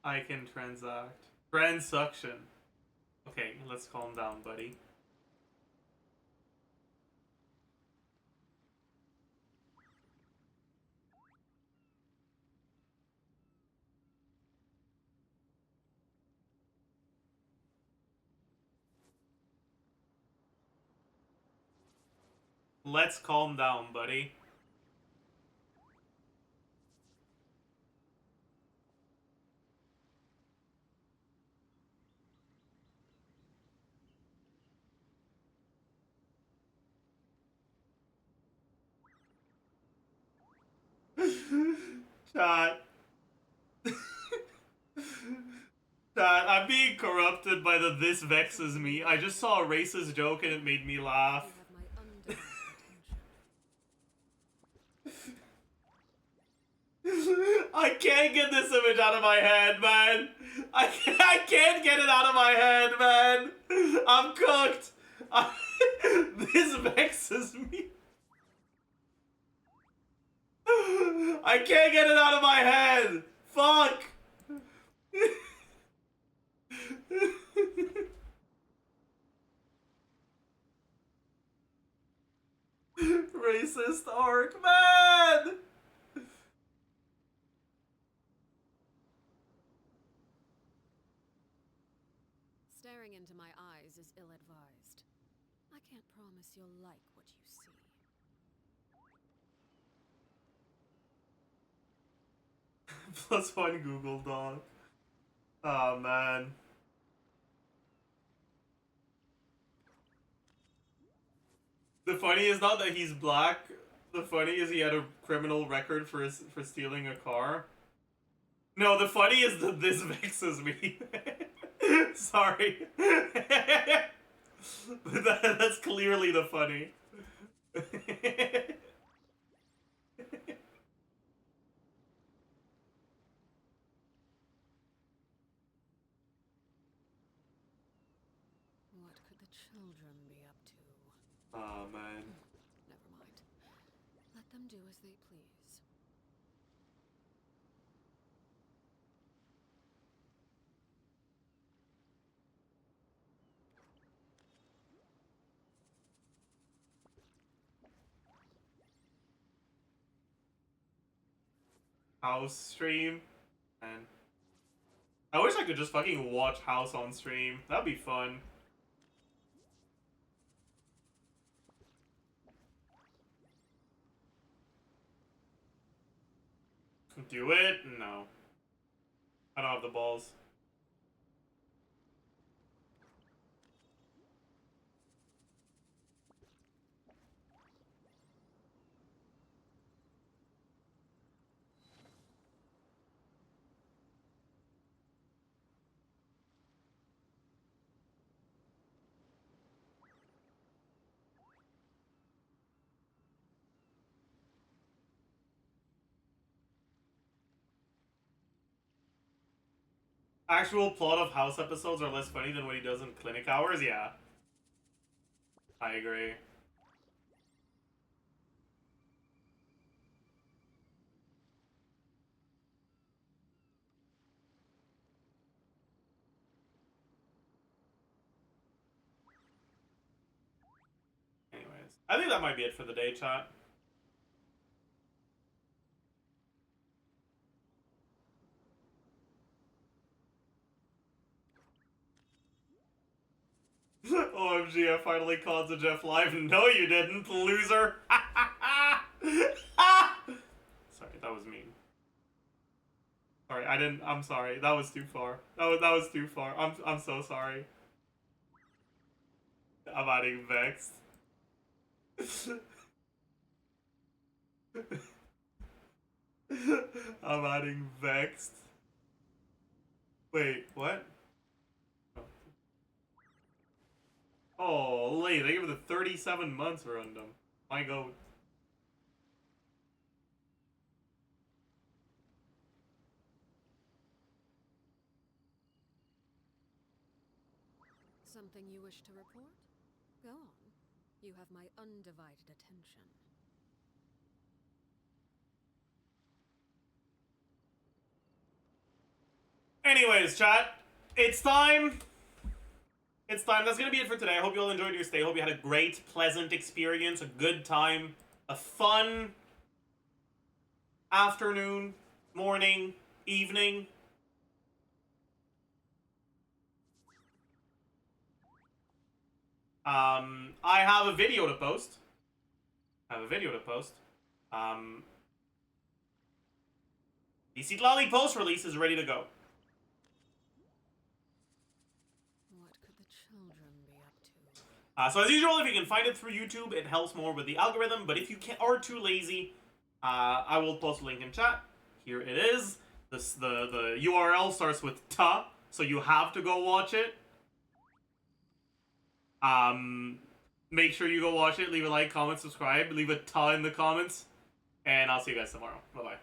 I can transact. Transuction. Okay, let's calm down, buddy. Let's calm down, buddy. Chat. Chat, I'm being corrupted by the "this vexes me." I just saw a racist joke and it made me laugh. You have my undivided attention. I can't get this image out of my head, man. I can't get it out of my head, man. I'm cooked. This vexes me. I can't get it out of my head. Fuck. Racist arc, man. Staring into my eyes is ill-advised. I can't promise you'll like what you see. +1 Google Doc. Oh man. The funny is not that he's black. The funny is he had a criminal record for stealing a car. No, the funny is that this vexes me. Sorry. But that's clearly the funny. What could the children be up to? Oh man. Never mind. Let them do as they please. House stream? Man. I wish I could just fucking watch House on stream. That'd be fun. Do it? No. I don't have the balls. Actual plot of House episodes are less funny than what he does in clinic hours? Yeah. I agree. Anyways, I think that might be it for the day, chat. OMG, I finally called Zajef live. No, you didn't, loser. Sorry, that was mean. Sorry, I didn't. I'm sorry. That was too far. That was too far. I'm so sorry. I'm adding vexed. I'm adding vexed. Wait, what? Oh, late. They give it the 37 months random. My god. Something you wish to report? Go on. You have my undivided attention. Anyways, chat. It's time. It's time. That's gonna be it for today. I hope you all enjoyed your stay. I hope you had a great, pleasant experience, a good time, a fun afternoon, morning, evening. I have a video to post. The Sitlali post release is ready to go. What could the children be up to? So as usual, if you can find it through YouTube, it helps more with the algorithm. But if you are too lazy, I will post a link in chat. Here it is. The URL starts with ta, so you have to go watch it. Make sure you go watch it. Leave a like, comment, subscribe. Leave a ta in the comments. And I'll see you guys tomorrow. Bye-bye.